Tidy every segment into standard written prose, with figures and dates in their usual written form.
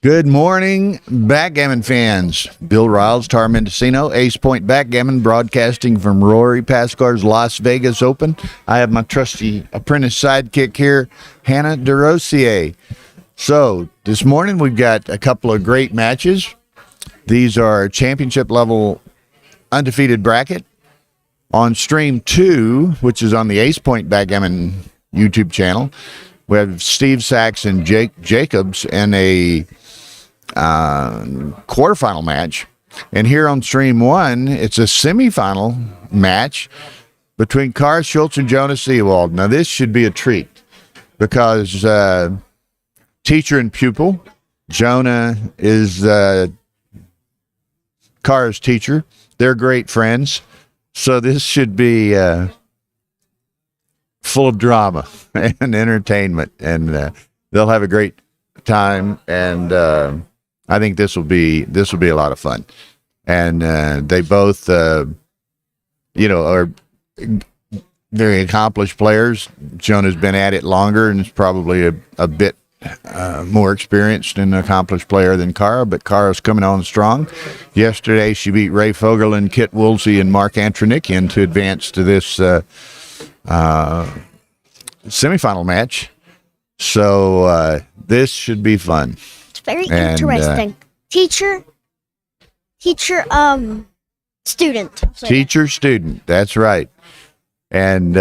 Good morning, Backgammon fans. Bill Riles, Tara Mendicino, Ace Point Backgammon, broadcasting from Rory Pascar's Las Vegas Open. I have my trusty apprentice sidekick here, Hannah DeRosier. So, this morning we've got a couple of great matches. These are championship level undefeated bracket. On stream 2, which is on the Ace Point Backgammon YouTube channel, we have Steve Sachs and Jake Jacobs in a quarterfinal match. And here on stream 1, it's a semifinal match between Kara Schultz and Jonah Seawald. Now, this should be a treat because teacher and pupil. Jonah is Kara's teacher. They're great friends. So this should be full of drama and entertainment, and they'll have a great time. And I think this will be a lot of fun. And they both, are very accomplished players. Jonah's been at it longer and is probably a bit more experienced and accomplished player than Kara, but Kara's coming on strong. Yesterday, she beat Ray Fogerland, Kit Woolsey, and Mark Antronikian to advance to this semifinal match. So this should be fun. It's very interesting. Student. Teacher, student. That's right. And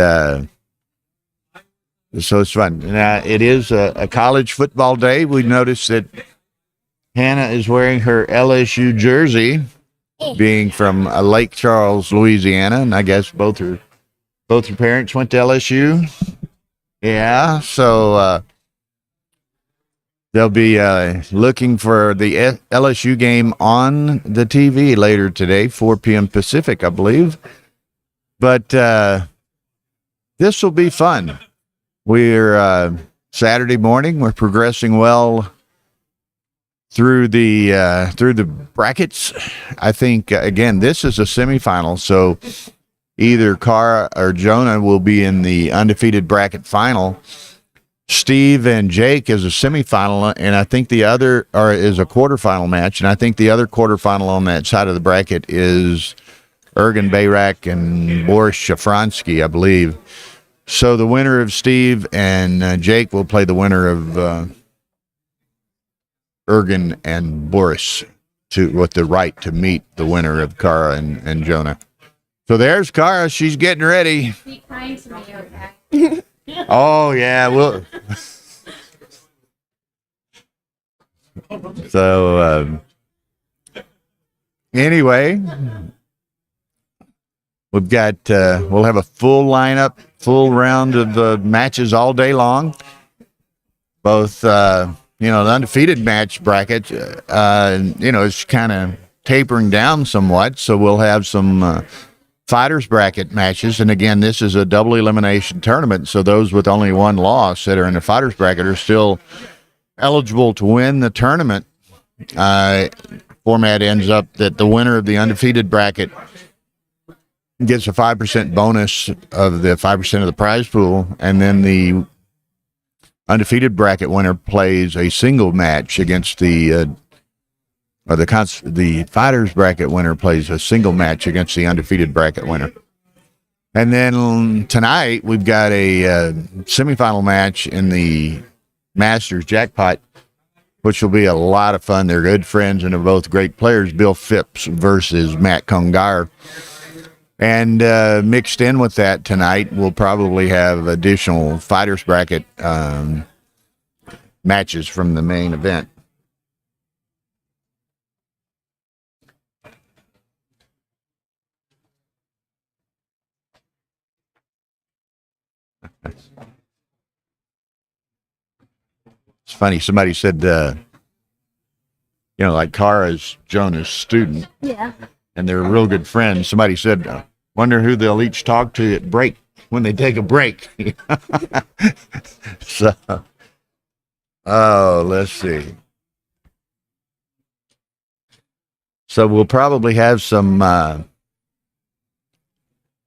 so it's fun. Now, it is a college football day. We noticed that Hannah is wearing her LSU jersey, being from Lake Charles, Louisiana, and I guess both her parents went to LSU. Yeah, so they'll be looking for the LSU game on the TV later today, 4 p.m. Pacific, I believe. But this will be fun. We're Saturday morning. We're progressing well through the brackets. I think again, this is a semifinal, so either Kara or Jonah will be in the undefeated bracket final. Steve and Jake is a semifinal, and I think the other is a quarterfinal match, and I think the other quarterfinal on that side of the bracket is Ergen Bayrak and Boris Schafronsky, I believe. So the winner of Steve and Jake will play the winner of Ergen and Boris with the right to meet the winner of Kara and Jonah. So there's Kara. She's getting ready. Be kind to me, okay? Oh, yeah. Well, so anyway, we've got we'll have a full lineup, full round of matches all day long. Both the undefeated match bracket, it's kind of tapering down somewhat. So we'll have some fighters bracket matches, and again, this is a double elimination tournament, so those with only one loss that are in the fighters bracket are still eligible to win the tournament. Format ends up that the winner of the undefeated bracket gets a 5% bonus of the 5% of the prize pool, and then the undefeated bracket winner plays a single match against the fighters bracket winner plays a single match against the undefeated bracket winner. And then tonight we've got a semifinal match in the Masters Jackpot, which will be a lot of fun. They're good friends and they're both great players. Bill Phipps versus Matt Congar. And mixed in with that tonight, we'll probably have additional fighters bracket matches from the main event. It's funny. Somebody said, like Kara's Jonah's student. Yeah. And they're real good friends. Somebody said, wonder who they'll each talk to at break when they take a break. So, let's see. So we'll probably have some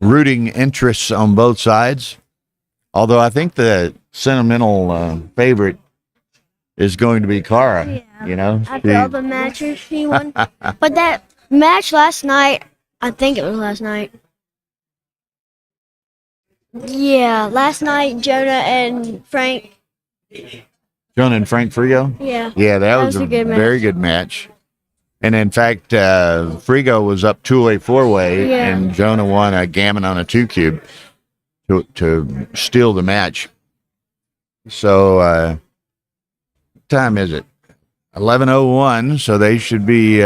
rooting interests on both sides. Although I think the sentimental favorite is going to be Cara. Yeah. You know, After all the matches she won. But that match last night, I think it was last night. Yeah, last night, Jonah and Frank. Jonah and Frank Frigo. Yeah. Yeah, that was a good match. very good match. And in fact, Frigo was up 2-way, 4-way, Yeah. and Jonah won a gammon on a 2-cube to steal the match. So, what time is it? 11:01. So they should be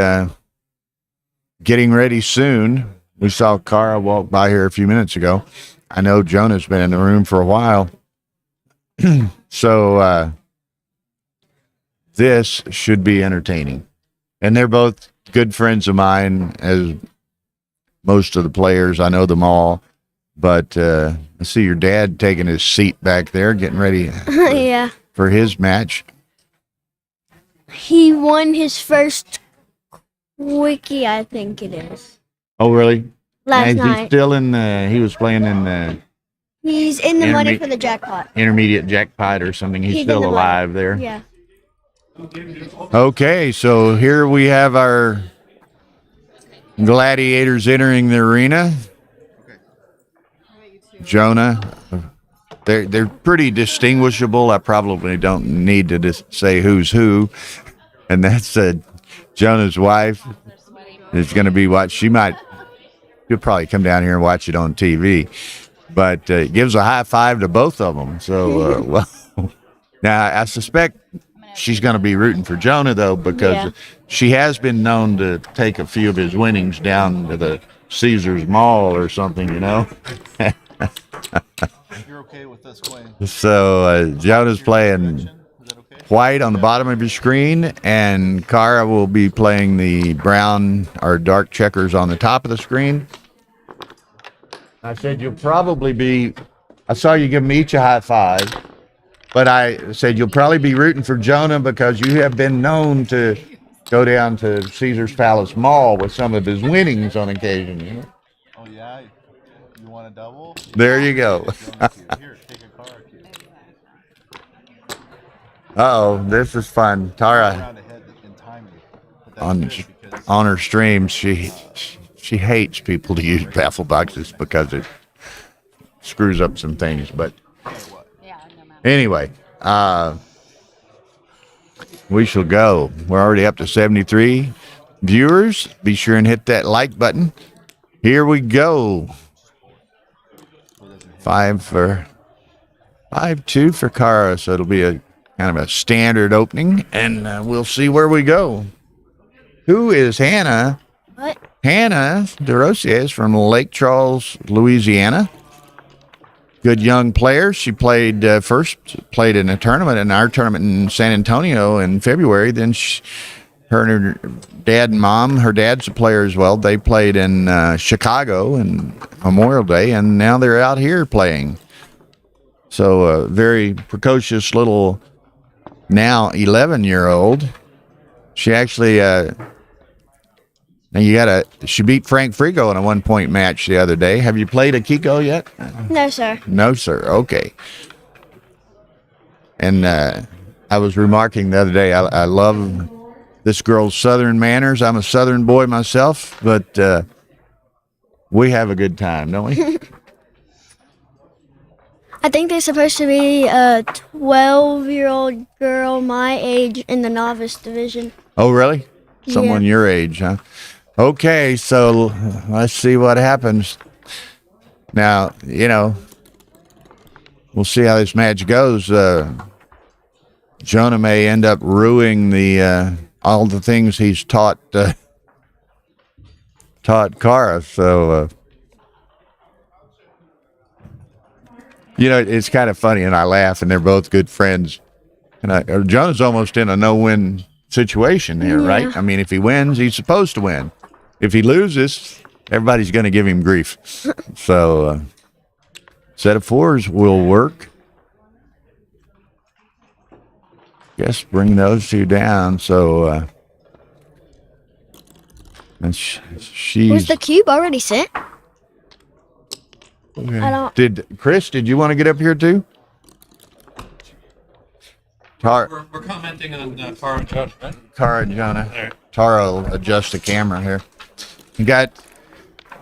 getting ready soon. We saw Cara walk by here a few minutes ago. I know Jonah's been in the room for a while. So this should be entertaining. And they're both good friends of mine, as most of the players. I know them all. But I see your dad taking his seat back there, getting ready Yeah. for his match. He won his first quickie, I think it is. Oh, really? Last He's night. still in the, he was playing in the He's in the money for the jackpot. intermediate jackpot or something. He's He's still in the alive there. Yeah. Okay, so here we have our gladiators entering the arena. Jonah, they're pretty distinguishable. I probably don't need to just say who's who. And that's Jonah's wife is going to be what she might. You'll probably come down here and watch it on TV, but it gives a high five to both of them. So, well, now I suspect she's going to be rooting for Jonah though, because she has been known to take a few of his winnings down to the Caesars Mall or something, you know. You're okay with this, Quinn? So Jonah's playing white on the bottom of your screen, and Cara will be playing the brown or dark checkers on the top of the screen. I said you'll probably be, I saw you give them each a high five, but I said you'll probably be rooting for Jonah because you have been known to go down to Caesar's Palace Mall with some of his winnings on occasion. You know? Oh, yeah? You want a double? There you go. Here, take a car cue. Uh-oh, this is fun. Tara, Round ahead in timing. But that's good because on her streams, she hates people to use baffle boxes because it screws up some things. But anyway, we shall go. We're already up to 73 viewers. Be sure and hit that like button. Here we go. 5-2 for Cara, so it'll be a kind of a standard opening, and we'll see where we go. Who is Hannah? What? Hannah DeRosier is from Lake Charles, Louisiana. Good young player. She played first played in a tournament, in our tournament in San Antonio in February. Then her and her dad and mom, her dad's a player as well. They played in Chicago and Memorial Day, and now they're out here playing. So a very precocious little, now 11-year-old. She actually, she beat Frank Frigo in a 1-point match the other day. Have you played a Kiko yet? No, sir. No, sir. Okay. And I was remarking the other day, I love this girl's Southern manners. I'm a Southern boy myself, but we have a good time, don't we? I think they're supposed to be a 12-year-old girl my age in the novice division. Oh, really? Someone your age, huh? Okay, so let's see what happens. Now, we'll see how this match goes. Jonah may end up ruining the all the things he's taught Cara. So, it's kind of funny, and I laugh, and they're both good friends. And Jonah's almost in a no-win situation here, right? I mean, if he wins, he's supposed to win. If he loses, everybody's going to give him grief. So, set of fours will work. Guess bring those two down. So, and she's. Was the cube already sent? Okay. Did you want to get up here too? We're commenting on Tara and Jonah, right? Tara and Jonah. All right. Tara will adjust the camera here. We got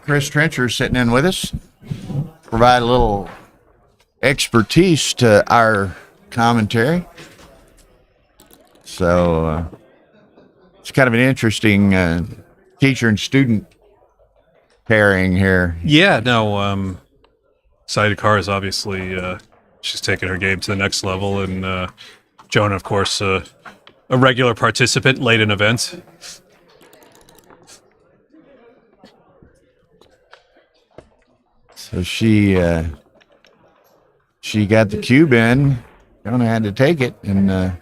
Chris Trencher sitting in with us. Provide a little expertise to our commentary. So it's kind of an interesting teacher and student pairing here. Yeah, no, Excited Car is obviously, she's taken her game to the next level, and Jonah, of course, a regular participant late in events. So she got the cube in. Jonah had to take it, and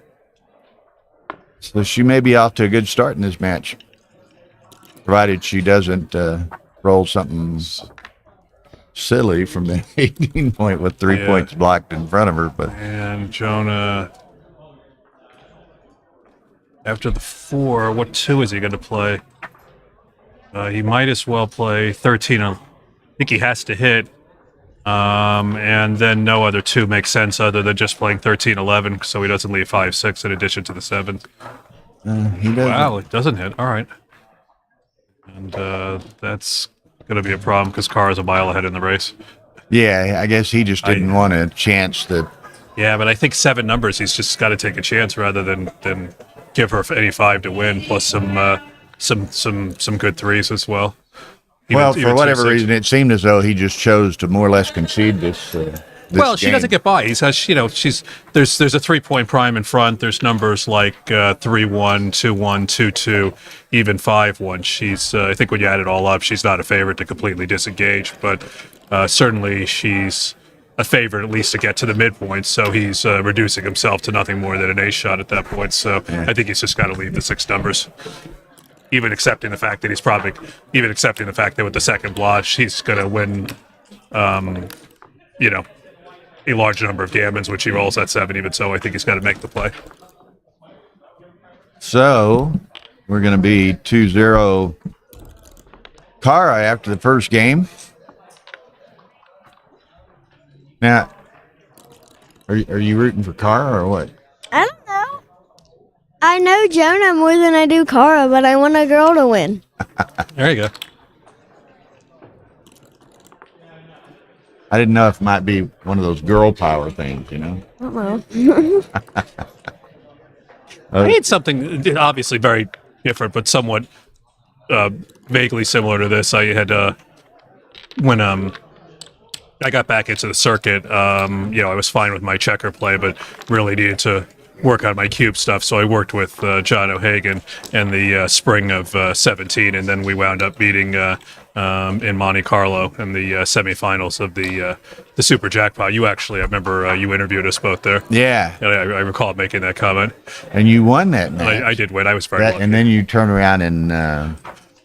so she may be off to a good start in this match, provided she doesn't roll something silly from the 18 point with 3 points blocked in front of her. But And Jonah, after the 4, what 2 is he going to play? He might as well play 13. I think he has to hit. And then no other 2 makes sense other than just playing 13-11, so he doesn't leave 5-6 in addition to the 7. he doesn't. Wow, it doesn't hit. All right. And that's going to be a problem because Carr is a mile ahead in the race. Yeah, I guess he just didn't want a chance that. Yeah, but I think 7 numbers, he's just got to take a chance rather than give her any 5 to win, plus some good 3s as well. Well, for whatever reason, it seemed as though he just chose to more or less concede this. Well, she game. doesn't get by. He's has, there's a 3-point prime in front. There's numbers like 3-1, 2-1, 2-2, even 5-1. She's I think when you add it all up, she's not a favorite to completely disengage, but certainly she's a favorite at least to get to the midpoint. So he's reducing himself to nothing more than an ace shot at that point. So Yeah. I think he's just got to leave the 6 numbers. Even accepting the fact that with the second blush, he's going to win, a large number of gammons, which he rolls at 7. Even so, I think he's got to make the play. So we're going to be 2-0 Kara after the first game. Now, are you rooting for Kara or what? I don't know. I know Jonah more than I do Kara, but I want a girl to win. There you go. I didn't know if it might be one of those girl power things, you know? I don't know. I had something obviously very different, but somewhat vaguely similar to this. I had when I got back into the circuit. I was fine with my checker play, but really needed to work on my cube stuff. So I worked with John O'Hagan in the spring of 17, and then we wound up meeting in Monte Carlo in the semifinals of the Super Jackpot. I remember you interviewed us both there. Yeah. And I recall making that comment. And you won that match. I did win. I was very lucky. And then you turn around and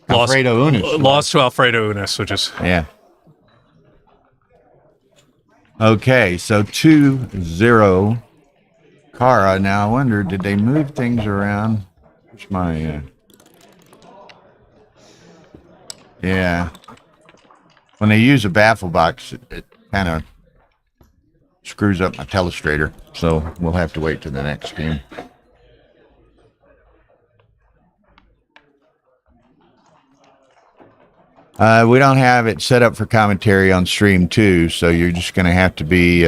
Alfredo Unis. Lost to Alfredo Unis, which is... Yeah. Okay, so 2-0 Kara. Now I wonder, did they move things around? Where's my yeah. When they use a baffle box, it kind of screws up my telestrator. So we'll have to wait till the next game. We don't have it set up for commentary on stream 2, so you're just going to have to be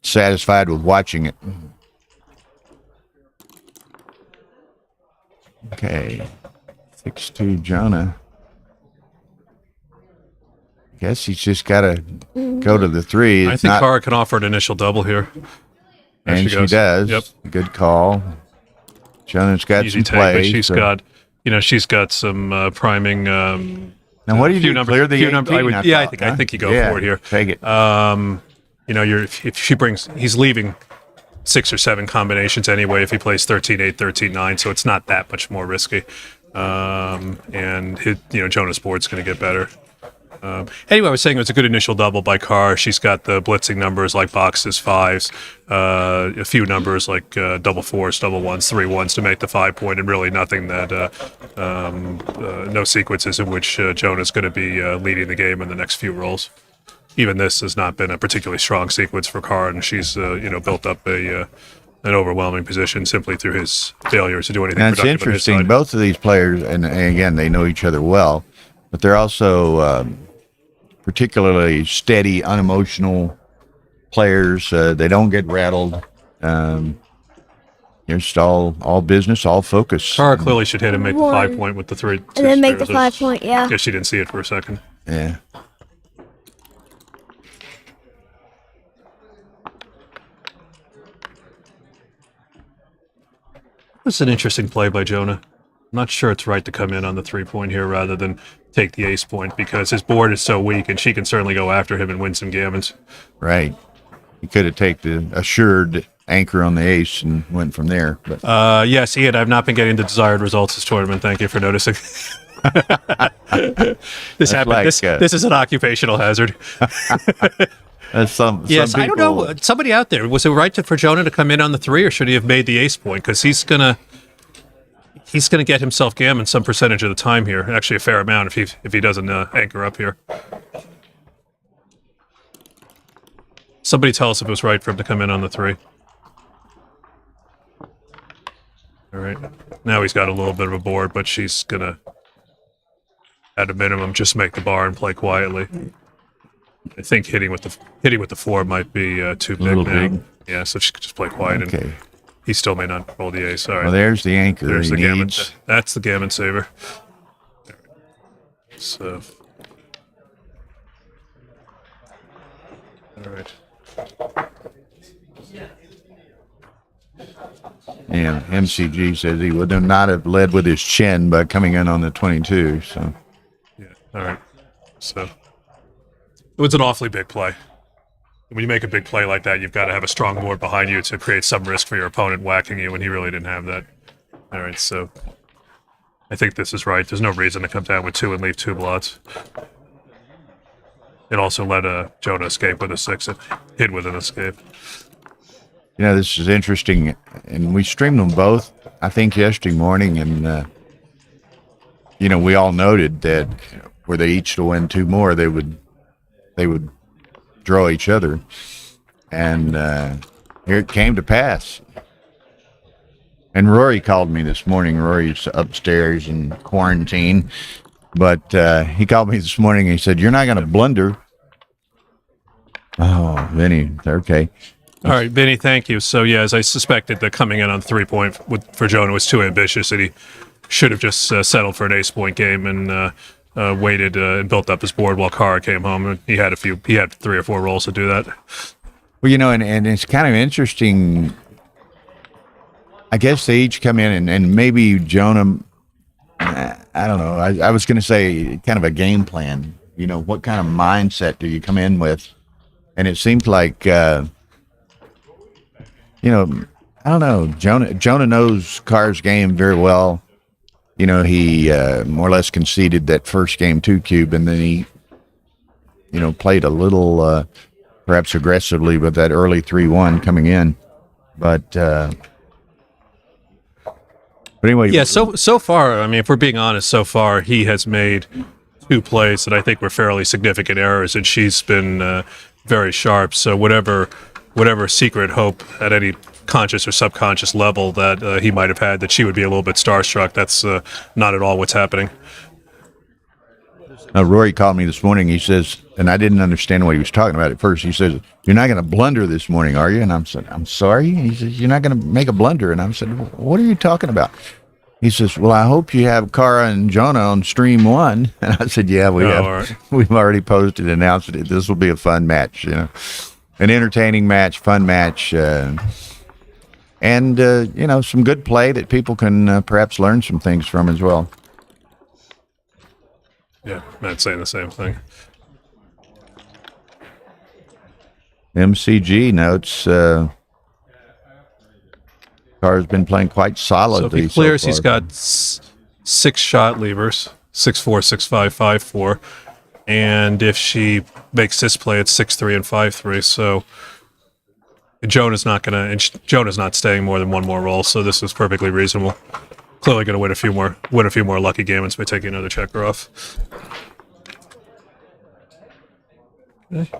satisfied with watching it. Okay. 6-2 Jonah. Guess he's just got to go to the 3. I think Kara can offer an initial double here. There And she does. Yep. Good call. Jonah's got Easy some take, play. but she's got some priming. Now, what do you do? Clear the 18, I think you go for it here. Take it. If she brings, he's leaving 6 or 7 combinations anyway if he plays 13-8, 13-9, so it's not that much more risky. And Jonah's board's going to get better. Anyway, I was saying it was a good initial double by Carr. She's got the blitzing numbers like boxes, 5s, a few numbers like double 4s, double 1s, 3-1s to make the 5-point, and really nothing that no sequences in which Jonah's going to be leading the game in the next few rolls. Even this has not been a particularly strong sequence for Carr, and she's built up a an overwhelming position simply through his failure to do anything And it's productive on his interesting. side. Both of these players, and again, they know each other well, but they're also particularly steady, unemotional players. They don't get rattled. They're just all business, all focus. Tara clearly should hit and make the 5 One. point with the 3. And then make the 5 point, yeah. Guess she didn't see it for a second. Yeah. It's an interesting play by Jonah. I'm not sure it's right to come in on the 3 point here rather than take the ace point because his board is so weak and she can certainly go after him and win some gammons. Right. He could have taken the assured anchor on the ace and went from there. But Yes, Ian, I've not been getting the desired results this tournament. Thank you for noticing. This happened. like, This is an occupational hazard. some Yes, some I don't people- know. Somebody out there, was it right for Jonah to come in on the 3, or should he have made the ace point? Because he's gonna get himself gammon some percentage of the time here. Actually, a fair amount if he doesn't anchor up here. Somebody tell us if it was right for him to come in on the 3. All right. Now he's got a little bit of a board, but she's gonna, at a minimum, just make the bar and play quietly. I think hitting with the 4 might be too big little now. big. Yeah, so she could just play quiet, and Okay. he still may not roll the ace. All right. Well, there's the anchor. There's he the gammon. needs. That's the gammon saver. So, all right. Yeah, MCG says he would not have led with his chin by coming in on the 22. So Yeah. All right. So it was an awfully big play. When you make a big play like that, you've got to have a strong board behind you to create some risk for your opponent whacking you, and he really didn't have that. All right. So I think this is right. There's no reason to come down with 2 and leave 2 blots. It also let Jonah escape with a 6 and hit with an escape. this is interesting, and we streamed them both. I think yesterday morning, and we all noted that were they each to win 2 more, they would draw each other, and here it came to pass. And Rory called me this morning. Rory's upstairs in quarantine, but he called me this morning and he said, "You're not going to blunder." Oh, Vinny, okay. All right, Vinny, thank you. So, yeah, as I suspected, that coming in on 3 point for Jonah was too ambitious, and he should have just settled for an ace point game and waited and built up his board while Kara came home. And he had 3 or 4 rolls to do that. Well, and it's kind of interesting. I guess they each come in, and maybe Jonah, I don't know. I was going to say kind of a game plan. What kind of mindset do you come in with? And it seems like, I don't know. Jonah knows Carr's game very well. He more or less conceded that first game 2 cube, and then he, played a little, perhaps aggressively with that early 3-1 coming in. But anyway. Yeah, so far, I mean, if we're being honest, so far he has made 2 plays that I think were fairly significant errors, and she's been very sharp. So whatever secret hope at any conscious or subconscious level that he might have had that she would be a little bit starstruck, that's not at all what's happening. Now, Rory called me this morning. He says, and I didn't understand what he was talking about at first. He says, "You're not going to blunder this morning, are you?" And I said, "I'm sorry." He says, "You're not going to make a blunder." And I said, "What are you talking about?" He says, "Well, I hope you have Kara and Jonah on stream 1." And I said, "Yeah, we have. All right. We've already posted and announced it. This will be a fun match, an entertaining match, fun match, and some good play that people can perhaps learn some things from as well." Yeah, Matt's saying the same thing. MCG notes Carr's been playing quite So if solidly. he clears, so he's far. got 6 shot levers, 6-4, 6-5, 5-4. And if she makes this play, it's 6-3 and 5-3. So Jonah's not staying more than 1 more roll. So this is perfectly reasonable. Clearly going to win a few more lucky gammons by taking another checker off. Okay.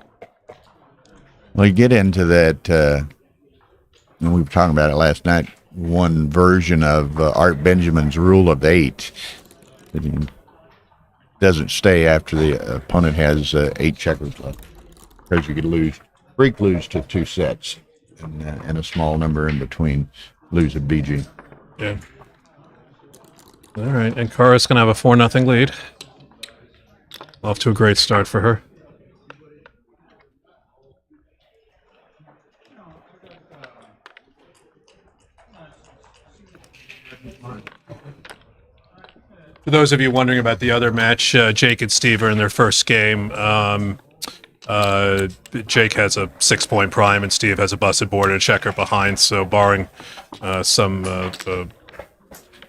Well, you get into that and we were talking about it last night, one version of Art Benjamin's rule of 8. That he doesn't stay after the opponent has 8 checkers left, because you could lose 2 2 sets, and a small number in between, lose a BG. Yeah. All right, and Kara's going to have a 4-0 lead. Off to a great start for her. For those of you wondering about the other match, Jake and Steve are in their first game. Jake has a 6-point prime, and Steve has a busted board and a checker behind. So, barring some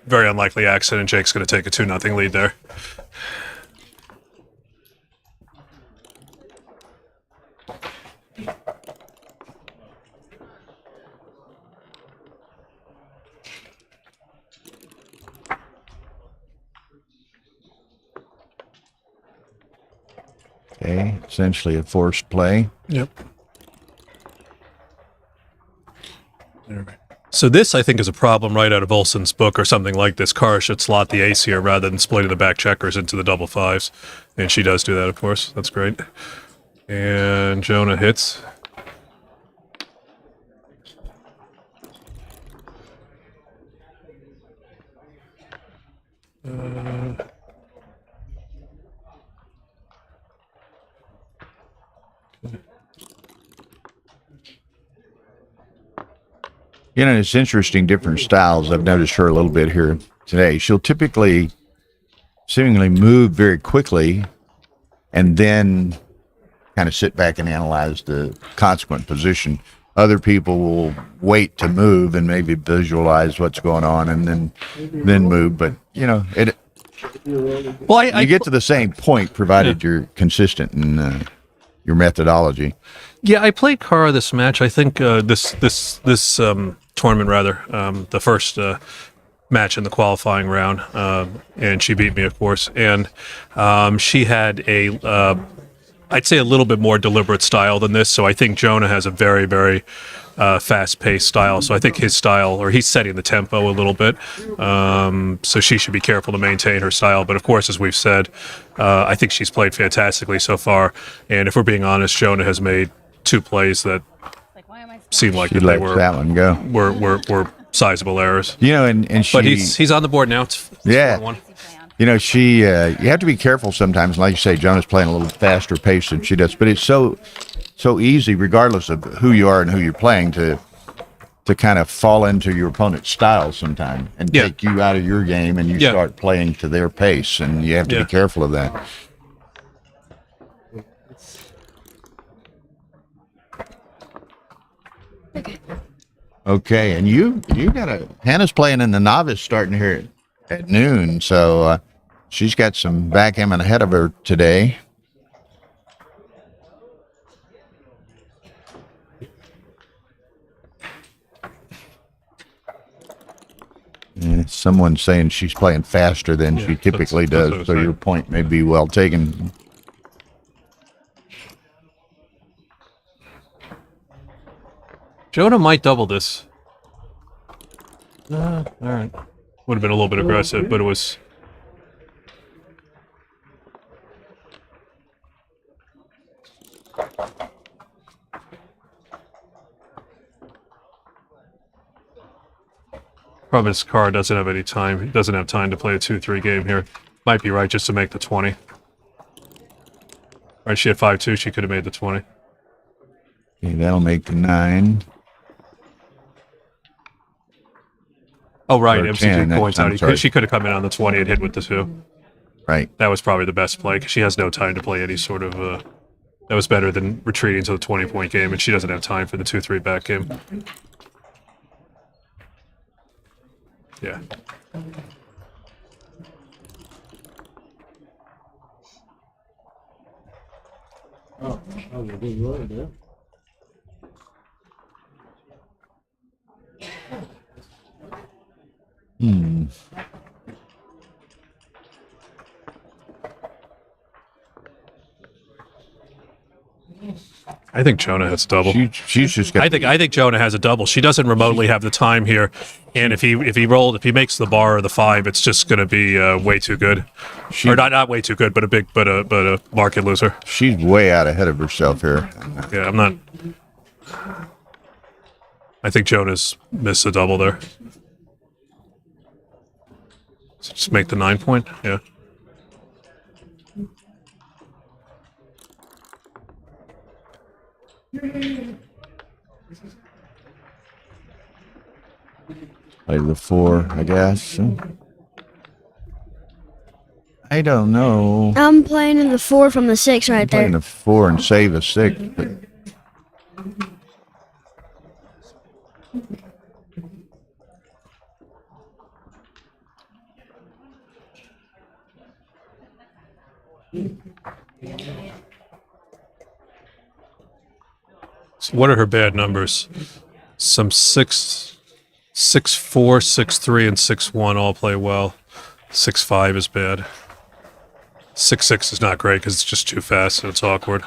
very unlikely accident, Jake's going to take a 2-0 lead there. Okay, essentially a forced play. Yep. So this, I think, is a problem right out of Olson's book or something like this. Kara should slot the ace here rather than splitting the back checkers into the double 5s. And she does do that, of course. That's great. And Jonah hits. You know, it's interesting, different styles. I've noticed her a little bit here today. She'll typically seemingly move very quickly and then kind of sit back and analyze the consequent position. Other people will wait to move and maybe visualize what's going on and then move. But, you know, you get to the same point provided you're consistent in your methodology. Yeah, I played Kara this match. I think this tournament, rather, the first match in the qualifying round, and she beat me, of course. And she had I'd say a little bit more deliberate style than this. So I think Jonah has a very, very fast-paced style. So I think his style, or he's setting the tempo a little bit. So she should be careful to maintain her style. But of course, as we've said, I think she's played fantastically so far. And if we're being honest, Jonah has made 2 plays that seem like She they let were that one go. were sizable errors. You know, and she, But he's on the board now. It's Yeah. 4-1. you know, you have to be careful sometimes. Like you say, Jonah's playing a little faster pace than she does, but it's so easy, regardless of who you are and who you're playing, to kind of fall into your opponent's style sometime and take you out of your game, and you start playing to their pace, and you have to be careful of that. Okay, and you got Hannah's playing in the novice starting here at noon, so she's got some backgammon ahead of her today. Someone's saying she's playing faster than she typically does, so your point may be well taken. Jonah might double this. All right. Would have been a little bit aggressive, but it was... Problem is, Carr doesn't have any time. He doesn't have time to play a 2-3 game here. Might be right just to make the 20. Right, she had 5-2. She could have made the 20. Okay, that'll make the 9. Oh, right. Or MC 10, points I'm out. sorry. She could have come in on the 20 and hit with the 2. Right. That was probably the best play because she has no time to play any sort of... that was better than retreating to the 20-point game, and she doesn't have time for the 2-3 back game. Yeah. I think Jonah has a double. She's just got. I think Jonah has a double. She doesn't remotely have the time here, and if he makes the bar or the 5, it's just going to be way too good, or not way too good, but a market loser. She's way out ahead of herself here. Yeah, I'm not. I think Jonah's missed a double there. So just make the 9 point. Yeah. Play the 4, I guess. I don't know. I'm playing in the 4 from the 6 right there. Playing a 4 and save a 6, but So what are her bad numbers? Some 6, 6, 4, 6, 3, and 6, 1 all play well. 6, 5 is bad. 6, 6 is not great because it's just too fast and it's awkward.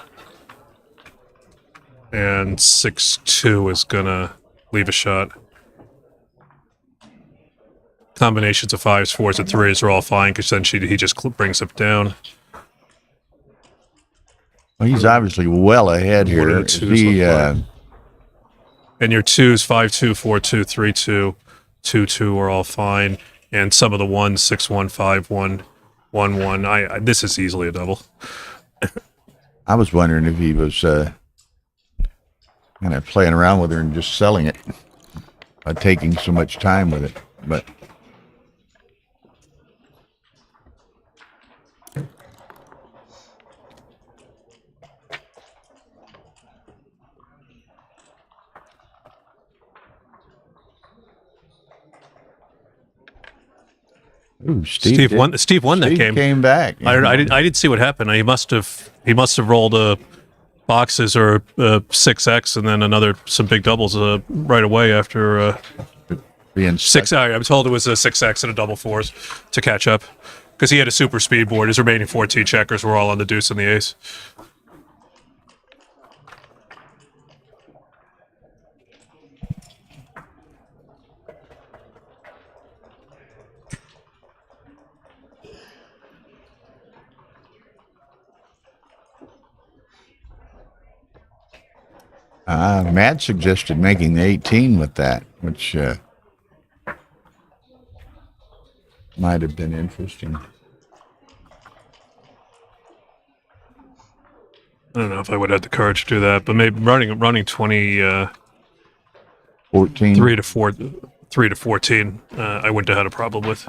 And 6, 2 is gonna leave a shot. Combinations of 5s, 4s, and 3s are all fine because then he just brings it down. well, he's obviously well ahead What do here. the 2s look like? And your 2s, 5, 2, 4, 2, 3, 2, 2, 2 are all fine. And some of the 1s, 6, 1, 5, 1, 1, 1. This is easily a double. I was wondering if he was kind of playing around with her and just selling it by taking so much time with it. But ooh, Steve won that Steve game. Came back. I didn't see what happened. He must have rolled boxes or 6x and then some big doubles right away after being 6. I'm told it was a 6x and a double 4s to catch up because he had a super speed board. His remaining 14 checkers were all on the deuce and the ace. Matt suggested making the 18 with that, which might have been interesting. I don't know if I would have the courage to do that, but maybe running 20 14. 3 to 14 I wouldn't have had a problem with.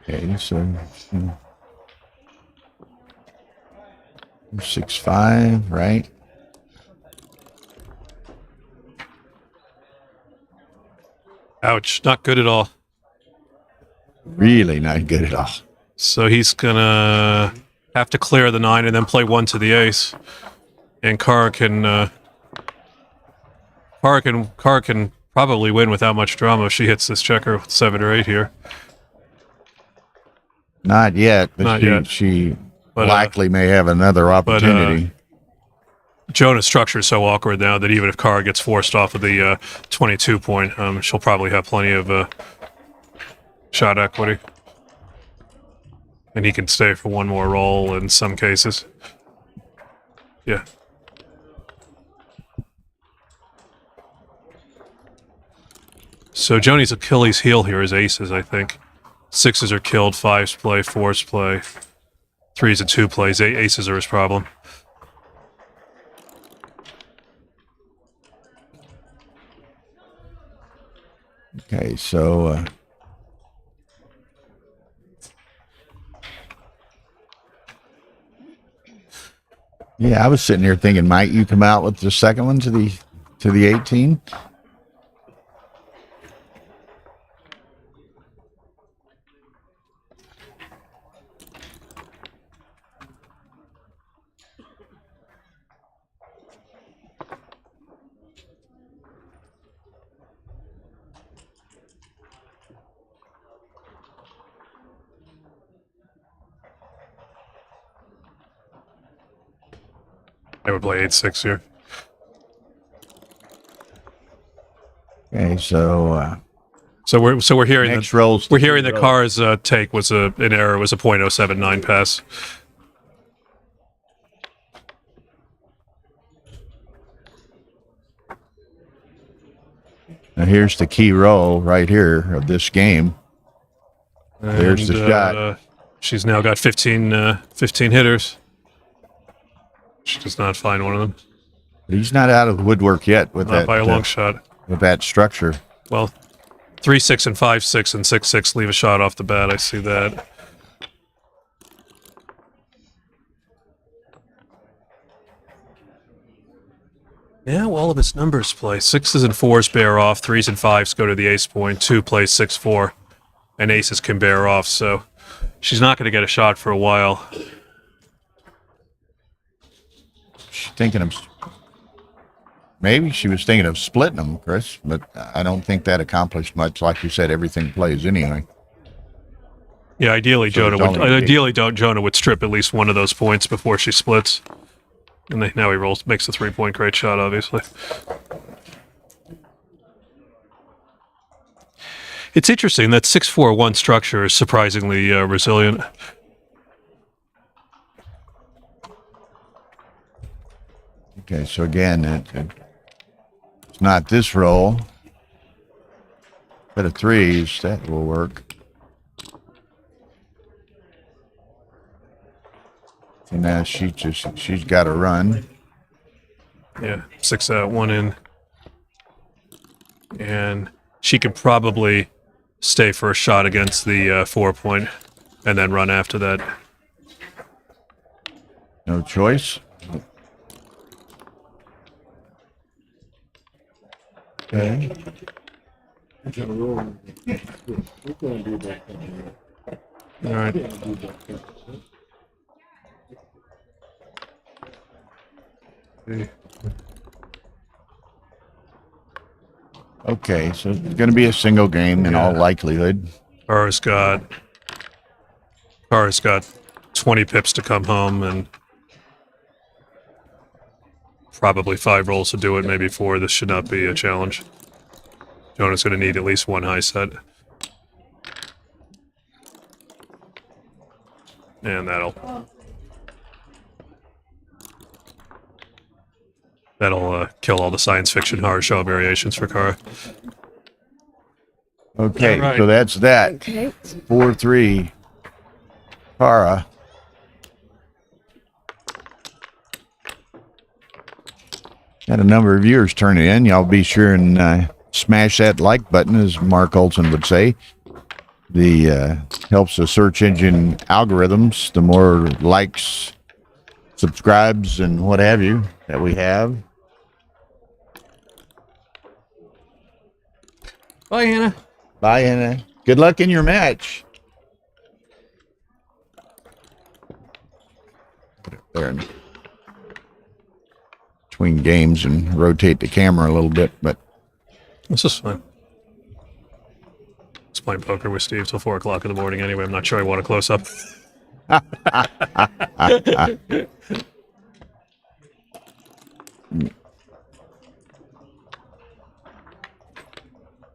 Okay, so 6-5, right? Ouch, not good at all. Really not good at all. So he's gonna have to clear the 9 and then play 1 to the ace. And Carr can probably win without much drama if she hits this checker with 7 or 8 here. Not yet, but Not yet. she But, likely may have another opportunity. Jonah's structure is so awkward now that even if Carr gets forced off of the 22 point, she'll probably have plenty of shot equity. And he can stay for one more roll in some cases. Yeah. So Joni's Achilles heel here is aces, I think. 6s are killed, 5s play, 4s play, 3s and 2 plays. Aces are his problem. Okay, so yeah, I was sitting here thinking, might you come out with the second one to the 18? I would play 8-6 here. Okay, so So we're hearing next that rolls. we're hearing that Carr's take was an error, was a .079 pass. Now here's the key roll right here of this game. There's the shot. She's now got 15 hitters. She does not find one of them. He's not out of the woodwork yet with Not that by a long shot. with that structure. Well, 3-6 and 5-6 and 6-6 leave a shot off the bat. I see that. Yeah, well, all of its numbers play. 6s and 4s bear off. 3s and 5s go to the ace point. 2 plays 6-4. And aces can bear off, so she's not going to get a shot for a while. She's thinking of maybe she was thinking of splitting them, Chris, but I don't think that accomplished much. Like you said, everything plays anyway. Yeah, ideally, So Jonah would strip at least one of those points before she splits. And now he makes a 3-point great shot, obviously. It's interesting that 6-4-1 structure is surprisingly resilient. Okay, so again, it's not this roll. But of threes, that will work. And now she's got to run. Yeah, 6 out, 1 in. And she could probably stay for a shot against the 4-point and then run after that. No choice. Okay. All right. Okay, so it's going to be a single game in all likelihood. Carr's got 20 pips to come home and probably 5 rolls to do it, maybe 4. This should not be a challenge. Jonah's going to need at least 1 high set. And that'll kill all the science fiction horror show variations for Cara. Okay, All right. so that's that. Okay. 4-3. Cara. Got a number of viewers turning in. Y'all be sure and smash that like button, as Mark Olson would say. The helps the search engine algorithms. The more likes, subscribes, and what have you that we have. Bye, Hannah. Bye, Hannah. Good luck in your match. Put it there in between games and rotate the camera a little bit, but This is fine. It's playing poker with Steve till 4 o'clock in the morning anyway. I'm not sure I want to close up.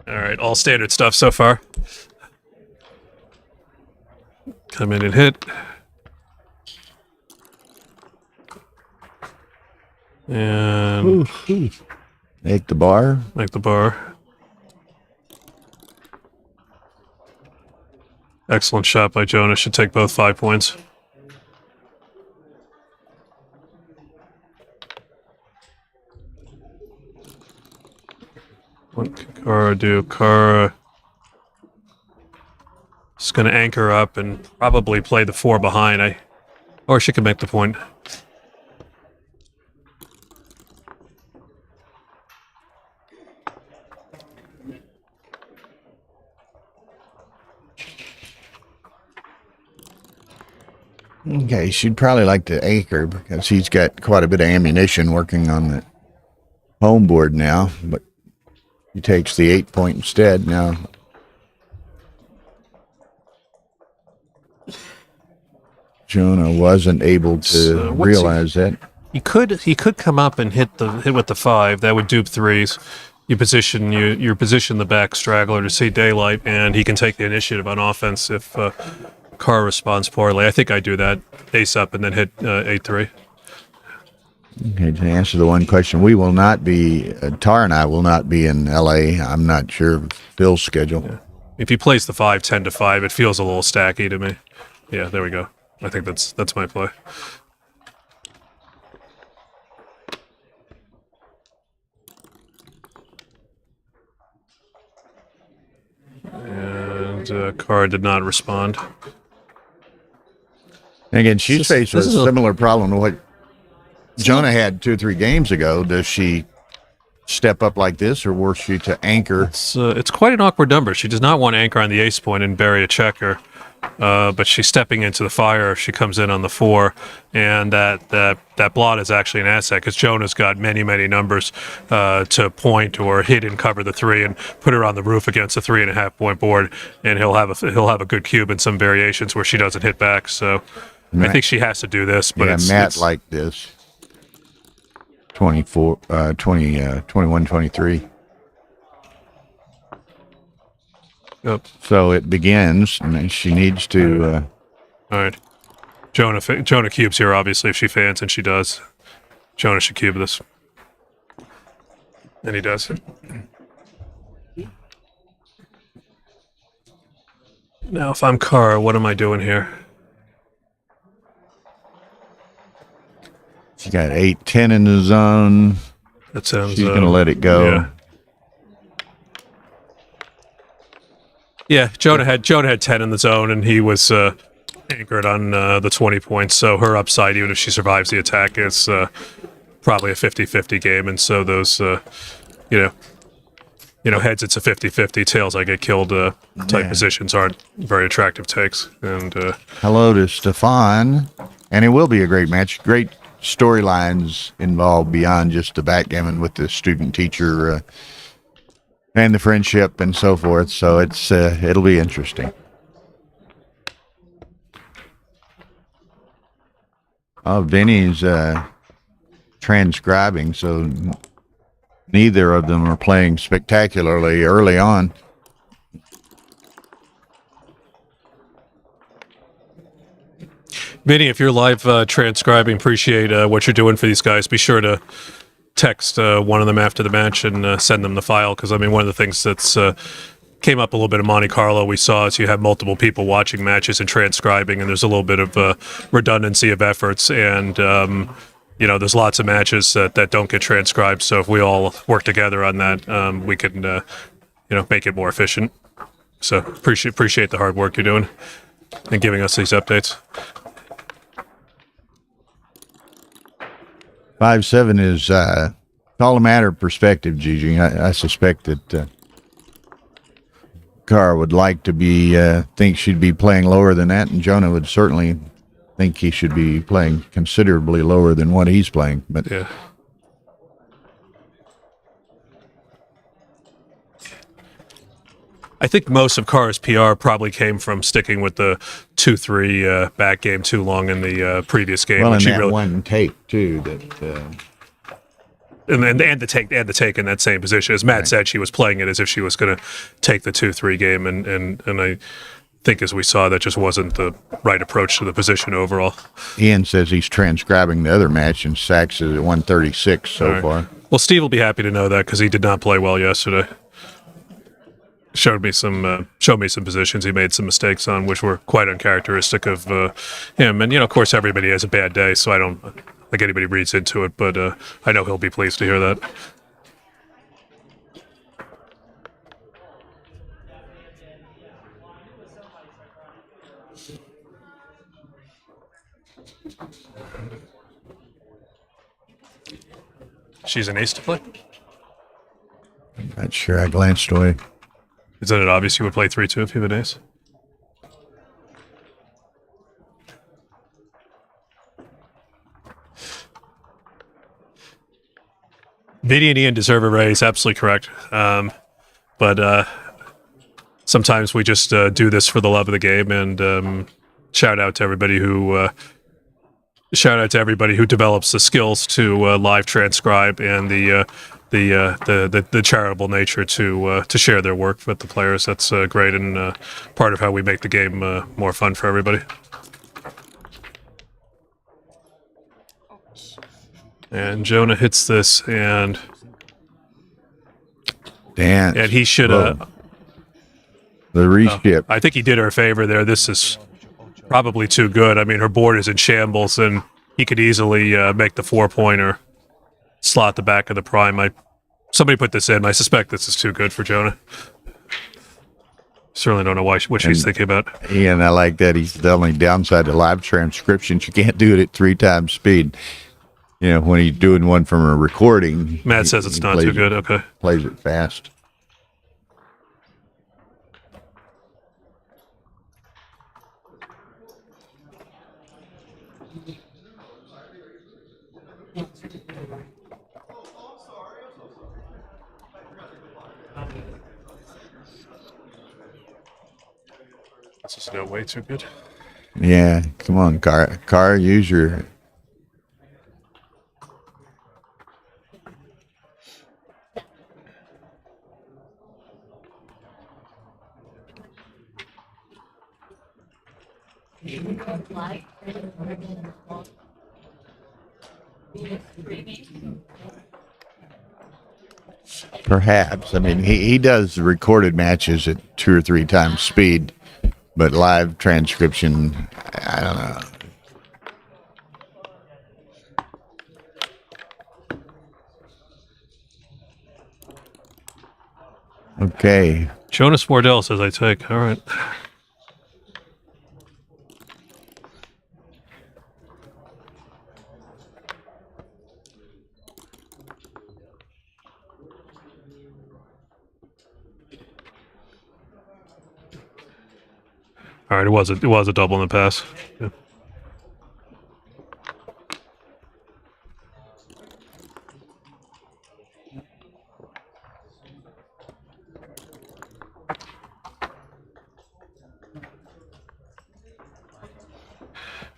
All right, all standard stuff so far. Come in and hit. And make the bar. make the bar. Excellent shot by Jonah. Should take both 5 points. What can Cara do? Cara is going to anchor up and probably play the 4 behind. Or she could make the point. Okay, she'd probably like to anchor because he's got quite a bit of ammunition working on the home board now, but he takes the 8 point instead. Now, Jonah wasn't able to So what's realize that. He could come up and hit with the 5. That would dupe 3s. You position the back straggler to see daylight, and he can take the initiative on offense if Carr responds poorly. I think I do that. Ace up and then hit 8-3. Okay, to answer the one question, we will not be, Tara and I will not be in L.A. I'm not sure of Bill's schedule. Yeah. If he plays the 5, 10-5, it feels a little stacky to me. Yeah, there we go. I think that's my play. And Carr did not respond. And again, she's faced with a similar problem to what Jonah had 2 or 3 games ago. Does she step up like this, or were she to anchor? It's quite an awkward number. She does not want to anchor on the ace point and bury a checker, but she's stepping into the fire if she comes in on the 4, and that blot is actually an asset because Jonah's got many numbers to point or hit and cover the 3 and put her on the roof against a 3.5 point board, and he'll have a good cube and some variations where she doesn't hit back. So I think she has to do this. But yeah, it's Matt like this. 21, 23. Yep. So it begins, and she needs to. All right. Jonah cubes here, obviously, if she fans, and she does. Jonah should cube this. And he does. Now, if I'm Carr, what am I doing here? She got 8-10 in the zone. That sounds. She's going to let it go. Yeah. Yeah, Jonah had 10 in the zone, and he was anchored on the 20 points. So her upside, even if she survives the attack, is probably a 50-50 game. And so those, heads it's a 50-50. Tails I get killed type positions aren't very attractive takes. And hello to Stefan, and it will be a great match. Great storylines involved beyond just the backgammon with the student teacher. And the friendship and so forth, so it'll be interesting. Oh, Vinny's transcribing, so neither of them are playing spectacularly early on. Vinny, if you're live transcribing, appreciate what you're doing for these guys. Be sure to text one of them after the match and send them the file, because I mean, one of the things that's came up a little bit in Monte Carlo we saw is you have multiple people watching matches and transcribing, and there's a little bit of redundancy of efforts, and there's lots of matches that don't get transcribed. So if we all work together on that, we can make it more efficient. So appreciate the hard work you're doing and giving us these updates. 5-7 is all a matter of perspective, Gigi. I suspect that Carr would like to think she'd be playing lower than that, and Jonah would certainly think he should be playing considerably lower than what he's playing. But yeah. I think most of Carr's PR probably came from sticking with the 2-3 back game too long in the previous game. Well, and that one take too. That and the take in that same position, as Matt said, she was playing it as if she was going to take the 2-3 game, and I think as we saw, that just wasn't the right approach to the position overall. Ian says he's transcribing the other match, and Sachs is at 136 so far. Well, Steve will be happy to know that because he did not play well yesterday. Showed me some positions he made some mistakes on, which were quite uncharacteristic of him. And of course, everybody has a bad day, so I don't think anybody reads into it. But I know he'll be pleased to hear that. She's an ace to play? Not sure. I glanced away. Isn't it obvious you would play 3-2 if you have an ace? Vinny and Ian deserve a raise, absolutely correct. But sometimes we just do this for the love of the game, and shout out to everybody who shout out to everybody who develops the skills to live transcribe and the charitable nature to share their work with the players. That's great and part of how we make the game more fun for everybody. And Jonah hits this, and he should. The reskip. I think he did her a favor there. This is probably too good. I mean, her board is in shambles, and he could easily make the 4-pointer, slot the back of the prime. Somebody put this in. I suspect this is too good for Jonah. Certainly don't know what she's thinking about. Yeah, and I like that. He's the only downside to live transcriptions. You can't do it at 3 times speed. You know, when he's doing one from a recording. Matt says it's not too good. Okay. Plays it fast. This is no way too good. Yeah, come on, Car, use your... Perhaps. I mean, he does recorded matches at 2 or 3 times speed, but live transcription, I don't know. Okay. Jonas Wardell says I take. All right. All right, it was a double in the pass. Yeah.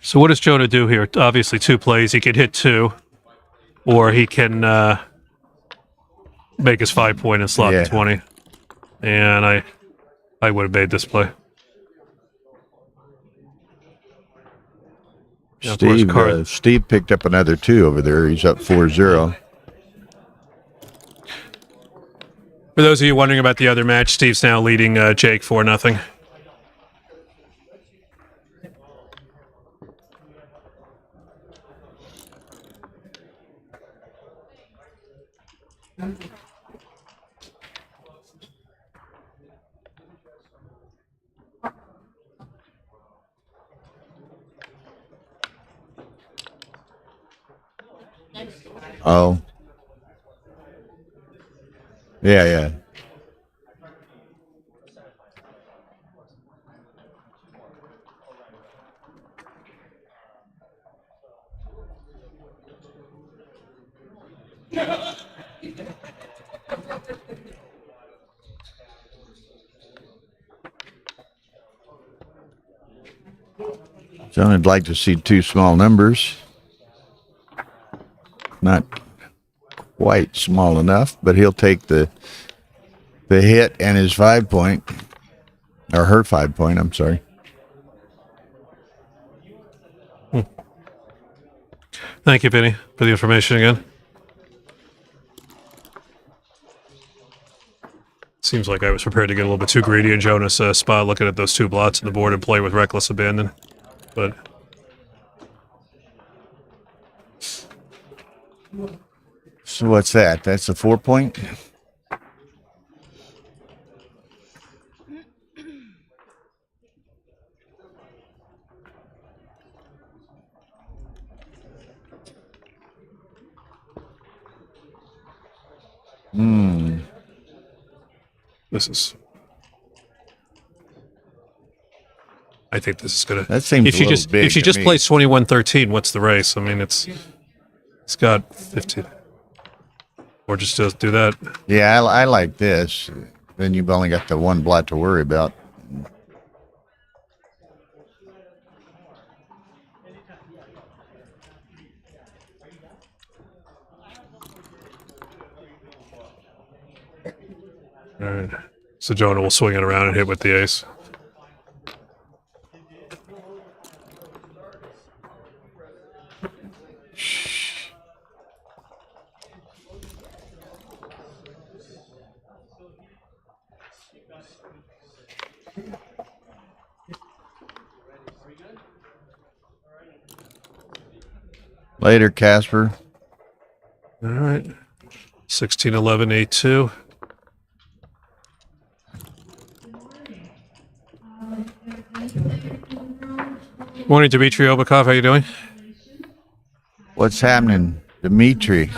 So what does Jonah do here? Obviously 2 plays. He could hit 2, or he can make his 5-point and slot the 20. And I would have made this play. Yeah, Steve picked up another 2 over there. He's up 4-0. For those of you wondering about the other match, Steve's now leading Jake 4-0. Oh. Yeah. John would like to see 2 small numbers. Not quite small enough, but he'll take the hit and his 5-point, or her 5-point, I'm sorry. Thank you, Vinny, for the information again. Seems like I was prepared to get a little bit too greedy in Jonas' spot, looking at those 2 blots on the board and play with reckless abandon. But so what's that? That's a 4-point? this is... I think this is gonna. That seems if a she little just big if she to just me. plays 21-13, what's the race? I mean, it's got 15. Or just do that. Yeah, I like this. Then you've only got the 1 blot to worry about. All right. So Jonah will swing it around and hit with the ace. Later, Casper. All right. 16-11, 8-2. Morning, Dmitry Obakov. How you doing? What's happening, Dimitri?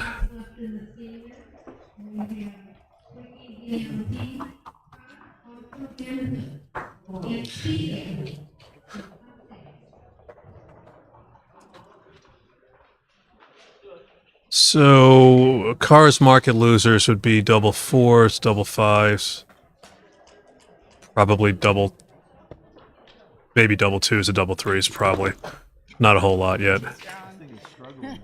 So, cars market losers would be double fours, double fives, probably maybe double twos and double threes, probably. Not a whole lot yet. This thing is struggling.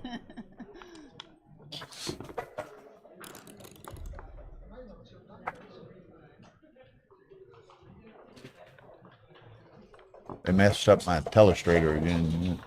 They messed up my telestrator again.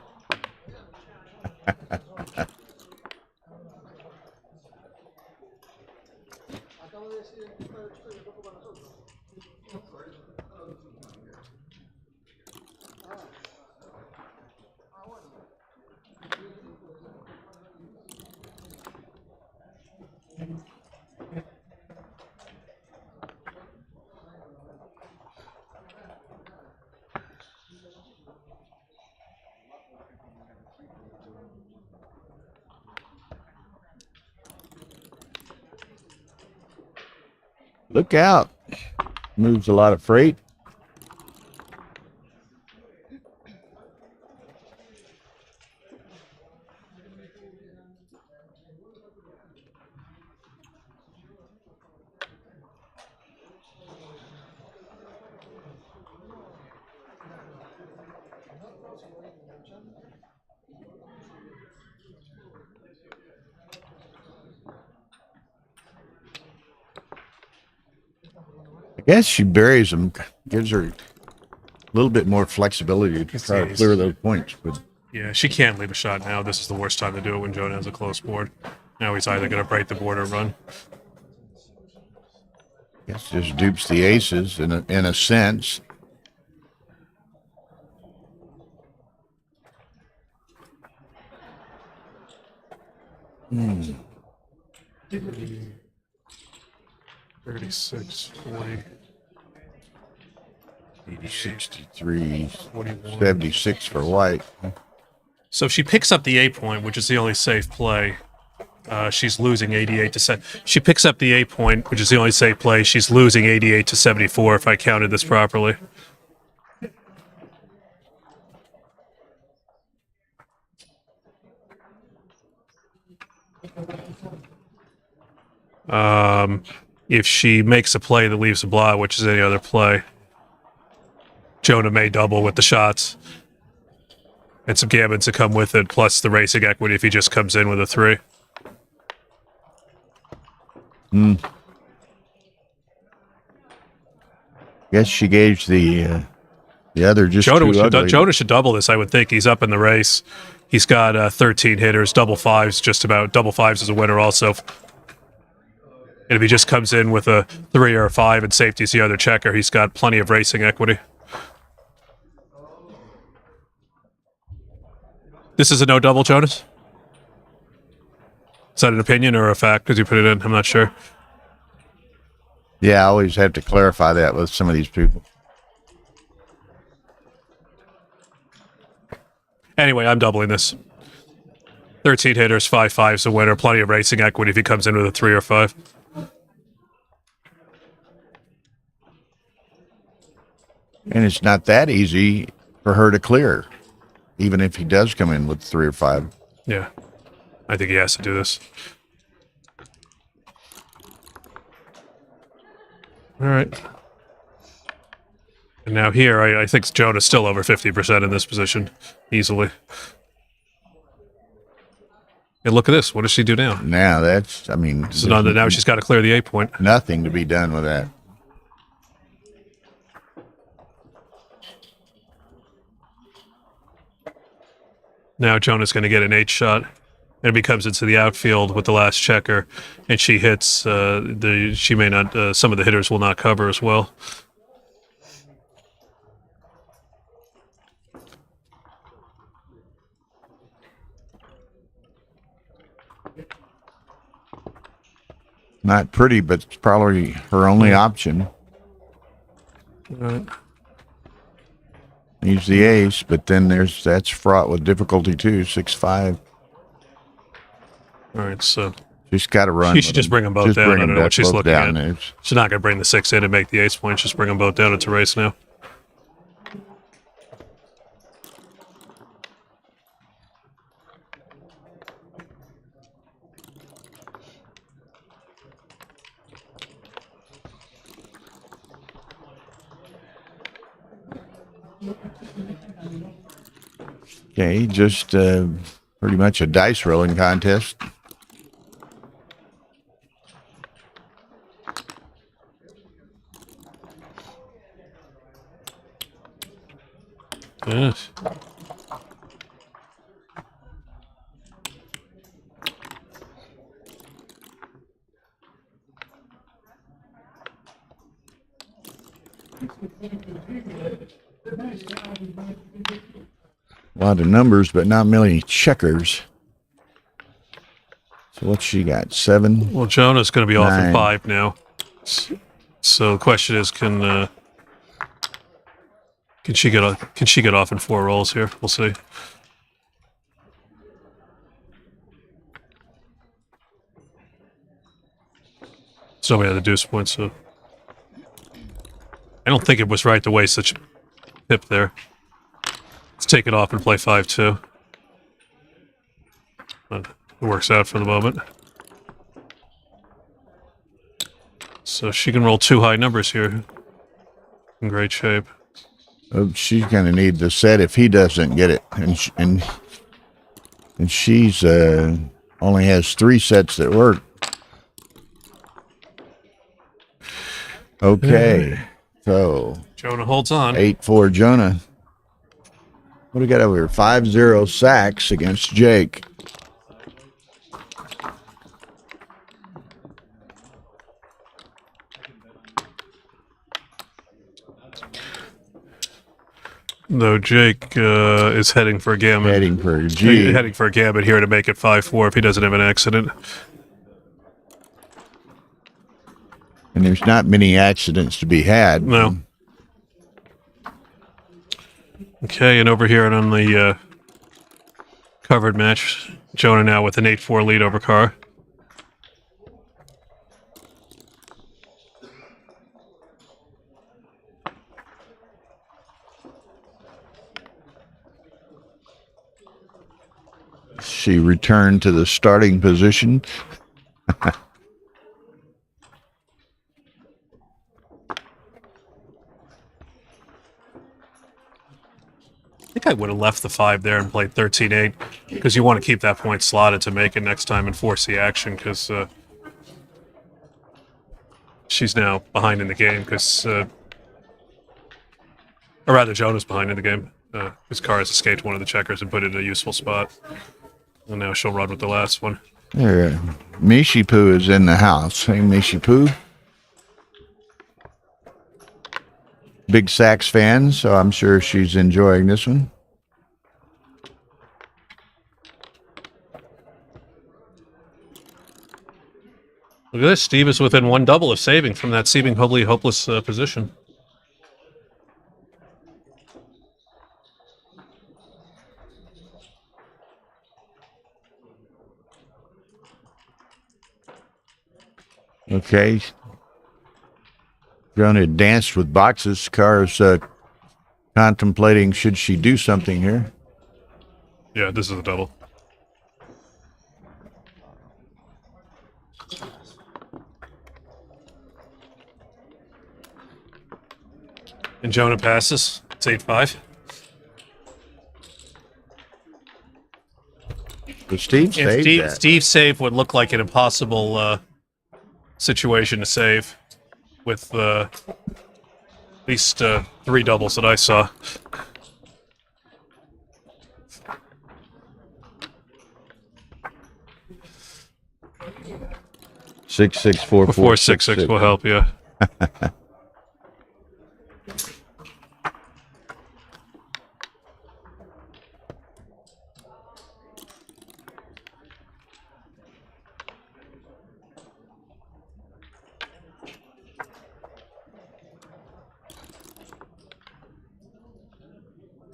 Look out. Moves a lot of freight. I guess she buries them, gives her a little bit more flexibility to try to clear those points. But Yeah, she can't leave a shot now. This is the worst time to do it when Jonah has a close board. Now he's either going to break the board or run. I guess just dupes the aces in a sense. Hmm. 36, 40, 63, 41. 76 for white. So if she picks up the 8 point, which is the only safe play, she's losing 88 to 7. She picks up the 8 point, which is the only safe play. She's losing 88 to 74 if I counted this properly. If she makes a play that leaves a blot, which is any other play, Jonah may double with the shots. And some gammons to come with it, plus the racing equity if he just comes in with a 3. Guess she gauged the other just Jonah too ugly. Jonah should double this, I would think. He's up in the race. He's got 13 hitters, double fives, just about. Double fives is a winner also. And if he just comes in with a 3 or a 5 and safety's the other checker, he's got plenty of racing equity. This is a no double, Jonas? Is that an opinion or a fact? Because you put it in, I'm not sure. Yeah, I always have to clarify that with some of these people. Anyway, I'm doubling this. 13 hitters, 5 fives a winner, plenty of racing equity if he comes in with a 3 or 5. And it's not that easy for her to clear, even if he does come in with 3 or 5. Yeah. I think he has to do this. All right. And now here, I think Jonah's still over 50% in this position, easily. And look at this. What does she do now? Now that's, I mean, So now she's got to clear the 8 point. nothing to be done with that. Now Jonah's going to get an 8 shot. And if he comes into the outfield with the last checker, and she hits, she may not. Some of the hitters will not cover as well. Not pretty, but it's probably her only option. Right. He's the ace, but then that's fraught with difficulty too. 6-5. All right, so She's got to run. she should just bring them both Just down. bring I don't them know what she's both looking down. at. It's- She's not going to bring the 6 in and make the ace point. Just bring them both down. It's a race now. Okay, just pretty much a dice rolling contest. Yes. A lot of numbers, but not many checkers. So what's she got? 7? Well, Jonah's going to be off in 9. 5 now. So the question is, can she get off in 4 rolls here? We'll see. Somebody had the deuce point, so I don't think it was right to waste such a pip there. Let's take it off and play 5-2. But it works out for the moment. So she can roll 2 high numbers here. In great shape. Oh, she's going to need the set if he doesn't get it. And she's only has 3 sets that work. Okay. So Jonah holds on. 8-4 Jonah. What do we got over here? 5-0 Sachs against Jake. Though Jake is heading for a Gammon. Heading for a G. Heading for a Gammon here to make it 5-4 if he doesn't have an accident. And there's not many accidents to be had. No. Okay, and over here on the covered match, Jonah now with an 8-4 lead over Carr. She returned to the starting position. I think I would have left the 5 there and played 13-8 because you want to keep that point slotted to make it next time and force the action because she's now behind in the game because, or rather, Jonah's behind in the game. His car has escaped one of the checkers and put it in a useful spot. And now she'll run with the last one. There, Mishi Poo is in the house. Hey, Mishi Poo. Big Sachs fan, so I'm sure she's enjoying this one. Look at this. Steve is within 1 double of saving from that seemingly hopeless position. Okay. Jonah danced with boxes. Car's contemplating should she do something here. Yeah, this is a double. And Jonah passes. It's 8-5. But Steve saved that. Steve's save would look like an impossible situation to save with at least 3 doubles that I saw. 664 will help you.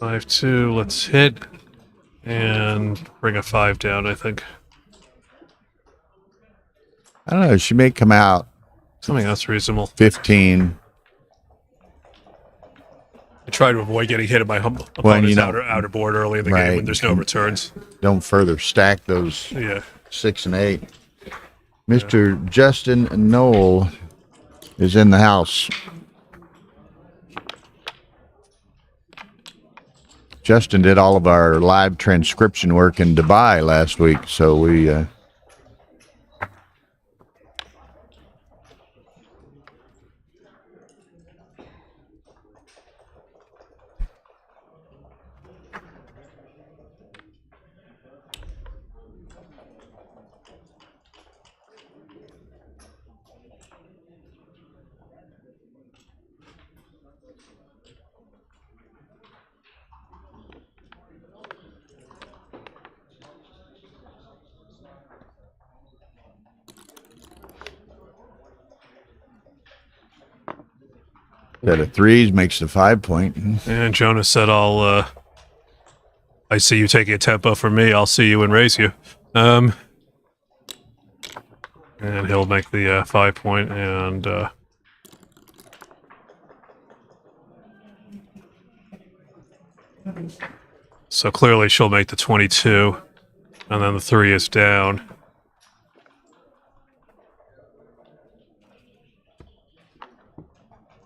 Five two. Let's hit and bring a 5 down. I think I don't know. She may come out something else reasonable. 15. I try to avoid getting hit at my opponent's you know, outer board early in the game right. when there's no returns. Don't further stack those Yeah. 6 and 8. Mr. Justin Knoll is in the house. Justin did all of our live transcription work in Dubai last week, so we set of 3s makes the 5 point. And Jonah said, I see you taking a tempo from me. I'll see you and raise you. And he'll make the 5 point. And so clearly she'll make the 22. And then the 3 is down.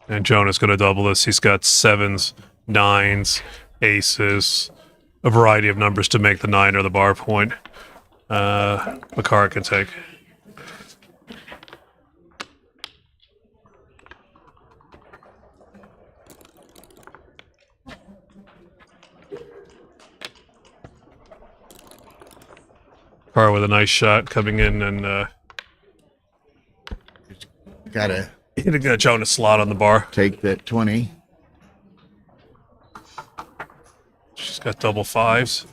And Jonah's going to double this. He's got 7s, 9s, aces, a variety of numbers to make the 9 or the bar point. Makara can take. Makara with a nice shot coming in and Gotta hitting a Jonah slot on the bar. take that 20. She's got double 5s.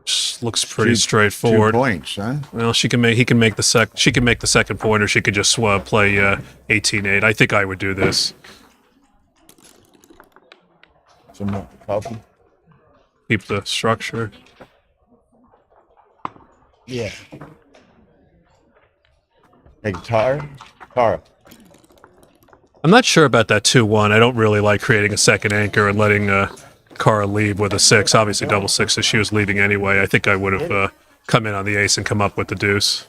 Just looks pretty 2 straightforward. 2 points, huh? Well, she can make the second point, or she could just play 18-8. I think I would do this. Some more coffee? Keep the structure. Yeah. Hey, Tara? Tara. I'm not sure about that 2-1. I don't really like creating a second anchor and letting Cara leave with a 6. Obviously, double 6 as she was leaving anyway. I think I would have come in on the ace and come up with the deuce.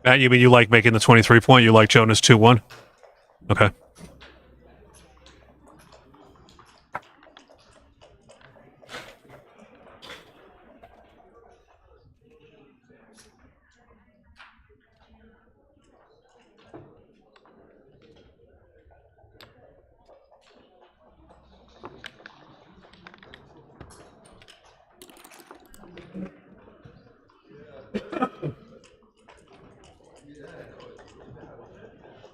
Matt, you mean you like making the 23 point? You like Jonah's 2-1? Okay.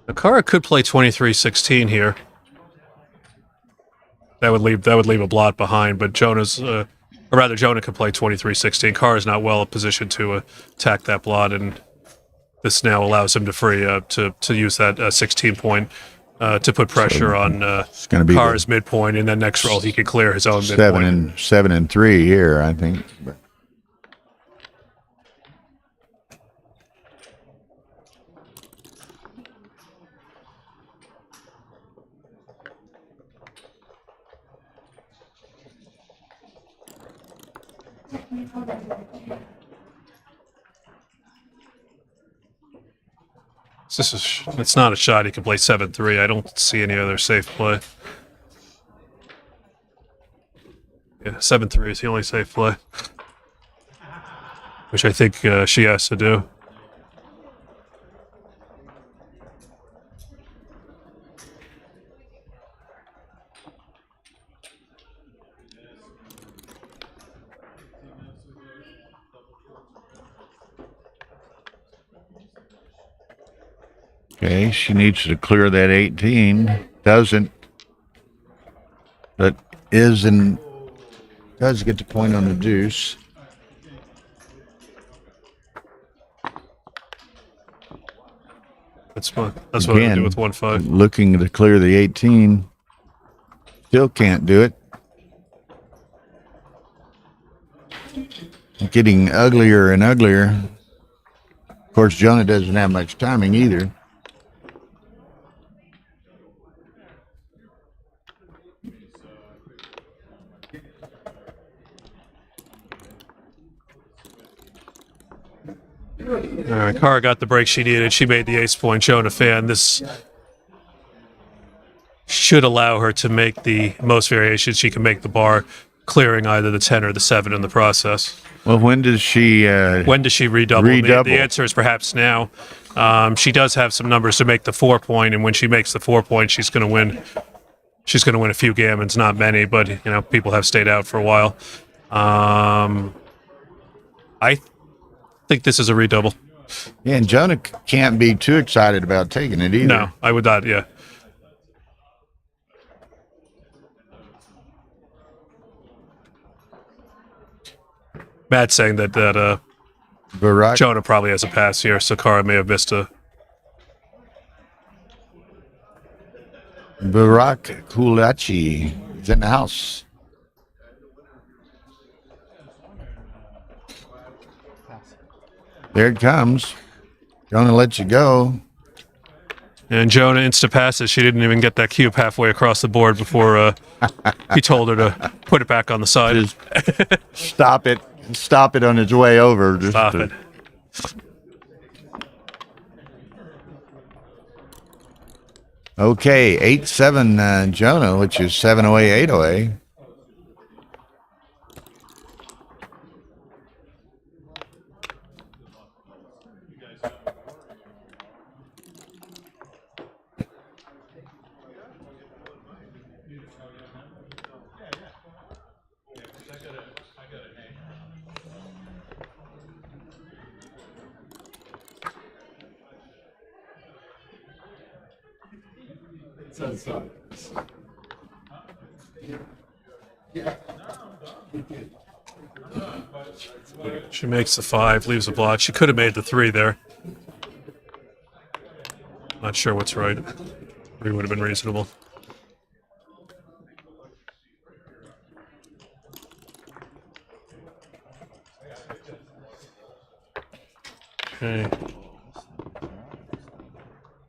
Makara could play 23-16 here. That would leave a blot behind, but Jonah could play 23-16. Kara's not well positioned to attack that blot, and this now allows him to free to use that 16 point to put pressure on Kara's midpoint, and then next roll he could clear his own midpoint. 7 and 3 here, I think. But It's not a shot. He can play 7-3. I don't see any other safe play. Yeah, 7-3 is the only safe play, which I think she has to do. Okay, she needs to clear that 18. Doesn't. But does get the point on the deuce. That's what I would do with 1-5. Looking to clear the 18. Still can't do it. Getting uglier and uglier. Of course, Jonah doesn't have much timing either. All right, Cara got the break she needed. She made the ace point. Jonah fan. This should allow her to make the most variations she can make the bar, clearing either the 10 or the 7 in the process. Well, when does she redouble? redouble? The answer is perhaps now. She does have some numbers to make the 4 point, and when she makes the 4 point, she's going to win. She's going to win a few gammons, not many, but people have stayed out for a while. I think this is a redouble. Yeah, and Jonah can't be too excited about taking it either. No, I would not. Yeah. Matt's saying that Barack, Jonah probably has a pass here, so Cara may have missed a. Barack Kulachi is in the house. There it comes. Gonna let you go. And Jonah insta passes. She didn't even get that cube halfway across the board before he told her to put it back on the side. Just stop it. Stop it on its way over. Just Stop it. Okay, 8-7 Jonah, which is 7-away, 8-away. She makes the 5, leaves a block. She could have made the 3 there. Not sure what's right. 3 would have been reasonable. Okay.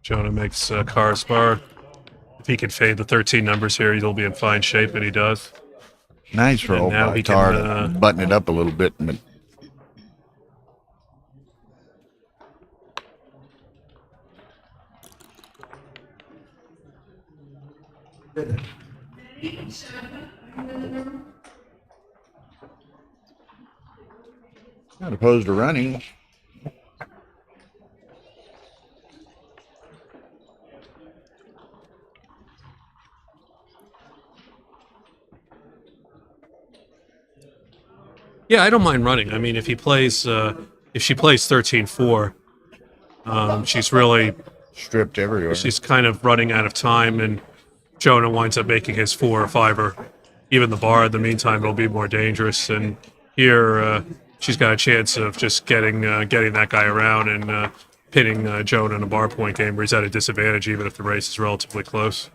Jonah makes Cara's bar. If he can fade the 13 numbers here, he'll be in fine shape, and he does. Nice roll now by he Tara can, to button it up a little bit. But not opposed to running. Yeah, I don't mind running. I mean, if she plays 13-4, she's really Stripped everywhere. she's kind of running out of time, and Jonah winds up making his 4 or 5 or even the bar. In the meantime, it'll be more dangerous. And here, she's got a chance of just getting that guy around and pinning Jonah in a bar point game where he's at a disadvantage, even if the race is relatively close.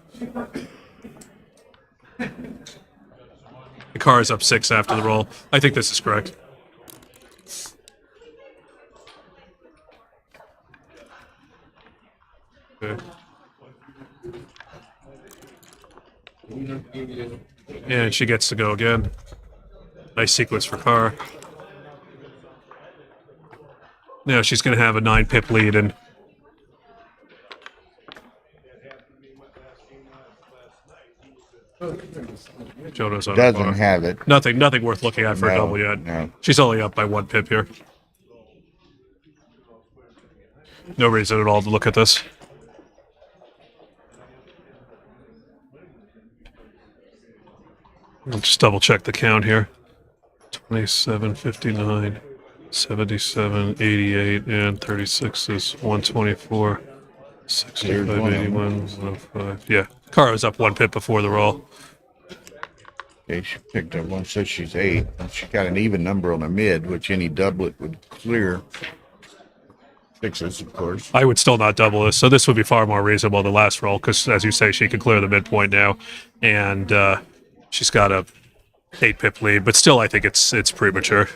The car is up 6 after the roll. I think this is correct. Okay. And she gets to go again. Nice sequence for Car. Yeah, she's going to have a 9-pip lead, and Jonah's on a bar. Doesn't have it. Nothing worth looking at for a No, double yet. no. She's only up by 1 pip here. No reason at all to look at this. I'll just double check the count here. 27, 59, 77, 88, and 36 is 124, 65, There's one of 81, 105. Yeah, Kara's up 1 pip before the roll. Okay, she picked up one, so she's 8. And she got an even number on the mid, which any doublet would clear. 6s, of course. I would still not double this, so this would be far more reasonable than last roll, because as you say, she could clear the midpoint now, and she's got a 8-pip lead, but still I think it's premature.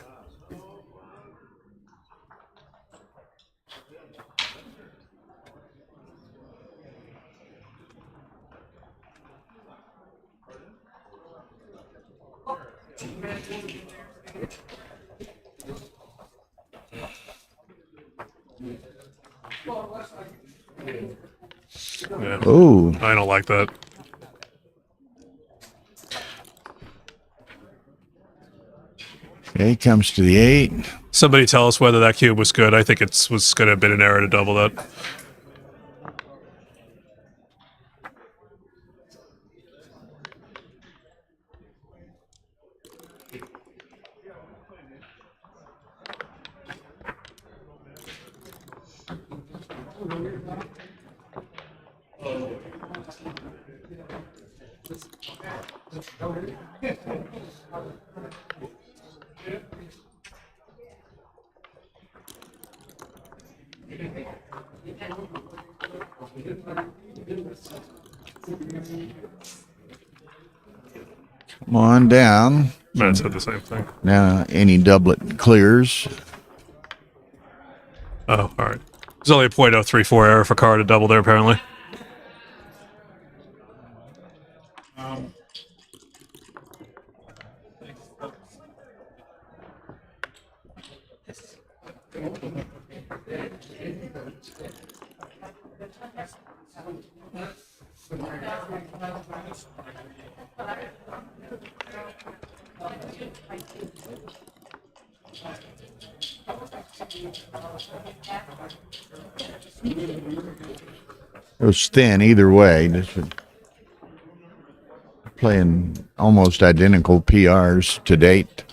Yeah, Oh, I don't like that. okay, comes to the 8. Somebody tell us whether that cube was good. I think it was going to have been an error to double that. Come on down. Matt said the same thing. Now, any doublet clears. Oh, all right. There's only a .034 error for Kara to double there, apparently. It was thin either way. This was playing almost identical PRs to date.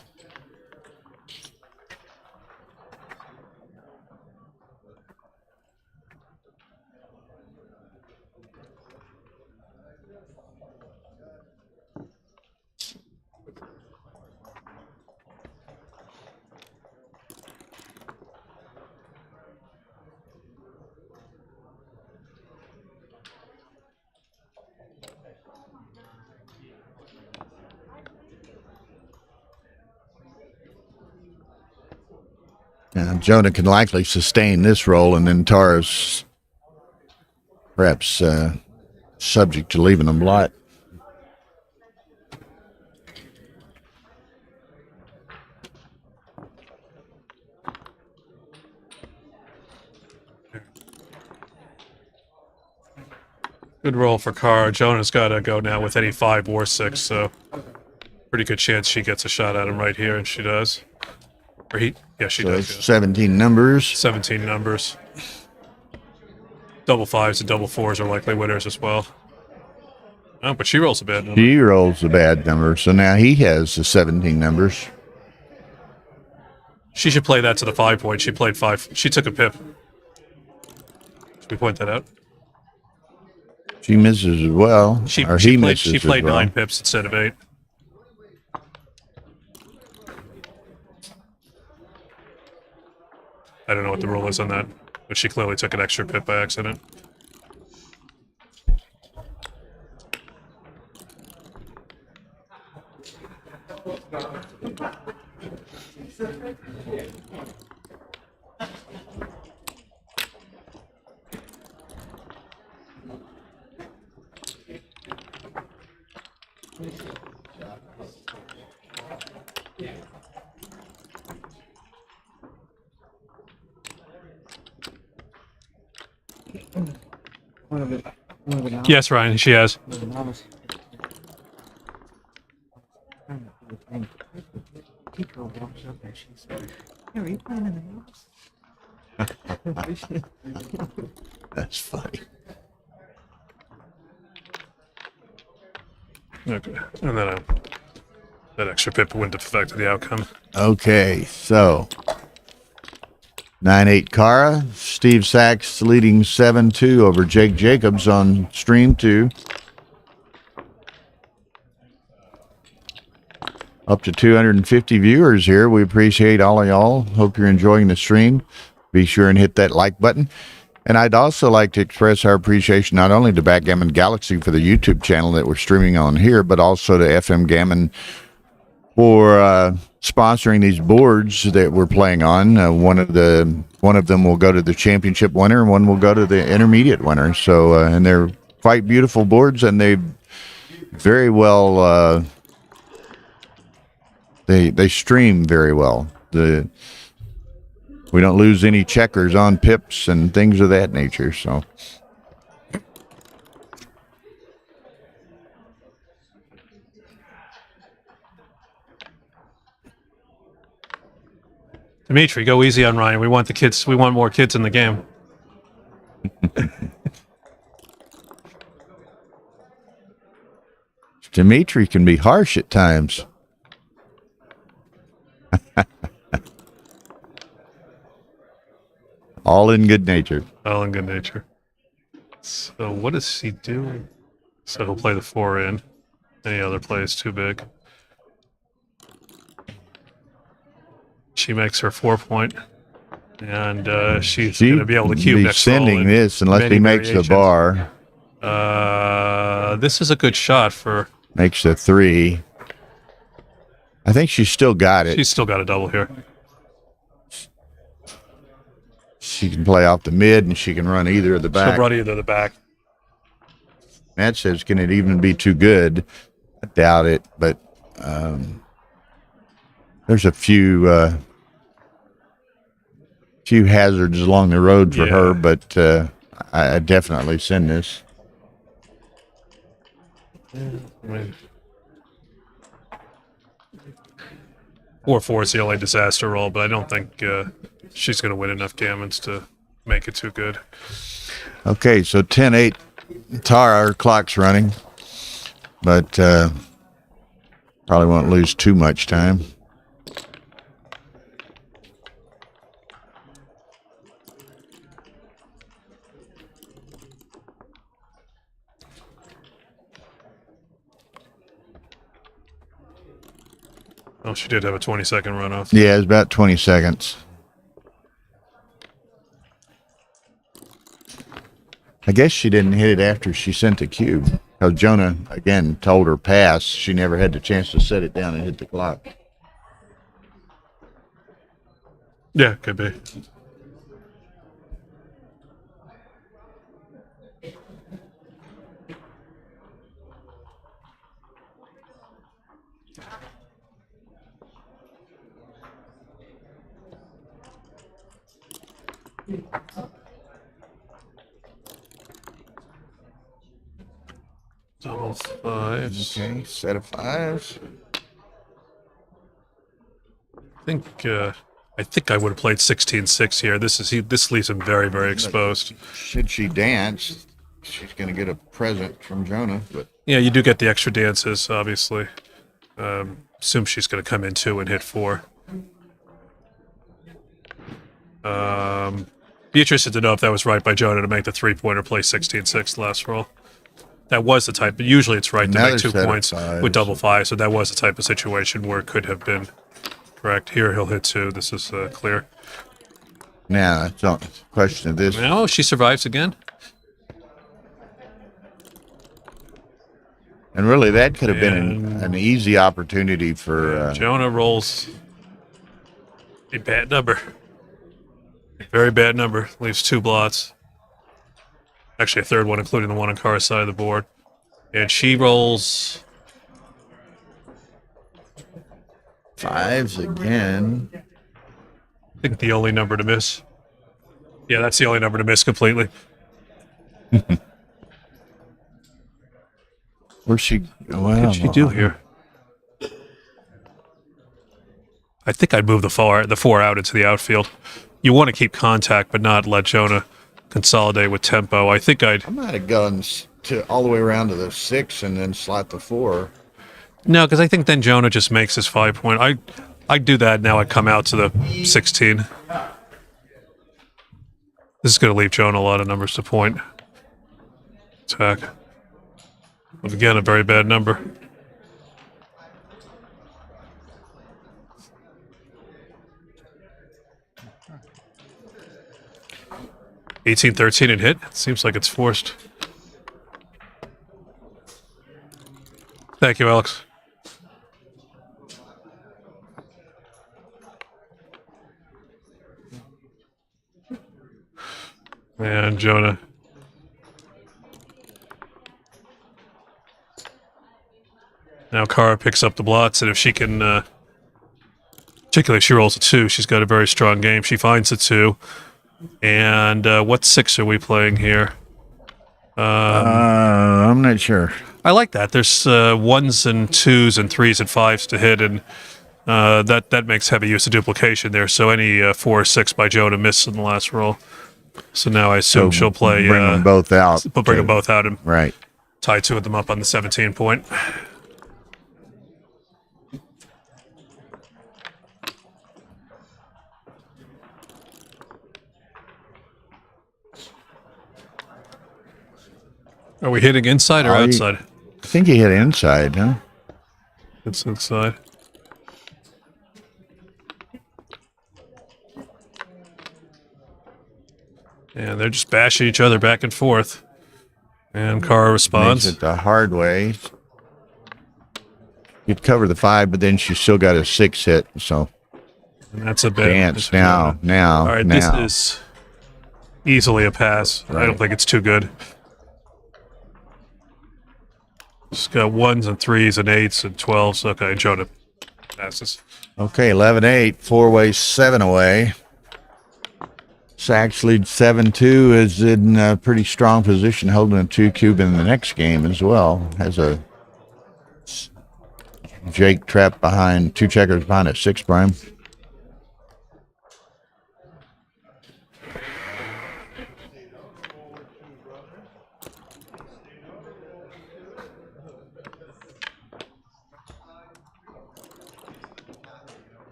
Now, Jonah can likely sustain this roll, and then Tara's perhaps subject to leaving them light. Good roll for Kara. Jonah's got to go now with any 5 or 6, so pretty good chance she gets a shot at him right here, and she does. Or yeah, she So does. it's Yeah. 17 numbers. 17 numbers. Double 5s and double 4s are likely winners as well. Oh, but she rolls a bad number. She rolls a bad number, so now he has the 17 numbers. She should play that to the 5 point. She played 5. She took a pip. Should we point that out? She misses as well. She He played, misses she as played well. 9 pips instead of 8. I don't know what the rule is on that, but she clearly took an extra pip by accident. Yes, Ryan, she has. That's funny. Okay, and then that extra pip wouldn't have affected the outcome. Okay, so 9-8 Cara. Steve Sachs leading 7-2 over Jake Jacobs on stream 2. Up to 250 viewers here. We appreciate all of y'all. Hope you're enjoying the stream. Be sure and hit that like button. And I'd also like to express our appreciation not only to Backgammon Galaxy for the YouTube channel that we're streaming on here, but also to FM Gammon for sponsoring these boards that we're playing on. One of them will go to the championship winner, and one will go to the intermediate winner. So, and they're quite beautiful boards, and they very well they stream very well. We don't lose any checkers on pips and things of that nature. So. Dimitri, go easy on Ryan. We want the kids. We want more kids in the game. Dimitri can be harsh at times. All in good nature. All in good nature. So what does he do? So he'll play the 4 in. Any other play is too big. She makes her 4 point, and she's going to be able to cube next sending this unless he makes the bar. This is a good shot for. Makes the 3. I think she's still got it. She's still got a double here. She can play off the mid, and she can run either of the back. She'll run either of the back. Matt says, can it even be too good? I doubt it, but there's a few hazards along the road for her, but I definitely send this. Right. 4-4 is the only disaster roll, but I don't think she's going to win enough gammons to make it too good. Okay, so 10-8 Tara, her clock's running, but probably won't lose too much time. Oh, she did have a 20-second runoff. Yeah, it's about 20 seconds. I guess she didn't hit it after she sent the cube. Because Jonah, again, told her pass. She never had the chance to set it down and hit the clock. Yeah, could be. Double fives. Okay, set of 5s. I think I would have played 16-6 here. This leaves him very, very exposed. Should she dance, she's going to get a present from Jonah. But Yeah, you do get the extra dances, obviously. Assume she's going to come in 2 and hit 4. Be interested to know if that was right by Jonah to make the 3-pointer play 16-6 last roll. That was the type, but usually it's right to Another make 2 set of points fives. with double 5, so that was the type of situation where it could have been correct. Here he'll hit 2. This is clear. now, it's not a question of this. No, she survives again. And really, that could have been And- an easy opportunity for... Jonah rolls a bad number. A very bad number. Leaves 2 blots. Actually, a third one, including the one on Kara's side of the board. And she rolls... 5s again. I think the only number to miss. Yeah, that's the only number to miss completely. Where's she? Well, What did she do here? I think I'd move the four out into the outfield. You want to keep contact, but not let Jonah consolidate with tempo. I think I might have gone to all the way around to the 6 and then slot the 4. No, because I think then Jonah just makes his 5 point. I'd do that now. I come out to the 16. This is going to leave Jonah a lot of numbers to point. Attack. But again, a very bad number. $18-13 and hit. Seems like it's forced. Thank you, Alex. And Jonah. Now Kara picks up the blots, and if she can, particularly if she rolls a 2, she's got a very strong game. She finds a 2. And what 6 are we playing here? I'm not sure. I like that. There's 1s and 2s and 3s and 5s to hit, and that makes heavy use of duplication there. So any 4 or 6 by Jonah missed in the last roll. So now I assume she'll play. Bring them both out. But bring them both out and Right. tie 2 of them up on the 17 point. Are we hitting inside or outside? I think he hit inside, huh? It's inside. And they're just bashing each other back and forth. And Kara responds. Makes it the hard way. You'd cover the 5, but then she still got a 6 hit, so. And that's a bit. Dance now. All right, this is easily a pass. Right. I don't think it's too good. Just got 1s and 3s and 8s and 12s. Okay, Jonah passes. Okay, 11-8, 4-way, 7 away. Sachs leads 7-2, is in a pretty strong position, holding a 2 cube in the next game as well. Has a Jake trapped behind 2 checkers behind at 6 prime.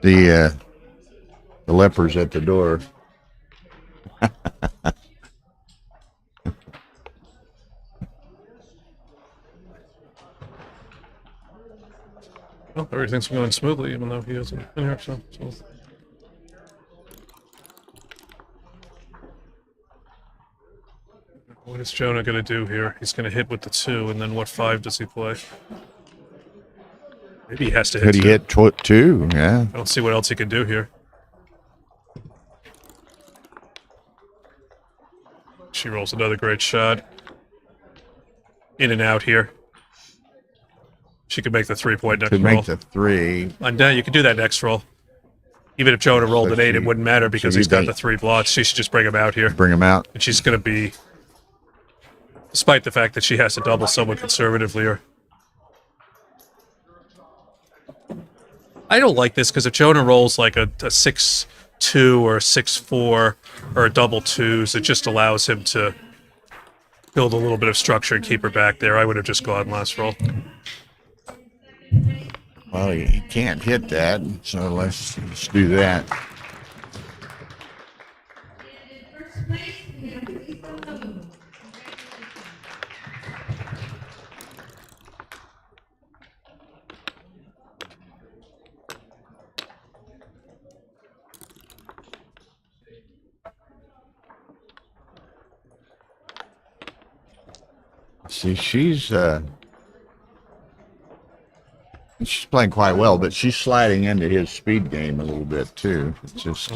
The leper's at the door. Well, everything's going smoothly, even though he isn't in here. So. What is Jonah going to do here? He's going to hit with the 2, and then what 5 does he play? Maybe he has to hit. Could he 2. hit 2? Yeah. I don't see what else he can do here. She rolls another great shot. In and out here. She could make the 3-point next Could roll. make the 3. And you could do that next roll. Even if Jonah rolled an 8, it wouldn't matter because he's got the 3 blots. She should just bring him out here. Bring him out. And she's going to be, despite the fact that she has to double somewhat conservatively. I don't like this because if Jonah rolls like a 6-2 or a 6-4 or a double 2s, it just allows him to build a little bit of structure and keep her back there. I would have just gone last roll. Well, he can't hit that, so let's do that. See, she's playing quite well, but she's sliding into his speed game a little bit too. It's just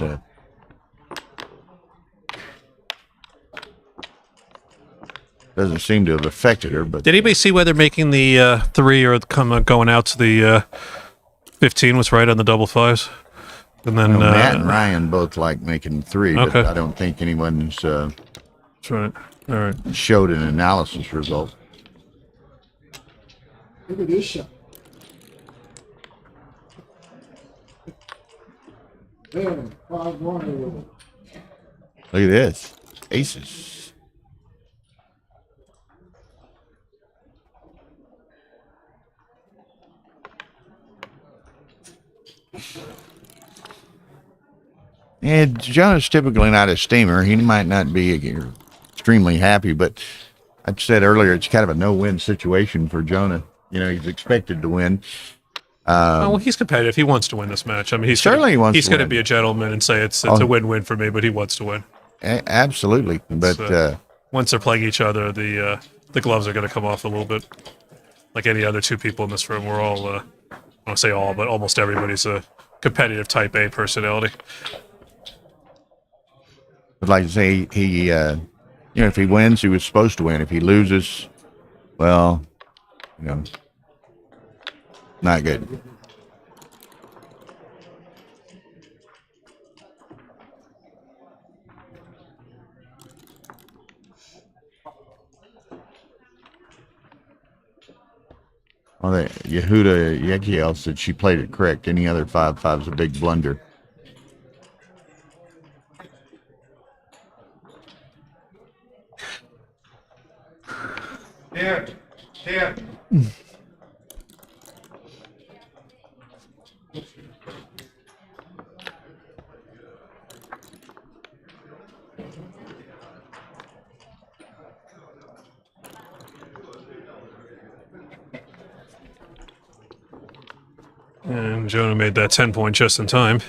doesn't seem to have affected her. But did anybody see whether making the 3 or going out to the 15 was right on the double 5s? And then Matt and Ryan both like making 3, but Okay. I don't think anyone's that's right. All right. showed an analysis result. Look at this shot. Man, 5-1. Look at this. Aces. And Jonah's typically not a steamer. He might not be extremely happy, but I said earlier it's kind of a no-win situation for Jonah. You know, he's expected to win. Oh, well, he's competitive. He wants to win this match. I mean, he's Certainly wants He's to going to win. be a gentleman and say it's Oh. a win-win for me, but he wants to win. Absolutely. But So, once they're playing each other, the gloves are going to come off a little bit. Like any other two people in this room, we're all, I don't want to say all, but almost everybody's a competitive type A personality. I'd like to say he, if he wins, he was supposed to win. If he loses, well, not good. Well, Yehuda Yekiel said she played it correct. Any other 5-5 is a big blunder. Here. And Jonah made that 10-point just in time.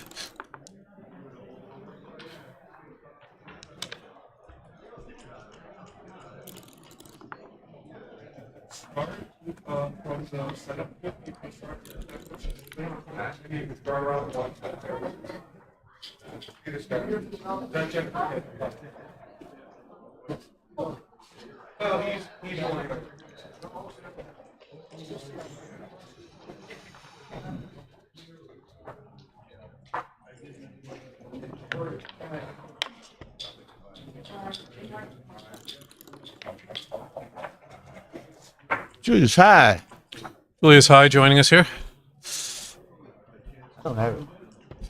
Julius, hi. Julius High joining us here. I don't have it.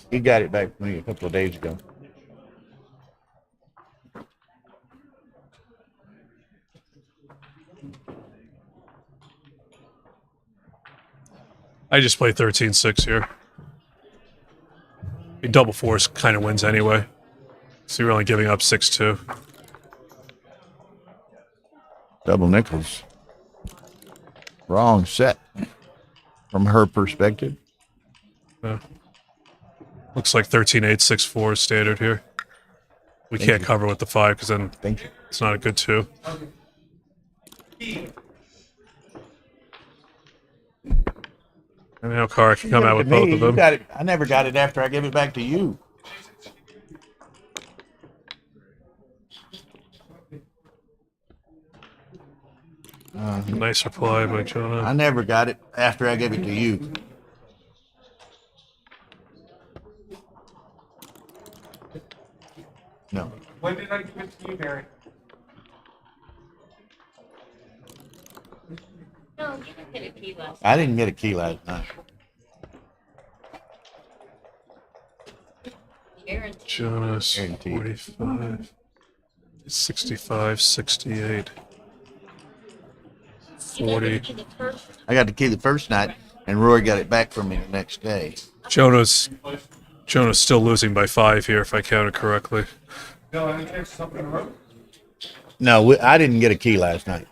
He got it back from me a couple of days ago. I just play 13-6 here. I mean, double force kind of wins anyway. So you're only giving up 6-2. Double nickels. Wrong set from her perspective. Yeah. Looks like 13-8, 6-4 is standard here. We can't cover with the 5 because then Thank you. it's not a good 2. And now Cara can come out with both of them. Got it. I never got it after I gave it back to you. Nice reply by Jonah. I never got it after I gave it to you. No. When did I give it to you, Barry? No, you didn't get a key last. I didn't get a key last night. Guaranteed. Jonah's Guaranteed. 45, 65, 68, You never 40. get to the first. I got the key the first night, and Roy got it back from me the next day. Jonah's still losing by 5 here, if I counted correctly. No, I didn't catch something in a row. No, I didn't get a key last night.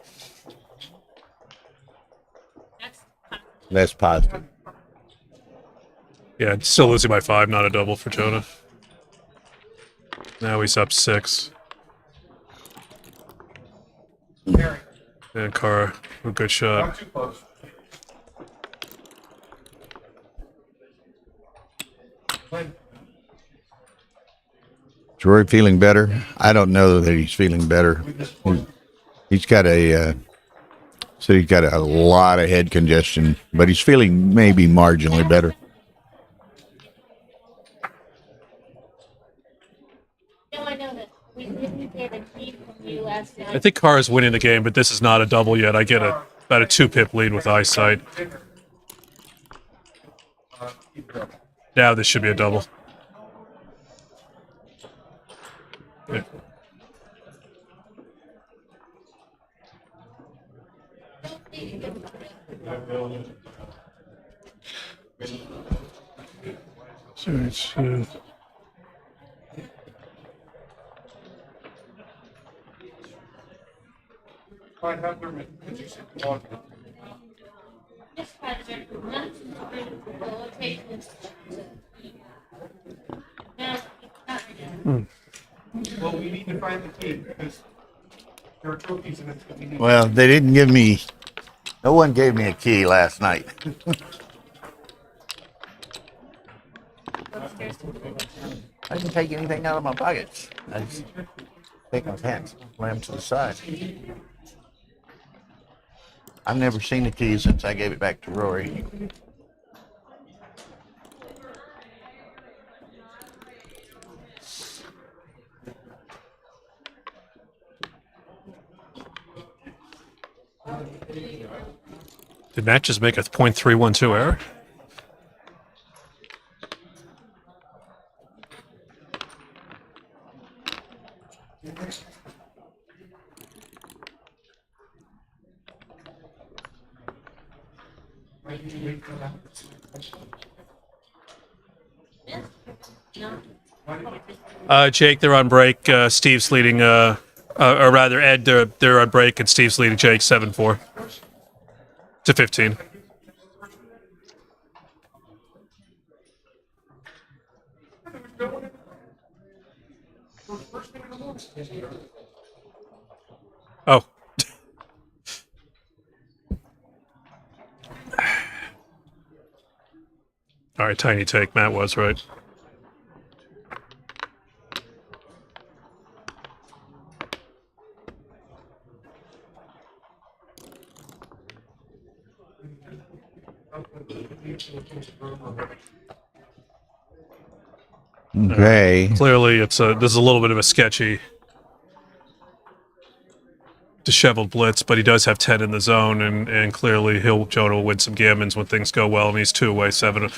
That's positive. Yeah, still losing by 5, not a double for Jonah. Now he's up 6. Barry, And Cara, a good shot. not too close. When? Is Roy feeling better? I don't know that he's feeling better. He's got he's got a lot of head congestion, but he's feeling maybe marginally better. I know that we didn't get a key from you last night. I think Carr is winning the game, but this is not a double yet. I get about a 2-pip lead with eyesight. Now this should be a double. Yeah. So it's, Might have their messages logged in. Just try to make the nuts and the locations. No, it's not. Well, we need to find the key because there are trophies in it that we need. Well, they didn't give me. No one gave me a key last night. I didn't take anything out of my pockets. I just take my pants, lay them to the side. I've never seen the key since I gave it back to Rory. did Matt just make a .312 error? Jake, they're on break. Steve's leading, or rather, Ed, they're on break, and Steve's leading Jake 7-4 to 15. Oh. All right, tiny take. Matt was right. Okay. Clearly, this is a little bit of a sketchy, disheveled blitz, but he does have 10 in the zone, and clearly Jonah will win some gammons when things go well. I mean, he's 2 away, 7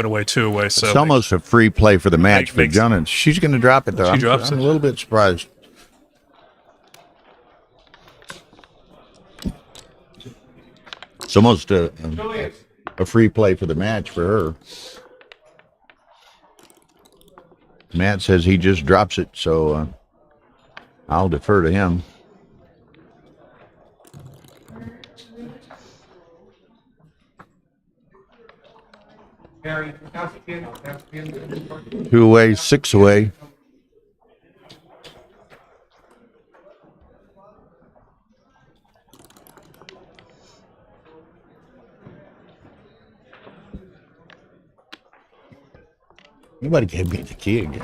away, 2 away. So It's almost a free play for the match for makes- Jonah. She's going to drop it, though. She drops I'm it. a little bit surprised. It's almost a free play for the match for her. Matt says he just drops it, so I'll defer to him. Mary, count the kid, count the kid. 2 away, 6 away. Nobody gave me the key again.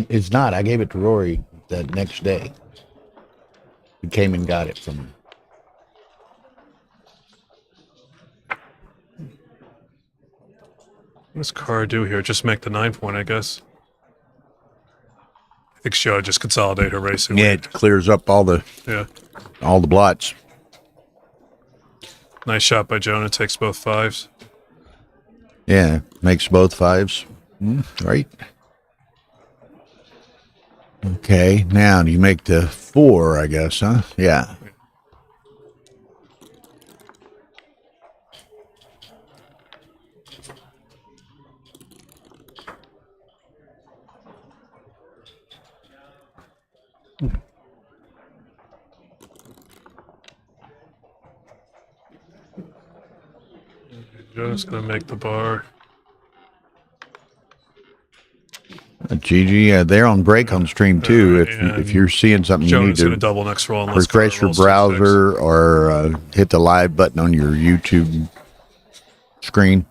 It's not. I gave it to Rory the next day. He came and got it from me. what does Carr do here? Just make the 9 point, I guess. I think she ought to just consolidate her racing. Yeah, it clears up all the blots. Nice shot by Jonah. Takes both 5s. Yeah, makes both 5s. Right. Okay, now do you make the 4, I guess, huh? Yeah. Jonah's going to make the bar. Gigi, they're on break on stream too. If you're seeing something, you need Jonah's going to to double next roll. Unless refresh Carr your rolls 2 6. browser or hit the live button on your YouTube screen.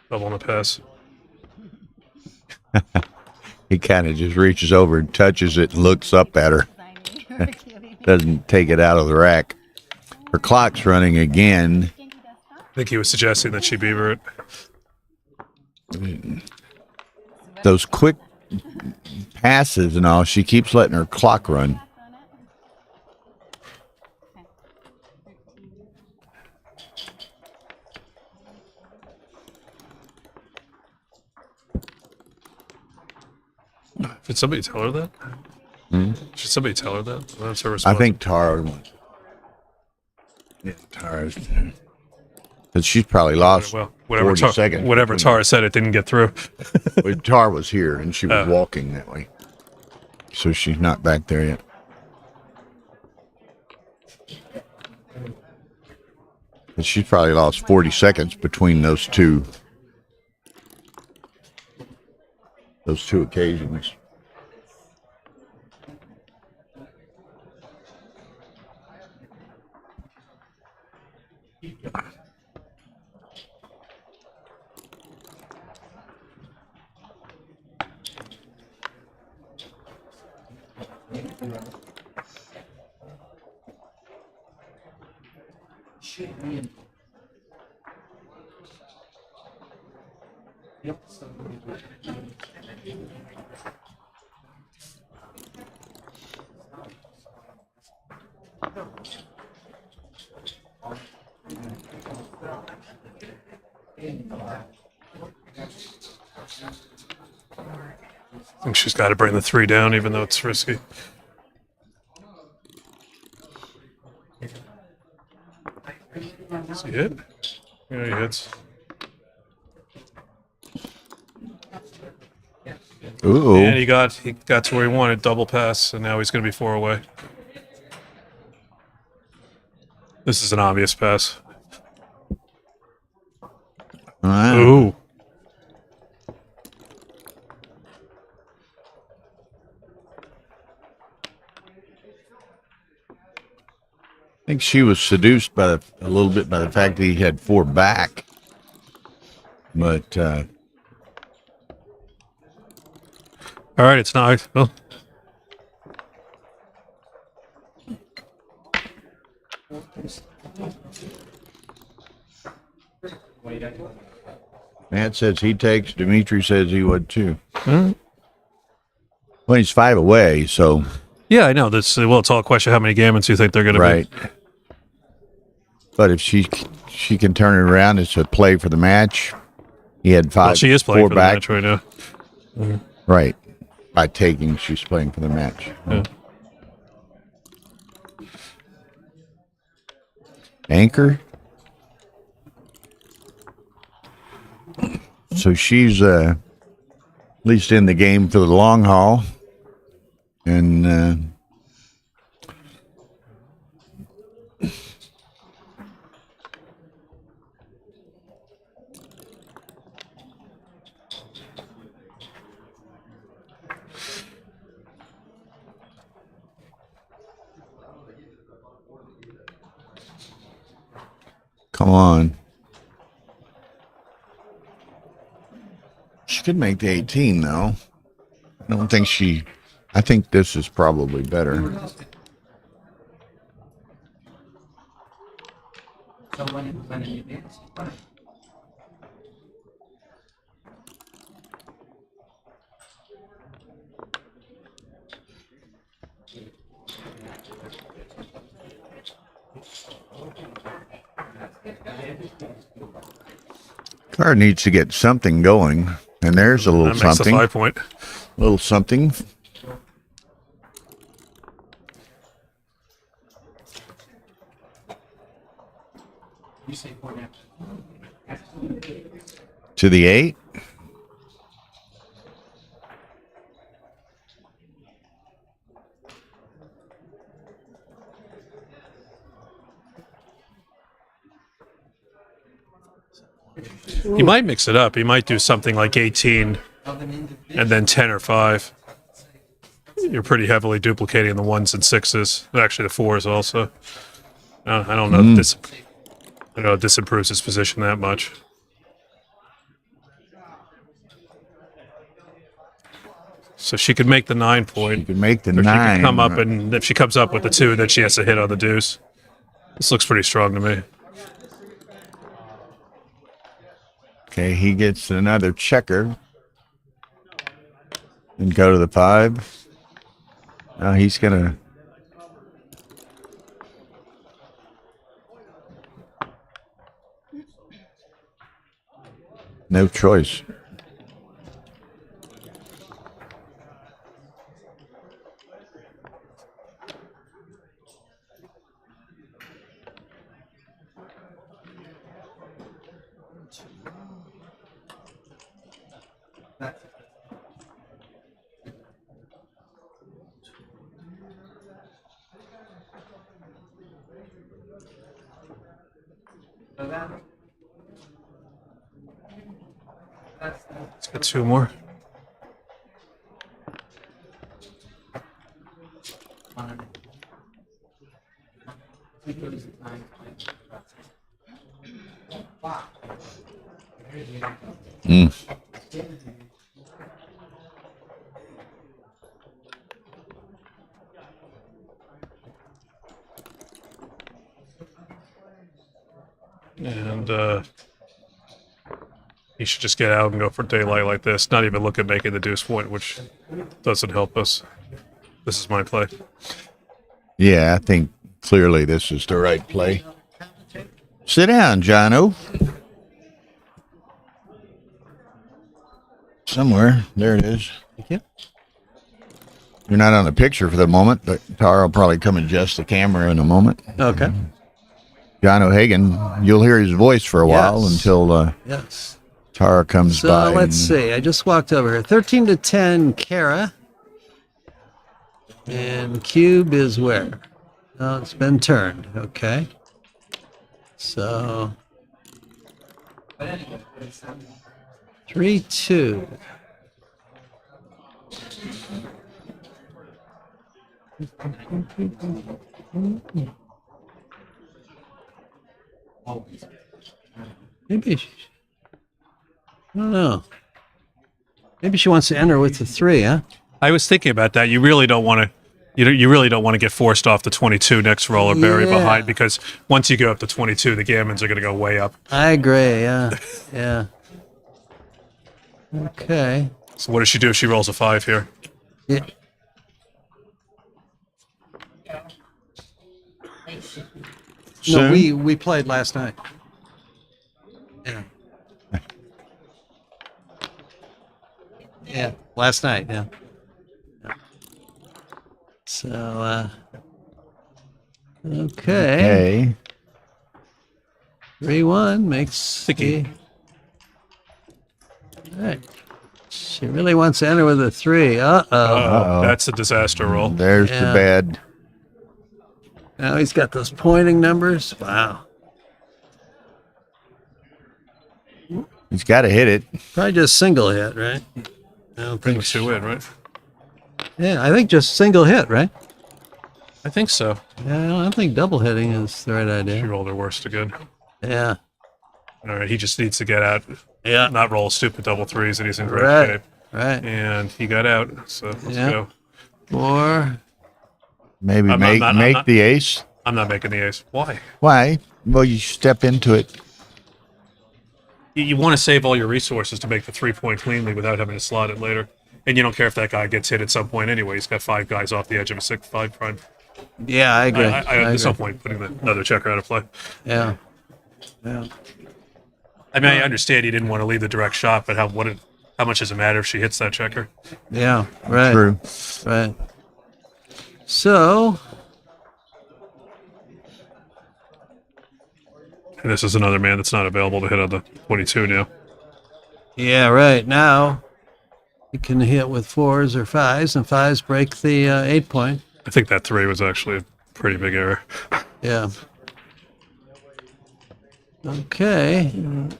Double on a pass. He kind of just reaches over and touches it and looks up at her. Doesn't take it out of the rack. Her clock's running again. I think he was suggesting that she beaver it. Those quick passes and all, she keeps letting her clock run. Did somebody tell her that? Should somebody tell her that? That's her I response. think Tara. Yeah, Tara's. But she's probably lost Well, 40 seconds. whatever Tara said, it didn't get through. Well, Tara was here and she was walking that way. So she's not back there yet. But she's probably lost 40 seconds between those two occasions. I think she's got to bring the 3 down, even though it's risky. Does he hit? Yeah, he hits. Ooh. And he got to where he wanted, double pass, and now he's going to be 4 away. This is an obvious pass. Wow. Ooh. I think she was seduced by a little bit by the fact that he had 4 back. But All right, it's not. Well, Matt says he takes. Dimitri says he would too. Hmm. Well, he's 5 away, so yeah, I know. It's all a question how many gammons you think they're going to right. be. But if she can turn it around, it's a play for the match. He had 5. Well, she is playing 4 for back. the match right now. Right. By taking, she's playing for the match. Yeah. Anchor. So she's at least in the game for the long haul. And come on. She could make the 18, though. I think this is probably better. Car needs to get something going. And there's a little That makes something. the 5 point. Little something. To the 8. He might mix it up. He might do something like 18 and then 10 or 5. You're pretty heavily duplicating the 1s and 6s. Actually, the 4s also. I don't know if this. I know this improves his position that much. So she could make the 9 You point. can make the Or she 9. could come up, and if she comes up with the 2, then she has to hit on the deuce. This looks pretty strong to me. Okay, he gets another checker. And go to the 5. Now he's going to... No choice. Let's get 2 more. Mm. And he should just get out and go for daylight like this. Not even look at making the deuce point, which doesn't help us. This is my play. Yeah, I think clearly this is the right play. Sit down, Jono. Somewhere. There it is. Thank you. You're not on the picture for the moment, but Tara will probably come adjust the camera in a moment. Okay. John O'Hagan, you'll hear his voice for a while Yes. until Yes. Tara comes So by. let's see. I just walked over here. 13 to 10, Kara. And cube is where? Oh, it's been turned. Okay. So 3-2. Maybe I don't know. Maybe she wants to enter with the 3, huh? I was thinking about that. You really don't want to. You really don't want to get forced off the 22 next roll or bury Yeah. behind, because once you go up to 22, the gammons are going to go way up. I agree. Yeah. Yeah. Okay. So what does she do if she rolls a 5 here? Yeah. No, Soon? we played last night. Yeah. Yeah, last night. Yeah. Yeah. So, okay. Okay. 3-1 makes Sticky. All right. She really wants to enter with a 3. Uh-oh. Uh-oh. That's a disaster roll. There's the Yeah. bad. Now he's got those pointing numbers. Wow. He's got to hit it. Probably just single hit, right? I don't think Brings 2 in, right? Yeah, I think just single hit, right? I think so. Yeah, I don't think double hitting is the right She idea. rolled her worst again. Yeah. All right, he just needs to get out, Yeah. not roll stupid double 3s, and he's in great Right. shape. Right. And he got out, so let's Yeah. go. 4. Maybe I'm make not- make the ace. I'm not making the ace. Why? Why? Well, you step into it. You want to save all your resources to make the 3-point cleanly without having to slot it later. And you don't care if that guy gets hit at some point anyway. He's got 5 guys off the edge of a 6-5 prime. Yeah, I agree. At some point, putting another checker out of play. Yeah. Yeah. I mean, I understand he didn't want to leave the direct shot, but how much does it matter if she hits that checker? Yeah. Right. True. Right. So, And this is another man that's not available to hit on the 22 now. yeah, right. Now you can hit with 4s or 5s, and 5s break the 8 point. I think that 3 was actually a pretty big error. Yeah. Okay.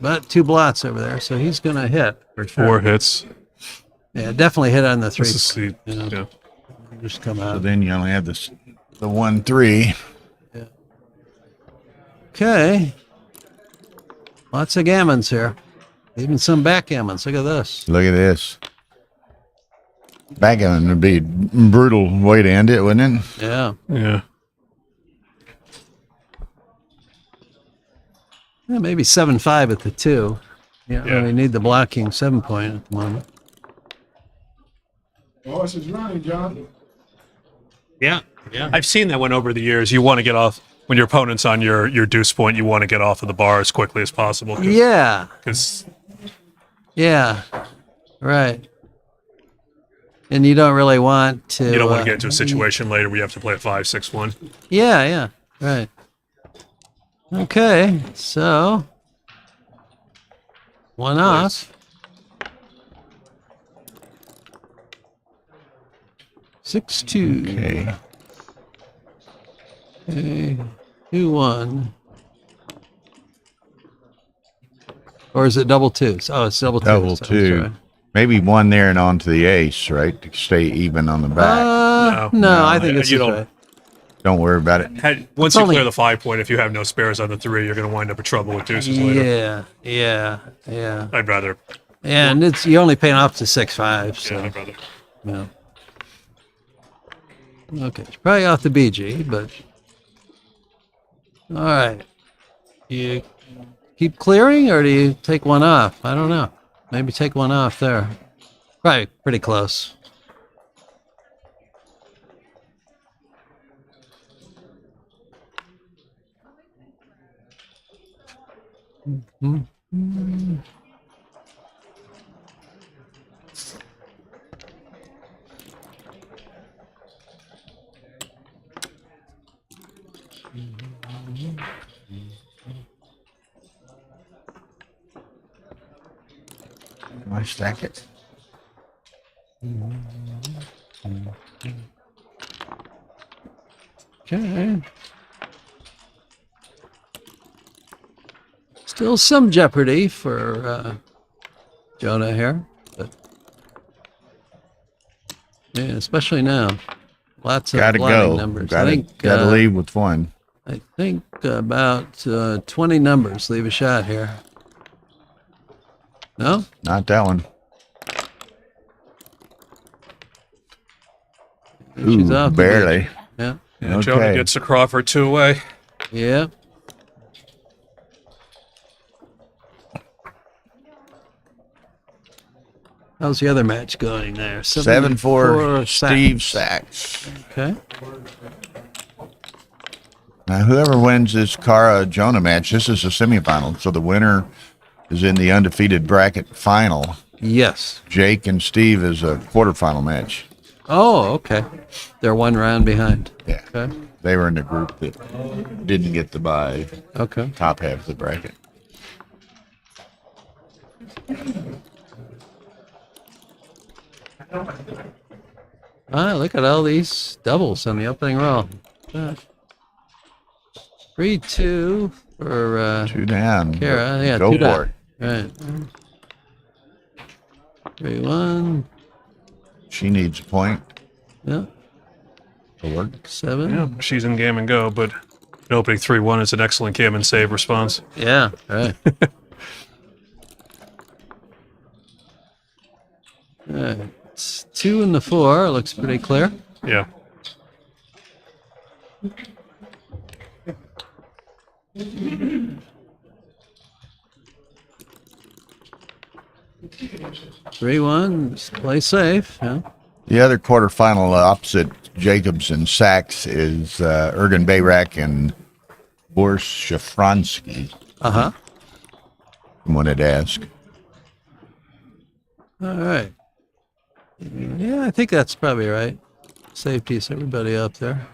But 2 blots over there, so he's going to hit. For 4 hits. Yeah, definitely hit on the 3. This is yeah. Just come So out. then you only have this the 1-3. Okay. Lots of gammons here. Even some backgammons. Look at this. Look at this. Backgammon would be a brutal way to end it, wouldn't it? Yeah. Yeah. Yeah, maybe 7-5 at the 2. You don't Yeah. really need the blocking 7-point at the moment. Horse is running, John. Yeah. Yeah. I've seen that one over the years. You want to get off when your opponent's on your deuce point. You want to get off of the bar as quickly as possible. Yeah. Because Yeah. Right. And you don't really want to. you don't want to get into a situation later where you have to play a 5-6-1. Yeah. Yeah. Right. Okay. So. One off. 6-2. Okay. Okay. 2-1. Or is it double twos? Oh, it's double twos. Double I'm two. sorry. Maybe one there and on to the ace, right? To stay even on the back. No, I think this you is don't- right. Don't worry about it. Once you only- clear the 5-point, if you have no spares on the 3, you're going to wind up in trouble with deuces later. Yeah. I'd rather. And you only paying off to 6-5, so Yeah, I'd rather. yeah. Okay, it's probably off the BG, but all right. You keep clearing, or do you take one off? I don't know. Maybe take one off there. Probably pretty close. Can I stack it? Okay. Still some jeopardy for Jonah here, but yeah, especially now. Lots of Gotta blotting go. numbers. Gotta leave with one. I think about 20 numbers. Leave a shot here. No? Not that one. She's Ooh, off the barely. bench. Yeah. Yeah, Jonah Okay. gets the Crawford 2 away. Yeah. How's the other match going there? 7-4 Sachs. Steve Sachs. Okay. Now, whoever wins this Cara Jonah match, this is a semifinal, so the winner is in the undefeated bracket final. Yes. Jake and Steve is a quarterfinal match. Oh, okay. They're one round behind. Yeah, Okay. they were in the group that didn't get to buy Okay. top half of the bracket. Ah, look at all these doubles on the opening roll. 3-2 for Two down. Kara. Yeah, Go two for down. it. Right. 3-1. She needs a point Yeah. to work. 7. Yeah, she's in Gammon Go, but an opening 3-1 is an excellent Gammon save response. Yeah. Right. All right. It's 2 and the 4. Looks pretty clear. Yeah. Three one. Just play safe. Yeah. The other quarterfinal opposite Jacobs and Sachs is Ergen Bayrak and Boris Schafronsky. Uh-huh. I wanted to ask. All right. Yeah, I think that's probably right. Safety's everybody up there.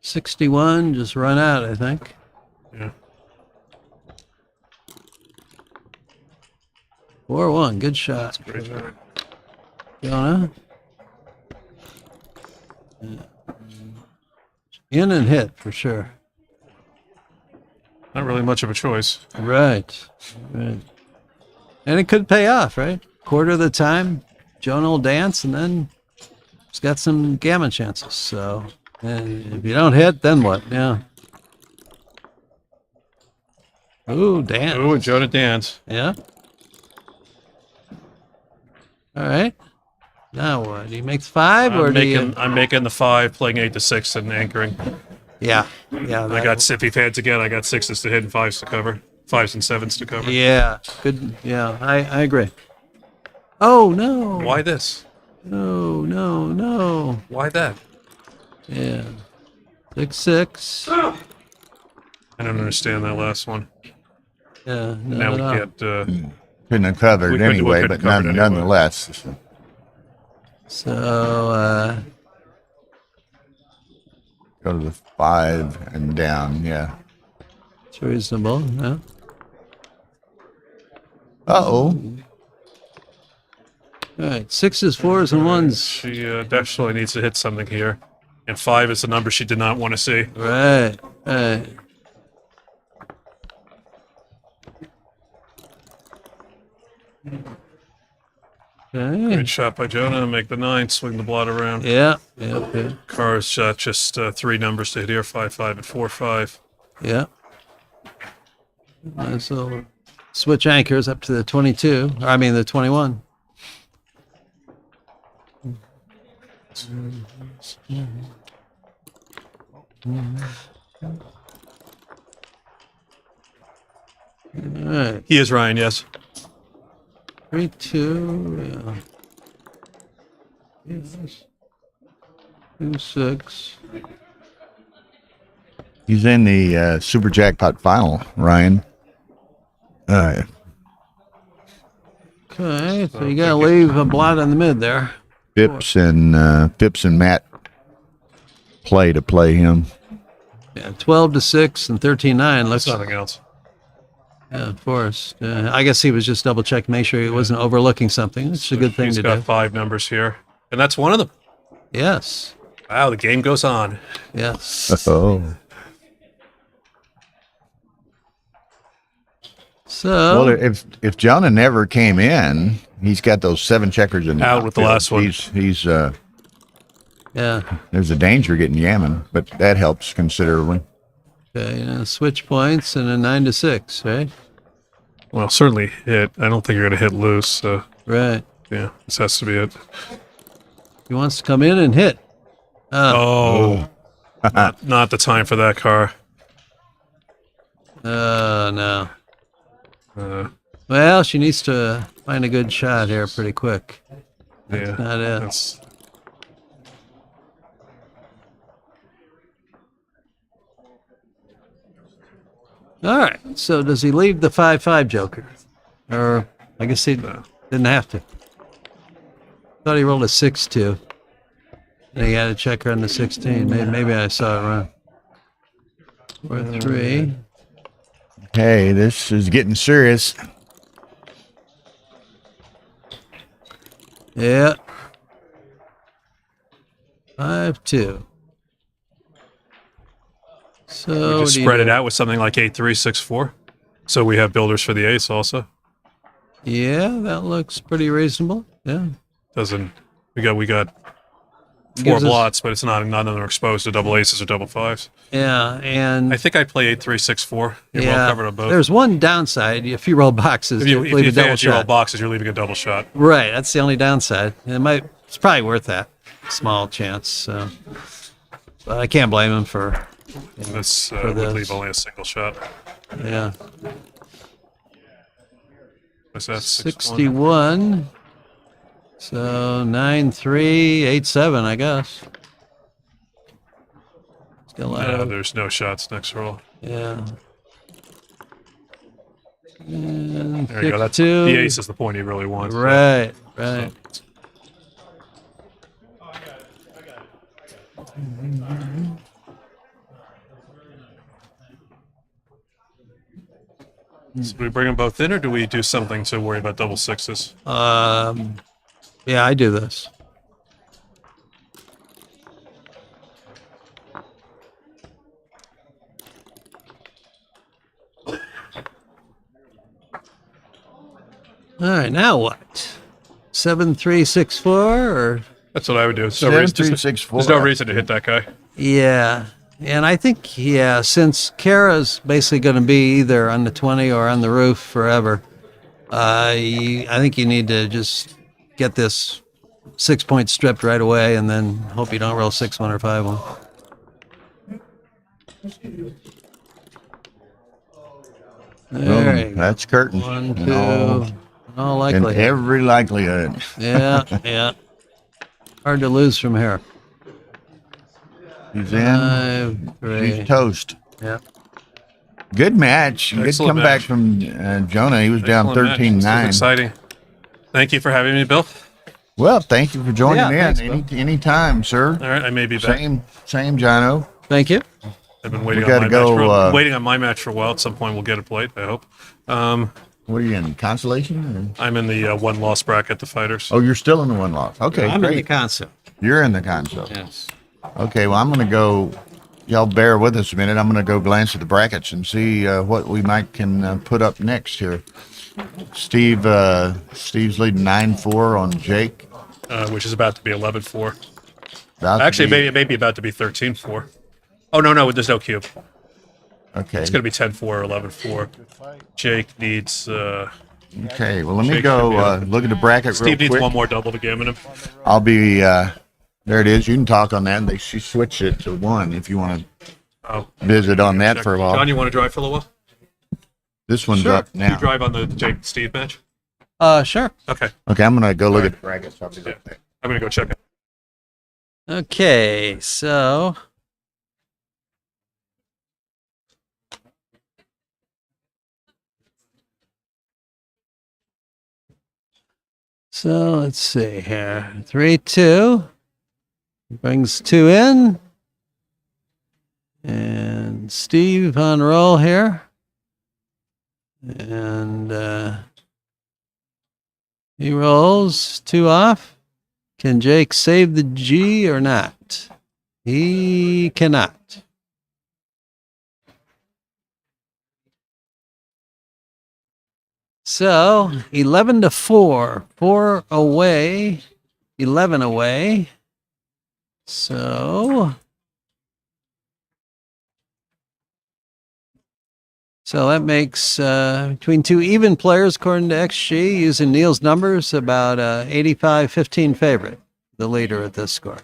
61 just run out, I think. Yeah. 4-1. Good shot. Great job. Jonah. In and hit for sure. Not really much of a choice. Right. Right. And it could pay off, right? Quarter of the time, Jonah will dance, and then he's got some gammon chances. So, and if you don't hit, then what? Yeah. Ooh, dance. Oh, Jonah dance. Yeah. All right. Now what? Do you make the 5 or do you? I'm making the 5, playing 8 to 6 and anchoring. Yeah. I got sippy pads again. I got 6s to hit and 5s to cover. 5s and 7s to cover. Yeah. Good. Yeah, I agree. Oh, no. Why this? No. Why that? Yeah. 6. I don't understand that last one. Yeah. Now we No. get. Couldn't have covered We couldn't- anyway, we but couldn't cover it anyway. nonetheless. So, Go to the 5 and down, yeah. it's reasonable. Yeah. Uh-oh. All right. 6s, 4s, and 1s. She definitely needs to hit something here. And 5 is the number she did not want to see. Right. Okay. Good shot by Jonah. Make the 9, swing the blot around. Yeah. Carr's shot just 3 numbers to hit here, 5, 5, and 4, 5. Yeah. So switch anchors up to the 22. I mean the 21. All right. He is Ryan, yes. 3, 2. Yeah. Yes. 2, 6. He's in the Super Jackpot final, Ryan. Okay, so you gotta leave a blot in the mid there. Phipps and Matt play him. Yeah, 12 to 6 and 13-9 looks. That's nothing else. Yeah, of course. I guess he was just double checking, make sure he wasn't overlooking something. It's a good thing He's to got do. 5 numbers here. And that's one of them. Yes. Wow, the game goes on. Yes. Oh. So Well, if Jonah never came in, he's got those 7 checkers in the Out with the outfield. last one. He's yeah. there's a danger getting Gammon, but that helps considerably. Okay, switch points and a 9 to 6, right? Well, certainly hit. I don't think you're going to hit loose. So, Right. yeah, this has to be it. He wants to come in and hit. Oh. Not the time for that car. No. Uh, Well, she needs to find a good shot here pretty quick. yeah. Not it. That's, All right. So does he leave the 5-5 joker? Or I guess he didn't have to. Thought he rolled a 6-2. And he had a checker on the 16. Maybe I saw it wrong. 4-3. Hey, this is getting serious. Yeah. 5-2. So we just do you spread it do? out with something like 8-3, 6-4. So we have builders for the ace also. Yeah, that looks pretty reasonable. Yeah. Doesn't we got 4 Gives us- blots, but it's not none of them are exposed to double aces or double 5s. Yeah, and I think I'd play 8-3, 6-4. You're yeah, well covered on both. there's one downside. If you roll boxes, if you leave a double advance your shot. roll boxes, you're leaving a double shot. Right, that's the only downside. It's probably worth that small chance. So, but I can't blame him for This For would this. leave only a single shot. yeah. What's that? 61. So 9-3, 8-7, I guess. Still out No, of, there's no shots next roll. yeah. And There you go. That's 6-2. the ace is the point he really wants. Right. So do we bring them both in, or do we do something to worry about double 6s? Yeah, I do this. All right, now what? 7-3-6-4 or That's what I would do. There's no 7, reason, 3, 6, 4. there's no reason to hit that guy. yeah. And I think since Kara's basically going to be either on the 20 or on the roof forever, I think you need to just get this 6 points stripped right away, and then hope you don't roll 6-1 or 5-1. There you Boom. go. That's curtains. 1, In 2. all- All In likelihood. every likelihood. Yeah, yeah. Hard to lose from here. He's in. 5, 3. He's toast. Yeah. Good match. Good Excellent comeback match. from Jonah. He was down Excellent match. This was 13-9. exciting. Thank you for having me, Bill. Well, thank you for joining Yeah, in. thanks, Anytime, sir. All right, I may be back. Same, Jono. Thank you. I've been waiting We on gotta my match. go, Waiting on my match for a while. At some point, we'll get it played. I hope. What are you in? Consolation? I'm in the one-loss bracket. The fighters. Oh, you're still in the one loss. Okay, I'm in great. the concept. You're in the console. Yes. Okay, well, I'm going to go. Y'all bear with us a minute. I'm going to go glance at the brackets and see what we can put up next here. Steve's leading 9-4 on Jake. Which is about to be 11-4. About to Actually, be- maybe about to be 13-4. Oh no, there's no cube. Okay. It's going to be 10-4 or 11-4. Jake needs. Okay. Well, let me Jake go should be look at the bracket Steve real needs quick. one more double to gammon him. I'll be. There it is. You can talk on that. She switched it to 1 if you want Oh, to visit on that check. for a while. John, you want to drive for a little while? This one's Sure. up now. You drive on the Jake Steve match. Sure. Okay, Okay, I'm going to go look at the brackets. I'll be right back. I'm going to go check it. Okay, so let's see here. 3-2 brings 2 in, and Steve on roll here, and he rolls 2 off. Can Jake save the G or not? He cannot. So 11-4, 4 away, 11 away. So that makes between 2 even players, according to XG, using Neil's numbers, about 85-15 favorite, the leader at this score.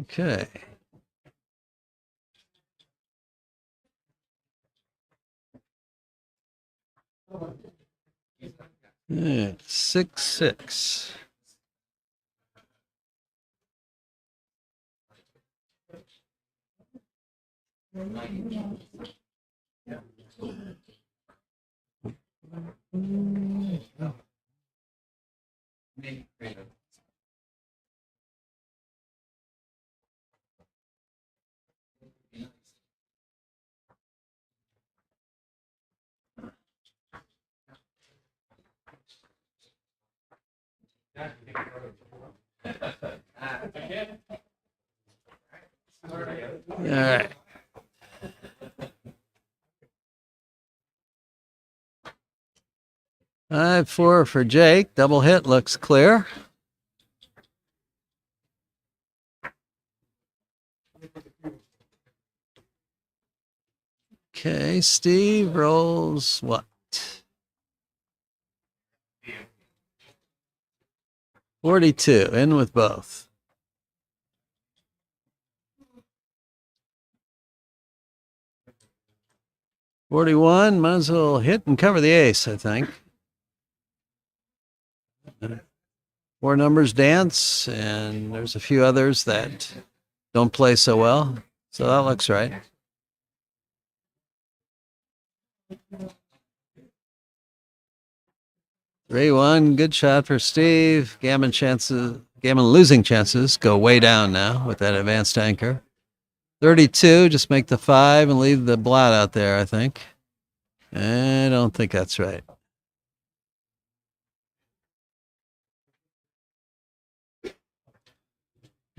Okay. Yeah, 6-6. All right. Five, 4 for Jake. Double hit looks clear. Okay, Steve rolls what? 42, in with both. $41, might as well hit and cover the ace, I think. 4 numbers dance, and there's a few others that don't play so well. So that looks right. Three, 1, good shot for Steve. Gammon losing chances go way down now with that advanced anchor. 32, just make the 5 and leave the blot out there, I think. I don't think that's right.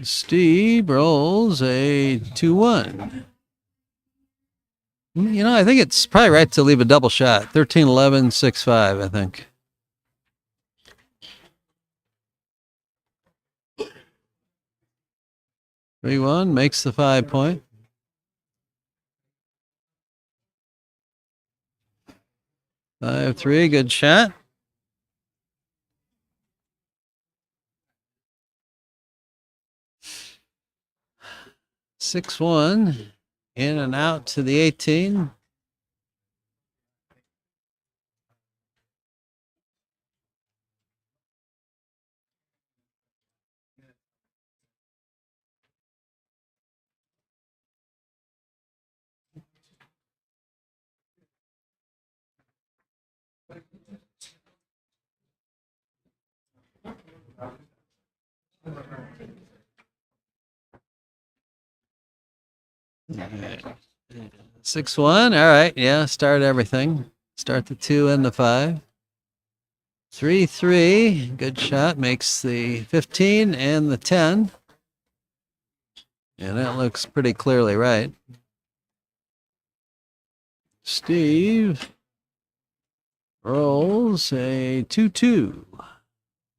Steve rolls a 2-1. You know, I think it's probably right to leave a double shot. 13-11, 6-5, I think. Three, 1 makes the 5 point. 5-3, good shot. 6-1, in and out to the 18. All right. 6-1. All right. Yeah. Start everything. Start the 2 and the 5. 3-3. Good shot. Makes the 15 and the 10. And that looks pretty clearly right. Steve rolls a 2-2.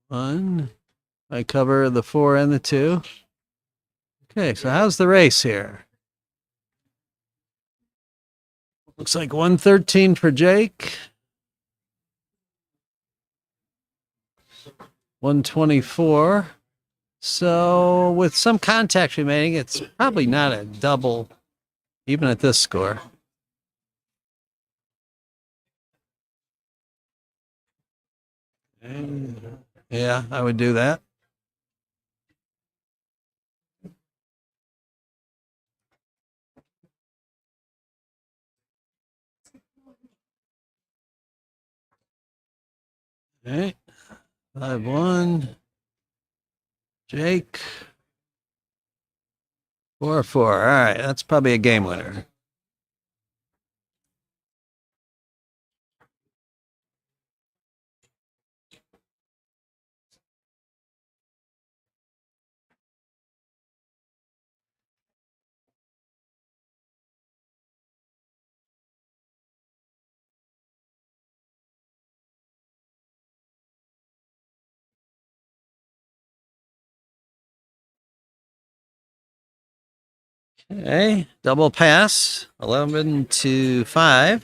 1. I cover the 4 and the 2. Okay. So how's the race here? Looks like 113 for Jake. 124. So with some contact remaining, it's probably not a double, even at this score. Yeah, I would do that. All right. 5-1. Jake. 4-4. All right, that's probably a game winner. Okay, double pass, 11-5.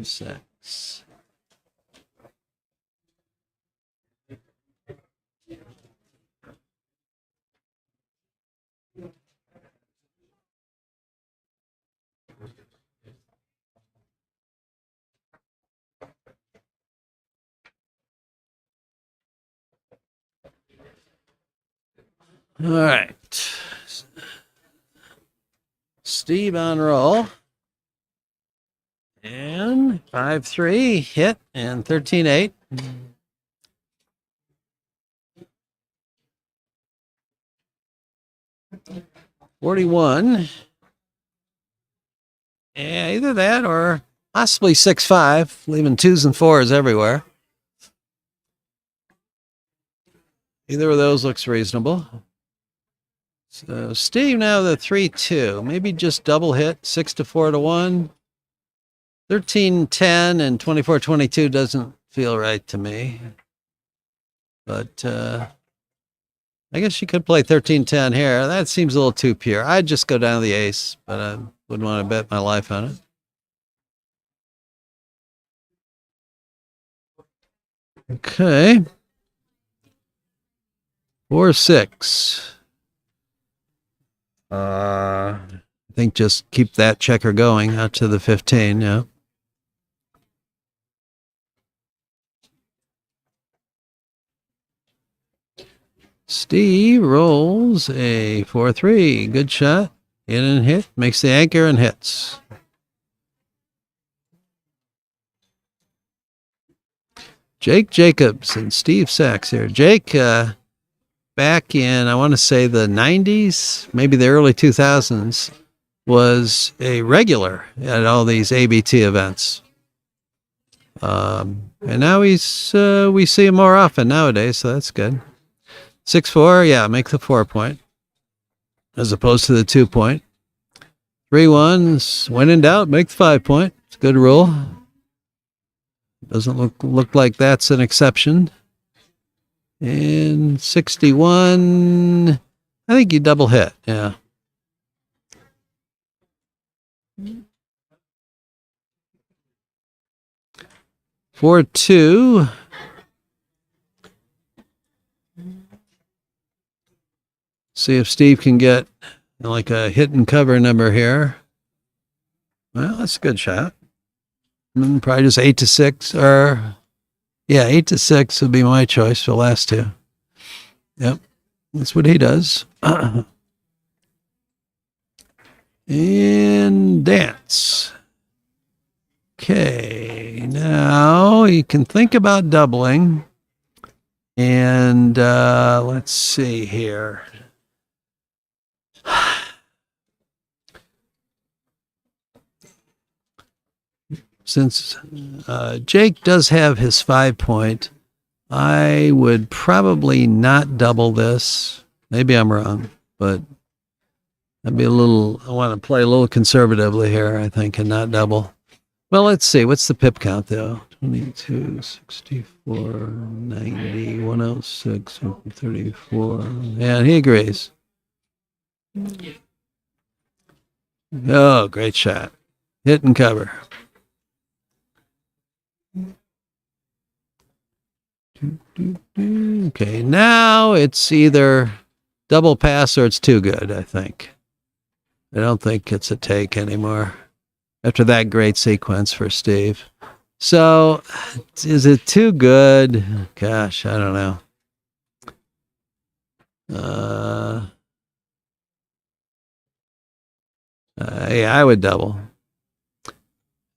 Sachs. All right. Steve on roll. And 5-3 hit and 13-8. $41. Yeah, either that or possibly 6-5, leaving 2s and 4s everywhere. Either of those looks reasonable. So Steve now the 3-2. Maybe just double hit 6-4-1. 13-10 and 24-22 doesn't feel right to me. But I guess you could play 13-10 here. That seems a little too pure. I'd just go down to the ace, but I wouldn't want to bet my life on it. Okay. 4-6. I think just keep that checker going out to the 15, yeah. Steve rolls a 4-3. Good shot. In and hit. Makes the anchor and hits. Jake Jacobs and Steve Sachs here. Jake, back in, I want to say the 90s, maybe the early 2000s, was a regular at all these ABT events. And now we see him more often nowadays, so that's good. 6-4, yeah, make the 4 point as opposed to the 2 point. 3-1s. When in doubt, make the 5 point. It's a good rule. Doesn't look like that's an exception. And 61. I think you double hit. Yeah. For 2. See if Steve can get like a hit and cover number here. Well, that's a good shot. Probably just 8-6 or 8-6 would be my choice for the last 2. Yep. That's what he does. And dance. Okay. Now you can think about doubling. And let's see here. Since Jake does have his 5 point, I would probably not double this. Maybe I'm wrong, but I want to play a little conservatively here, I think, and not double. Well, let's see. What's the pip count, though? 22, 64, 90, 106, 34. Yeah, he agrees. Oh, great shot. Hit and cover. Okay, now it's either double pass or it's too good, I think. I don't think it's a take anymore after that great sequence for Steve. So, is it too good? Gosh, I don't know. Yeah, I would double.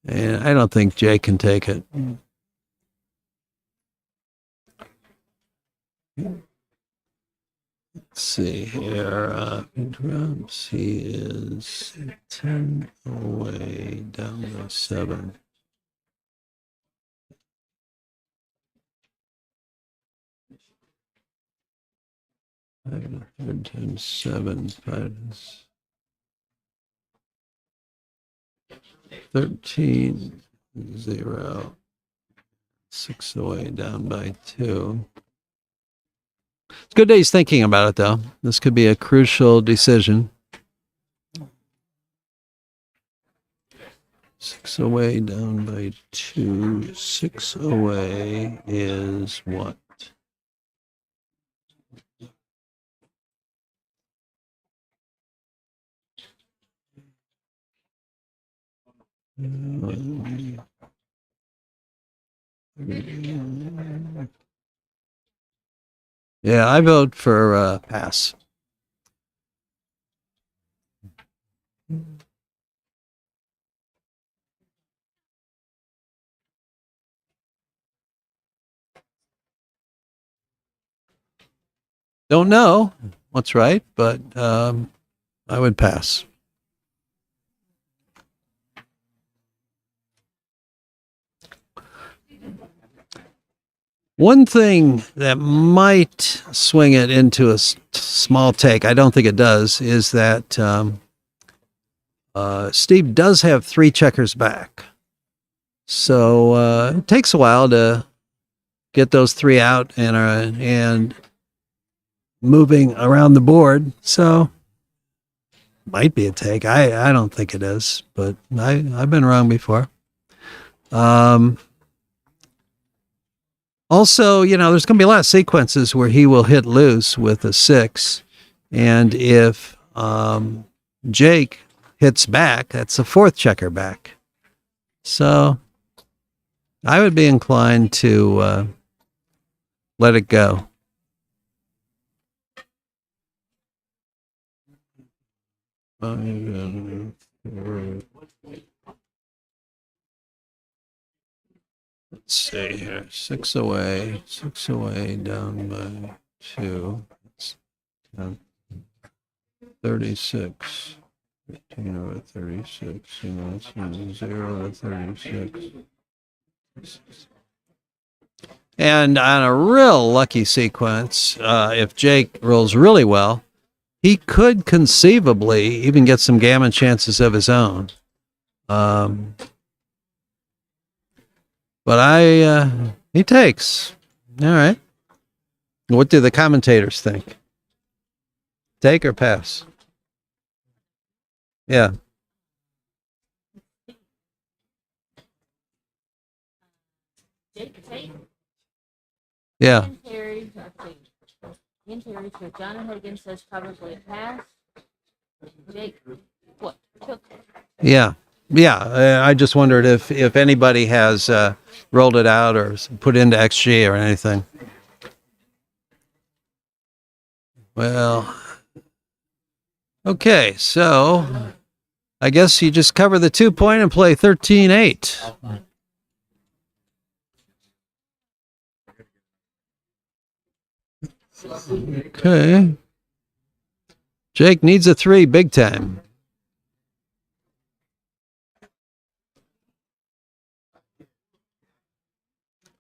And I don't think Jay can take it. Let's see here. Drums. He is 10 away, down to 7. Five, 10, 7, 5, 13, 0. 6 away, down by 2. It's good that he's thinking about it, though. This could be a crucial decision. 6 away, down by 2. 6 away is what? Yeah, I vote for pass. Don't know what's right, but I would pass. One thing that might swing it into a small take, I don't think it does, is that Steve does have 3 checkers back. So it takes a while to get those 3 out and moving around the board. So might be a take. I don't think it is, but I've been wrong before. Also, there's going to be a lot of sequences where he will hit loose with a 6. And if Jake hits back, that's a 4th checker back. So I would be inclined to let it go. Let's see here. 6 away, down by 2. That's 10. 36. 15 over 36. 0 to 36. And on a real lucky sequence, if Jake rolls really well, he could conceivably even get some gammon chances of his own. But he takes. All right. What do the commentators think? Take or pass? Yeah. Jake take. Yeah. And Terry, so John Higgins says probably pass. Jake, what? Took. Yeah. Yeah. I just wondered if anybody has rolled it out or put into XG or anything. Well, okay. So I guess you just cover the 2 point and play 13-8. Okay. Jake needs a 3 big time.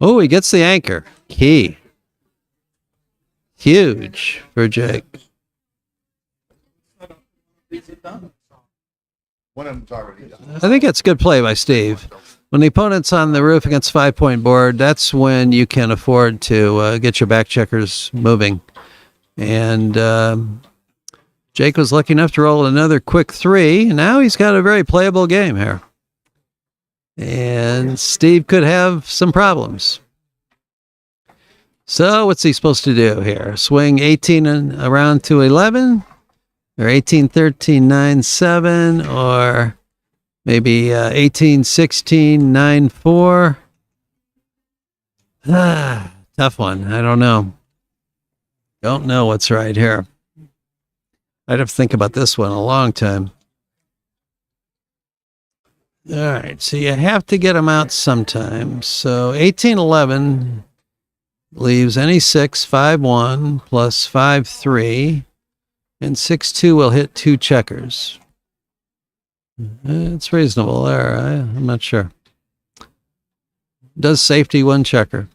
Oh, he gets the anchor. Key. Huge for Jake. One of them's already done. I think it's good play by Steve. When the opponent's on the roof against 5 point board, that's when you can afford to get your back checkers moving. And Jake was lucky enough to roll another quick 3. Now he's got a very playable game here. And Steve could have some problems. So what's he supposed to do here? Swing 18 and around to 11? Or 18, 13, 9, 7? Or maybe 18, 16, 9, 4? Tough one. I don't know. Don't know what's right here. I'd have to think about this one a long time. All right, so you have to get them out sometime. So 1811 leaves any 6, 5-1 plus 5-3, and 6-2 will hit 2 checkers. It's reasonable there. I'm not sure. Does safety 1 checker?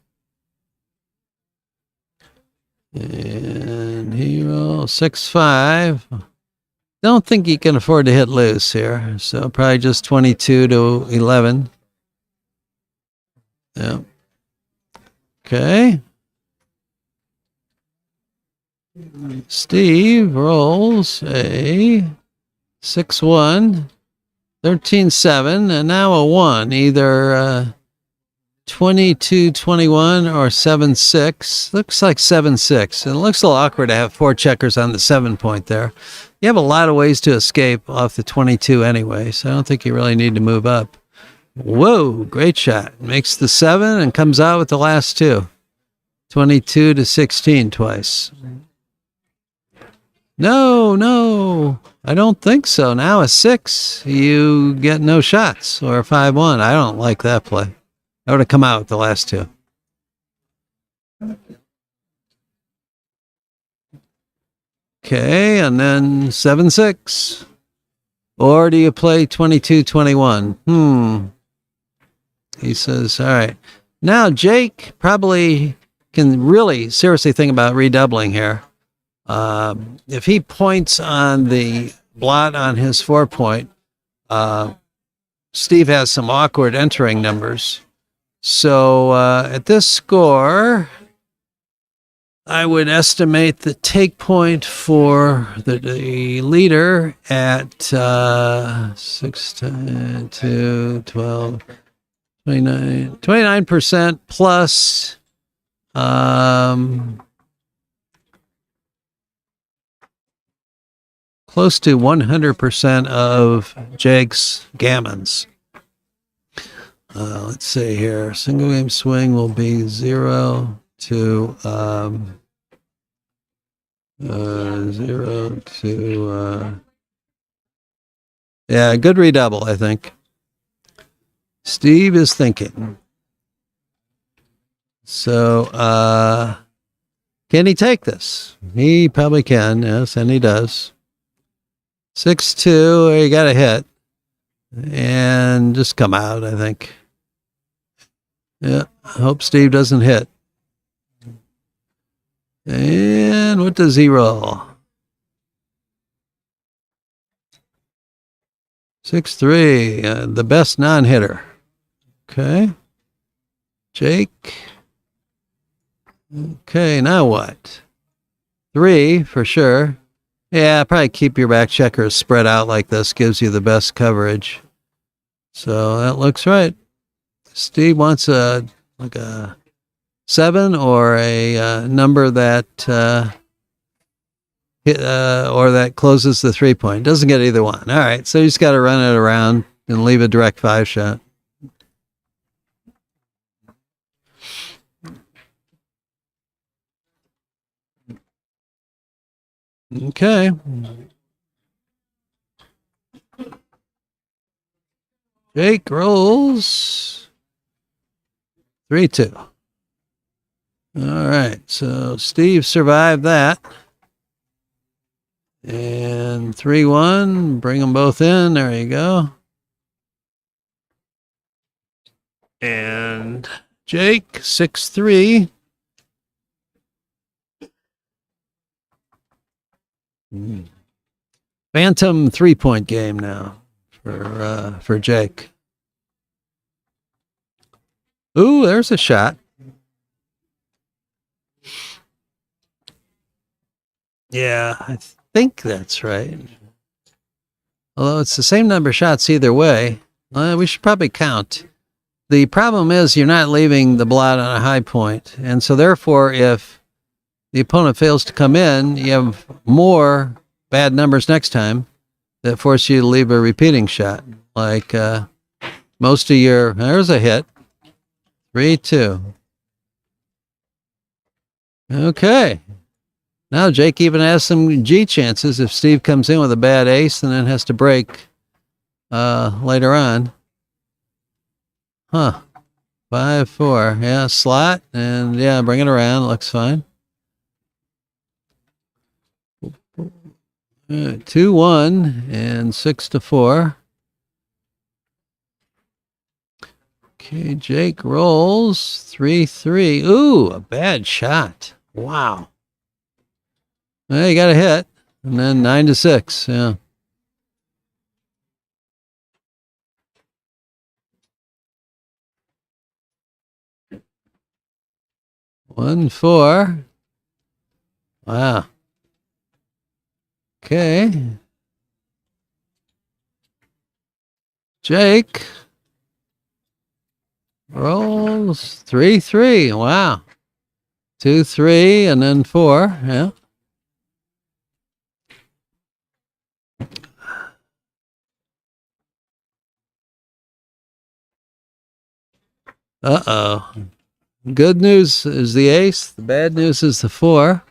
And he rolls 6-5. Don't think he can afford to hit loose here. So probably just 22 to 11. Yeah. Okay. Steve rolls a 6-1, 13-7, and now a 1. Either 22-21 or 7-6. Looks like 7-6. It looks a little awkward to have 4 checkers on the 7 point there. You have a lot of ways to escape off the 22 anyway, so I don't think you really need to move up. Whoa, great shot. Makes the 7 and comes out with the last 2. 22 to 16 twice. No, I don't think so. Now a 6, you get no shots, or a 5-1. I don't like that play. I would have come out with the last 2. Okay, and then 7-6. Or do you play 22-21? He says, all right. Now Jake probably can really seriously think about redoubling here. If he points on the blot on his 4 point, Steve has some awkward entering numbers. So at this score, I would estimate the take point for the leader at 6, 10, 2, 12, 29, 29% plus close to 100% of Jake's gammons. Let's see here. Single game swing will be 0 to 0 to yeah, good redouble, I think. Steve is thinking. So can he take this? He probably can, yes, and he does. 6-2, you got a hit. And just come out, I think. Yeah, I hope Steve doesn't hit. And what does he roll? 6-3, the best non-hitter. Okay. Jake. Okay, now what? 3 for sure. Yeah, probably keep your back checkers spread out like this. Gives you the best coverage. So that looks right. Steve wants a 7 or a number that or that closes the 3-point. Doesn't get either one. All right, so you just got to run it around and leave a direct 5 shot. Okay. Jake rolls 3-2. All right, so Steve survived that. And 3-1, bring them both in. There you go. And Jake, 6-3. Phantom 3-point game now for Jake. Ooh, there's a shot. Yeah, I think that's right. Although it's the same number of shots either way, we should probably count. The problem is you're not leaving the blot on a high point, and so therefore, if the opponent fails to come in, you have more bad numbers next time that force you to leave a repeating shot. Like most of your, there's a hit. 3-2. Okay. Now Jake even has some G chances if Steve comes in with a bad ace and then has to break later on. Huh. 5-4. Yeah, slot. And yeah, bring it around. Looks fine. 2-1 and 6-4. Okay, Jake rolls 3-3. Ooh, a bad shot. Wow. Well, you got a hit. And then 9-6. Yeah. One, 4. Wow. Okay. Jake rolls 3-3. Wow. 2-3 and then 4. Yeah. Uh-oh. Good news is the ace. The bad news is the 4.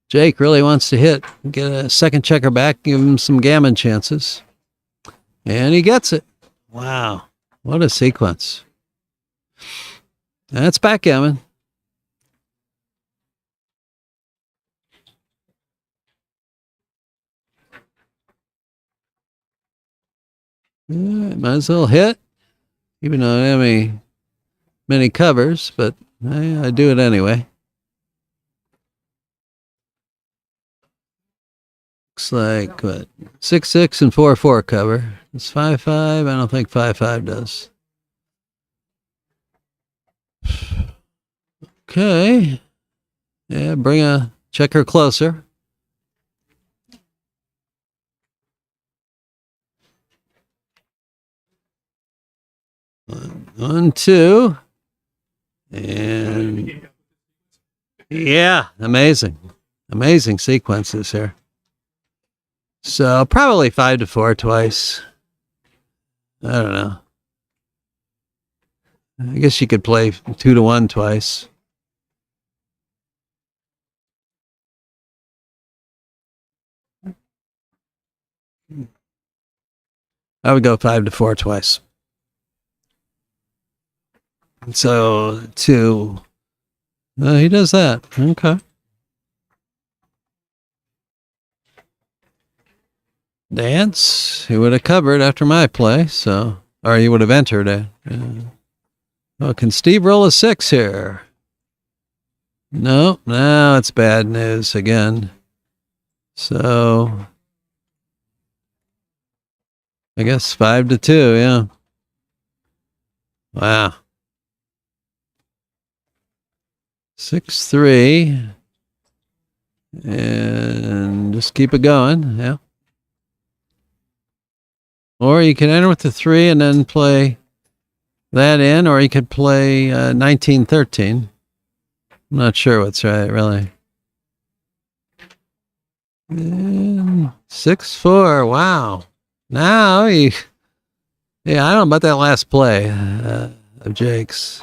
Jake really wants to hit, get a second checker back, give him some gammon chances. And he gets it. Wow. What a sequence. That's backgammon. Yeah, might as well hit, even though I don't have many covers, but I do it anyway. Looks like, what, 6-6 and 4-4 cover. It's 5-5. I don't think 5-5 does. Okay. Yeah, bring a checker closer. One, 2. And yeah, amazing. Amazing sequences here. So probably 5-4 twice. I don't know. I guess you could play 2-1 twice. I would go 5-4 twice. So he does that. Okay. Dance. He would have covered after my play, so, or he would have entered it. Oh, can Steve roll a 6 here? No, it's bad news again. So I guess 5-2. Yeah. Wow. 6-3. And just keep it going. Yeah. Or you can enter with the 3 and then play that in, or you could play 19-13. I'm not sure what's right, really. And 6-4. Wow. Now yeah, I don't know about that last play of Jake's.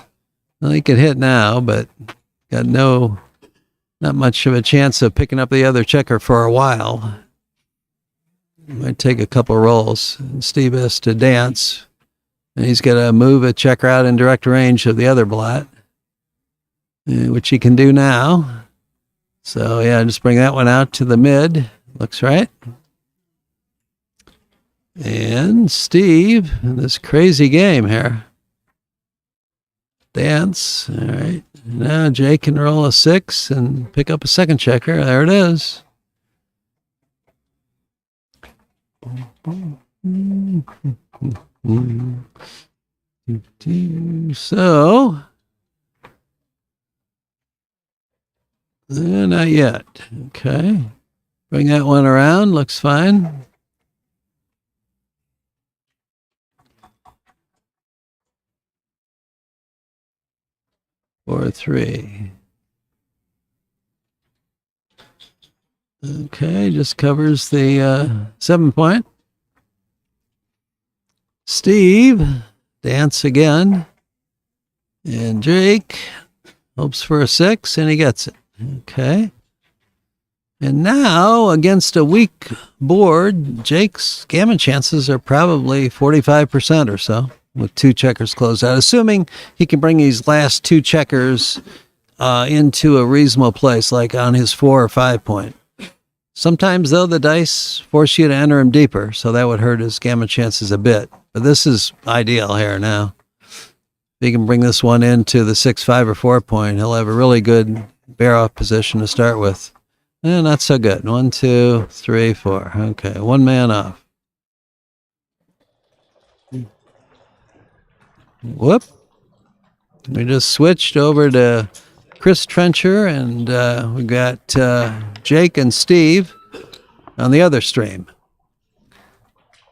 Well, he could hit now, but got not much of a chance of picking up the other checker for a while. Might take a couple rolls. Steve has to dance, and he's got to move a checker out in direct range of the other blat, which he can do now. So yeah, just bring that one out to the mid. Looks right. And Steve, in this crazy game here. Dance. All right. Now Jake can roll a 6 and pick up a second checker. There it is. So, not yet. Okay. Bring that one around. Looks fine. Four, 3. Okay, just covers the 7 point. Steve, dance again. And Jake hopes for a 6, and he gets it. Okay. And now, against a weak board, Jake's gammon chances are probably 45% or so, with 2 checkers closed out, assuming he can bring these last 2 checkers into a reasonable place, like on his 4 or 5 point. Sometimes, though, the dice force you to enter him deeper, so that would hurt his gammon chances a bit. But this is ideal here now. If he can bring this one into the 6, 5, or 4 point, he'll have a really good bear-off position to start with. Not so good. 1, 2, 3, 4. Okay, 1 man off. Whoop. We just switched over to Chris Trencher, and we got Jake and Steve on the other stream.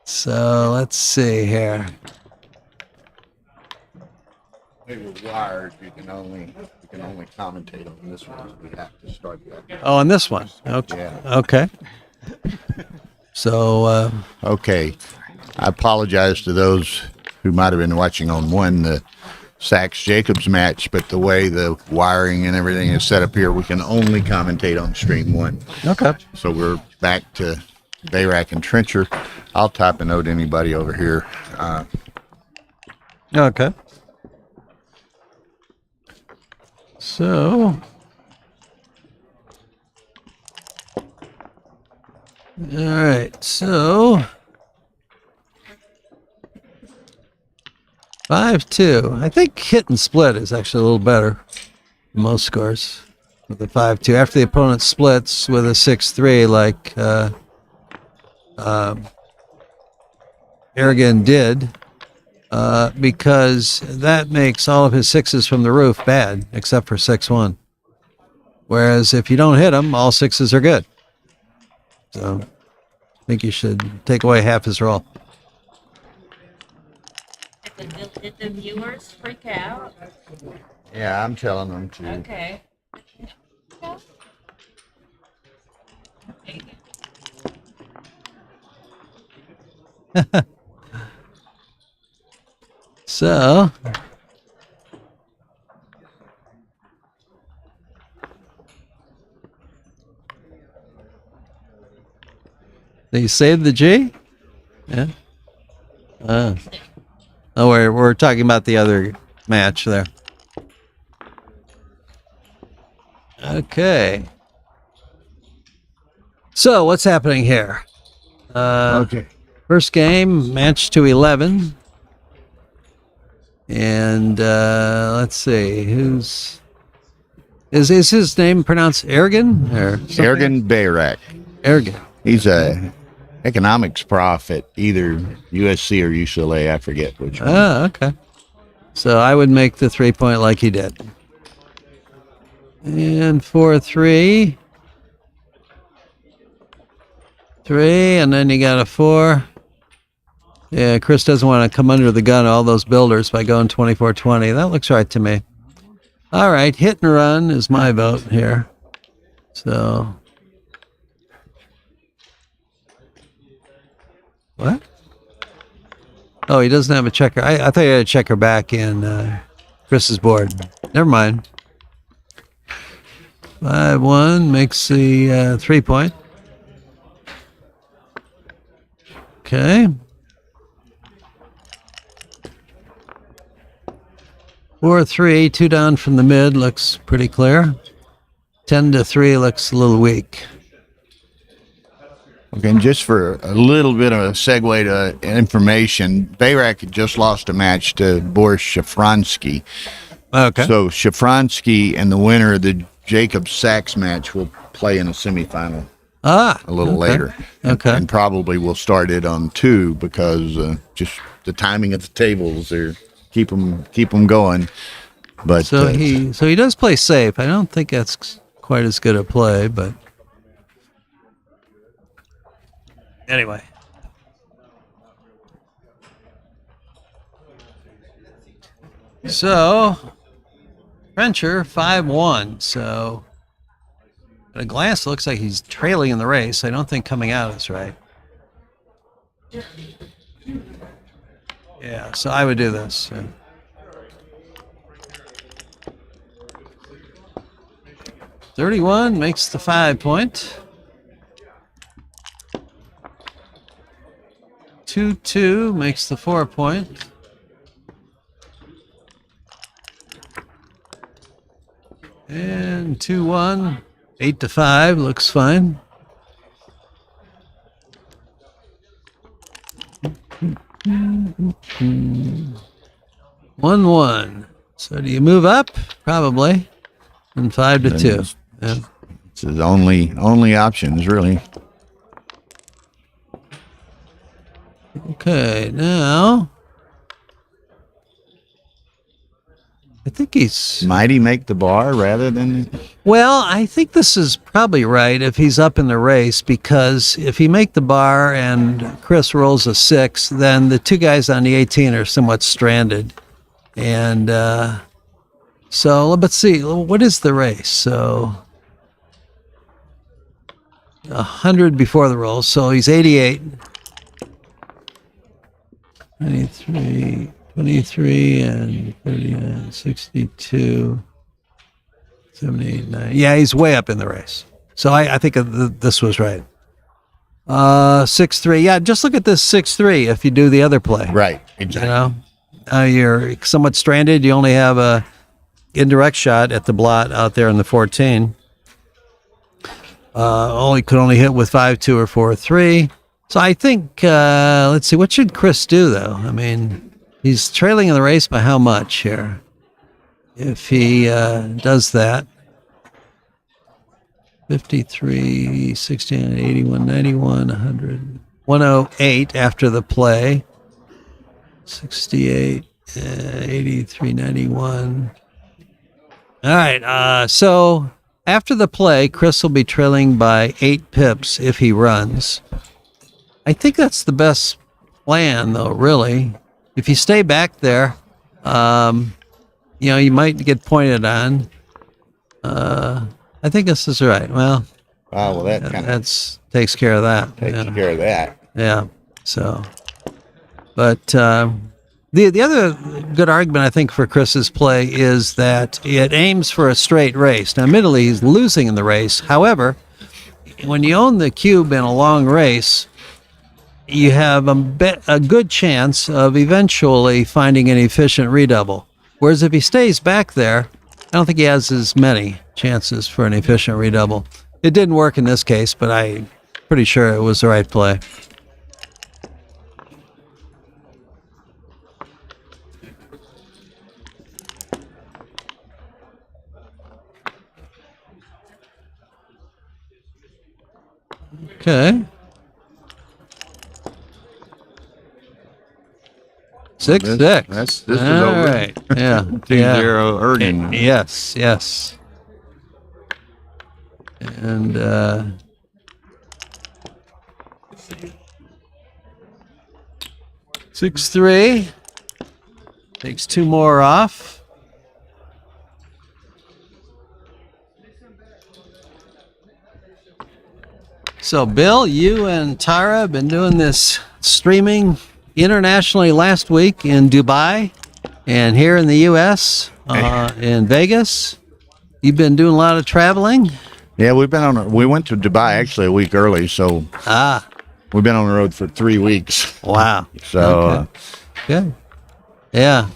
So let's see here. We were wired. You can only commentate on this one. We have to start that. Oh, on this one. Okay. Yeah. Okay. So Okay. I apologize to those who might have been watching on the Sachs Jacobs match, but the way the wiring and everything is set up here, we can only commentate on stream 1. okay. So we're back to Bayrack and Trencher. I'll type a note to anybody over here. Okay. So, all right. So, 5-2. I think hit and split is actually a little better than most scores with the 5-2. After the opponent splits with a 6-3, like Aragon did, because that makes all of his 6s from the roof bad, except for 6-1. Whereas if you don't hit them, all 6s are good. So I think you should take away half his roll. Did the viewers freak out? Yeah, I'm telling them to. Okay. So, they saved the G? Yeah. Oh, we're talking about the other match there. Okay. So, what's happening here? Okay. First game, match to 11. And let's see, is his name pronounced Aragon or something? Ergen Bayrack. Aragon. He's a economics prof at either USC or UCLA. I forget which one. Oh, okay. So I would make the 3-point like he did. And 4-3. 3, and then you got a 4. Yeah, Chris doesn't want to come under the gun of all those builders by going 24-20. That looks right to me. All right, hit and run is my vote here. So, what? Oh, he doesn't have a checker. I thought he had a checker back in Chris's board. Never mind. 5-1 makes the 3-point. Okay. 4-3, 2 down from the mid looks pretty clear. 10-3 looks a little weak. Okay, and just for a little bit of a segue to information, Bayrak had just lost a match to Boris Schafronsky. Okay. So Schafronsky and the winner of the Jacob Sachs match will play in a semifinal a little later. Okay. And probably will start it on 2 because just the timing of the tables there keep them going. But So he does play safe. I don't think that's quite as good a play, but anyway. So Frencher 5-1. So at a glance, it looks like he's trailing in the race. I don't think coming out is right. Yeah, so I would do this. Yeah. 31 makes the 5-point. 2-2 makes the 4-point. And 2-1, 8-5 looks fine. One. So do you move up? Probably. And 5-2. Yeah. it's his only options, really. Okay, now I think he's Might he make the bar rather than? well, I think this is probably right if he's up in the race, because if he make the bar and Chris rolls a 6, then the two guys on the 18 are somewhat stranded. And so let's see, what is the race? So 100 before the roll, so he's 88. 23 and 39, 62, 78, 9. Yeah, he's way up in the race. So I think this was right. 6-3. Yeah, just look at this 6-3 if you do the other play. Right, exactly. You know, you're somewhat stranded. You only have a indirect shot at the blot out there in the 14. Could only hit with 5-2 or 4-3. So I think, let's see, what should Chris do, though? I mean, he's trailing in the race by how much here? If he does that. 53, 69, 81, 91, 100, 108 after the play. 68, 83, 91. All right, so after the play, Chris will be trailing by 8 pips if he runs. I think that's the best plan, though, really. If you stay back there, you might get pointed on. I think this is right. Well, that kind of that's takes care of that. takes care of that. Yeah. So, but the other good argument I think for Chris's play is that it aims for a straight race. Now, admittedly, he's losing in the race. However, when you own the cube in a long race, you have a good chance of eventually finding an efficient redouble. Whereas if he stays back there, I don't think he has as many chances for an efficient redouble. It didn't work in this case, but I'm pretty sure it was the right play. Okay. 6-6. This is All over. right. Yeah. 2-0 yeah. Ergen. Yes. Yes. And 6-3. Takes 2 more off. So, Bill, you and Tara have been doing this streaming internationally last week in Dubai and here in the U.S., in Vegas. You've been doing a lot of traveling. Yeah, we went to Dubai actually a week early, so we've been on the road for 3 weeks. Wow. So, Good. Yeah.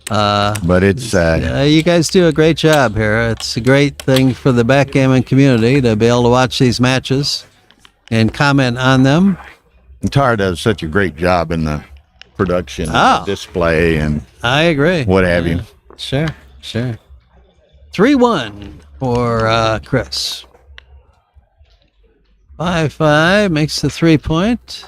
but it's You guys do a great job here. It's a great thing for the backgammon community to be able to watch these matches and comment on them. Tara does such a great job in the production, display, and I agree. what have you. Sure. 3-1 for Chris. 5-5 makes the 3-point.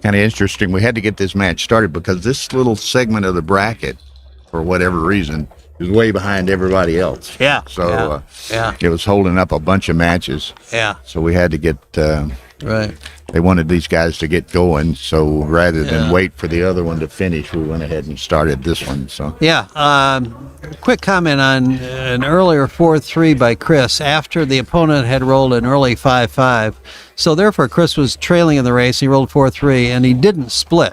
Kind of interesting. We had to get this match started because this little segment of the bracket, for whatever reason, is way behind everybody else. Yeah. So yeah. it was holding up a bunch of matches. Yeah. So we had to get. Right. They wanted these guys to get going, so rather than Yeah. wait for the other one to finish, we went ahead and started this one. So Yeah. Quick comment on an earlier 4-3 by Chris after the opponent had rolled an early 5-5. So therefore, Chris was trailing in the race. He rolled 4-3, and he didn't split,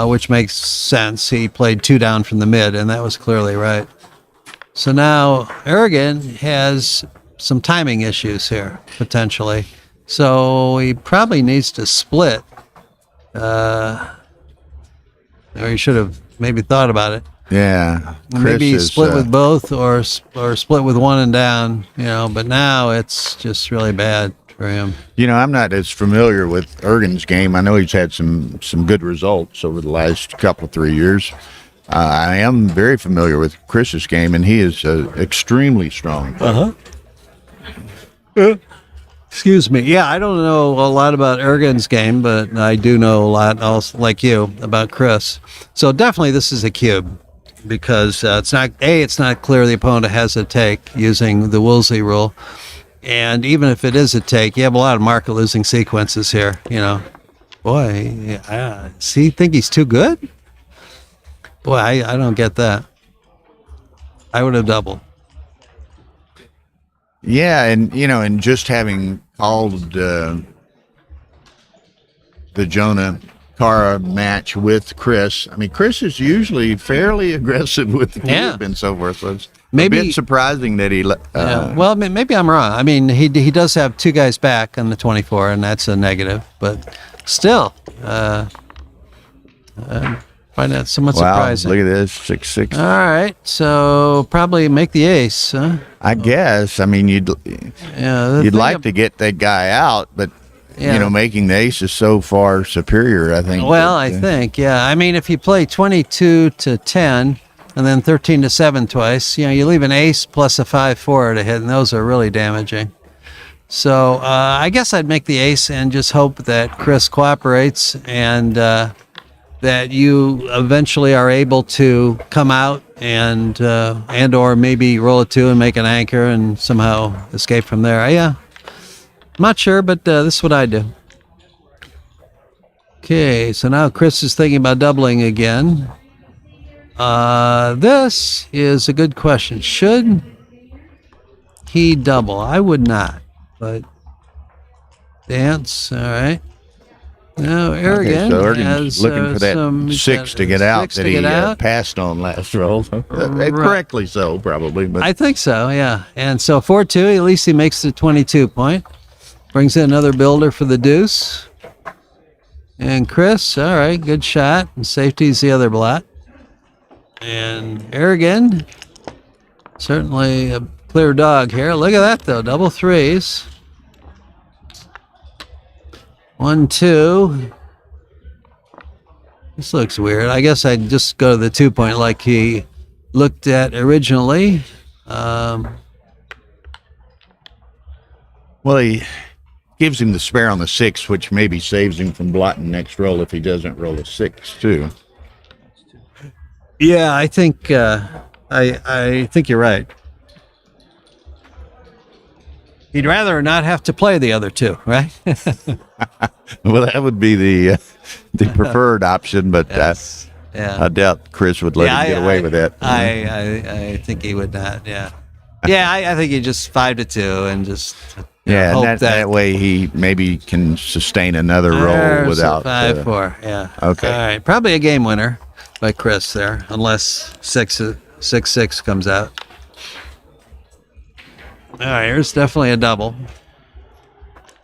which makes sense. He played 2 down from the mid, and that was clearly right. So now Ergen has some timing issues here, potentially. So he probably needs to split. Or he should have maybe thought about it. yeah, Maybe Chris is, split with both or split with one and down, but now it's just really bad for him. I'm not as familiar with Ergen's game. I know he's had some good results over the last couple 3 years. I am very familiar with Chris's game, and he is extremely strong. Excuse me. Yeah, I don't know a lot about Ergen's game, but I do know a lot, also, like you, about Chris. So definitely this is a cube because it's not clear the opponent has a take using the Woolsey rule. And even if it is a take, you have a lot of market losing sequences here, Boy, does he think he's too good? Boy, I don't get that. I would have doubled. Yeah, and just having called the Jonah Tara match with Chris. I mean, Chris is usually fairly aggressive with the cube and so forth. So it's a bit surprising that he. Well, maybe I'm wrong. I mean, he does have 2 guys back on the 24, and that's a negative. But still, find that somewhat surprising. Look at this, 6-6. All right, so probably make the ace, huh? I guess. I mean, you'd like to get that guy out, but making the ace is so far superior. I think. Well, I think, yeah. I mean, if you play 22-10 and then 13-7 twice, you leave an ace plus a 5-4 to hit, and those are really damaging. So I guess I'd make the ace and just hope that Chris cooperates and. That you eventually are able to come out and or maybe roll a 2 and make an anchor and somehow escape from there. Yeah, I'm not sure, but this is what I do. Okay, so now Chris is thinking about doubling again. This is a good question. Should he double? I would not, but dance, all right. No, Ergen so Ergen's has looking for that 6 to get out that he passed on last roll. Correctly so, probably. But I think so, yeah. And so 4-2, at least he makes the 22 point. Brings in another builder for the deuce. And Chris, all right, good shot. And safety's the other blot. And Ergen, certainly a clear dog here. Look at that, though, double 3s. 1-2. This looks weird. I guess I'd just go to the 2 point like he looked at originally. Well, gives him the spare on the 6, which maybe saves him from blotting next roll if he doesn't roll a 6 too. Yeah, I think I think you're right. He'd rather not have to play the other two, right? Well, that would be the preferred option, but Yes. Yeah. I doubt Chris would let him get away with that. I think he would not. Yeah. Yeah, I think he just 5-2 and just Yeah, hope and that way he maybe can sustain another roll There's without. a 5-4. Yeah. Okay. All right. Probably a game winner by Chris there, unless 6-6 comes out. All right. Here's definitely a double.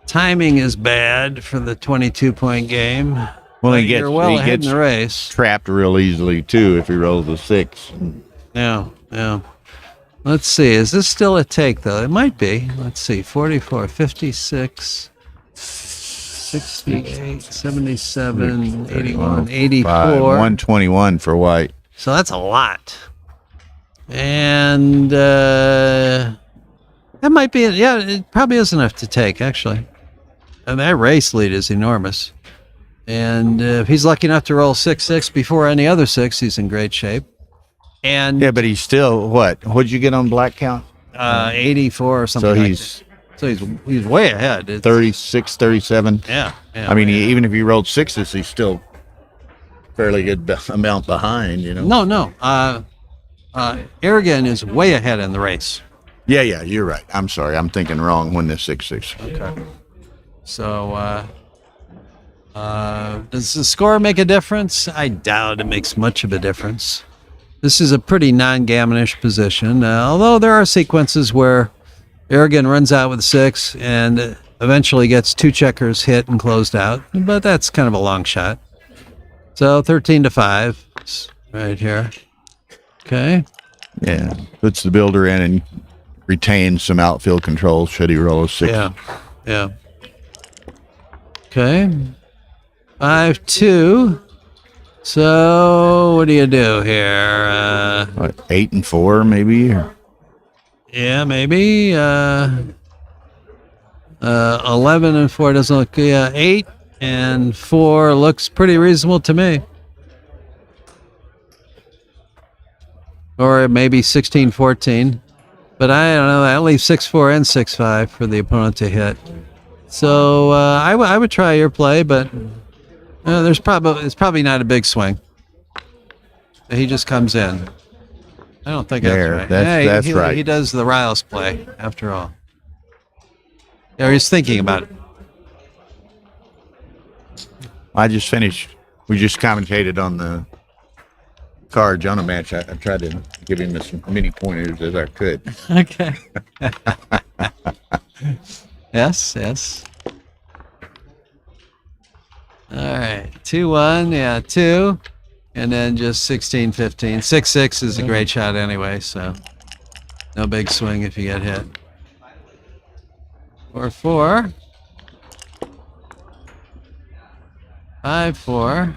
Timing is bad for the 22-point game. Well, But he gets you're well he ahead gets in the race. trapped real easily too if he rolls a 6. Yeah. Yeah. Let's see. Is this still a take, though? It might be. Let's see. 44, 56, 68, 77, 81, 84. 121 for white. So that's a lot. And that might be it. Yeah, it probably is enough to take, actually. And that race lead is enormous. And if he's lucky enough to roll 6-6 before any other 6, he's in great shape. And Yeah, but he's still what? What'd you get on black count? 84 or something. So like he's that. So he's way ahead. 36, 37. Yeah. I mean, even if he rolled 6s, he's still fairly good amount behind, you know. No. Aragon is way ahead in the race. Yeah, you're right. I'm sorry. I'm thinking wrong when the 6-6. Okay. So, does the score make a difference? I doubt it makes much of a difference. This is a pretty non-gammonish position, although there are sequences where Aragon runs out with 6 and eventually gets 2 checkers hit and closed out, but that's kind of a long shot. So 13-5 right here. Okay. Yeah, puts the builder in and retains some outfield control should he roll a 6. Yeah. Okay. 5-2. So what do you do here? What, 8 and 4 maybe? Yeah, maybe. 11 and 4 doesn't look. Yeah, 8 and 4 looks pretty reasonable to me. Or maybe 16-14. But I don't know. That leaves 6-4 and 6-5 for the opponent to hit. So I would try your play, but it's probably not a big swing. He just comes in. I don't think There, that's right. that's he, right. He does the Riles play after all. Yeah, he's thinking about it. I just finished. We just commentated on the cards on a match. I tried to give him as many pointers as I could. Okay. Yes. All right. 2-1. Yeah, 2. And then just 16-15. 6-6 is a great shot anyway, so no big swing if you get hit. 4-4. 5-4.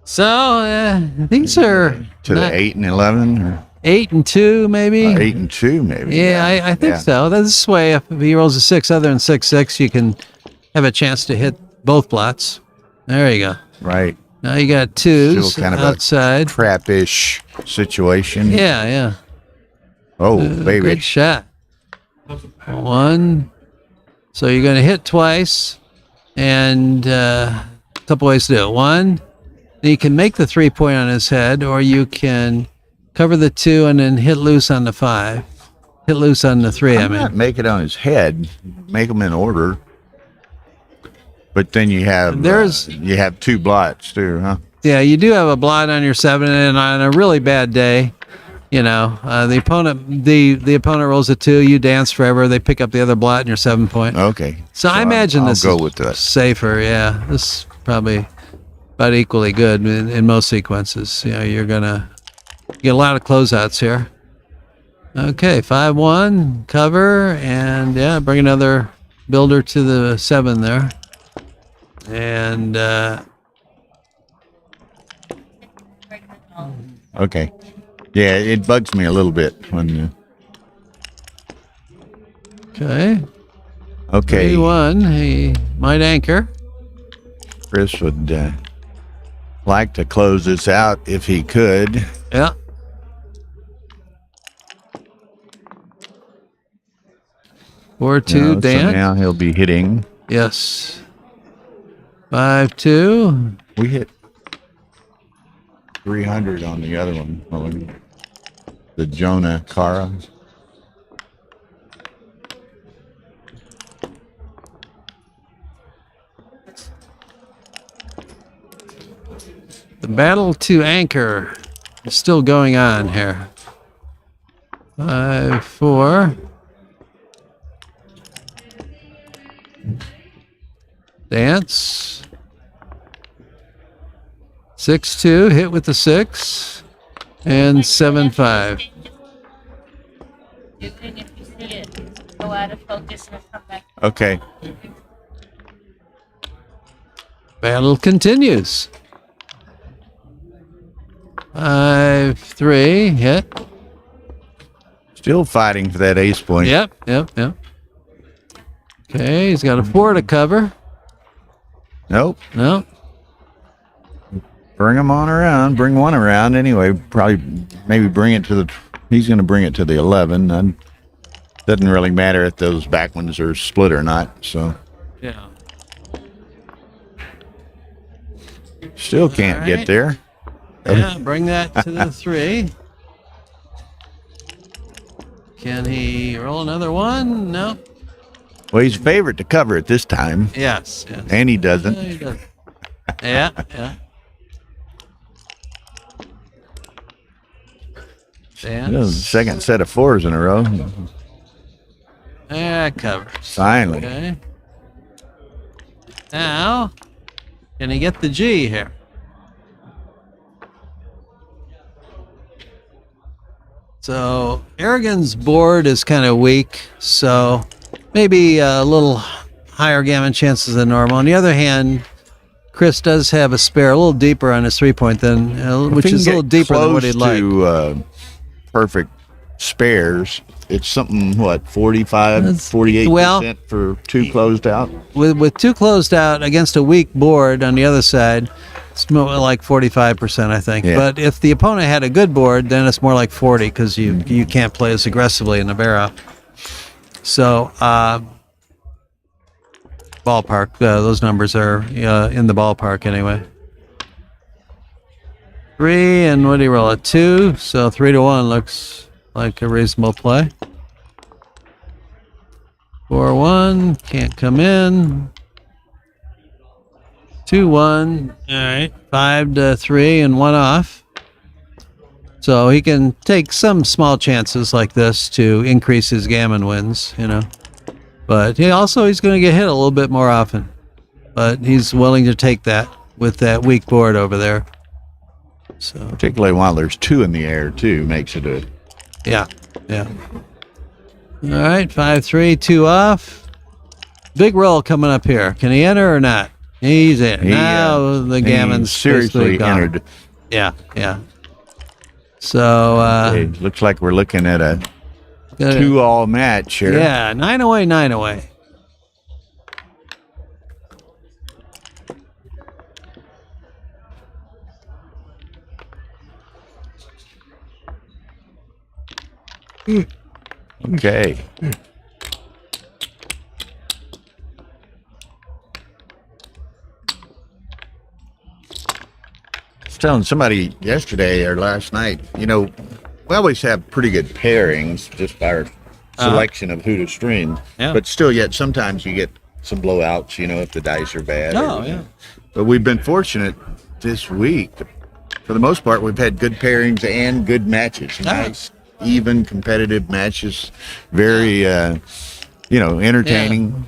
So these are To the 8 and 11 or 8 and 2 maybe. 8 and 2 maybe. Yeah, I think so. This way, if he rolls a 6 other than 6-6, you can have a chance to hit both blots. There you go. Right. Now you got 2s Still kind of outside. a trap-ish situation. Yeah. Oh, baby. Good shot. 1. So you're going to hit twice, and a couple ways to do it. 1, you can make the 3-point on his head, or you can cover the 2 and then hit loose on the 5. Hit loose on the 3, Not make it on his head. Make them in order. But then you have you have 2 blots too, huh? Yeah, you do have a blot on your 7, and on a really bad day, the opponent rolls a 2, you dance forever, they pick up the other blot in your 7-point. Okay. So I imagine I'll this go is with that. safer. Yeah, this is probably about equally good in most sequences. You're gonna get a lot of closeouts here. Okay, 5-1 cover, and bring another builder to the 7 there. And Okay. Yeah, it bugs me a little bit when Okay. Okay. 3-1. He might anchor. Chris would like to close this out if he could. Yeah. Four two, So Dan. now he'll be hitting. Yes. 5-2. We hit 300 on the other one. The Jonah Cara. The battle to anchor is still going on here. 5-4. Dance. 6-2. Hit with the 6. And 7-5. You can, if you see it, go out of focus and come back. Okay. Battle continues. 5-3. Hit. Still fighting for that ace point. Yep. Okay, he's got a 4 to cover. Nope. No. Bring him on around. Bring one around anyway. Probably maybe bring it to the. He's going to bring it to the 11. And doesn't really matter if those back ones are split or not. So Yeah. still can't All get right. there. Yeah, bring that to the 3. Can he roll another one? No. Well, he's a favorite to cover it this time, Yes. and he doesn't. He does. Yeah. Dance. Second set of 4s in a row. Yeah, covers. Finally. Okay. Now, can he get the G here? So, Aragon's board is kind of weak, so maybe a little higher gammon chances than normal. On the other hand, Chris does have a spare a little deeper on his 3-point than, which If he is a can little get deeper than what close he'd like. to perfect spares, it's something, 45, That's- 48% well, for 2 closed out. With 2 closed out against a weak board on the other side, it's more like 45%, I think. Yeah. But if the opponent had a good board, then it's more like 40 because you can't play as aggressively in the barrel. So, ballpark, those numbers are in the ballpark anyway. 3, and what do you roll? A 2, so 3-1 looks like a reasonable play. 4-1, can't come in. 2-1. All right. 5-3 and 1 off. So he can take some small chances like this to increase his gammon wins, But he's going to get hit a little bit more often. But he's willing to take that with that weak board over there. So Particularly while there's 2 in the air, too, makes it a. yeah. All right. 5-3, 2 off. Big roll coming up here. Can he enter or not? He's in. Now the gammon's seriously basically gone. entered. Yeah. So, It looks like we're looking at a good. 2-all match here. Yeah, 9 away, 9 away. Okay. I was telling somebody yesterday or last night, we always have pretty good pairings just by our selection of who to stream. Yeah. But still, yet sometimes you get some blowouts, if the dice are bad. Oh, yeah. But we've been fortunate this week. For the most part, we've had good pairings and good matches. Nice, even, competitive matches. Very, entertaining.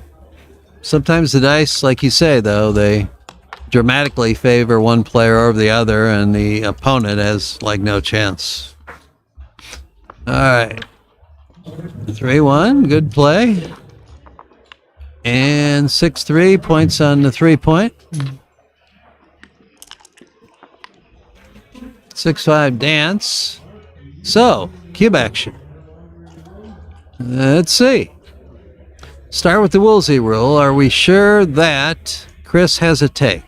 Sometimes the dice, like you say, though, they dramatically favor one player over the other, and the opponent has no chance. All right. 3-1, good play. And 6-3, points on the 3-point. 6-5 dance. So, cube action. Let's see. start with the Woolsey rule. Are we sure that Chris has a take?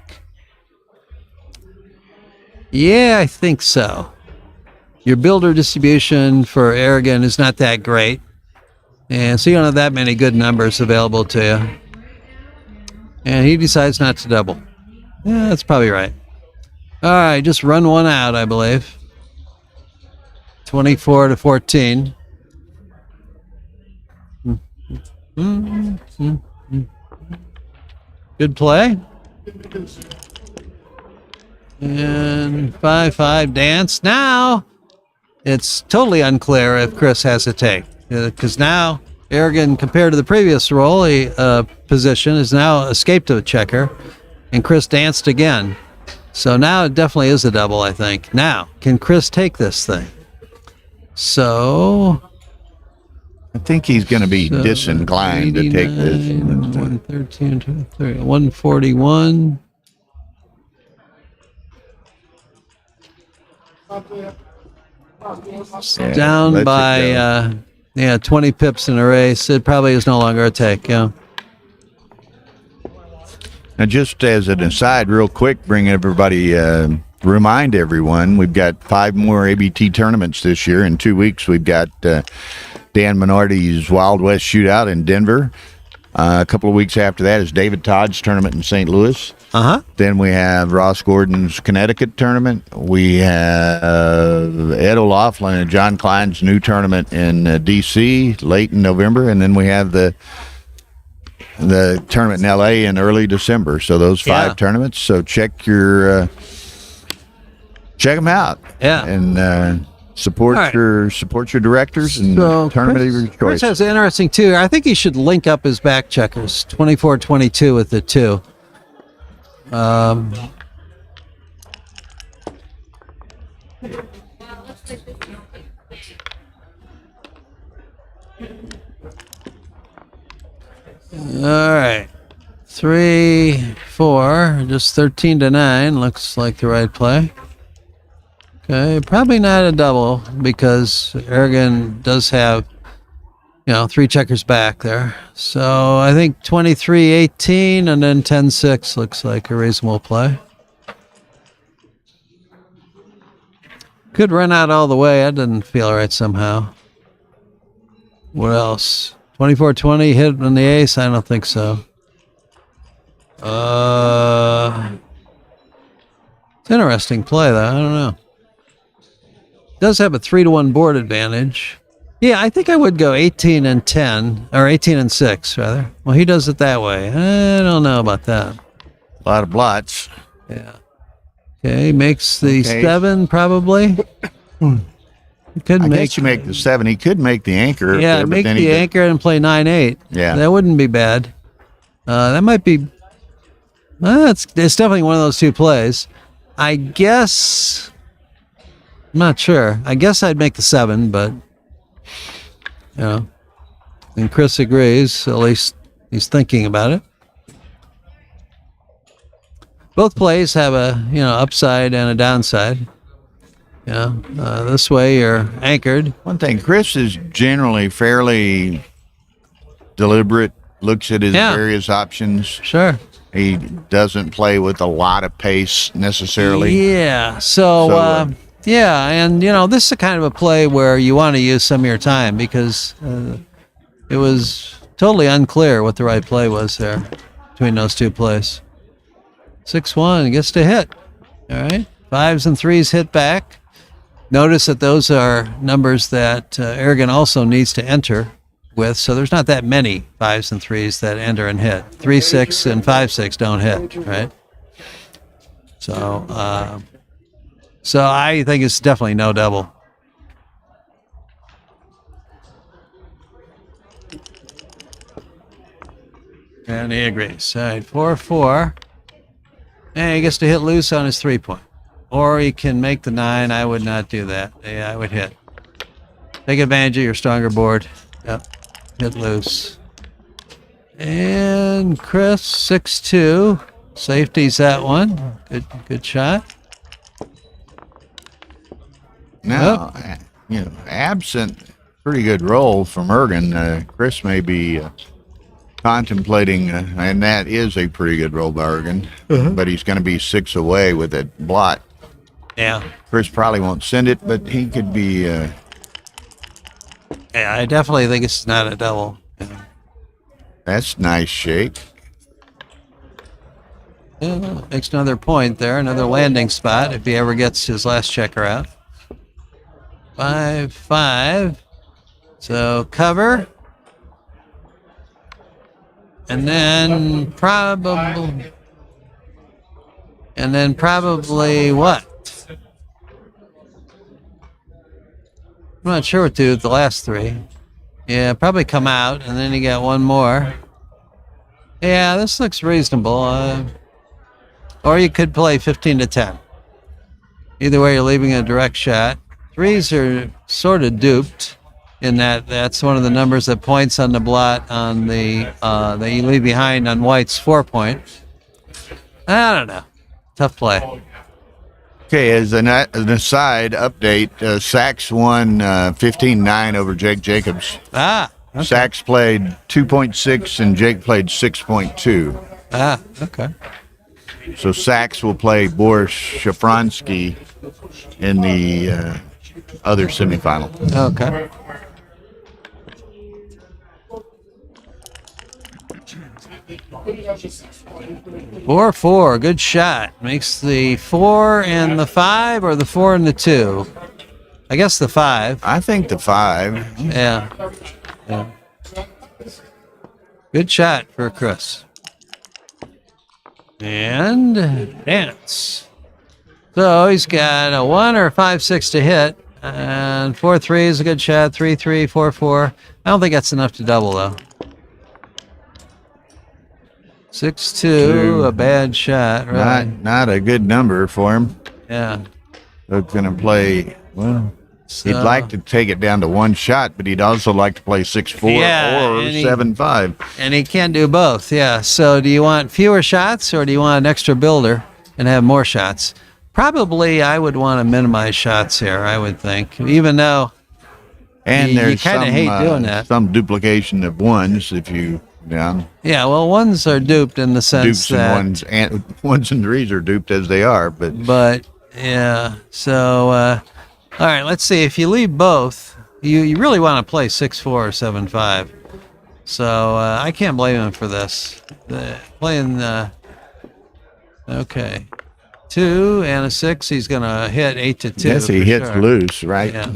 Yeah, I think so. Your builder distribution for Aragon is not that great. And so you don't have that many good numbers available to you. And he decides not to double. Yeah, that's probably right. All right, just run one out, I believe. 24-14. Good play. And 5-5 dance. Now, it's totally unclear if Chris has a take. Because now, Aragon, compared to the previous roll, position, has now escaped a checker. And Chris danced again. So now it definitely is a double, I think. Now, can Chris take this thing? So... I think he's going to be disinclined to take this. 113, 141. Yeah, Down lets it by go. 20 pips in a race. It probably is no longer a take. Yeah. Now, just as an aside, real quick, bring everybody, remind everyone, we've got 5 more ABT tournaments this year. In 2 weeks, we've got Dan Minardi's Wild West Shootout in Denver. A couple of weeks after that is David Todd's tournament in St. Louis. Then we have Ross Gordon's Connecticut tournament. We have Ed O'Loughlin and John Klein's new tournament in D.C. late in November. And then we have the tournament in L.A. in early December. So those 5 tournaments. So check them out. Yeah. And support your directors and tournament of your choice. Chris has an interesting too. I think he should link up his back checkers 24-22 with the 2. All right, 3, 4, just 13-9 looks like the right play. Okay, probably not a double because Aragon does have, 3 checkers back there. So I think 23-18 and then 10-6 looks like a reasonable play. Could run out all the way. That didn't feel right somehow. What else? 24-20 hit on the ace? I don't think so. It's an interesting play, though. I don't know. Does have a 3-1 board advantage. Yeah, I think I would go 18-10, or 18-6, rather. Well, he does it that way. I don't know about that. A lot of blots. Yeah. Okay, makes the 7, probably. He could I make, guess you make the 7. He could make the anchor. yeah, there, but make then the he anchor and play 9-8. Yeah. That wouldn't be bad. That might be... it's definitely one of those 2 plays. I guess... I'm not sure. I guess I'd make the 7, but... And Chris agrees. At least he's thinking about it. Both plays have a upside and a downside. This way you're anchored. One thing, Chris is generally fairly deliberate. Looks at his various options. Sure. He doesn't play with a lot of pace necessarily. Yeah. So and this is a kind of a play where you want to use some of your time because it was totally unclear what the right play was there between those 2 plays. 6-1 gets to hit. All right. 5s and 3s hit back. Notice that those are numbers that Aragon also needs to enter with, so there's not that many 5s and 3s that enter and hit. 3-6 and 5-6 don't hit, right? So I think it's definitely no double. And he agrees. All right, 4-4. And he gets to hit loose on his 3-point. Or he can make the 9. I would not do that. Yeah, I would hit. Take advantage of your stronger board. Yep. Hit loose. And Chris, 6-2. Safety's that one. Good shot. Now, absent pretty good roll from Ergen, Chris may be contemplating, and that is a pretty good roll bargain, but he's going to be 6 away with a blot. Yeah. Chris probably won't send it, but he could be. Yeah, I definitely think it's not a double. Yeah. That's nice shake. Yeah, makes another point there, another landing spot if he ever gets his last checker out. 5-5. So cover. And then probably what? I'm not sure what to do with the last 3. Yeah, probably come out, and then you got one more. Yeah, this looks reasonable. Or you could play 15-10. Either way, you're leaving a direct shot. 3s are sort of duped in that's one of the numbers that points on the blot on the that you leave behind on white's 4-point. I don't know. Tough play. Okay, as an aside update, Sachs won 15-9 over Jake Jacobs. Okay. Sachs played 2.6 and Jake played 6.2. Okay. So Sachs will play Boris Schafronsky in the other semifinal. Okay. Four. Good shot. Makes the 4 and the 5, or the 4 and the 2. I guess the 5. I think the 5. Yeah. Good shot for Chris. And dance. So he's got a 1 or a 5-6 to hit, and 4-3 is a good shot. 3-3, 4-4. I don't think that's enough to double though. 6-2, a bad shot. Right? Not a good number for him. Yeah. They're going to play, well, So, he'd like to take it down to one shot, but he'd also like to play 6-4 or 7-5. And he can't do both, yeah. So do you want fewer shots, or do you want an extra builder and have more shots? Probably I would want to minimize shots here, I would think. Even though And you there's kind of hate doing that. some duplication of ones if you, Yeah, well, ones are duped in the sense dupes that... and ones and threes are duped as they are, But, yeah, so... all right, let's see. If you leave both, you really want to play 6-4 or 7-5. So I can't blame him for this. Okay. 2 and a 6, he's going to hit 8-2. yes, he for hits sure. loose, right? Yeah.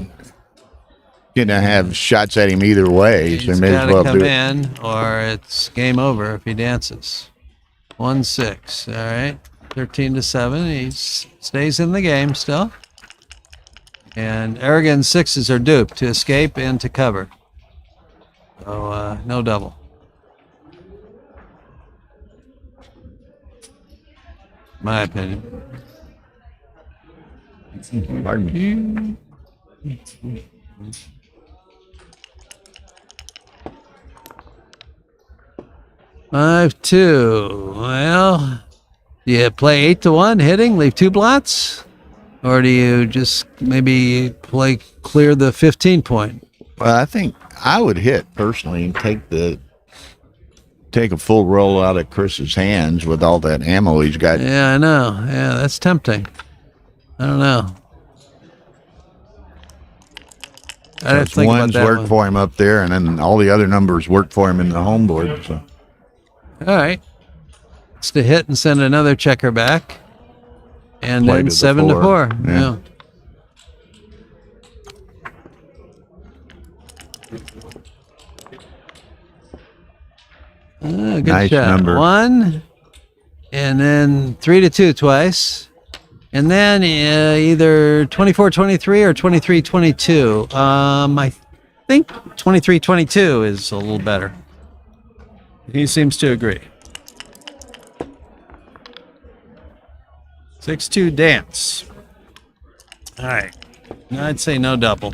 Going to have shots at him either way, so He's may got as to well come do it. in, or it's game over if he dances. 1-6. All right. 13-7. He stays in the game still. And arrogant 6s are duped to escape and to cover. So no double. My opinion. Pardon me. 5-2. Well, do you play 8-1 hitting, leave 2 blots? Or do you just maybe clear the 15-point? Well, I think I would hit personally and take a full roll out of Chris's hands with all that ammo he's got. Yeah, I know. Yeah, that's tempting. I don't know. I didn't think about Ones that work one. for him up there, and then all the other numbers work for him in the home board. So. All right. It's to hit and send another checker back. And Play then to the 7-4. Yeah. Yeah. Good Nice shot. number. 1, and then 3-2 twice. And then either 24-23 or 23-22. I think 23-22 is a little better. He seems to agree. 6-2 dance. All right. I'd say no double.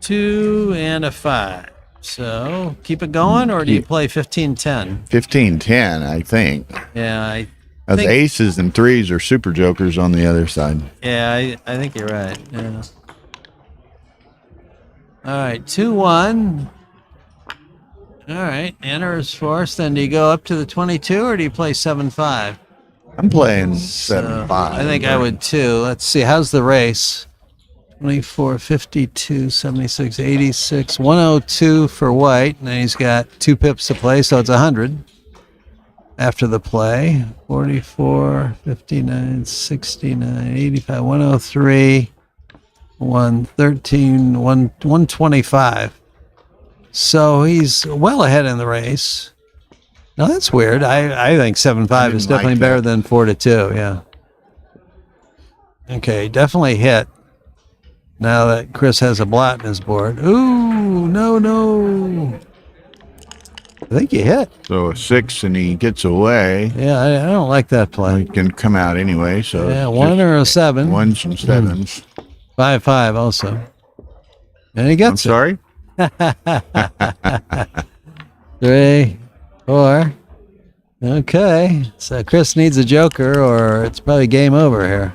2 and a 5. So keep it going, or do you play 15-10? 15-10, I think. Yeah, I The think, aces and threes are super jokers on the other side. yeah, I think you're right. Yeah. All right, 2-1. All right, enters force. Then do you go up to the 22 or do you play 7-5? I'm playing So, 7-5. I think I would too. Let's see. How's the race? 24, 52, 76, 86, 102 for white. And then he's got 2 pips to play, so it's 100 after the play. 44, 59, 69, 85, 103, 113, 125. So he's well ahead in the race. No, that's weird. I think 7-5 is didn't definitely like better that. than 4-2. Yeah. Okay, definitely hit. Now that Chris has a blot in his board. Ooh, no. I think you hit. So a 6 and he gets away. Yeah, I don't like that play. He can come out anyway. So Yeah, it's 1 just or a 7. 1s and 7s. 5-5 also. And he I'm gets it. sorry. 3, 4. Okay. So Chris needs a joker or it's probably game over here.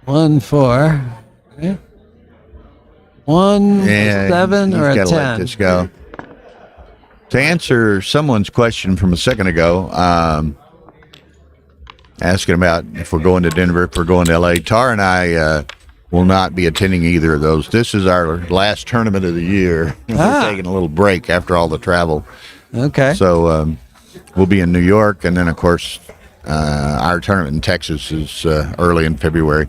1, 4. Okay. 1, Yeah, 7, he's or a gotta 10. let this go. To answer someone's question from a second ago, asking about if we're going to Denver, if we're going to LA, Tara and I will not be attending either of those. This is our last tournament of the year. We're taking a little break after all the travel. Okay. So we'll be in New York, and then, of course, our tournament in Texas is early in February.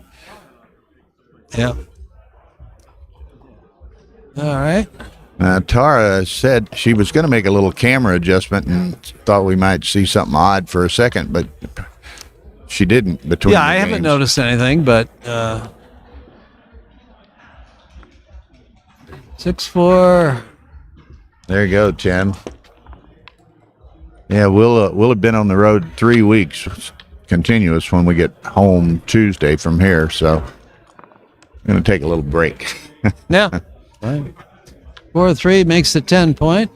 Yep. All right. Tara said she was going to make a little camera adjustment and thought we might see something odd for a second, but she didn't. Between Yeah, the I haven't games. noticed anything, but 6-4. There you go, Tim. Yeah, we'll have been on the road 3 weeks continuous when we get home Tuesday from here, so I'm going to take a little break. Yeah. 4-3 makes it 10 point.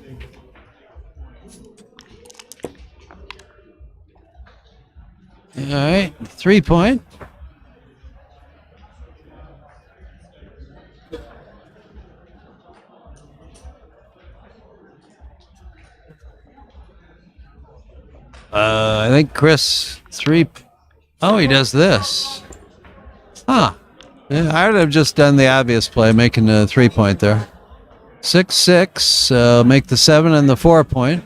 All right, 3 point. I think Chris 3. Oh, he does this. Huh. Yeah, I would have just done the obvious play, making a 3 point there. 6-6, make the 7 and the 4 point.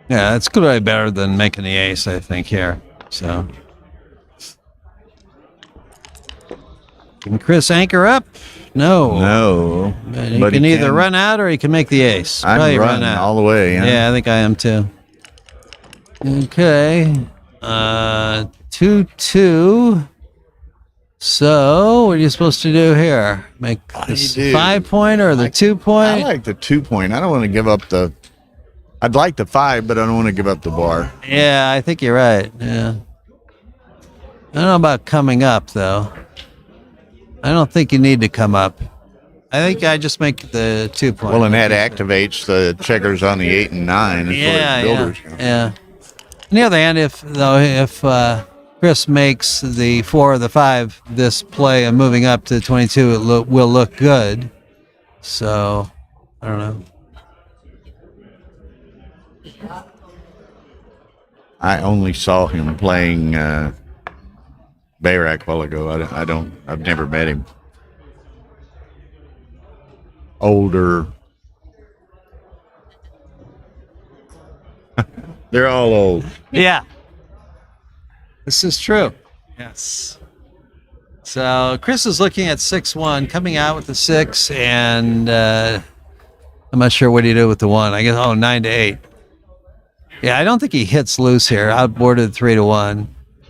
Yeah, it's going to be better than making the ace, I think, here. So, can Chris anchor up? No. No. He but can he either run out or he can make the ace. I'm Probably running run out. all the way. Yeah, I think I am too. Okay. 2-2. So, what are you supposed to do here? Make this do? 5 point or the 2 I point? like the 2 point. I don't want to give up the. I'd like the 5, but I don't want to give up the bar. Yeah, I think you're right. Yeah. I don't know about coming up, though. I don't think you need to come up. I think I just make the 2 point. Well, and that activates the checkers on the 8 and 9 as Yeah, far as builders go. yeah. On the other hand, if Chris makes the 4 or the 5 this play and moving up to 22, it will look good. So, I don't know. I only saw him playing Bayrak a while ago. I've never met him. Older. They're all old. Yeah. This is true. Yes. So Chris is looking at 6-1, coming out with the 6, and I'm not sure what he did with the 1. I guess 9-8. Yeah, I don't think he hits loose here. Outboarded 3-1.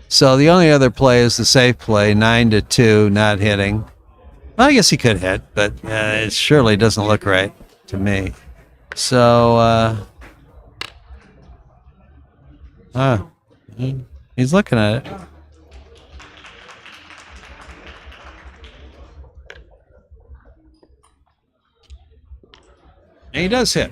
So the only other play is the safe play, 9-2, not hitting. Well, I guess he could hit, but it surely doesn't look right to me. So, he's looking at it. And he does hit.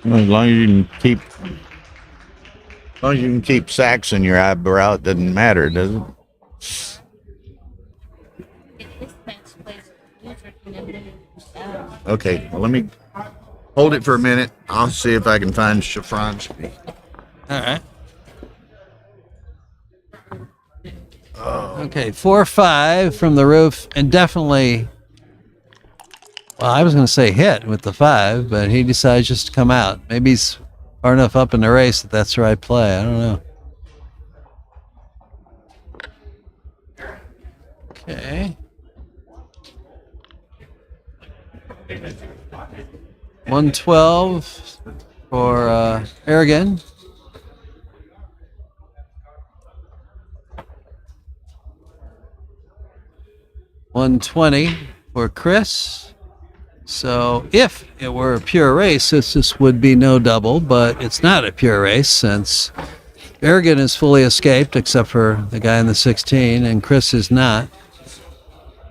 As long as you can keep As long as you can keep Sachs in your eyebrow, it doesn't matter, does it? If this match plays loser, can then down. Okay, well, let me hold it for a minute. I'll see if I can find Schafronsky. All right. Okay, 4-5 from the roof, and definitely. Well, I was going to say hit with the 5, but he decides just to come out. Maybe he's far enough up in the race that that's the right play. I don't know. Okay. 112 for Aragon. $120 for Chris. So if it were a pure race, this would be no double, but it's not a pure race since Aragon is fully escaped except for the guy in the 16, and Chris is not.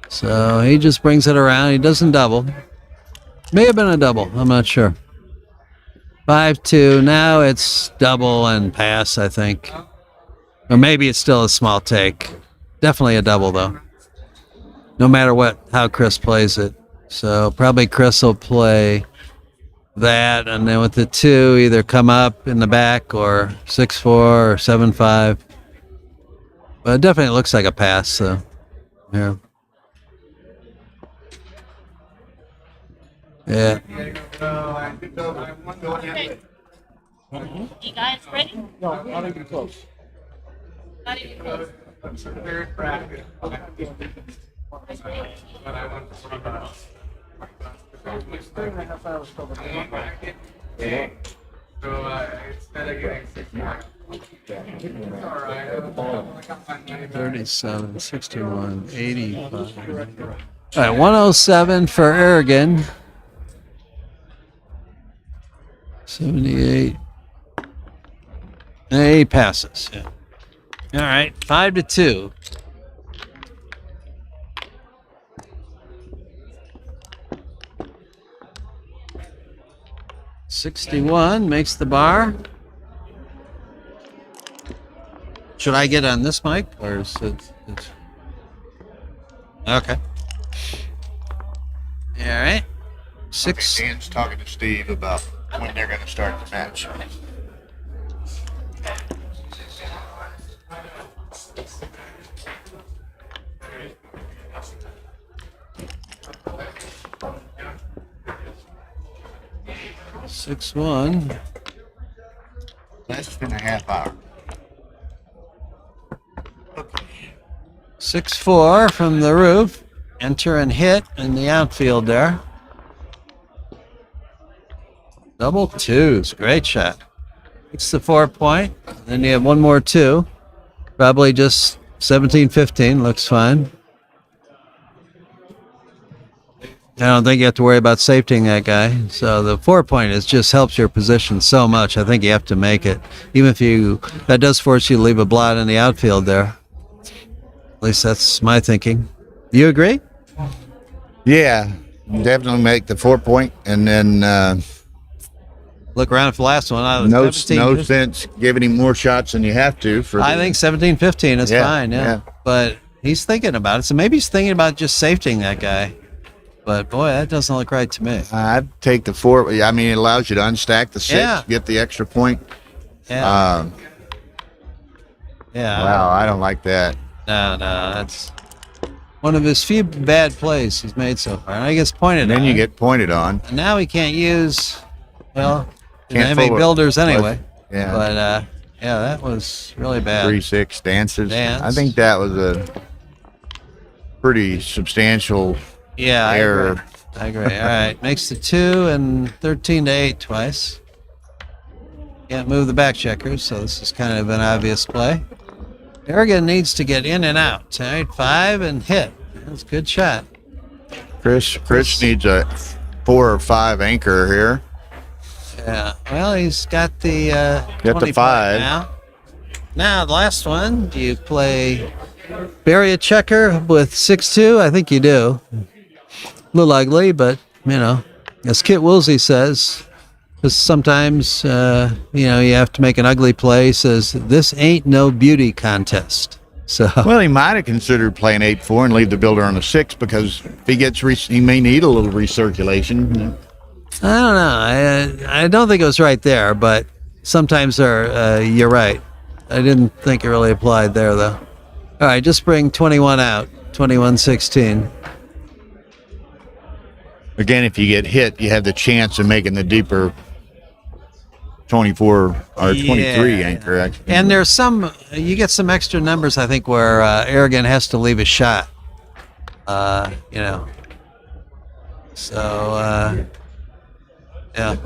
So he just brings it around. He doesn't double. May have been a double. I'm not sure. 5-2. Now it's double and pass, I think. Or maybe it's still a small take. Definitely a double, though. No matter how Chris plays it. So probably Chris will play that, and then with the 2, either come up in the back or 6-4 or 7-5. But it definitely looks like a pass, so yeah. Yeah. Okay. You guys ready? No, not even close. Not even close. I'm sort of very proud. But I want to run out. It's 3.5 hours from the game. So instead of getting 6 more. It's all right. 37, 61, 85. All right, 107 for Aragon. 78. And he passes. Yeah. All right, 5-2. $61 makes the bar. Should I get on this mic or is it? Okay. All right. 6. Okay, Dan's talking to Steve about when they're going to start the match. Six one. Less than a half hour. 6-4 from the roof. Enter and hit in the outfield there. Double 2s. Great shot. It's the 4-point. Then you have one more 2. Probably just 17-15. Looks fine. I don't think you have to worry about safetying that guy. So the 4-point just helps your position so much. I think you have to make it. Even if that does force you to leave a blot in the outfield there. At least that's my thinking. Do you agree? Yeah, definitely make the 4-point, and then Look around for the last one. no sense giving him more shots than you have to. I think 17-15 is Yeah, fine, yeah. But he's thinking about it. So maybe he's thinking about just safetying that guy. But, boy, that doesn't look right to me. I'd take the 4. I mean, it allows you to unstack the 6, get the extra point. Yeah. Yeah. Wow, I don't like that. No, that's one of his few bad plays he's made so far. And I guess pointed And then on. you get pointed on. And now he can't use, well, Can't heavy forward. builders anyway. Yeah. But, yeah, that was really bad. 3-6 dances. Dance. I think that was a pretty substantial Yeah, error. I agree. All right. Makes the 2 and 13-8 twice. Can't move the back checkers, so this is kind of an obvious play. Aragon needs to get in and out. All right, 5 and hit. That's a good shot. Chris needs a 4 or 5 anchor here. Yeah. Well, he's got the Got 20 the 5 now. Now the last one. Do you bury a checker with 6-2? I think you do. A little ugly, but as Kit Woolsey says, Because sometimes, you have to make an ugly play. Says, this ain't no beauty contest. So, Well, he might have considered playing 8-4 and leave the builder on a 6 because if he gets, he may need a little recirculation. I don't know. I don't think it was right there, but sometimes you're right. I didn't think it really applied there, though. All right, just bring 21 out. 21-16. Again, if you get hit, you have the chance of making the deeper 24 or 23 anchor. Actually. And there's you get some extra numbers, I think, where Aragon has to leave a shot. So, yeah.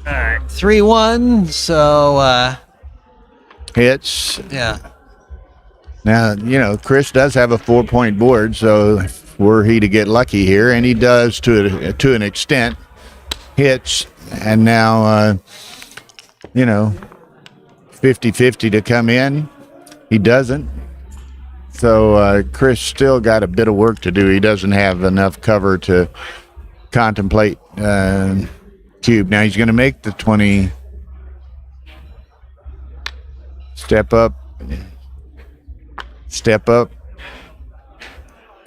All right, 3-1. So, Hits. yeah. Now, Chris does have a 4-point board, so were he to get lucky here, and he does to an extent, hits, and now, 50-50 to come in. He doesn't. So Chris still got a bit of work to do. He doesn't have enough cover to contemplate cube. Now he's going to make the 20. Step up,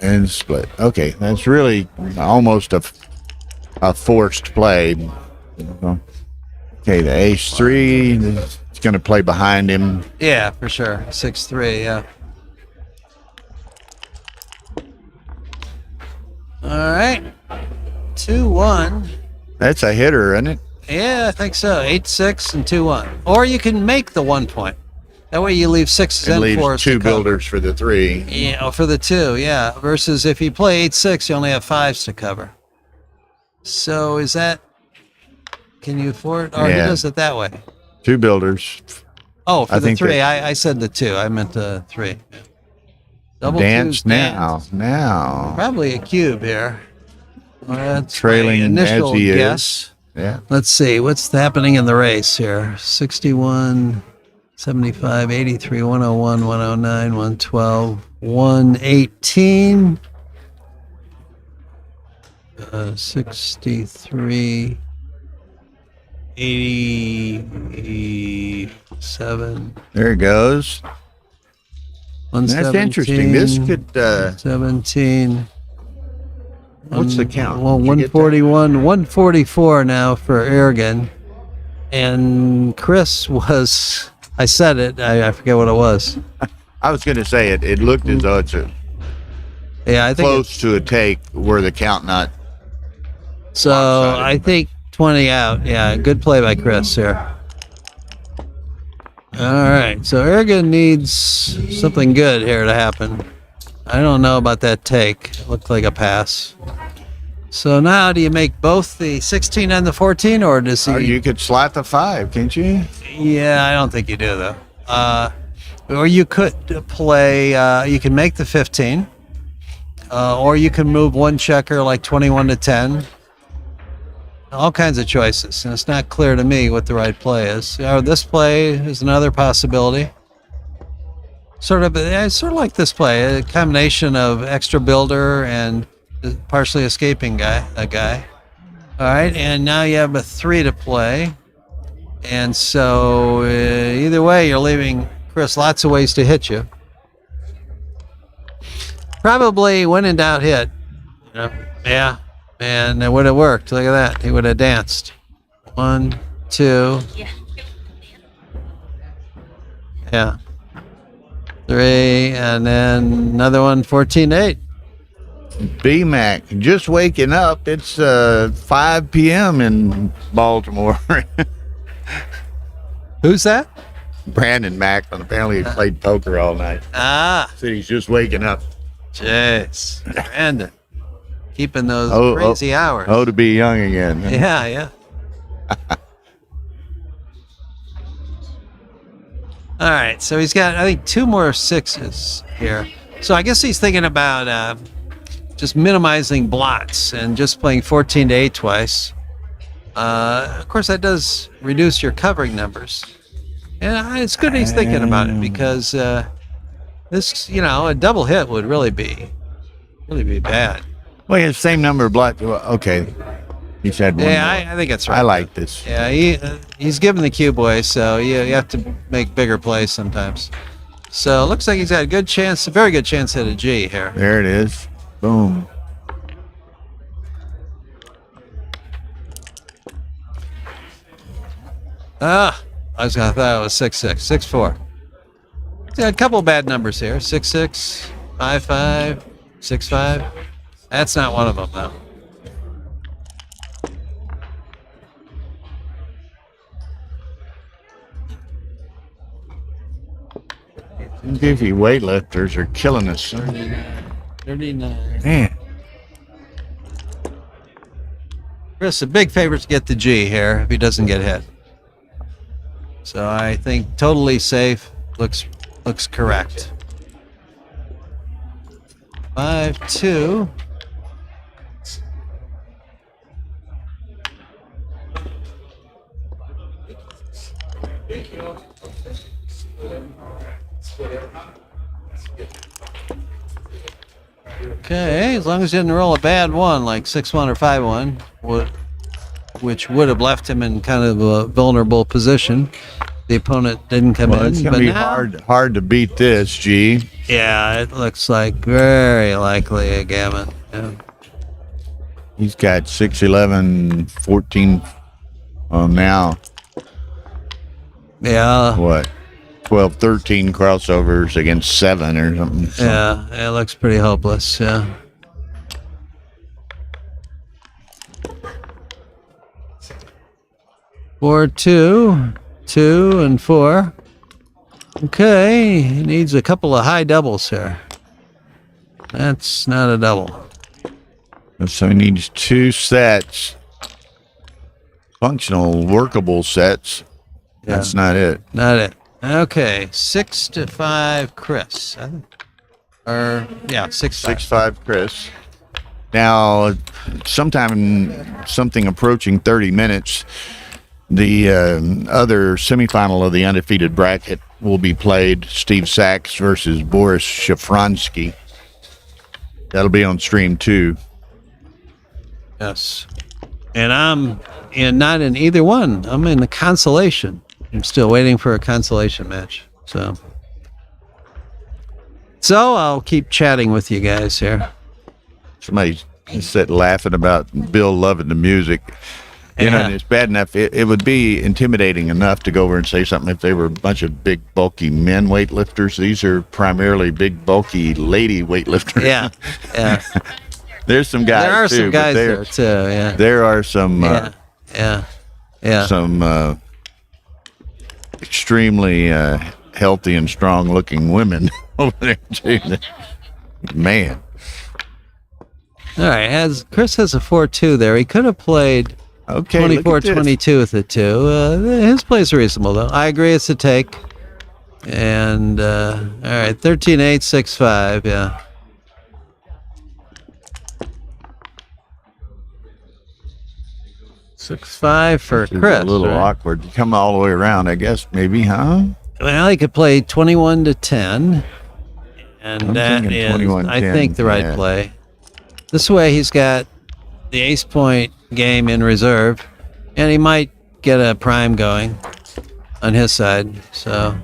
and split. Okay, that's really almost a forced play. Okay, the ace 3 is going to play behind him. Yeah, for sure. 6-3, yeah. All right. 2-1. That's a hitter, isn't it? Yeah, I think so. 8-6 and 2-1. Or you can make the 1 point. That way you leave 6s It and leaves 4s. 2 builders for the 3. Yeah, for the 2, yeah. Versus if you play 8-6, you only have 5s to cover. So is that... Can you afford... Or he Yeah. does it that way. 2 builders. Oh, for I the think 3. I said the 2. I meant the 3. Double Dance twos, now. dance. Now. Probably a cube here. Well, that's Trailing my initial as he guess. is. Yeah. Let's see. What's happening in the race here? 61, 75, 83, 101, 109, 112, 118, 63, 87. There it goes. That's interesting. This could. 17. What's the count? Well, Did you get that? 141, 144 now for Aragon. And Chris was, I said it, I forget what it was. I was going to say it looked as though it's Yeah, I think close to a take were the count not. so. lopsided, I think 20 out. Yeah, good play by Chris here. All right, so Aragon needs something good here to happen. I don't know about that take. It looked like a pass. So now do you make both the 16 and the 14, or does he... Or you could slot the 5, can't you? Yeah, I don't think you do, though. Or you could play, you can make the 15, or you can move one checker like 21 to 10. All kinds of choices, and it's not clear to me what the right play is. This play is another possibility. Sort of like this play, a combination of extra builder and partially escaping guy. All right, and now you have a 3 to play. And so either way, you're leaving Chris lots of ways to hit you. Probably when in doubt, hit. Yeah, and it would have worked. Look at that. He would have danced. 1, 2. Yeah. 3, and then another one, 14-8. B-Mac, just waking up. It's 5 p.m. in Baltimore. Who's that? Brandon Mack, apparently he played poker all night. Said he's just waking up. Jeez. Brandon. Keeping those Oh, crazy hours. Oh, to be young again. Yeah. All right, so he's got, I think, 2 more 6s here. So I guess he's thinking about just minimizing blots and just playing 14 to 8 twice. Of course, that does reduce your covering numbers. And it's good he's thinking about it because this, a double hit would really be bad. Well, he has the same number of block. Well, okay. He's had one more. I think it's right. I like this. Yeah, he's given the cue boy, so you have to make bigger plays sometimes. So it looks like he's got a very good chance at a G here. There it is. Boom. I thought it was 6-6, 6-4. He's got a couple bad numbers here. 6-6, 5-5, 6-5. That's not one of them, though. Goofy weightlifters are killing us. 39. Man. Chris, a big favorite to get the G here if he doesn't get hit. So I think totally safe looks correct. 5-2. Okay, as long as he didn't roll a bad one like 6-1 or 5-1, which would have left him in kind of a vulnerable position. The opponent didn't come in. It's going to be hard to beat this, G. Yeah, it looks like very likely a Gammon. Yeah. He's got 6-11, 14 now. Yeah. What? 12, 13 crossovers against 7 or something. Yeah, it looks pretty hopeless. Yeah. Four, 2, 2, and 4. Okay, he needs a couple of high doubles here. That's not a double. So he needs 2 sets, functional, workable sets. Yeah. That's not it. Not it. Okay, 6-5, Chris. 6-5. 6-5, Chris. Now, sometime something approaching 30 minutes, the other semifinal of the undefeated bracket will be played. Steve Sachs versus Boris Schafronsky. That'll be on stream 2. Yes. And I'm not in either one. I'm in the consolation. I'm still waiting for a consolation match. So I'll keep chatting with you guys here. Somebody said laughing about Bill loving the music. You know, Yeah. and it's bad enough. It would be intimidating enough to go over and say something if they were a bunch of big, bulky men weightlifters. These are primarily big, bulky lady weightlifters. Yeah. Yeah. There's some guys. There are too, some but guys there too. Yeah. There are some. Yeah. Some extremely healthy and strong-looking women over there too. Man. All right. Chris has a 4-2 there. He could have played Okay. look at this. 24-22 with the 2. His play's reasonable though. I agree it's a take. And all right, 13-8, 6-5. Yeah. $6-5 for This is Chris. a little right? awkward. You come all the way around, I guess. Maybe, huh? Well, he could play 21-10, and I'm that thinking is, 21-10, I think, the right yeah. play. This way, he's got the Ace Point game in reserve, and he might get a prime going on his side. So,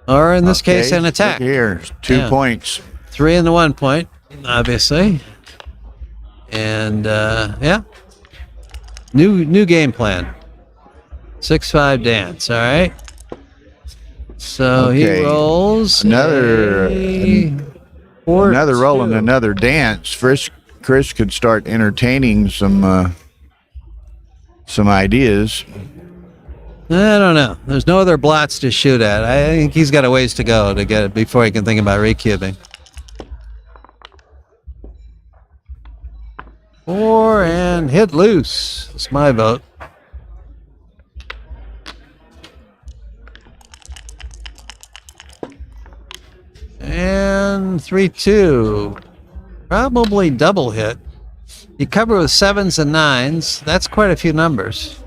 or in this case, Okay, an attack. Look here, 2 Yeah. points. 3 and the 1 point, obviously, and yeah, new game plan. 6-5 dance. All right. So Okay. he rolls Another roll and 4-2. another dance. Chris could start entertaining some ideas. I don't know. There's no other blots to shoot at. I think he's got a ways to go to get it before he can think about recubing. 4 and hit loose. That's my vote. And 3-2. Probably double hit. You cover with 7s and 9s. That's quite a few numbers.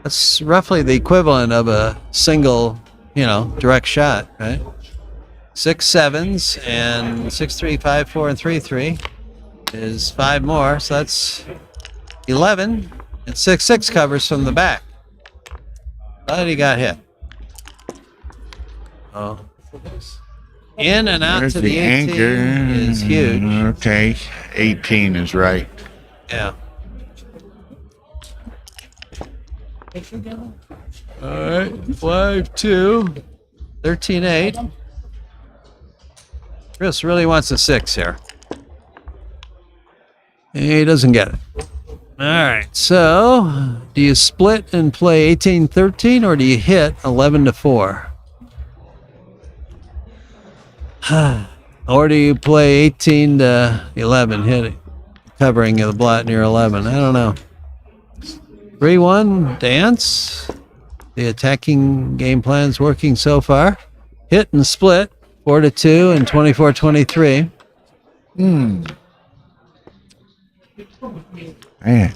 That's roughly the equivalent of a single, direct shot, right? 6 7s and 6 3 5 4 and 3 3 is 5 more, so that's 11, and 6 6 covers from the back. But he got hit. Oh, in and out There's to the 18 anchor. is huge. Okay, 18 is right. Yeah. All right, 5-2, 13-8. Chris really wants a 6 here. He doesn't get it. All right, so do you split and play 18-13, or do you hit 11-4? Or do you play 18-11, hitting, covering the blot near 11? I don't know. 3-1, dance. The attacking game plan's working so far. Hit and split, 4-2 and 24-23. Man.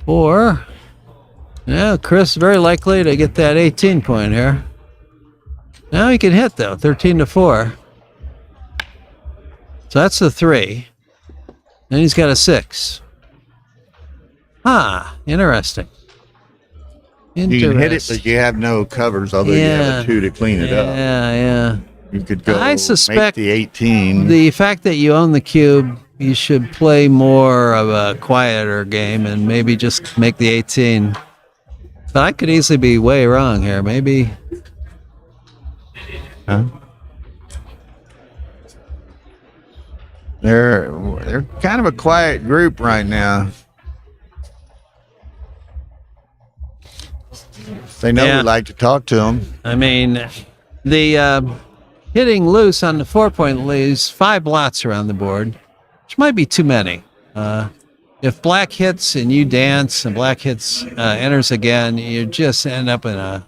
4. Yeah, Chris very likely to get that 18 point here. Now he can hit though, 13-4. So that's the 3. Then he's got a 6. Interesting. You can hit it, but you have no covers, although you have a 2 to clean it up. Yeah. You could go I suspect make the 18. The fact that you own the cube, you should play more of a quieter game and maybe just make the 18. But I could easily be way wrong here. Maybe. Huh? They're kind of a quiet group right now. They know we like to talk to them. I mean, the hitting loose on the 4-point leaves 5 blots around the board, which might be too many. If black hits and you dance and black hits enters again, you just end up in a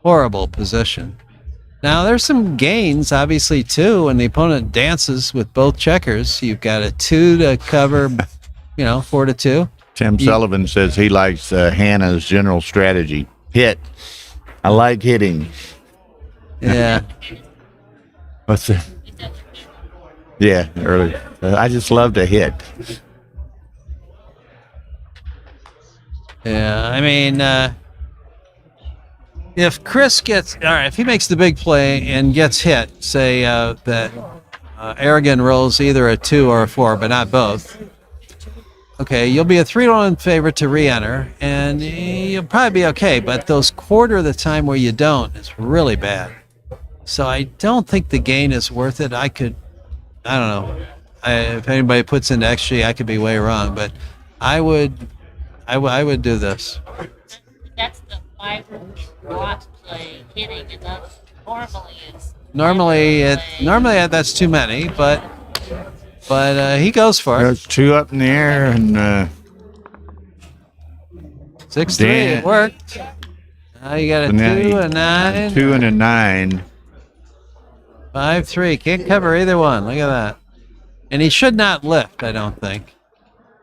horrible position. Now, there's some gains, obviously, too, when the opponent dances with both checkers. You've got a 2 to cover, 4-2. Tim Sullivan says he likes Hannah's general strategy. Hit. I like hitting. Yeah. What's that? Yeah, early. I just love to hit. Yeah, I mean, if Chris gets, all right, if he makes the big play and gets hit, say that Aragon rolls either a 2 or a 4, but not both. Okay, you'll be a 3-1 favorite to re-enter, and you'll probably be okay, but those quarter of the time where you don't is really bad. So I don't think the gain is worth it. I don't know. If anybody puts into XG, I could be way wrong, but I would do this. That's the 5 block play hitting, and that's Normally that's too many, but he goes for it. There's 2 up in the air and 6-3, it worked. Now you got a 2, a 9. 2 and a 9. 5-3, can't cover either one. Look at that. And he should not lift, I don't think.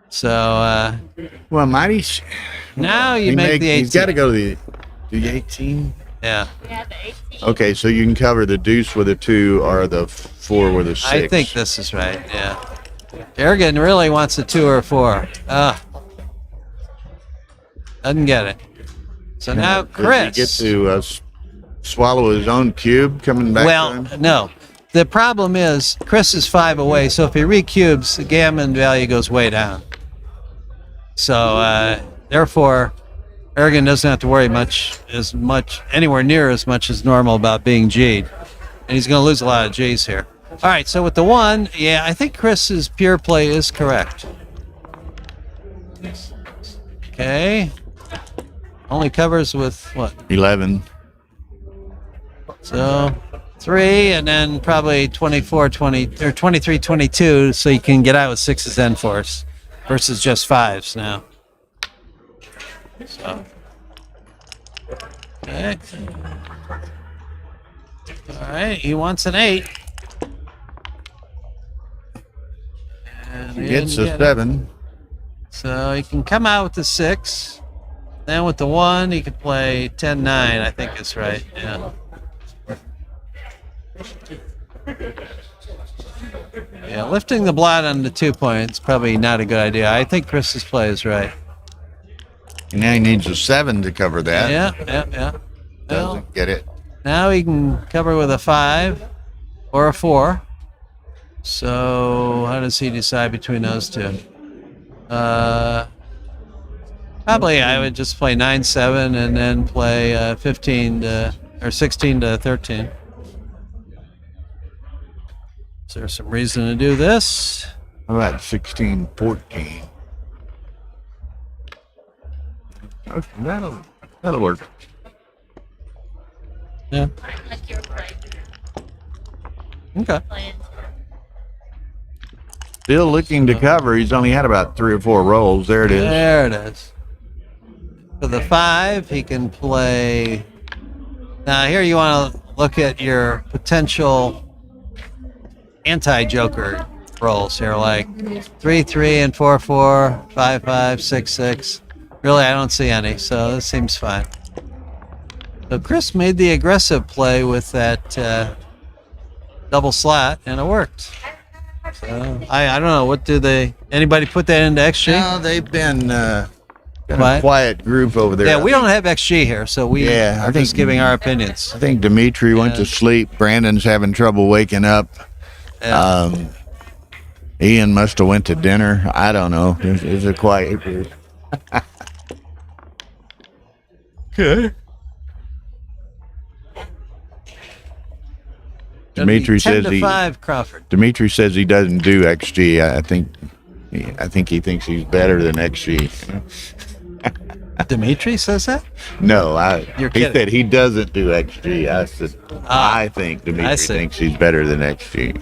So Well, mighty. now you make the 18. He's got to go to the 18. Yeah. Yeah, the 18. Okay, so you can cover the deuce with a 2 or the 4 with a 6. I think this is right, yeah. Aragon really wants a 2 or a 4. Doesn't get it. So now Chris. Does he get to swallow his own cube coming back to him? No. The problem is Chris is 5 away, so if he recubes, the Gammon value goes way down. So therefore, Aragon doesn't have to worry anywhere near as much as normal about being G'd. And he's going to lose a lot of G's here. All right, so with the 1, yeah, I think Chris's pure play is correct. Okay. Only covers with what? 11. So 3, and then probably 24-20 or 23-22, so you can get out with 6s and 4s versus just 5s now. So, okay. All right, he wants an 8. And he Gets didn't a get it. 7. So he can come out with the 6. Then with the 1, he could play 10-9, I think is right. Yeah. Yeah, lifting the blot on the 2 points probably not a good idea. I think Chris's play is right. And now he needs a 7 to cover that. Yeah. Well, Doesn't get it. now he can cover with a 5 or a 4. So how does he decide between those two? Probably I would just play 9-7 and then play 15 to or 16 to 13. Is there some reason to do this? How about 16-14? Okay, that'll work. Yeah. Like you're playing. Okay. Playing. Still looking to cover. He's only had about 3 or 4 rolls. There it is. There it is. For the 5, he can play. Now here you want to look at your potential anti-joker rolls here, like 3-3 and 4-4, 5-5, 6-6. Really, I don't see any, so this seems fine. So Chris made the aggressive play with that double slot, and it worked. So I don't know. What do they? Anybody put that into XG? No, they've been got What? a quiet group over there. Yeah, we don't have XG here, so we Yeah, I are just think- giving our opinions. I think Dimitri went to Yeah. sleep. Brandon's having trouble waking up. Yeah. Ian must have went to dinner. I don't know. It's a quiet group. Okay. Dimitri says 10-5 Crawford. Dimitri says he doesn't do XG. I think he thinks he's better than XG. Dimitri says that? No, You're he kidding. said he doesn't do XG. I said I think I Dimitri see. thinks he's better than XG.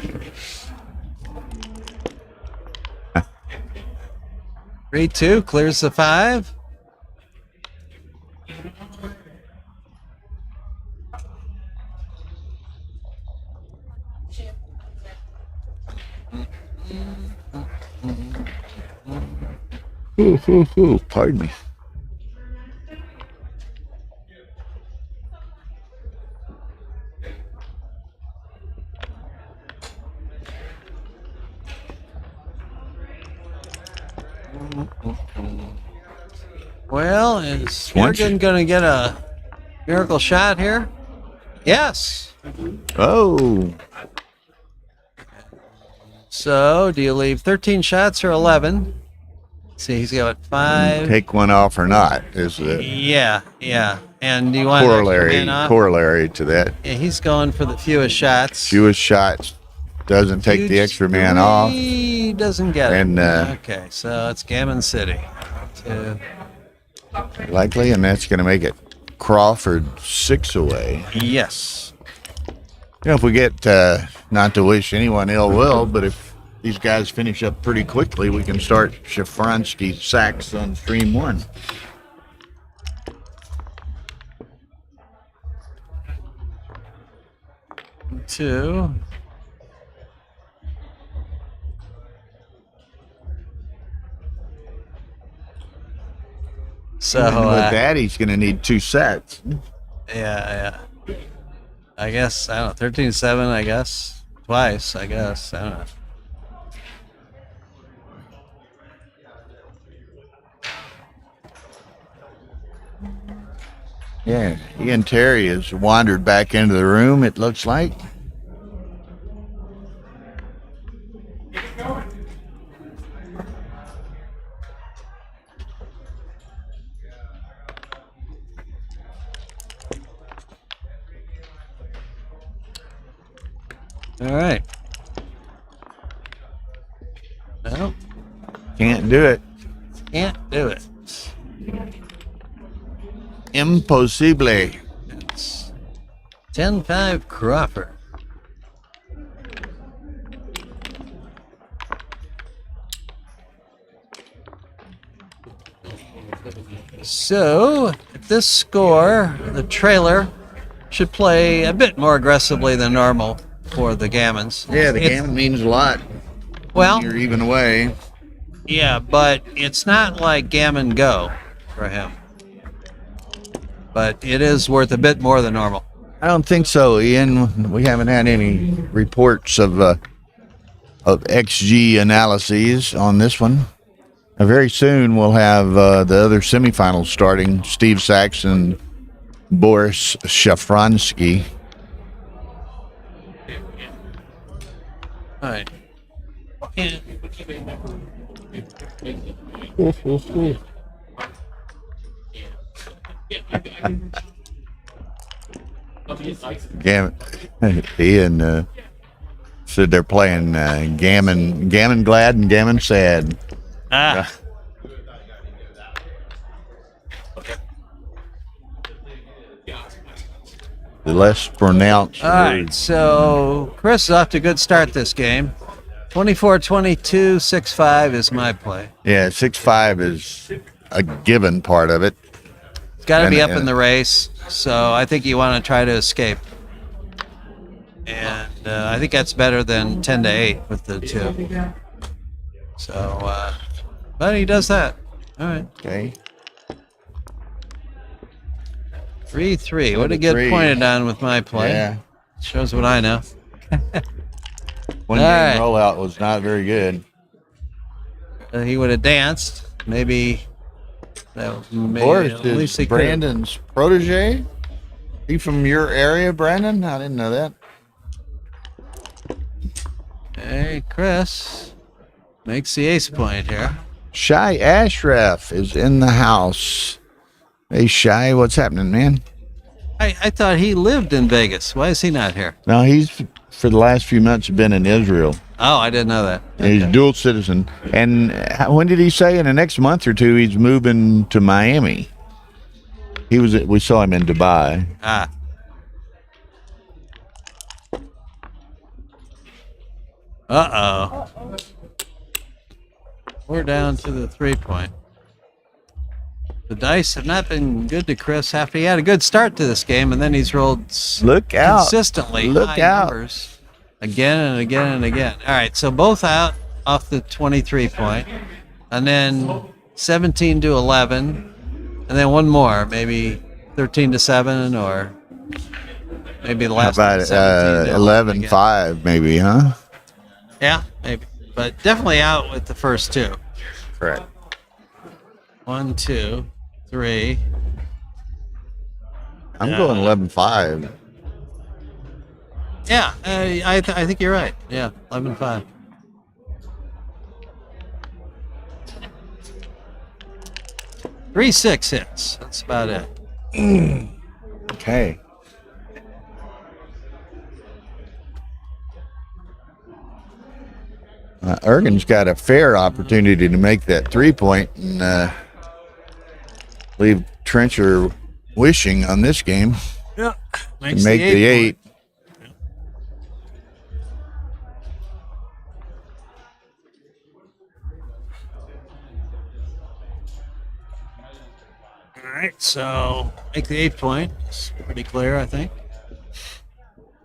3-2 clears the 5. Ooh, pardon me. Well, is Once- Morgan going to get a miracle shot here? Yes. Oh, So, do you leave 13 shots or 11? See, he's got 5. take one off or not is the Yeah. And do you want an extra man off? corollary to that. Yeah, he's going for the fewest shots. Fewest shots doesn't take the Huge extra man off. He doesn't get it. And, okay, so it's Gammon City. 2. Likely, and that's going to make it Crawford 6 away. Yes. You know, if we get, not to wish anyone ill will, but if these guys finish up pretty quickly, we can start Schafronsky Sachs on stream 1. Two. So, And with that, he's going to need 2 sets. yeah. I guess, I don't know, 13-7, I guess. Twice, I guess. I don't know. Yeah, Ian Terry has wandered back into the room, it looks like. All right. No, Can't do it. can't do it. Impossible. It's 10-5 Crawford. So, at this score, the trailer should play a bit more aggressively than normal for the Gammons. Yeah, the game means a lot. Well, You're even away. yeah, but it's not like Gammon Go for him. But it is worth a bit more than normal. I don't think so, Ian. We haven't had any reports of XG analyses on this one. Very soon we'll have the other semifinals starting. Steve Sachs and Boris Schafronsky. All right. Yeah. Gammon, Ian said they're playing Gammon glad and Gammon sad. Ah. The less pronounced All right, words. so Chris is off to a good start this game. 24-22, 6-5 is my play. Yeah, 6-5 is a given part of it. It's got to And- be up and- in the race, so I think you want to try to escape. And I think that's better than 10-8 with the 2. So, but he does that. All right. Okay. 3-3. What did get 3. pointed on with my play? Yeah. Shows what I know. One All game right. rollout was not very good. He would have danced. Maybe. Maybe Boris at least is he could've. Brandon's protege. He from your area, Brandon? I didn't know that. Hey, Chris makes the ace point here. Shy Ashraf is in the house. Hey, Shy, what's happening, man? I thought he lived in Vegas. Why is he not here? No, he's for the last few months been in Israel. Oh, I didn't know that. He's dual citizen. And when did he say in the next month or two he's moving to Miami? We saw him in Dubai. Ah. Uh-oh. We're down to the 3-point. The dice have not been good to Chris after he had a good start to this game, and then he's rolled Look out. consistently Look high out. numbers again and again and again. All right, so both out off the 23-point, and then 17-11, and then one more, maybe 13-7, or maybe the How last about one, 17-11 again. 11-5 maybe, huh? Yeah, maybe, but definitely out with the first 2. Correct. 1, 2, 3. I'm going 11-5. Yeah, I think you're right. Yeah, 11-5. Three 6 hits. That's about it. Okay. Ergen's got a fair opportunity to make that 3-point and leave Trencher wishing on this game Yeah, to makes make the 8. All right, so make the 8-point. It's pretty clear, I think.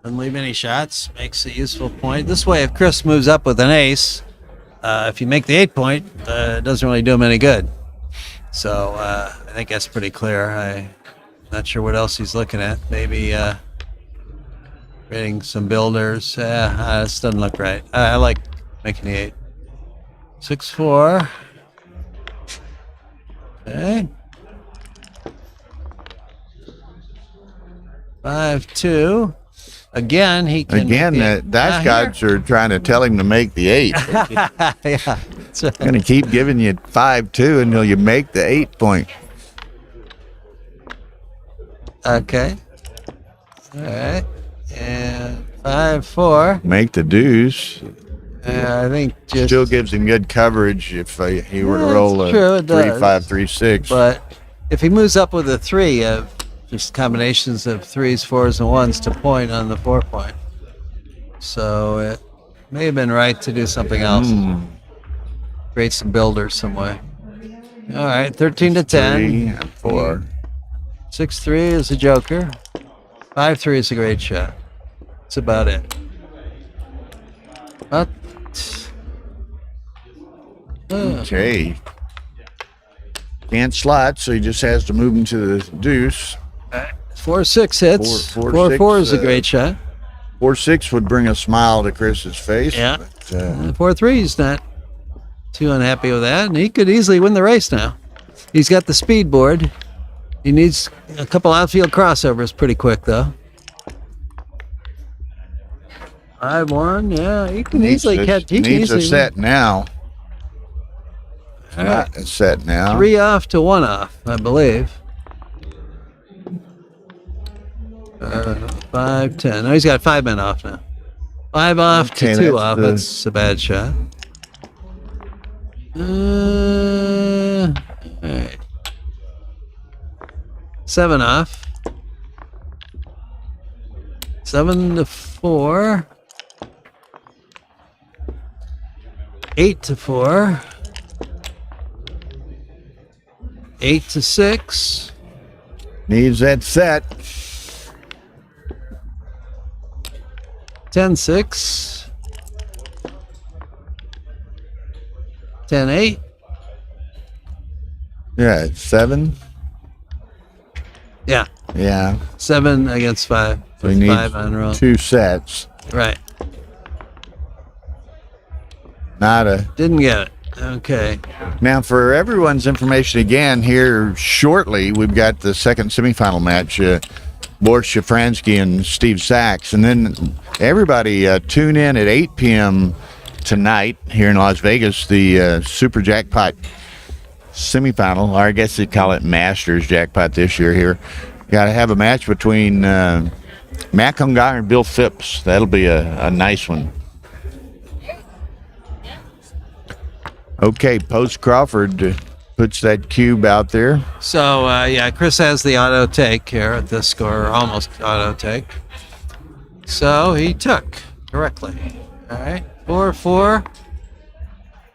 Doesn't leave any shots. Makes a useful point. This way, if Chris moves up with an ace, if you make the 8-point, it doesn't really do him any good. So I think that's pretty clear. I'm not sure what else he's looking at. Maybe creating some builders. This doesn't look right. I like making the 8. 6-4. Okay. 5-2. Again, he can. Again, make the dice here. gods are trying to tell him to make the 8. Yeah, that's right. Going to keep giving you 5-2 until you make the 8-point. Okay. All right. And 5-4. Make the deuce. I think just. Still gives him good coverage if he were to Yeah, roll it's a true, it 3-5, does. 3-6. But if he moves up with a 3, just combinations of 3s, 4s, and 1s to point on the 4-point. So it may have been right to do something else. Create some builders some way. All right, 13-10. 3 and 4. 6-3 is a joker. 5-3 is a great shot. That's about it. But Okay. Can't slot, so he just has to move him to the deuce. 4-6 hits. Four, 4-4 is a six, great shot. 4-6 would bring a smile to Chris's face. Yeah. But, 4-3 is not too unhappy with that, and he could easily win the race now. He's got the speed board. He needs a couple outfield crossovers pretty quick, though. 5-1, yeah, he can easily catch. He can needs a easily set now. All Not right. a set now. 3 off to 1 off, I believe. 5, 10. No, he's got 5 men off now. 5 off Okay, to 2 that's off. the- That's a bad shot. All right. 7 off. 7 to 4. 8 to 4. 8 to 6. Needs that set. 10-6. 10-8. Yeah, it's 7. Yeah, Yeah. 7 against 5. So he With needs 5 on roll. 2 sets. Right. Not a. Didn't get it. Okay. Now, for everyone's information, again, here shortly, we've got the second semifinal match, Boris Schafronsky and Steve Sachs. And then everybody tune in at 8 p.m. tonight here in Las Vegas, the Super Jackpot semifinal, or I guess they call it Masters Jackpot this year here. Got to have a match between Matt Congar and Bill Phipps. That'll be a nice one. Okay, Post Crawford puts that cube out there. So, yeah, Chris has the auto take here at this score, almost auto take. So he took correctly. All right. 4-4.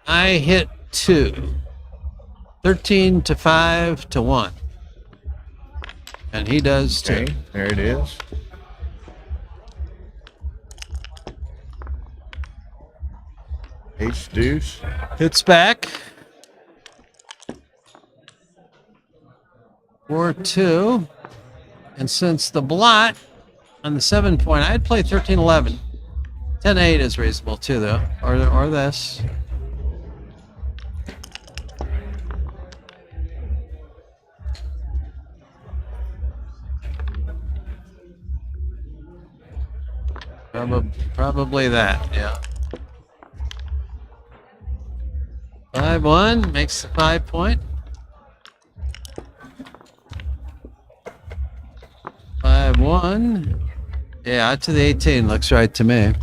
I hit 2. 13 to 5 to 1. And he does too. Okay, there it is. Ace deuce. Hits back. 4-2. And since the blot on the 7 point, I'd play 13-11. 10-8 is reasonable too, though. Or this. Probably that, yeah. 5-1 makes the 5 point. 5-1. Yeah, out to the 18 looks right to me.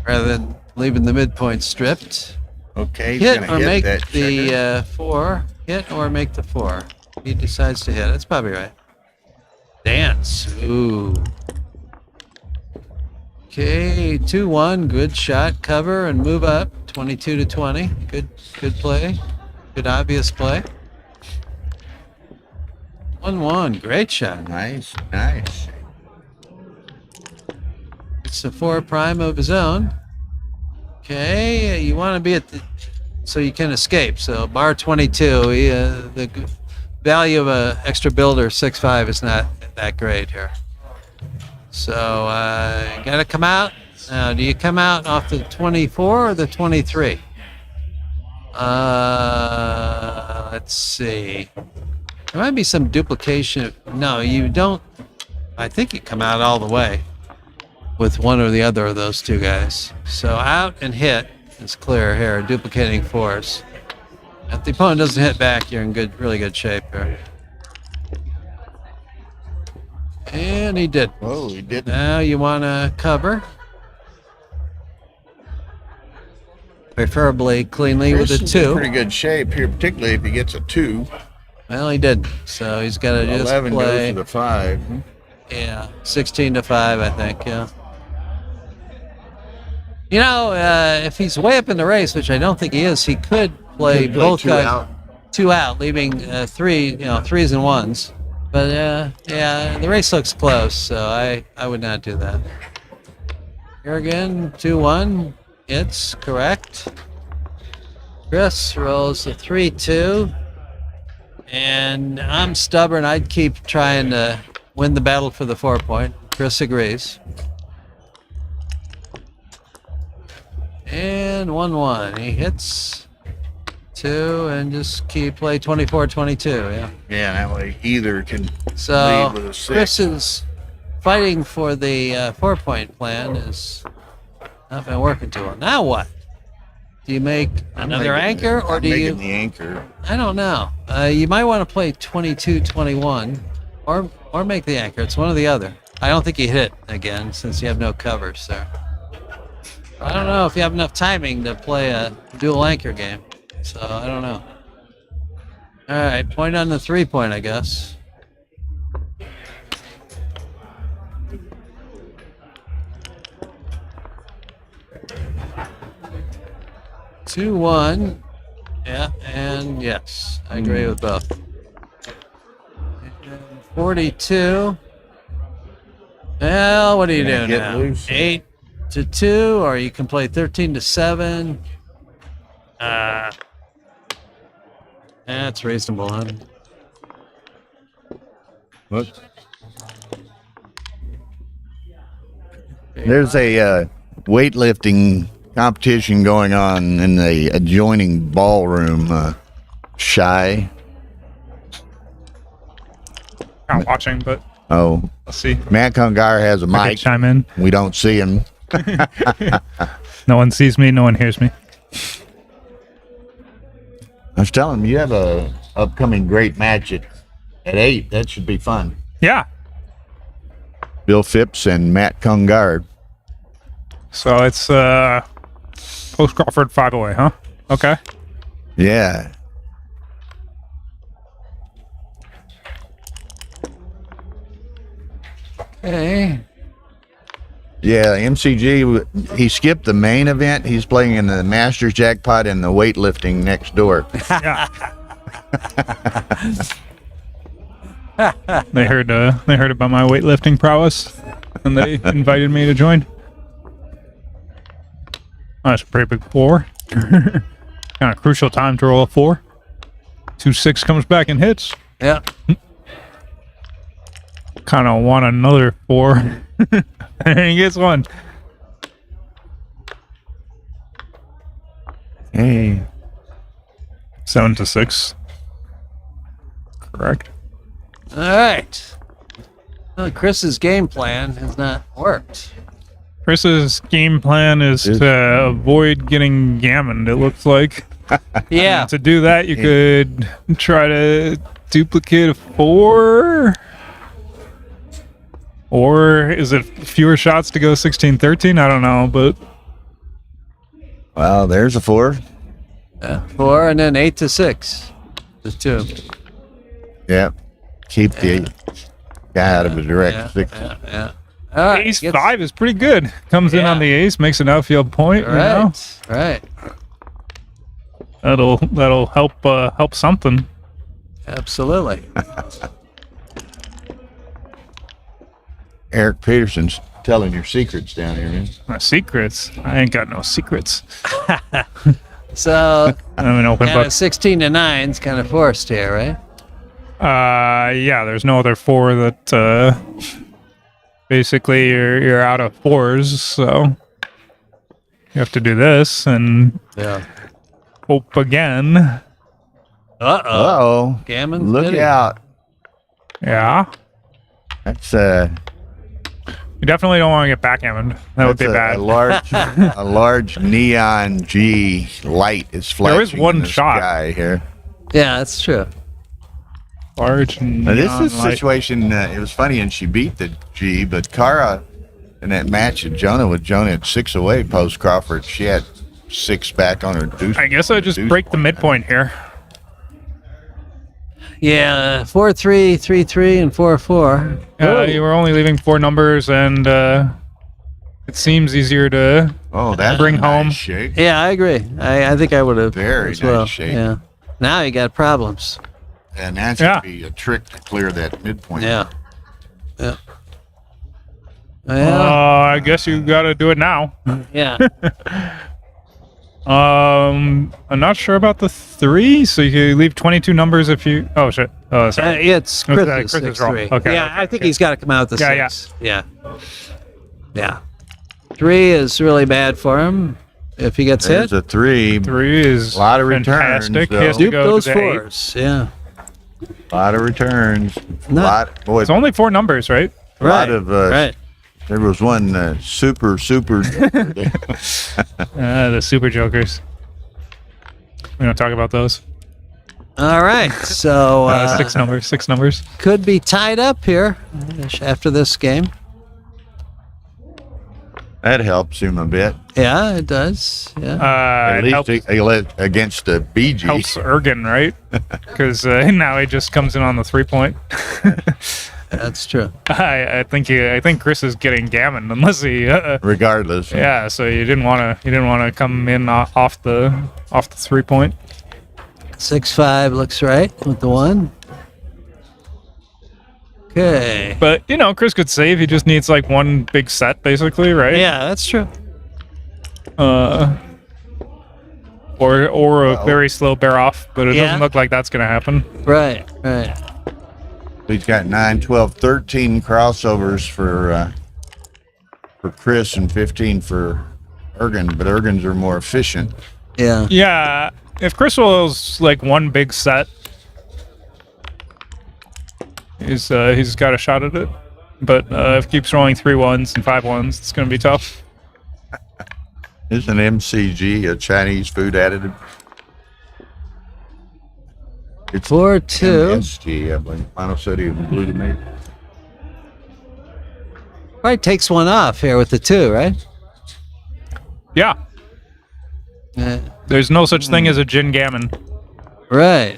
Rather than leaving the midpoint stripped. Okay, he's Hit gonna or hit make that checker. the 4. Hit or make the 4. He decides to hit. That's probably right. Dance. Ooh. Okay, 2-1. Good shot. Cover and move up. 22 to 20. Good play. Good obvious play. 1-1. Great shot. Nice, nice. It's a 4 prime of his own. Okay, you want to be at the so you can escape. So bar 22. The value of a extra builder 6-5 is not that great here. So got to come out. Now, do you come out off the 24 or the 23? Let's see. There might be some duplication. No, you don't. I think you come out all the way with one or the other of those two guys. So out and hit is clear here, duplicating force. If the opponent doesn't hit back, you're in really good shape here. And he did. Whoa, he didn't. Now you want to cover. Preferably cleanly with a Chris is in 2. pretty good shape here, particularly if he gets a 2. Well, he didn't. So he's got to just 11 play. goes to the 5. Yeah, 16 to 5, I think. Yeah. You know, if he's way up in the race, which I don't think he is, he could play Could play both 2 guys, out. 2 out, leaving 3, 3s and 1s. But yeah, the race looks close, so I would not do that. Here again, 2-1. It's correct. Chris rolls a 3-2. And I'm stubborn. I'd keep trying to win the battle for the 4-point. Chris agrees. And 1-1. He hits 2 and just play 24-22. Yeah. Yeah, that way either can So lead with a 6. Chris is fighting for the 4-point plan. Has not been working too well. Now what? Do you make another anchor, or do you? The anchor. I don't know. You might want to play 22-21, or make the anchor. It's one or the other. I don't think you hit it again since you have no covers there. I don't know if you have enough timing to play a dual anchor game. So I don't know. All right, point on the 3-point, I guess. Two, 1. Yeah, and yes, I agree with both. And 42. Well, what do you do Get now? loose. 8-2, or you can play 13-7. That's reasonable, huh? What? There's a weightlifting competition going on in the adjoining ballroom. Shy. Not watching, but Oh, let's see. Matt Congar has a I could mic. chime in. We don't see him. No one sees me. No one hears me. I was telling him you have a upcoming great match at 8. That should be fun. Yeah. Bill Phipps and Matt Congar. So it's post Crawford 5 away, huh? Okay. Yeah. Hey. Yeah, MCG, he skipped the main event. He's playing in the Masters Jackpot and the weightlifting next door. Yeah. They heard about my weightlifting prowess, and they invited me to join. Oh, that's a pretty big 4. Kind of crucial time to roll a 4. 2-6 comes back and hits. Yeah. Kind of want another 4. And he gets 1. Hey. 7-6. Correct. All right. Well, Chris's game plan has not worked. Chris's game plan is to avoid getting gammoned, it looks like. Yeah. And to do that, you could try to duplicate a 4. Or is it fewer shots to go 16-13? I don't know, but Well, there's a 4. 4 and then 8-6. Just 2. Yep. Keep the guy out of a direct 6. Yeah. All right. ace 5 is pretty good. Comes in on the ace, makes an outfield point. You know? Right. That'll help something. Absolutely. Eric Peterson's telling your secrets down here, man. My secrets. I ain't got no secrets. So I'm an open kind of book. 16-9 is kind of forced here, right? Yeah. There's no other 4 that. Basically, you're out of 4s, so you have to do this and hope again. Uh-oh. Gammon. Look out. Yeah. That's You definitely don't want to get backgammoned. That would be bad. A large neon G light is flashing. There is one in the shot. sky here. Yeah, that's true. Large. Now, this neon is a light. situation. It was funny, and she beat the G, but Kara in that match at Jonah with Jonah at 6 away post Crawford, she had 6 back on her deuce. I guess I just deuce break the point. midpoint here. Yeah, 4-3, 3-3, and 4-4. You were only leaving 4 numbers, and it seems easier to. Oh, that's Bring a nice home. shake. Yeah, I agree. I think I would have Very as well. nice shape. Yeah. Now you got problems. And that's Yeah. going to be a trick to clear that midpoint. Yeah. Yeah. I guess you got to do it now. Yeah. I'm not sure about the 3, so you can leave 22 numbers if you. Oh shit! Oh, sorry. It's Chris's Chris's roll. 6-3. Okay. Yeah, okay, I think okay. he's got to come out with the Yeah, 6. Yeah. 3 is really bad for him if he gets There's hit. a 3. 3 is A lot of returns, fantastic. He though. has to Dupe go those to the 8. 4s. Yeah. A lot of returns. Not- Boy, It's only 4 numbers, right? a lot of. right. There was one super. The super jokers. We don't talk about those. All right. So 6 numbers. 6 numbers. could be tied up here after this game. That helps him a bit. Yeah, it does. Yeah. At It least helps, against the BG. helps Ergen, right? Because now he just comes in on the 3-point. That's true. I think Chris is getting Gammon unless he. Regardless. Yeah, so you didn't want to come in off the 3-point. 6-5 looks right with the 1. Okay. But Chris could save. He just needs like one big set, basically, right? Yeah, that's true. Or a very slow bear off, but it Yeah. doesn't look like that's gonna happen. Right. He's got 9, 12, 13 crossovers for Chris and 15 for Ergen, but Ergen's are more efficient. Yeah. Yeah, if Chris rolls like one big set, he's got a shot at it. But if he keeps rolling 3 1s and 5 1s, it's gonna be tough. Isn't MCG a Chinese food additive? It's 4-2. MSG, I believe. Monosodium glutamate. Right, takes one off here with the 2, right? Yeah, Uh, there's no such thing as a gin gammon. right.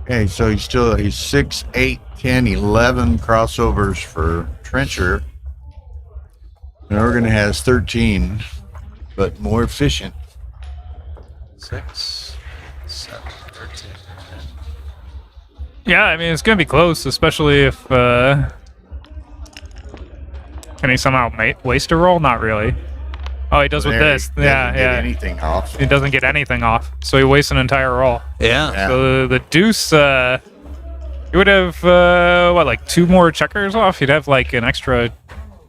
Okay, so he's 6, 8, 10, 11 crossovers for Trencher. And Ergen has 13, but more efficient. 6, 7, 13. Yeah, I mean it's gonna be close, especially if can he somehow waste a roll? Not really. Oh, he does with There, this. he Yeah, doesn't get yeah. anything off. He doesn't get anything off, so he wastes an entire roll. Yeah. Yeah. So the deuce, he would have like 2 more checkers off. He'd have like an extra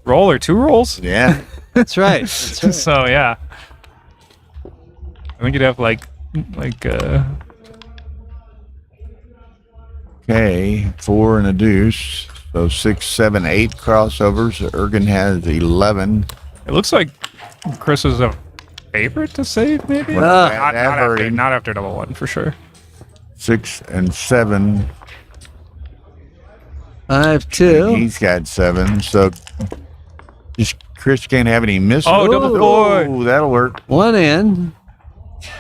roll or 2 rolls. Yeah. That's right. That's right. So yeah, I think you'd have like. Okay, 4 and a deuce. So 6, 7, 8 crossovers. Ergen has 11. It looks like Chris is a favorite to save, maybe. Well, not after double 1 for sure. 6 and 7. 5-2. He's got 7. So just Chris can't have any misses. Oh, double 4. Oh, that'll work. 1 in.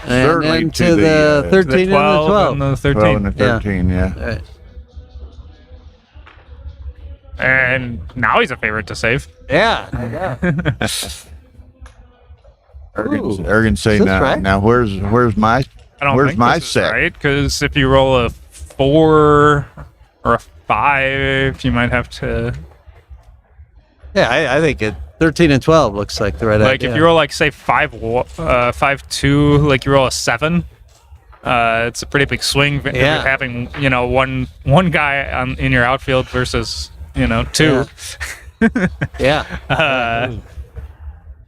And Certainly then to to the, the 13 and the 12. and the 13. 12 and the 13, yeah. All right. And now he's a favorite to save. Yeah. Ergen's saying Is this now, right? now where's my I don't where's think my this is set? right, because if you roll a 4 or a 5, you might have to. Yeah, I think 13 and 12 looks like the right Like idea. if you roll like say 5-2, like you roll a 7. It's a pretty big swing if you're Yeah. having one guy in your outfield versus 2. Yeah.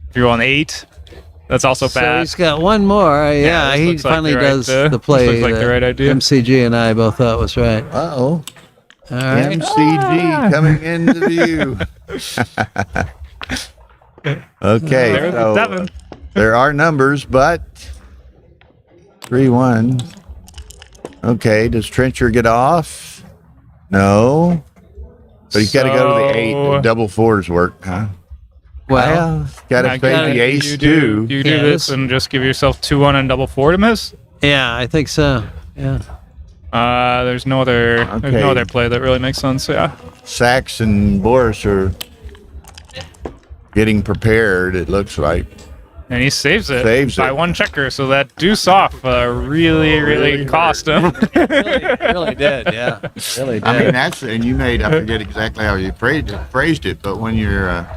If you roll an 8, that's also So bad. he's got one more. Yeah, this he looks like finally the right, does this the play. looks like the that right idea. MCG and I both thought was right. Uh-oh. All right. MCG coming into view. Okay, There's the so 7. there are numbers, but 3-1. Okay, does Trencher get off? No. But he's got to go to the 8. So- Double 4s work, huh? Well, got to Now, fade the ace you too. do Yeah, this this- and just give yourself 2-1 and double 4 to miss. yeah, I think so. Yeah. There's no other Okay. play that really makes sense. Yeah. Sachs and Boris are getting prepared, it looks like. And he saves it Saves by it. one checker, so that deuce off really cost him. Really did, yeah. Really did. I mean, and you made, I forget exactly how you phrased it, but when you're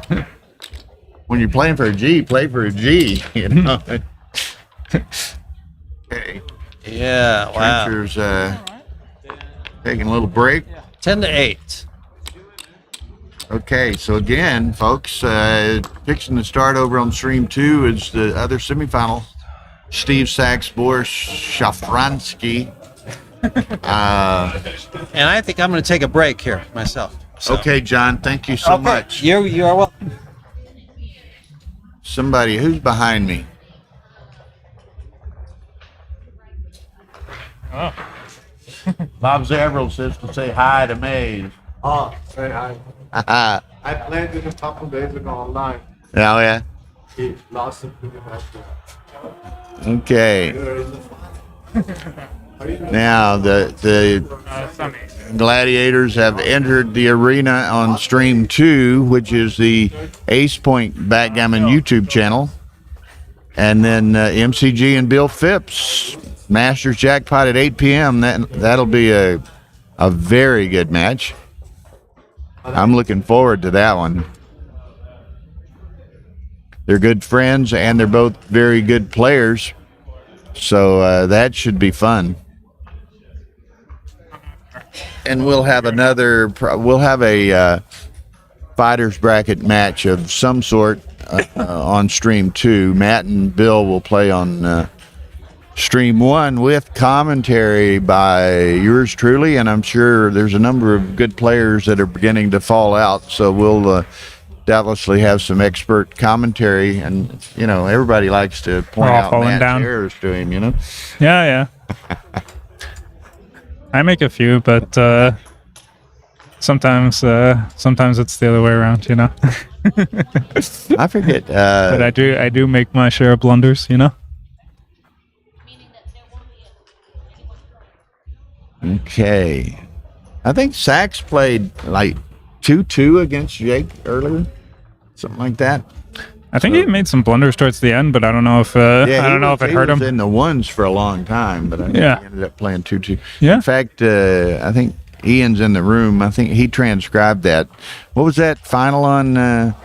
playing for a G, play for a G, you know. Okay. Yeah, wow. Trencher's taking a little break. 10-8. Okay, so again, folks, fixing to start over on stream 2 is the other semifinal. Steve Sachs, Boris Schafronsky. And I think I'm going to take a break here myself. So. Okay, John, thank you so much. You are welcome. Somebody, who's behind me? Oh. Bob Zavril says to say hi to Maze. Oh, say hi. Oh, I played with him a couple days ago online. yeah. He lost it pretty much. Okay. Now the Sunny. Gladiators have entered the arena on stream 2, which is the Ace Point Backgammon YouTube channel. And then MCG and Bill Phipps, Masters Jackpot at 8 p.m. That'll be a very good match. I'm looking forward to that one. They're good friends, and they're both very good players. So that should be fun. And we'll have a fighters bracket match of some sort on stream 2. Matt and Bill will play on stream 1 with commentary by yours truly, and I'm sure there's a number of good players that are beginning to fall out, so we'll doubtlessly have some expert commentary, and everybody likes to point We're all out falling Matt's down. errors to him, Yeah. I make a few, but sometimes it's the other way around, I forget. But I do make my share of blunders, Okay. I think Sachs played like 2-2 against Jake earlier. Something like that. I think he made some blunders towards the end, but I don't know if it hurt him. He was in the ones for a long time, but I think he ended up playing 2-2. Yeah. In fact, I think Ian's in the room. I think he transcribed that. What was that final on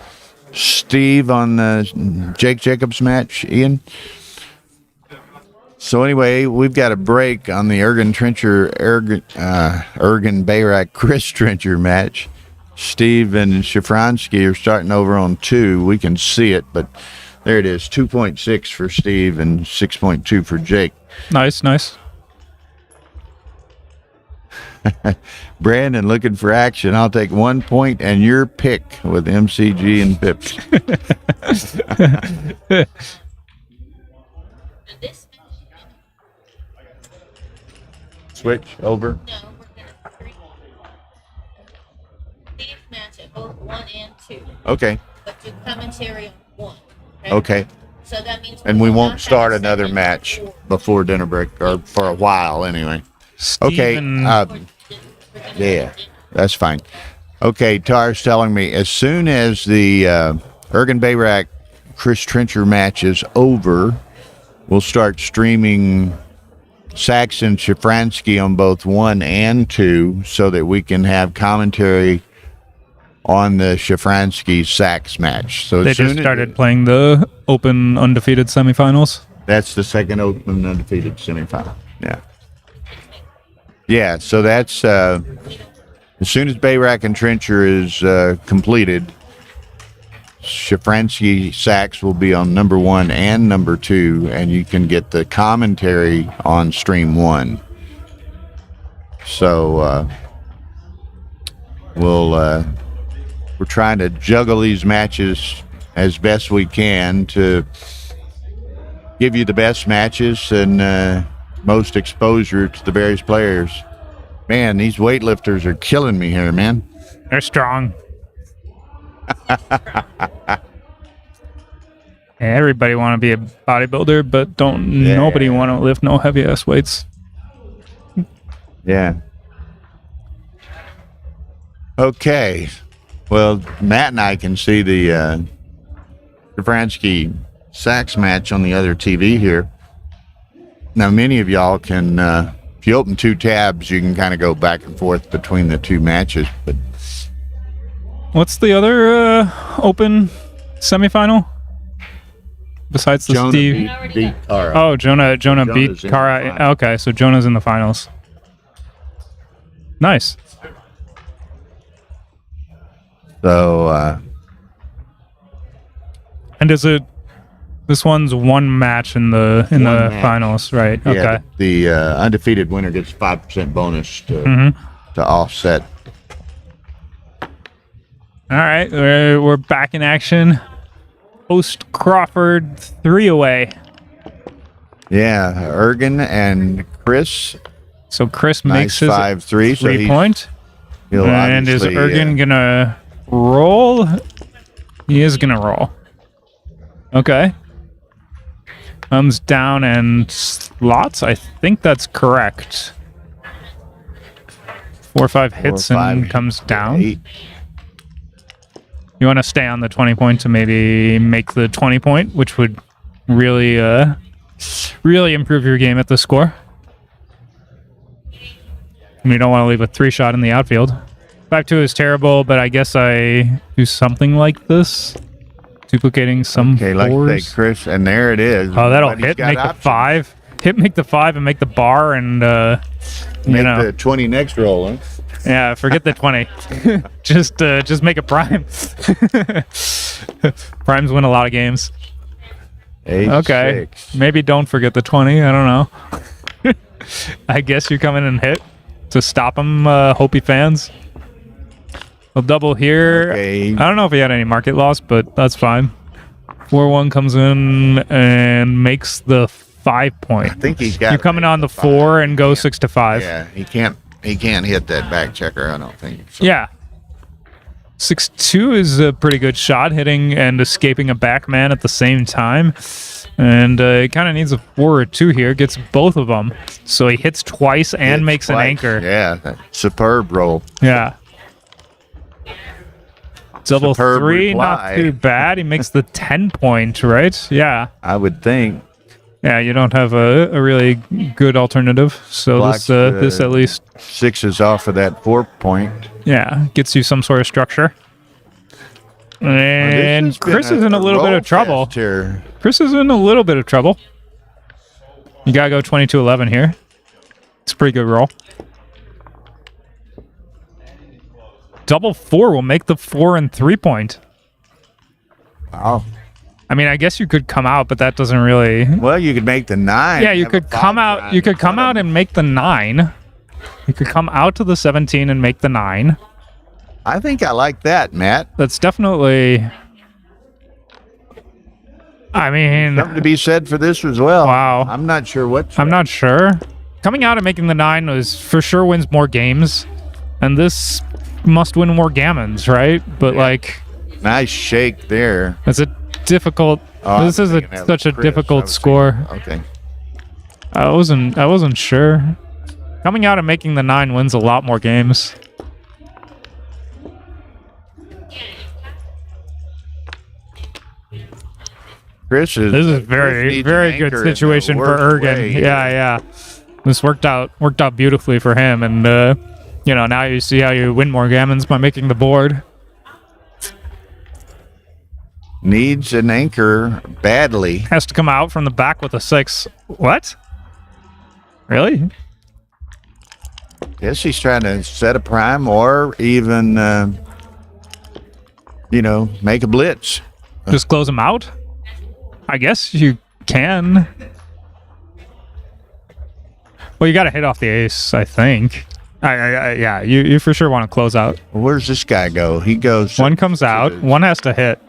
Steve on Jake Jacobs match, Ian? So anyway, we've got a break on the Ergen Bayrak Chris Trencher match. Steve and Schafronsky are starting over on 2. We can see it, but there it is. 2.6 for Steve and 6.2 for Jake. Nice. Brandon looking for action. I'll take 1 point and your pick with MCG and Pips. Switch over. No, we're gonna Steve match at both 1 and 2. Okay. But do commentary on 1. Okay. So that means And we will won't not start have a another second match or- before dinner break, or for a while anyway. Okay. Yeah, that's fine. Okay, Tar's telling me as soon as the Ergen Bayrak Chris Trencher match is over, we'll start streaming Sachs and Schafronsky on both 1 and 2 so that we can have commentary on the Schafronsky Sachs match. So They as soon just as started playing the open undefeated semifinals. that's the second open undefeated semifinal. Yeah. Yeah, so that's as soon as Bayrak and Trencher is completed, Schafronsky Sachs will be on number 1 and number 2, and you can get the commentary on stream 1. So we're trying to juggle these matches as best we can to give you the best matches and most exposure to the various players. Man, these weightlifters are killing me here, man. They're strong. Everybody want to be a bodybuilder, but nobody want to lift no heavy ass weights. Yeah. Okay. Well, Matt and I can see the Schafronsky Sachs match on the other TV here. Now, many of y'all can, if you open 2 tabs, you can kind of go back and forth between the 2 matches. But What's the other open semifinal? Besides the Jonah Steve. beat Tara. Oh, Jonah Jonah's beat in the Kara. finals. Okay, so Jonah's in the finals. Nice. So, And is it? This one's one match in the match. finals, right? Okay. yeah, the undefeated winner gets 5% bonus to Mm-hmm. offset. All right, we're back in action. Post Crawford 3 away. Yeah, Ergen and Chris, So Chris nice makes his 5-3. So 3-point. he'll And is obviously, Ergen gonna roll? He is gonna roll. Okay. Comes down and slots. I think that's correct. 4 or 5 hits 4 or 5, and comes down. 8. You want to stay on the 20 point to maybe make the 20 point, which would really, really improve your game at the score. And you don't want to leave a 3-shot in the outfield. 5-2 is terrible, but I guess I do something like this. Duplicating some Okay, like fours. say Chris, and there it is. Oh, that'll But he's hit, got make the options. 5. Hit, make the 5, and make the bar, and, you Make know. the 20 next roll, huh? Yeah, forget the 20. just make a prime. Primes win a lot of games. 8, Okay. 6. Maybe don't forget the 20. I don't know. I guess you come in and hit to stop him, Hopi fans. We'll double here. Okay. I don't know if he had any market loss, but that's fine. 4-1 comes in and makes the 5 point. I think he's got. You're coming on the 4 and go 6 to 5. Yeah, he can't hit that back checker. I don't think. So. Yeah. 6-2 is a pretty good shot, hitting and escaping a back man at the same time. And it kind of needs a 4 or 2 here. Gets both of them. So he hits twice and Hits makes an twice. anchor. Yeah, that superb roll. Yeah. Double Superb 3, not reply. too bad. He makes the 10 point, right? Yeah. I would think. Yeah, you don't have a really good alternative. So Blocks this at least, 6 is off of that 4 point. yeah, gets you some sort of structure. And This has Chris been is in a little bit roll of trouble. fest here. Chris is in a little bit of trouble. You gotta go 22-11 here. It's a pretty good roll. Double 4 will make the 4 and 3 point. Wow. I mean, I guess you could come out, but that doesn't really. Well, you could make the 9. Yeah, you have a could come 5 out. shot You could in come front out of him. and make the 9. You could come out to the 17 and make the 9. I think I like that, Matt. That's definitely. I mean, Something to be said for this as well. Wow. I'm not sure what. I'm not sure. Coming out and making the 9 was for sure wins more games, and this must win more gammons, right? But like, Nice shake there. it's a difficult. Oh, this I'm is thinking that such was a Chris. I difficult was score. thinking- Okay. I wasn't sure. Coming out and making the 9 wins a lot more games. Chris is. This is Chris very needs very an good anchor in the situation for worst Ergen. way. Yeah. This worked out beautifully for him, and now you see how you win more gammons by making the board. Needs an anchor badly. Has to come out from the back with a 6. What? Really? Guess he's trying to set a prime or even, make a blitz. Just close him out? I guess you can. Well, you got to hit off the ace, I think. Yeah, you for sure want to close out. Where's this guy go? He goes. One comes out, one has to hit.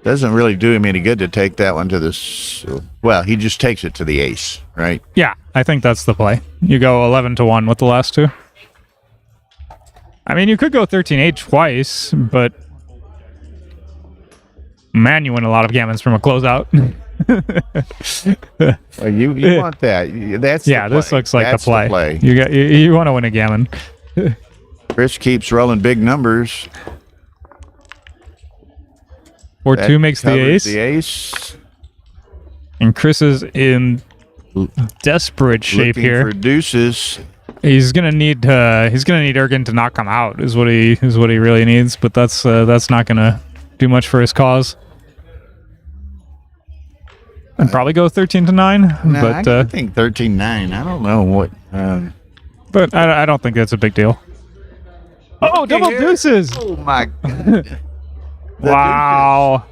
Doesn't really do him any good to take that one to this. Well, he just takes it to the ace, right? Yeah, I think that's the play. You go 11-1 with the last 2. I mean, you could go 13-8 twice, but man, you win a lot of gammons from a closeout. Well, you want that? That's Yeah, the this play. looks like That's the play. You want to win a gammon. Chris keeps rolling big numbers. 4-2 That makes the covers ace. The ace. And Chris is in desperate shape Looking here. for deuces. He's gonna need Ergen to knock him out. Is what he really needs. But that's not gonna do much for his cause. I'd probably go 13-9. No, but I think 13-9. I don't know what. But I don't think that's a big deal. Oh, double here. deuces! Oh my God. Wow.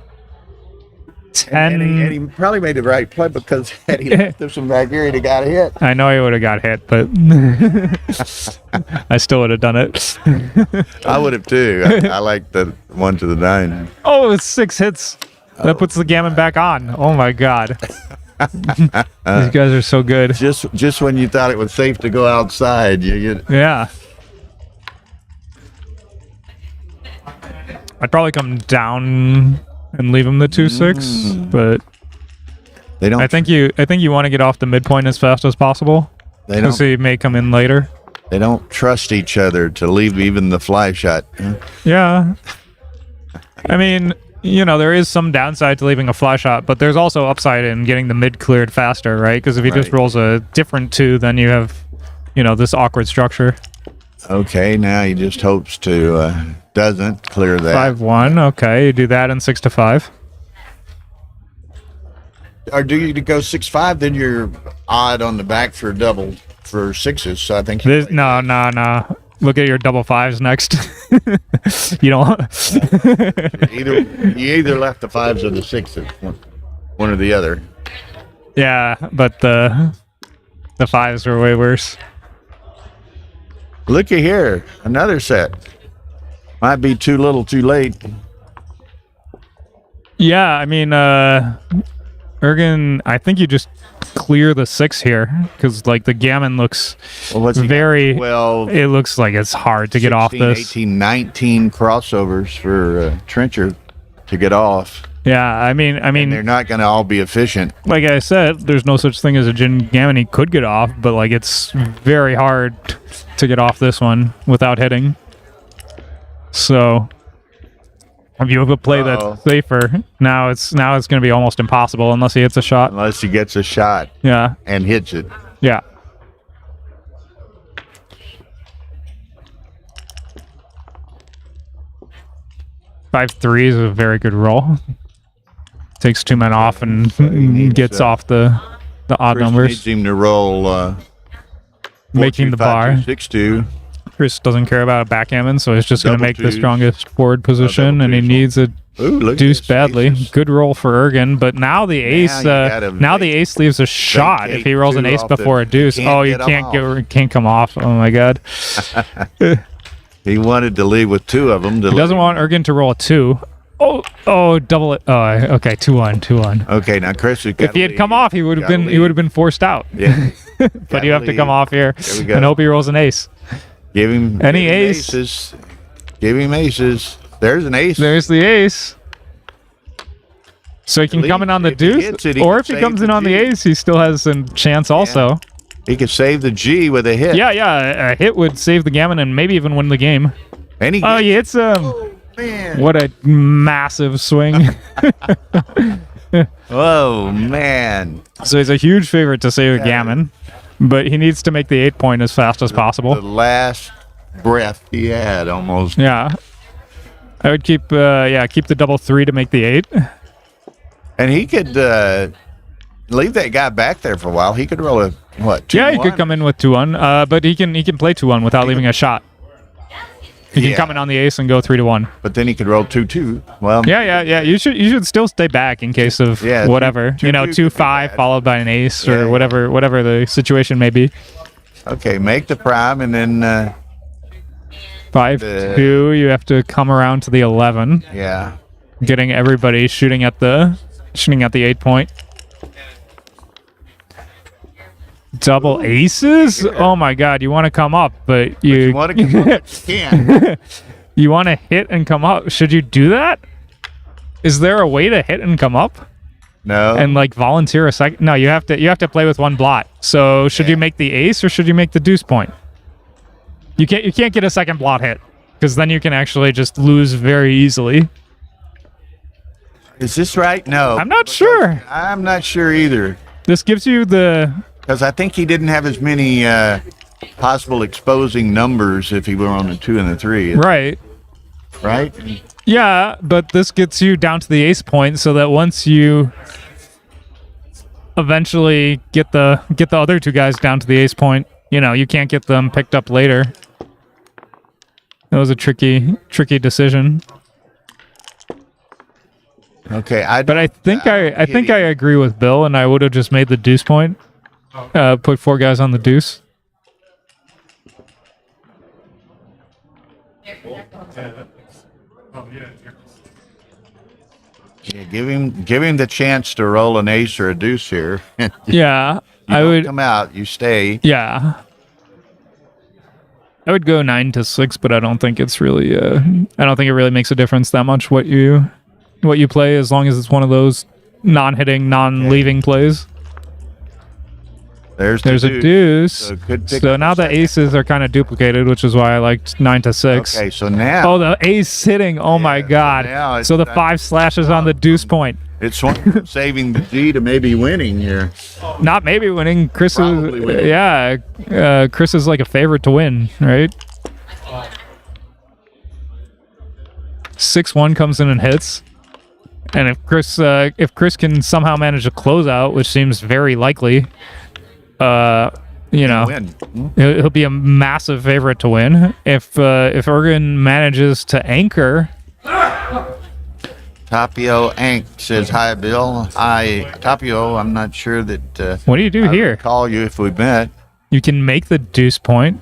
10. And he probably made the right play because had he left this one back here, he'd have got hit. I know he would have got hit, but I still would have done it. I would have too. I like the 1 to the 9. Oh, it's 6 hits. That puts the Gammon back on. Oh my God. These guys are so good. Just when you thought it was safe to go outside, you get. Yeah. I'd probably come down and leave him the 2-6, but They don't. I think you want to get off the midpoint as fast as possible. They Because don't. he may come in later. They don't trust each other to leave even the fly shot. Yeah. I mean, there is some downside to leaving a fly shot, but there's also upside in getting the mid cleared faster, right? Because if he just Right. rolls a different 2, then you have, this awkward structure. Okay, now he just hopes to doesn't clear that. 5-1. Okay, you do that in 6-5. Or do you go 6-5? Then you're odd on the back for double for sixes. So I think No. Look at your double 5s next. You don't. you either left the 5s or the 6s, one or the other. Yeah, but the 5s are way worse. Looky here, another set. Might be too little, too late. Yeah, I mean, Ergen, I think you just clear the 6 here because the Gammon looks What's he got? very. 12, It looks like it's hard to get off 16, this. 18, 19 crossovers for Trencher to get off. Yeah, I mean, They're not going to all be efficient. like I said, there's no such thing as a Gin Gammon he could get off, but it's very hard to get off this one without hitting. So, if you have a play that's safer, now it's going to be almost impossible unless he hits a shot. Unless he gets a shot Yeah, and hits it. yeah. Five three is a very good roll. Takes 2 men off and needs, gets off the odd Chris numbers, needs him to roll making the bar. 6-2. Chris doesn't care about a backgammon, so he's just going to Double make the twos. strongest forward position, double and he twos. needs a Ooh, look at deuce this. badly. Jesus. Good roll for Ergen, but now the ace. you gotta Now the ace leaves a shot if he rolls an 2 ace off the- before a deuce. can't Oh, you get 'em can't come off. Oh my God. He wanted to leave with 2 of them. He doesn't want Ergen to roll a 2. Oh, double it. Oh, okay, 2-1. Okay, now Chris has got If he had come off, he would have been forced out. Yeah. But you have to come off here There we go. and hope he rolls an ace. Give him Any give him ace. aces. Give him aces. There's an ace. There's the ace. So he can come in on the If he deuce, hits it, he or can if he save comes in the on the G. ace, he still has a chance also. He could save the G with a hit. Yeah, a hit would save the Gammon and maybe even win the game. And he Oh, he hits him. man. What a massive swing. Oh man. So he's a huge favorite to save the Gammon, but he needs to make the 8 point as fast as The possible. last breath he had almost. Yeah. I would keep the double 3 to make the 8. And he could leave that guy back there for a while. He could roll a what? Yeah, he 2-1? could come in with 2-1, but he can play 2-1 without leaving a shot. He can come in on the ace and go 3-1. But then he could roll 2-2. Well, Yeah. You should still stay back in case of whatever. 2-2 could be 2-5 bad. followed by an ace Yeah, or whatever the situation may be. Okay, make the prime and then 5-2. You have to come around to the 11, yeah. getting everybody shooting at the 8 point. Double aces? Oh my God! You want to come up, but You want to come up, but you can't. you want to hit and come up. Should you do that? Is there a way to hit and come up No. and volunteer a second? No, you have to play with one blot. So should you make the ace or should you make the deuce point? You can't get a second blot hit because then you can actually just lose very easily. Is this right? No. I'm not sure. I'm not sure either. This gives you the Because I think he didn't have as many possible exposing numbers if he were on the 2 and the 3. right. Right? Yeah, but this gets you down to the ace point, so that once you eventually get the other two guys down to the ace point, you can't get them picked up later. That was a tricky decision. Okay. But I think I agree with Bill, and I would have just made the deuce point. Put 4 guys on the deuce. Yeah, give him the chance to roll an ace or a deuce here. Yeah, You I don't would. come out. You stay. Yeah, I would go 9 to 6, but I don't think it's really. I don't think it really makes a difference that much what you play, as long as it's one of those non-hitting, non-leaving plays. There's a deuce. So, good pick So up now the second. aces are kind of duplicated, which is why I liked 9 to 6. Okay, so now Oh, the ace hitting! Oh my Yeah, God! now it's So the time 5 slashes on the deuce point. it's one saving the G to maybe winning here. Not maybe winning. Chris Probably is winning. yeah. Chris is like a favorite to win, right? 6-1 comes in and hits, and if Chris can somehow manage a closeout, which seems very likely, Win. he'll be a massive favorite to win. If Ergen manages to anchor, Tapio Ank says, hi, Bill. Hi, Tapio. I'm not sure that what do you do I here? would call you if we met. You can make the deuce point.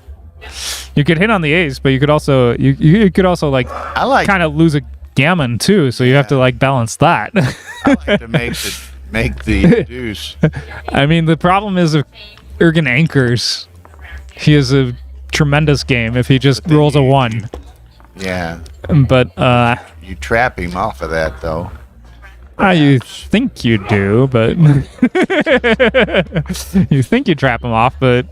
You could hit on the ace, but you could also you could also like I like kind of lose a gammon too, so you have to like balance that. I like to make the deuce. I mean, the problem is if Ergen anchors, he has a tremendous game if he just then rolls a you- 1. Yeah. But You trap him off of that, though. you think you do, but you think you trap him off, but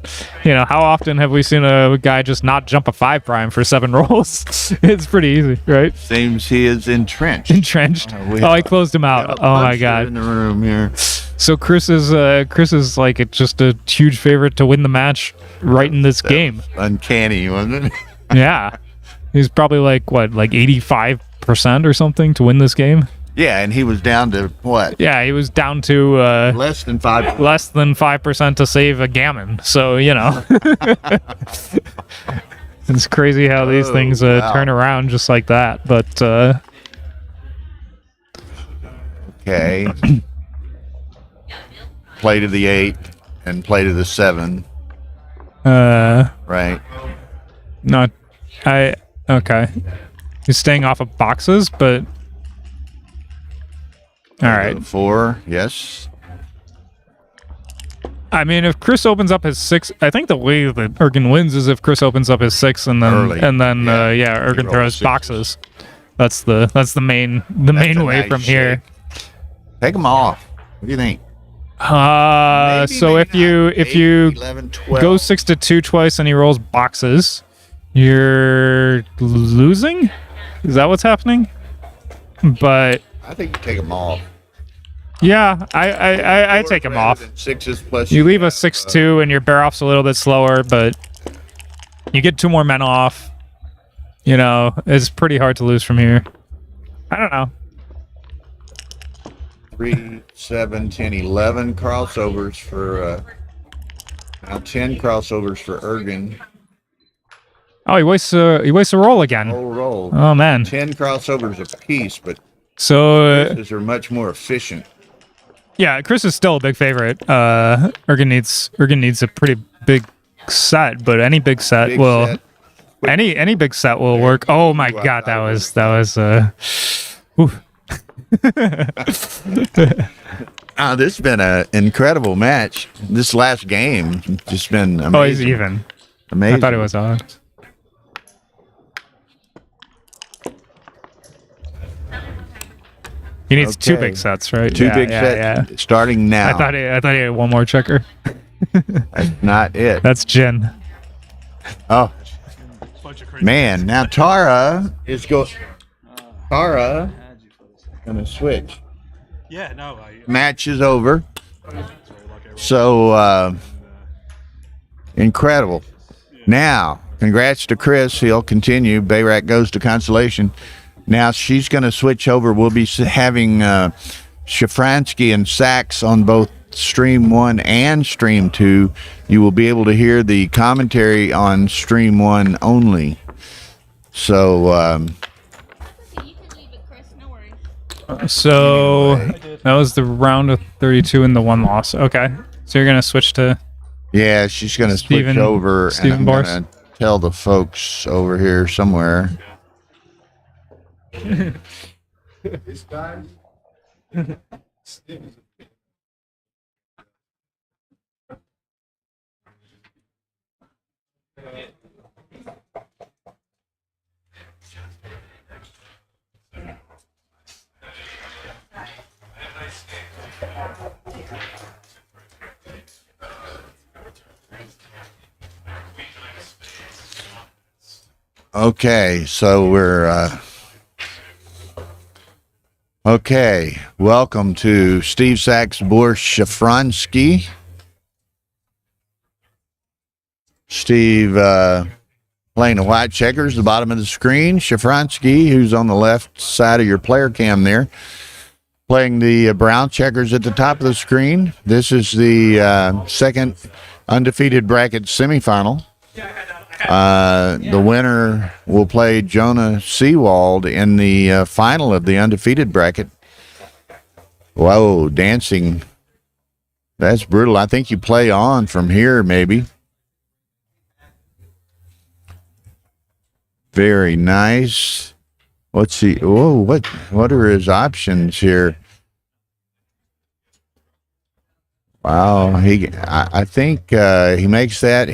how often have we seen a guy just not jump a 5 prime for 7 rolls? It's pretty easy, right? Seems he is entrenched. Entrenched. We- Oh, he closed him out. Got a Oh my puncher God. in the room here. So Chris is like just a huge favorite to win the match right in this game. Uncanny, wasn't it? Yeah, he's probably like 85% or something to win this game. Yeah, and he was down to what? Yeah, he was down to Less than 5. less than 5% to save a gammon. So it's crazy how these Oh, things wow. turn around just like that. But Okay. Play to the 8 and play to the 7. Right. not okay. He's staying off of boxes, but all right. 4. Yes. I mean, if Chris opens up his 6, I think the way that Ergen wins is if Chris opens up his 6 and then Early. Ergen roll throws sixes. boxes. That's the main a way nice from here. Take them off. What do you think? Maybe, So maybe if you not. if 8, you 11, 12. go 6 to 2 twice and he rolls boxes, you're losing. Is that what's happening? But I think you take them off. yeah, I take him Rather off. than 6s plus You leave a have, 6-2 and your bear off's a little bit slower, but you get 2 more men off. It's pretty hard to lose from here. I don't know. 3, 7, 10, 11 crossovers for now 10 crossovers for Ergen. Oh, he wastes a roll again. Whole roll. Oh man. 10 crossovers apiece, but So these are much more efficient. yeah, Chris is still a big favorite. Ergen needs a pretty big set, but any big set Big will set. any big set will work. Oh my Ooh, God, I that was oof. This has been an incredible match. This last game just been amazing. Oh, he's even. Amazing. I thought it was odd. He needs 2 Okay. big sets, right? Two Yeah, big yeah, sets yeah. starting now. I thought he had one more checker. That's not it. That's Jin. Oh, man. Now Tara is Tara gonna switch. Yeah, no. match is over. So incredible. Now, congrats to Chris. He'll continue. Bayrak goes to consolation. Now she's going to switch over. We'll be having Schafronsky and Sachs on both Stream 1 and Stream 2. You will be able to hear the commentary on Stream 1 only. So, So that was the round of 32 and the one loss. Okay. So you're going to switch to. yeah, she's going to switch Stephen- over. Stephen and I'm Boris. going to tell the folks over here somewhere. Okay, so we're okay. Welcome to Steve Sachs, Boris Schafronsky. Steve playing the white checkers, the bottom of the screen. Schafronsky, who's on the left side of your player cam there, playing the brown checkers at the top of the screen. This is the second undefeated bracket semifinal. The winner will play Jonah Seawald in the final of the undefeated bracket. Whoa, dancing. That's brutal. I think you play on from here, maybe. Very nice. Let's see. Whoa, what are his options here? Wow, I think he makes that.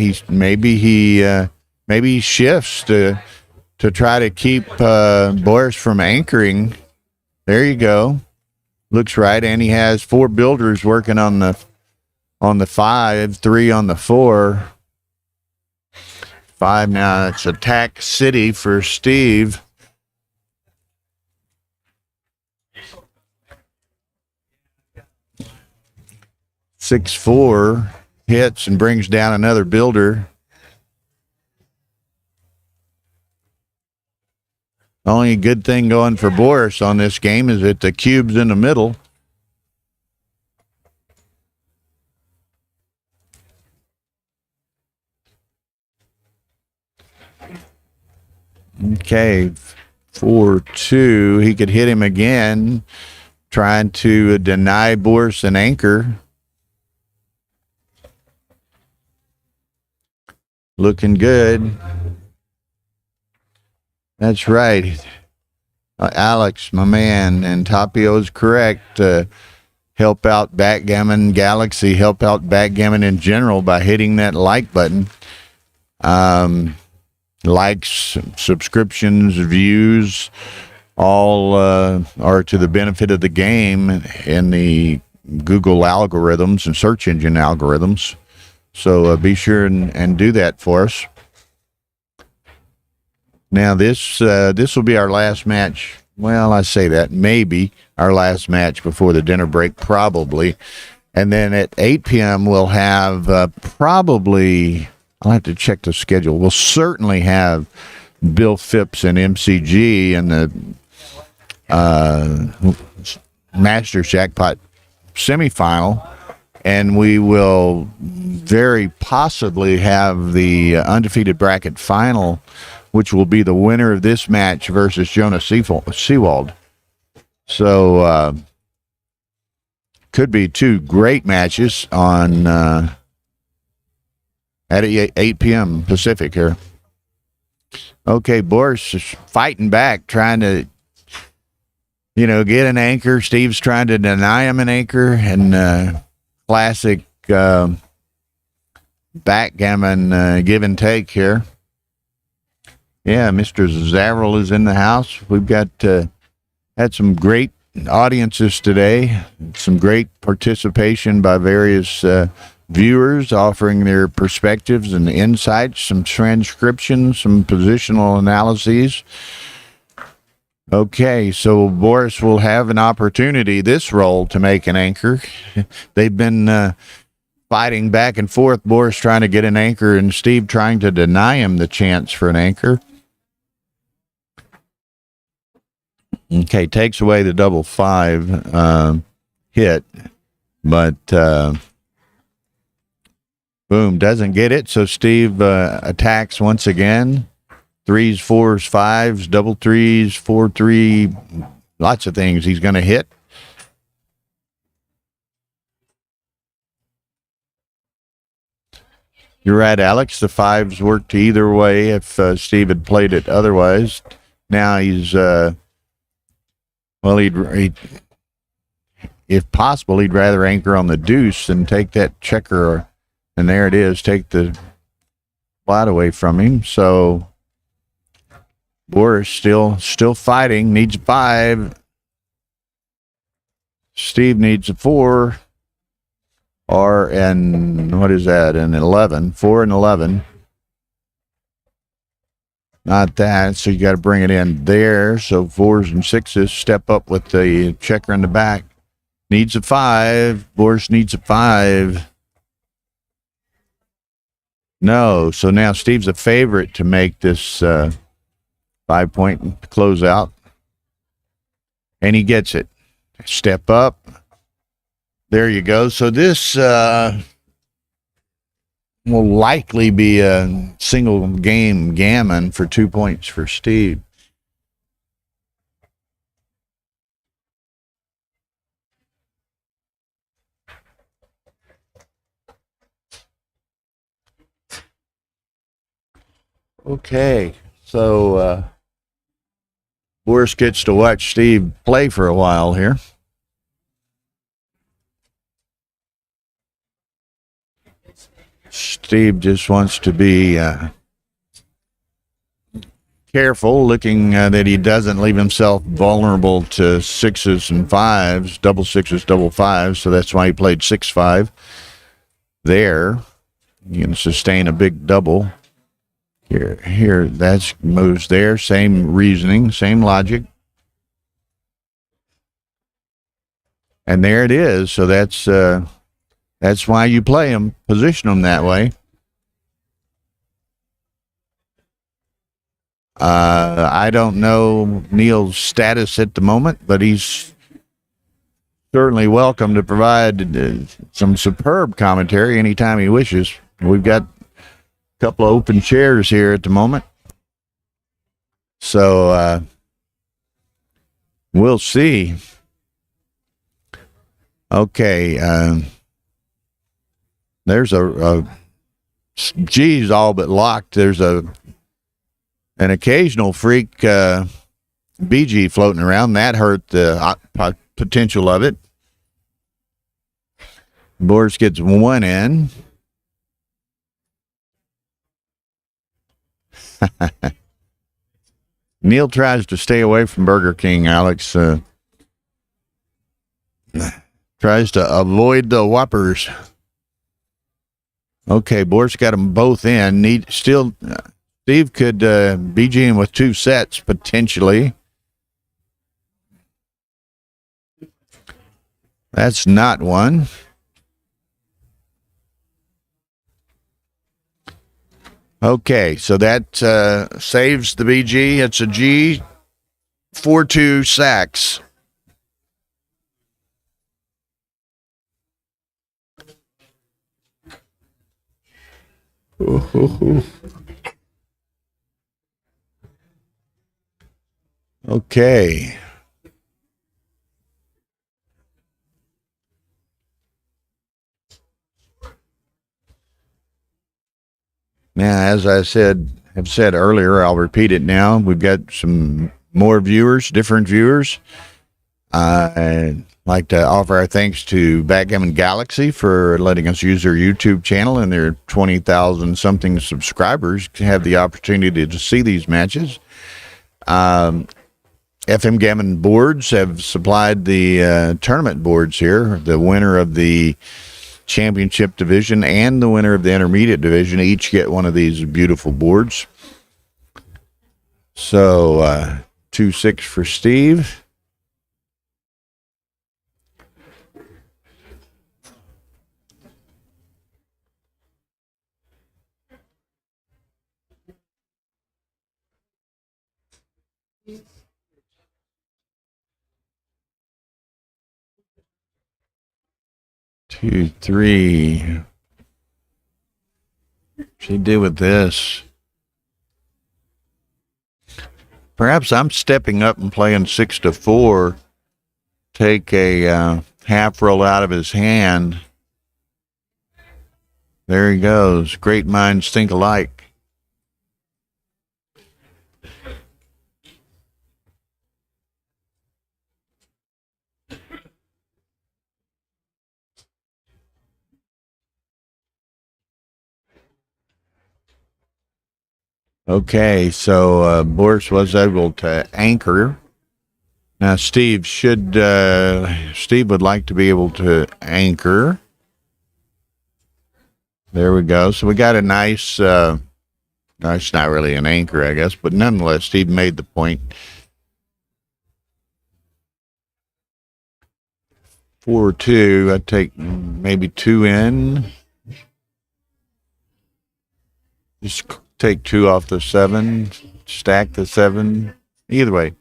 Maybe he shifts to try to keep Boris from anchoring. There you go. Looks right, and he has 4 builders working on the 5, 3 on the 4. 5 now. It's attack city for Steve. Six 4 hits and brings down another builder. Only good thing going for Boris on this game is that the cube's in the middle. Okay, 4-2. He could hit him again, trying to deny Boris an anchor. Looking good. That's right. Alex, my man, and Tapio is correct. Help out Backgammon Galaxy, help out Backgammon in general by hitting that like button. Likes, subscriptions, views, all are to the benefit of the game in the Google algorithms and search engine algorithms. So be sure and do that for us. Now this will be our last match. Well, I say that, maybe our last match before the dinner break, probably. And then at 8 p.m. we'll have probably, I'll have to check the schedule. We'll certainly have Bill Phipps and MCG and the Masters Jackpot semifinal. And we will very possibly have the undefeated bracket final, which will be the winner of this match versus Jonah Seawald. So could be 2 great matches on at 8 p.m. Pacific here. Okay, Boris is fighting back, trying to, get an anchor. Steve's trying to deny him an anchor, and classic backgammon give and take here. Yeah, Mr. Zavril is in the house. We've got had some great audiences today, some great participation by various viewers offering their perspectives and insights, some transcriptions, some positional analyses. Okay, so Boris will have an opportunity this roll to make an anchor. They've been fighting back and forth, Boris trying to get an anchor and Steve trying to deny him the chance for an anchor. Okay, takes away the double 5 hit, but boom, doesn't get it. So Steve attacks once again. 3s, 4s, 5s, double 3s, 4-3, lots of things he's going to hit. You're right, Alex. The 5s worked either way if Steve had played it otherwise. Now he's, he'd, if possible, he'd rather anchor on the deuce than take that checker. And there it is, take the flat away from him. So Boris still fighting, needs a 5. Steve needs a 4. And what is that? An 11. 4 and 11. Not that, so you got to bring it in there. So 4s and 6s step up with the checker in the back. Needs a 5. Boris needs a 5. No, so now Steve's a favorite to make this 5-point closeout. And he gets it. Step up. There you go. So this will likely be a single game gammon for 2 points for Steve. Okay, so Boris gets to watch Steve play for a while here. Steve just wants to be careful, looking that he doesn't leave himself vulnerable to 6s and 5s, double 6s, double 5s, so that's why he played 6-5 there. You can sustain a big double. Here, that's moves there. Same reasoning, same logic. And there it is. So that's why you play them, position them that way. I don't know Neil's status at the moment, but he's certainly welcome to provide some superb commentary anytime he wishes. We've got couple of open chairs here at the moment, so we'll see. Okay, there's a G's all but locked. There's an occasional freak BG floating around. That hurt the potential of it. Boris gets 1 in. Neil tries to stay away from Burger King, Alex. Tries to avoid the Whoppers. Okay, Boris got them both in. Steve could BG him with 2 sets, potentially. That's not one. Okay, so that saves the BG. It's a G 4-2 Sachs. Okay. Now, as I have said earlier, I'll repeat it now. We've got some more viewers, different viewers. I'd like to offer our thanks to Backgammon Galaxy for letting us use their YouTube channel and their 20,000 something subscribers to have the opportunity to see these matches. FM Gammon boards have supplied the tournament boards here. The winner of the championship division and the winner of the intermediate division each get one of these beautiful boards. So 2-6 for Steve. Two, three. She do with this. Perhaps I'm stepping up and playing 6-4. Take a half roll out of his hand. There he goes. Great minds think alike. Okay, so Boris was able to anchor. Now Steve would like to be able to anchor. There we go. So we got a nice, no, it's not really an anchor, I guess, but nonetheless, Steve made the point. 4-2, I'd take maybe 2 in. Just take 2 off the 7, stack the 7. Either way.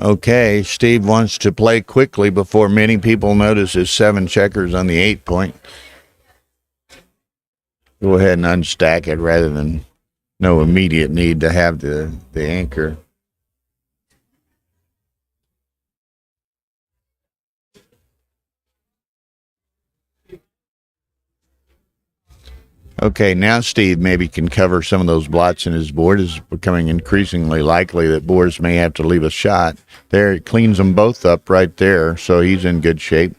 Okay, Steve wants to play quickly before many people notice his 7 checkers on the 8 point. Go ahead and unstack it rather than no immediate need to have the anchor. Okay, now Steve maybe can cover some of those blots in his board. It's becoming increasingly likely that Boris may have to leave a shot. There, it cleans them both up right there, so he's in good shape.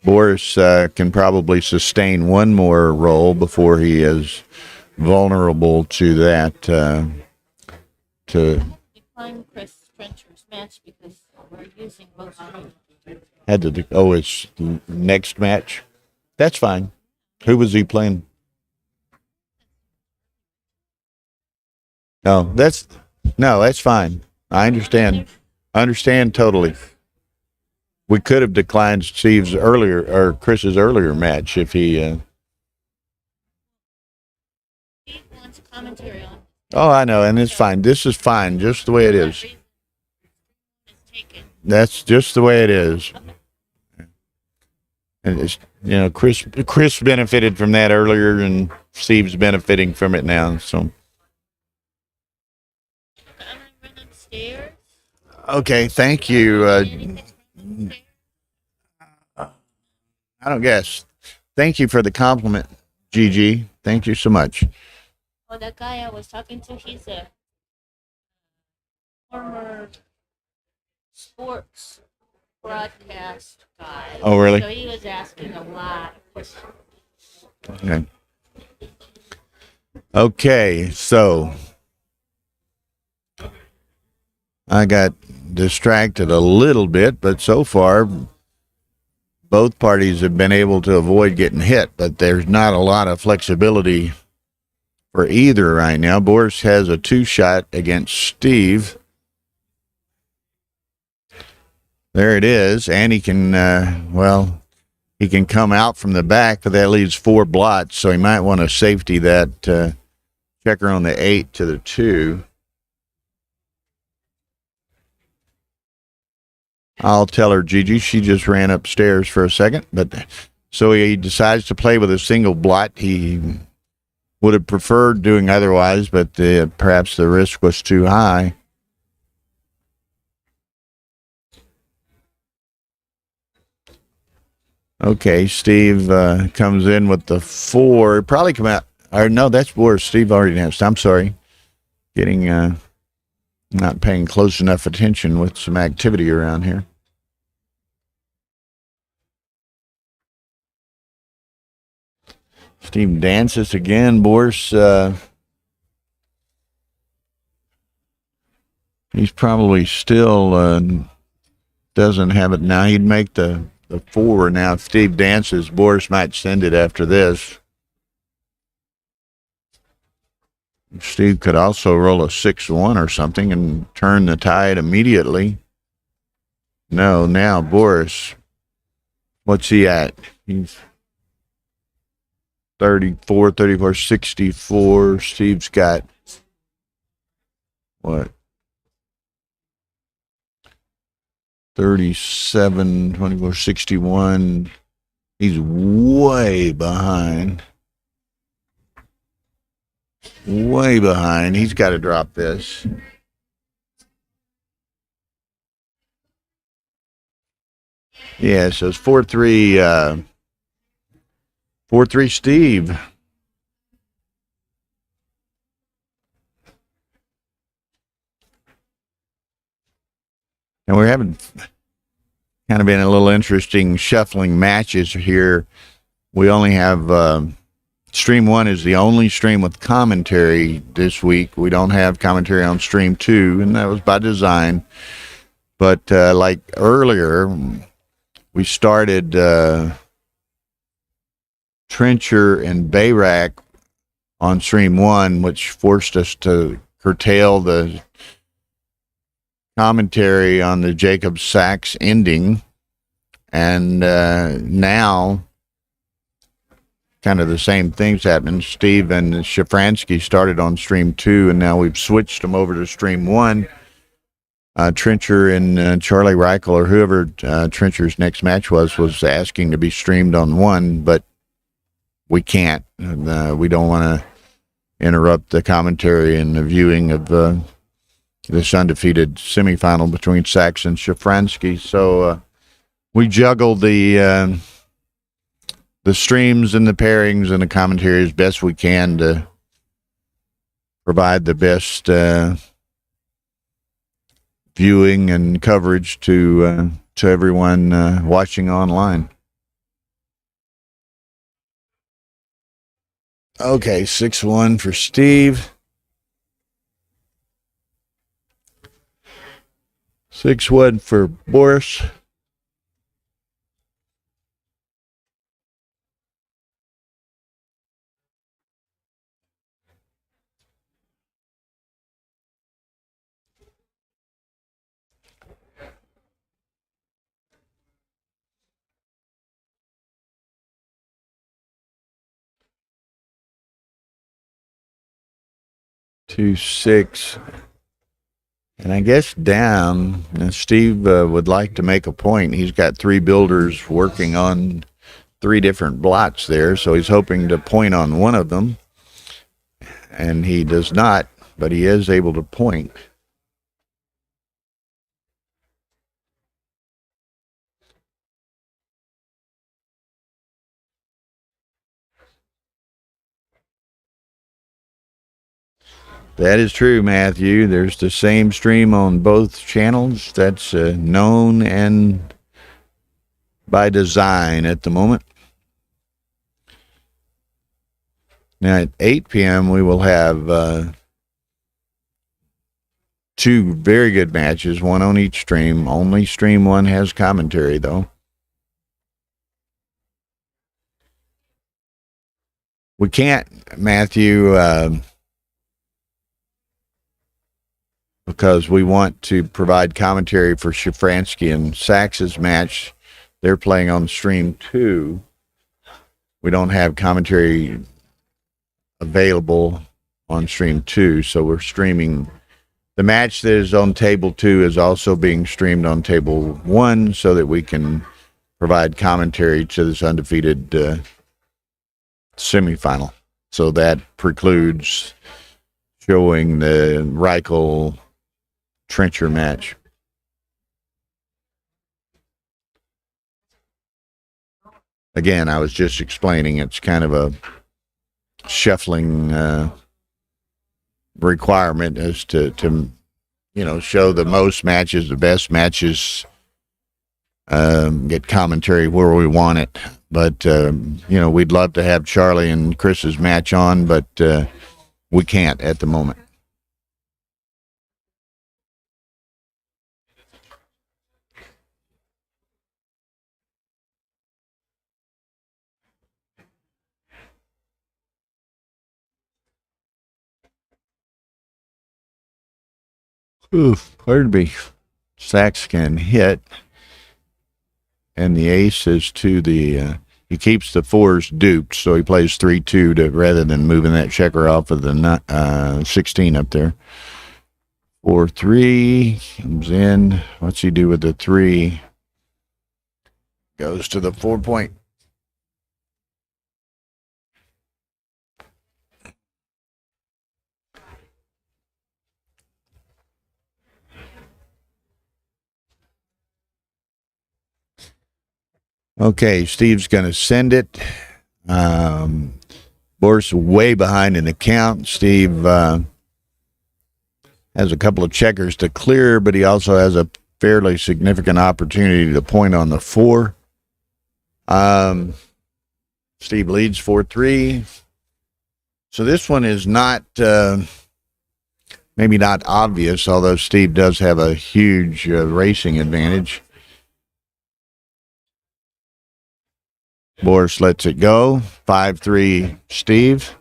Boris can probably sustain one more roll before he is vulnerable to that. Decline Chris Trencher's match because we're using both. It's next match? That's fine. Who was he playing? No, that's fine. I understand. Understand totally. We could have declined Steve's earlier or Chris's earlier match if he. Steve wants commentary on. Oh, I know, and it's fine. This is fine, just the way it is. That's just the way it is. And it's Chris benefited from that earlier, and Steve's benefiting from it now. So. Okay, thank you. I don't guess. Thank you for the compliment, Gigi. Thank you so much. Well, that guy I was talking to, he's a former sports broadcast guy. Oh, really? So he was asking a lot of questions. Okay. Okay, so I got distracted a little bit, but so far both parties have been able to avoid getting hit, but there's not a lot of flexibility for either right now. Boris has a 2-shot against Steve. There it is, and he can, he can come out from the back, but that leaves 4 blots, so he might want to safety that checker on the 8 to the 2. I'll tell her, Gigi. She just ran upstairs for a second. But so he decides to play with a single blot. He would have preferred doing otherwise, but perhaps the risk was too high. Okay, Steve comes in with the 4. Probably come out. Or no, that's where Steve already has. I'm sorry. Getting not paying close enough attention with some activity around here. Steve dances again. Boris, he's probably still doesn't have it now. He'd make the 4 now. If Steve dances, Boris might send it after this. Steve could also roll a 6-1 or something and turn the tide immediately. No, now Boris, what's he at? He's 34, 64. Steve's got what? 37, 24, 61. He's way behind. Way behind. He's got to drop this. Yeah, so it's 4-3. 4-3 Steve. And we're having kind of been a little interesting shuffling matches here. We only have Stream 1 is the only stream with commentary this week. We don't have commentary on Stream 2, and that was by design. But like earlier, we started Trencher and Bayrack on Stream 1, which forced us to curtail the commentary on the Jacob Sachs ending. And now kind of the same thing's happening. Steve and Schafronsky started on Stream 2, and now we've switched them over to Stream 1. Trencher and Charlie Reichel, or whoever Trencher's next match was asking to be streamed on 1, but we can't. We don't want to interrupt the commentary and the viewing of this undefeated semifinal between Sachs and Schafronsky. So we juggle the streams and the pairings and the commentary as best we can to provide the best viewing and coverage to everyone watching online. Okay, 6-1 for Steve. 6-1 for Boris. Two, 6. And I guess down, Steve would like to make a point. He's got 3 builders working on 3 different blots there, so he's hoping to point on one of them. And he does not, but he is able to point. That is true, Matthew. There's the same stream on both channels. That's known and by design at the moment. Now at 8 p.m. we will have 2 very good matches, one on each stream. Only Stream 1 has commentary, though. We can't, Matthew, because we want to provide commentary for Schafronsky and Sachs's match. They're playing on Stream 2. We don't have commentary available on Stream 2, so we're streaming. The match that is on Table 2 is also being streamed on Table 1 so that we can provide commentary to this undefeated semifinal. So that precludes showing the Reichel Trencher match. Again, I was just explaining it's kind of a shuffling requirement as to show the most matches, the best matches, get commentary where we want it. But, we'd love to have Charlie and Chris's match on, but we can't at the moment. Oof, pardon me. Sachs can hit, and the ace is to the. He keeps the fours duped, so he plays 3-2 rather than moving that checker off of the 16 up there. 4-3 comes in. What's he do with the 3? Goes to the 4 point. Okay, Steve's going to send it. Boris way behind in the count. Steve has a couple of checkers to clear, but he also has a fairly significant opportunity to point on the 4. Steve leads 4-3. So this one is not, maybe not obvious, although Steve does have a huge racing advantage. Boris lets it go. 5-3 Steve.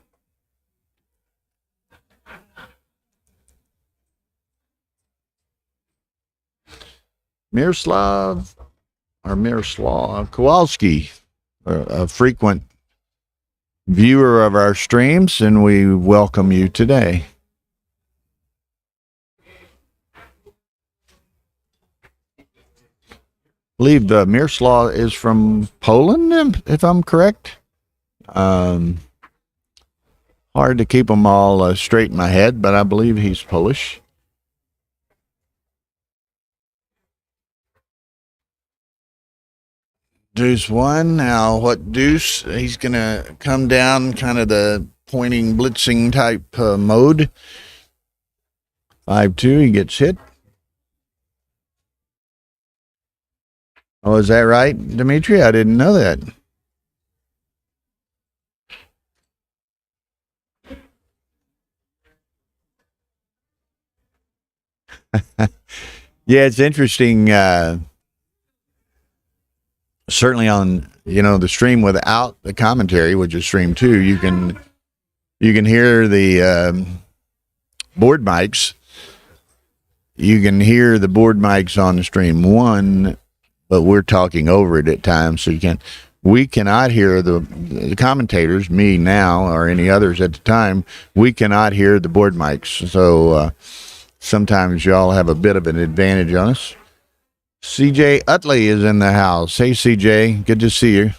Miroslav Kowalski, a frequent viewer of our streams, and we welcome you today. I believe Miroslav is from Poland, if I'm correct. Hard to keep them all straight in my head, but I believe he's Polish. Deuce 1. Now, what deuce? He's going to come down kind of the pointing, blitzing type mode. 5-2. He gets hit. Oh, is that right, Dimitri? I didn't know that. Yeah, it's interesting. Certainly on the stream without the commentary, which is stream 2, you can hear the board mics. You can hear the board mics on the stream 1, but we're talking over it at times, so we cannot hear the commentators, me now or any others at the time. We cannot hear the board mics, so sometimes y'all have a bit of an advantage on us. CJ Utley is in the house. Hey, CJ, good to see you.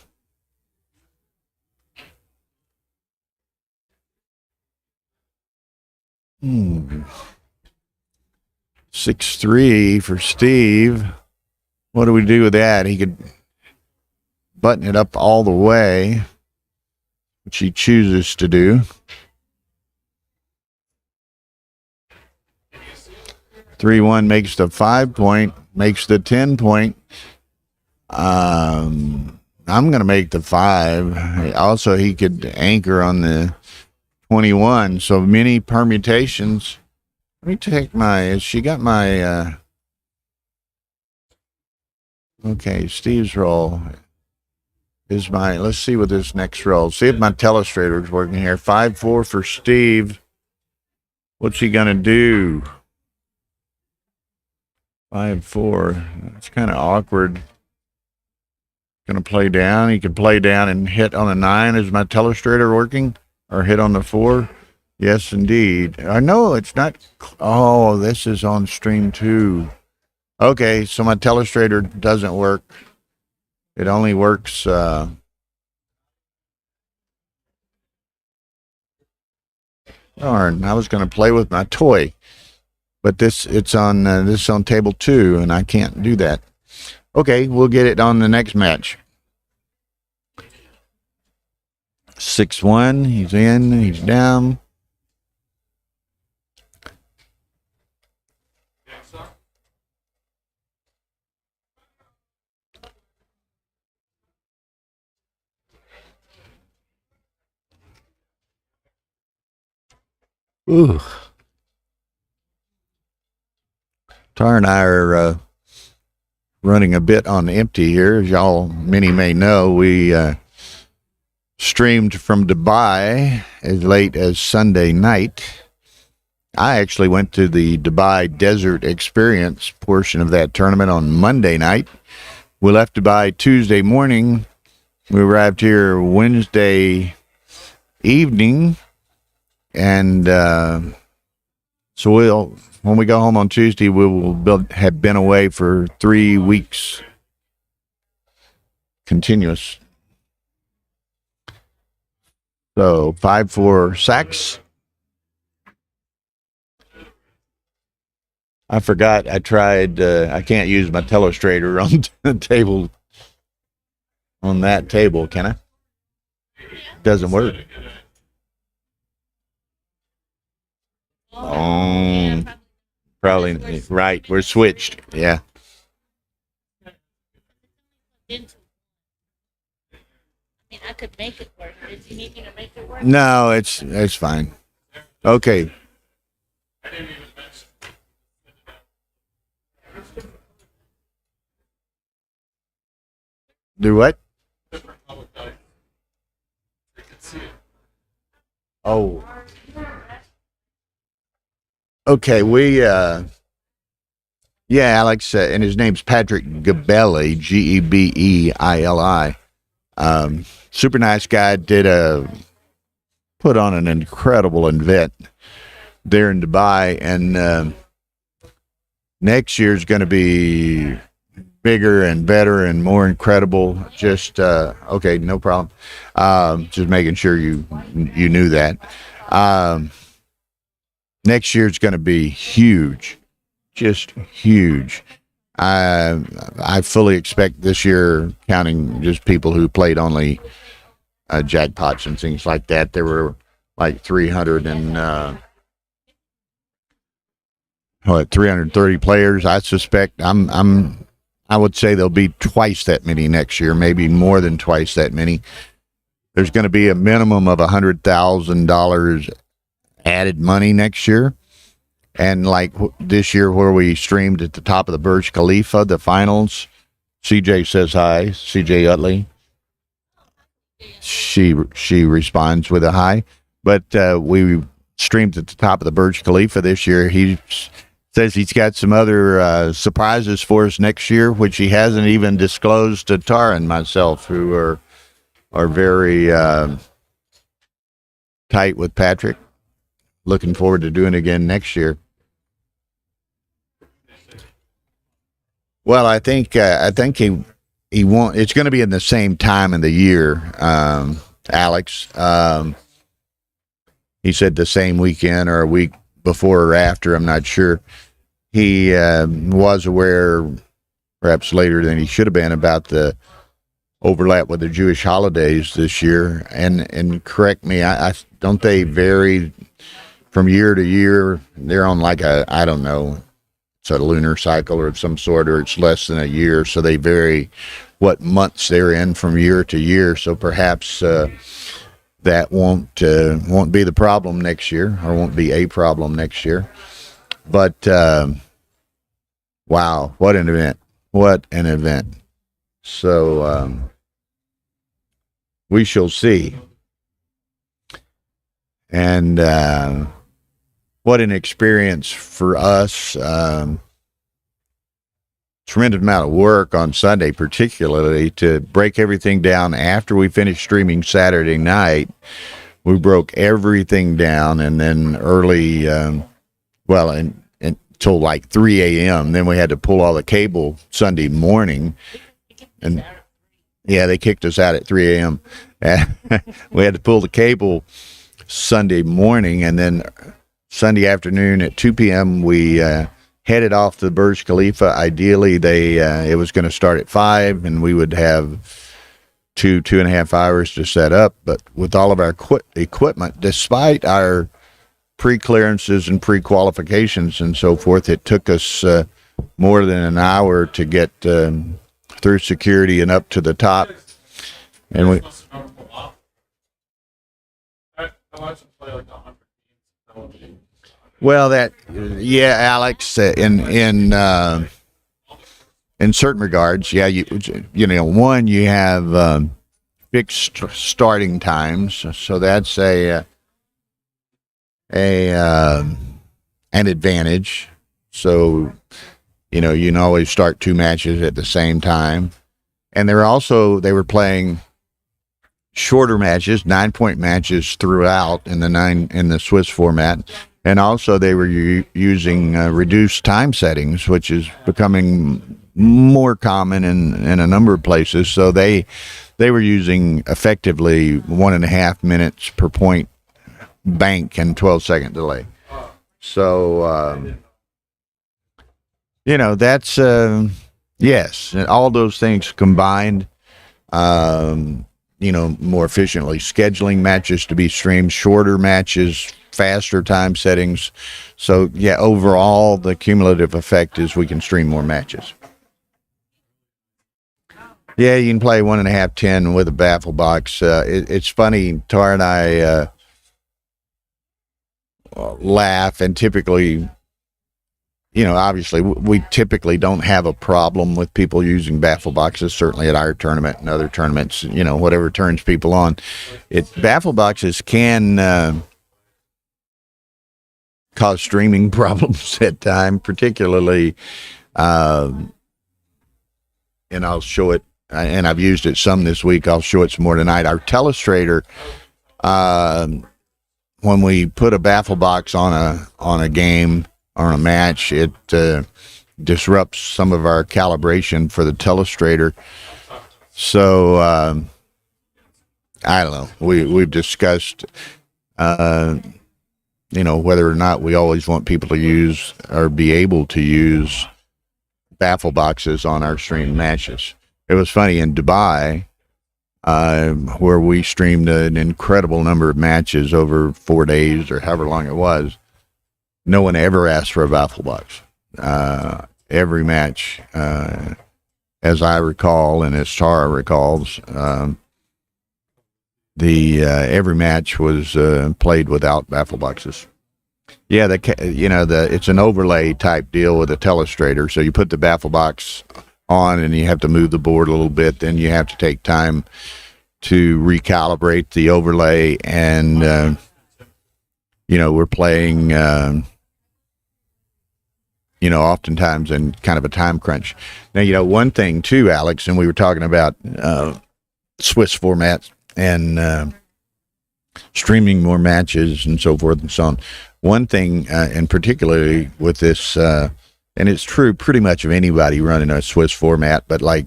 Hmm. 6-3 for Steve. What do we do with that? He could button it up all the way, which he chooses to do. 3-1 makes the 5 point, makes the 10 point. I'm going to make the 5. Also, he could anchor on the 21. So many permutations. Let me take she got my, okay, Steve's roll is let's see what this next roll. See if my telestrator is working here. 5-4 for Steve. What's he going to do? 5-4. It's kind of awkward. Going to play down. He could play down and hit on a 9. Is my telestrator working? Or hit on the 4? Yes, indeed. I know it's not. Oh, this is on stream 2. Okay, so my telestrator doesn't work. It only works. Darn, I was going to play with my toy, but it's on table 2, and I can't do that. Okay, we'll get it on the next match. 6-1. He's in. He's down. Ooh. Tara and I are running a bit on empty here. As many may know, we streamed from Dubai as late as Sunday night. I actually went to the Dubai Desert Experience portion of that tournament on Monday night. We left Dubai Tuesday morning. We arrived here Wednesday evening, and so when we go home on Tuesday, we will have been away for 3 weeks continuous. So 5-4 Sachs. I forgot. I tried. I can't use my telestrator on the table. On that table, can I? Doesn't work. Probably right. We're switched. Yeah. I could make it work. Did you need me to make it work? No, it's fine. Okay. Do what? Oh. Okay, Alex, and his name's Patrick Gabelli, Gebeili. Super nice guy. Put on an incredible event there in Dubai, and next year's going to be bigger and better and more incredible. Just okay, no problem. Just making sure you knew that. Next year's going to be huge, just huge. I fully expect this year, counting just people who played only jackpots and things like that, there were like 330 players. I suspect I would say there'll be twice that many next year, maybe more than twice that many. There's going to be a minimum of $100,000 added money next year. And like this year where we streamed at the top of the Burj Khalifa, the finals, CJ says hi, CJ Utley. She responds with a hi. But we streamed at the top of the Burj Khalifa this year. He says he's got some other surprises for us next year, which he hasn't even disclosed to Tara and myself, who are very tight with Patrick. Looking forward to doing it again next year. Well, I think he won't. It's going to be in the same time in the year, Alex. He said the same weekend or a week before or after. I'm not sure. He was aware, perhaps later than he should have been, about the overlap with the Jewish holidays this year. And correct me, I don't they vary from year to year? They're on like I don't know, it's a lunar cycle or of some sort, or it's less than a year. So they vary what months they're in from year to year. So perhaps that won't be the problem next year, or won't be a problem next year. But wow, what an event! What an event! So we shall see. And what an experience for us. Tremendous amount of work on Sunday, particularly to break everything down after we finished streaming Saturday night. We broke everything down, and then early, until like 3 a.m. Then we had to pull all the cable Sunday morning. And yeah, they kicked us out at 3 a.m. We had to pull the cable Sunday morning, and then Sunday afternoon at 2 p.m. we headed off to the Burj Khalifa. Ideally, it was going to start at 5, and we would have 2.5 hours to set up. But with all of our equipment, despite our pre-clearances and pre-qualifications and so forth, it took us more than an hour to get through security and up to the top. And we. I watched him play like 100 games. Well, yeah, Alex. In certain regards, yeah, one, you have fixed starting times, so that's an advantage. So you can always start two matches at the same time, and they were playing shorter matches, 9-point matches throughout in the Swiss format. And also they were using reduced time settings, which is becoming more common in a number of places. So they were using effectively 1.5 minutes per point bank and 12-second delay. So, that's, yes, all those things combined, more efficiently scheduling matches to be streamed, shorter matches, faster time settings. So yeah, overall the cumulative effect is we can stream more matches. Yeah, you can play 1.5 10 with a baffle box. It's funny, Tara and I laugh, and typically, obviously we typically don't have a problem with people using baffle boxes, certainly at our tournament and other tournaments, whatever turns people on. Baffle boxes can cause streaming problems at times, particularly, and I'll show it, and I've used it some this week. I'll show it some more tonight. Our telestrator, when we put a baffle box on a game or a match, it disrupts some of our calibration for the telestrator. So I don't know. We've discussed whether or not we always want people to use or be able to use baffle boxes on our streamed matches. It was funny in Dubai, where we streamed an incredible number of matches over 4 days or however long it was. No one ever asked for a baffle box. Every match, as I recall, and as Tara recalls, every match was played without baffle boxes. Yeah, it's an overlay type deal with a telestrator. So you put the baffle box on, and you have to move the board a little bit. Then you have to take time to recalibrate the overlay, and we're playing. Oftentimes in kind of a time crunch. Now, one thing too, Alex, and we were talking about Swiss format and streaming more matches and so forth and so on. One thing, and particularly with this, and it's true pretty much of anybody running a Swiss format, but like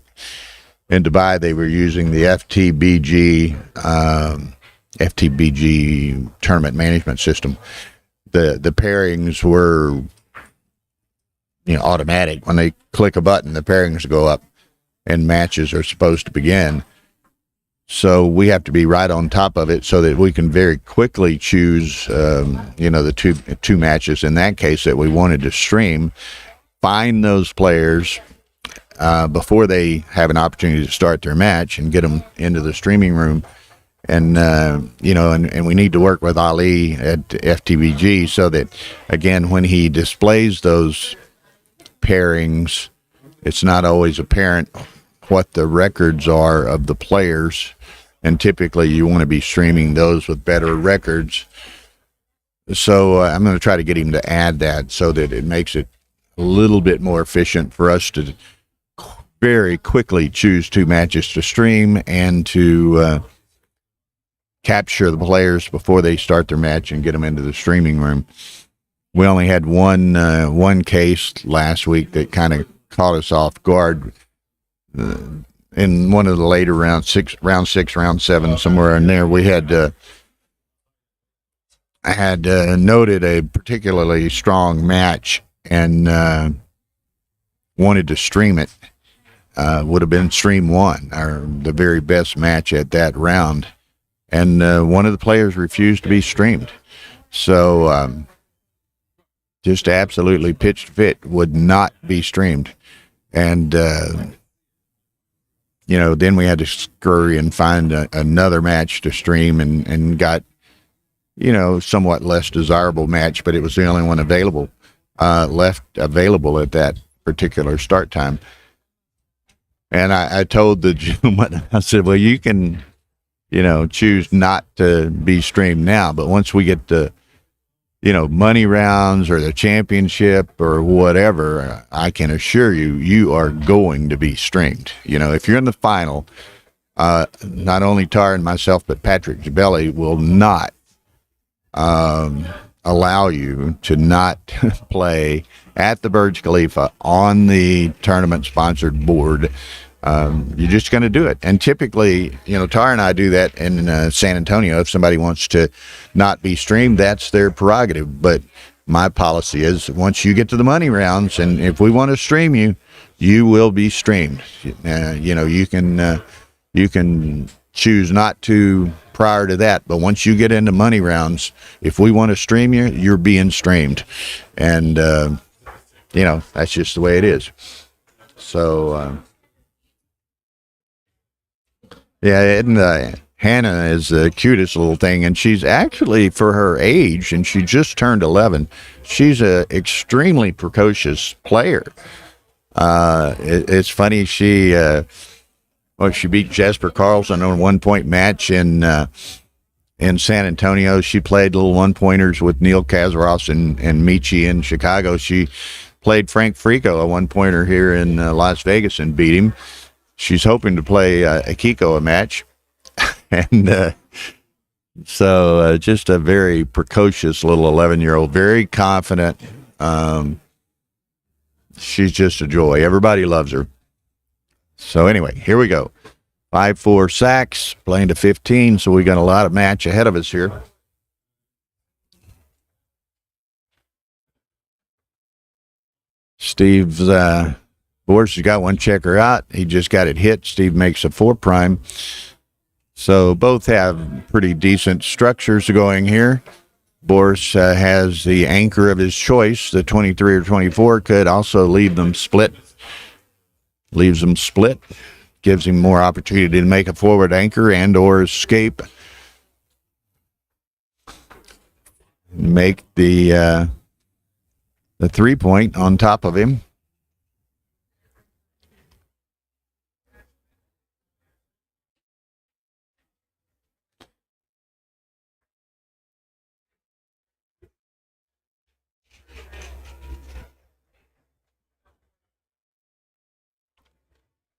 in Dubai, they were using the FTBG tournament management system. The pairings were automatic. When they click a button, the pairings go up and matches are supposed to begin. So we have to be right on top of it so that we can very quickly choose, the two matches in that case that we wanted to stream, find those players before they have an opportunity to start their match and get them into the streaming room. And, and we need to work with Ali at FTBG so that, again, when he displays those pairings, it's not always apparent what the records are of the players, and typically you want to be streaming those with better records. So I'm going to try to get him to add that so that it makes it a little bit more efficient for us to very quickly choose two matches to stream and to capture the players before they start their match and get them into the streaming room. We only had one case last week that kind of caught us off guard. In one of the later round 6, round 7, somewhere in there, we had noted a particularly strong match and wanted to stream it. Would have been stream one, or the very best match at that round, and one of the players refused to be streamed. So just absolutely pitched fit, would not be streamed. And then we had to scurry and find another match to stream, and got somewhat less desirable match, but it was the only one available, left available at that particular start time. And I told the gentleman, I said, well, you can, choose not to be streamed now, but once we get to, money rounds or the championship or whatever, I can assure you, you are going to be streamed. If you're in the final, not only Tara and myself, but Patrick Jabelli will not allow you to not play at the Burj Khalifa on the tournament sponsored board. You're just going to do it. And typically, Tara and I do that in San Antonio. If somebody wants to not be streamed, that's their prerogative. But my policy is once you get to the money rounds, and if we want to stream you, you will be streamed. You can choose not to prior to that, but once you get into money rounds, if we want to stream you, you're being streamed. And, that's just the way it is. So, and Hannah is the cutest little thing, and she's actually, for her age, and she just turned 11, she's a extremely precocious player. It's funny, she beat Jesper Carlson on a 1-point match in San Antonio. She played little 1-pointers with Neil Kazaros and Michi in Chicago. She played Frank Frico, a 1-pointer here in Las Vegas, and beat him. She's hoping to play Akiko a match. And so just a very precocious little 11-year-old, very confident. She's just a joy. Everybody loves her. So anyway, here we go. 5-4 Sachs, playing to 15, so we got a lot of match ahead of us here. Steve's Boris has got one checker out. He just got it hit. Steve makes a 4 prime. So both have pretty decent structures going here. Boris has the anchor of his choice. The 23 or 24 could also leave them split. Leaves them split. Gives him more opportunity to make a forward anchor and or escape. Make the 3-point on top of him.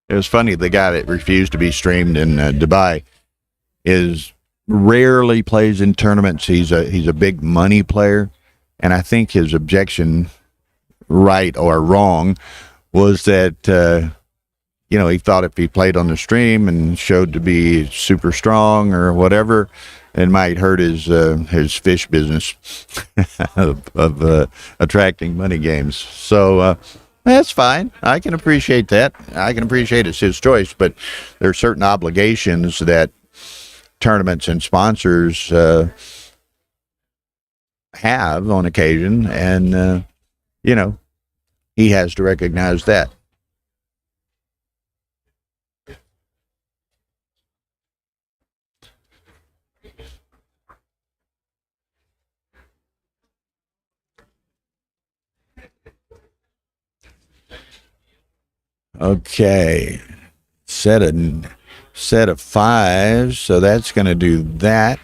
It was funny, the guy that refused to be streamed in Dubai rarely plays in tournaments. He's a big money player, and I think his objection, right or wrong, was that he thought if he played on the stream and showed to be super strong or whatever, it might hurt his fish business of attracting money games. So. That's fine. I can appreciate that. I can appreciate it's his choice, but there are certain obligations that tournaments and sponsors have on occasion, and, he has to recognize that. Okay, set of 5s, so that's going to do that.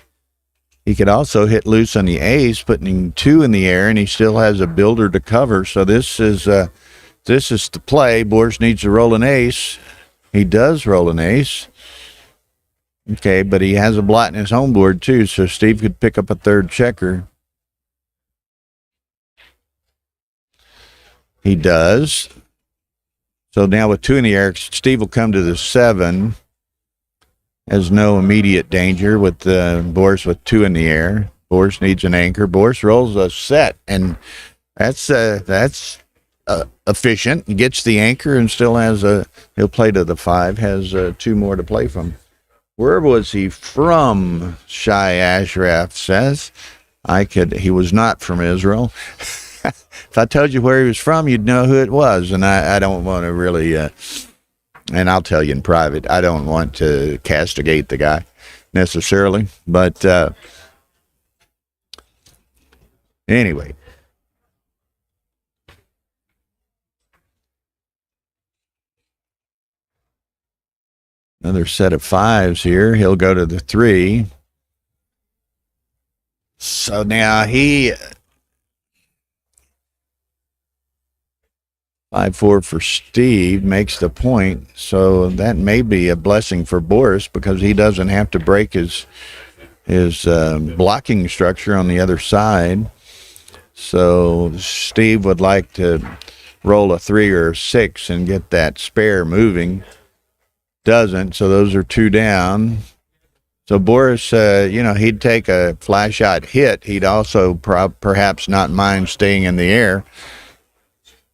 He could also hit loose on the ace, putting 2 in the air, and he still has a builder to cover. So this is the play. Boris needs to roll an ace. He does roll an ace. Okay, but he has a blot in his home board too, so Steve could pick up a 3rd checker. He does. So now with 2 in the air, Steve will come to the 7. Has no immediate danger with Boris with 2 in the air. Boris needs an anchor. Boris rolls a set, and that's efficient. He gets the anchor and still has he'll play to the 5, has 2 more to play from. Where was he from? Shai Ashraf says. He was not from Israel. If I told you where he was from, you'd know who it was, and I don't want to really, and I'll tell you in private, I don't want to castigate the guy necessarily, but Anyway. Another set of 5s here. He'll go to the 3. So now he 5-4 for Steve makes the point. So that may be a blessing for Boris because he doesn't have to break his blocking structure on the other side. So Steve would like to roll a 3 or a 6 and get that spare moving. Doesn't, so those are 2 down. So Boris, he'd take a fly shot hit. He'd also perhaps not mind staying in the air.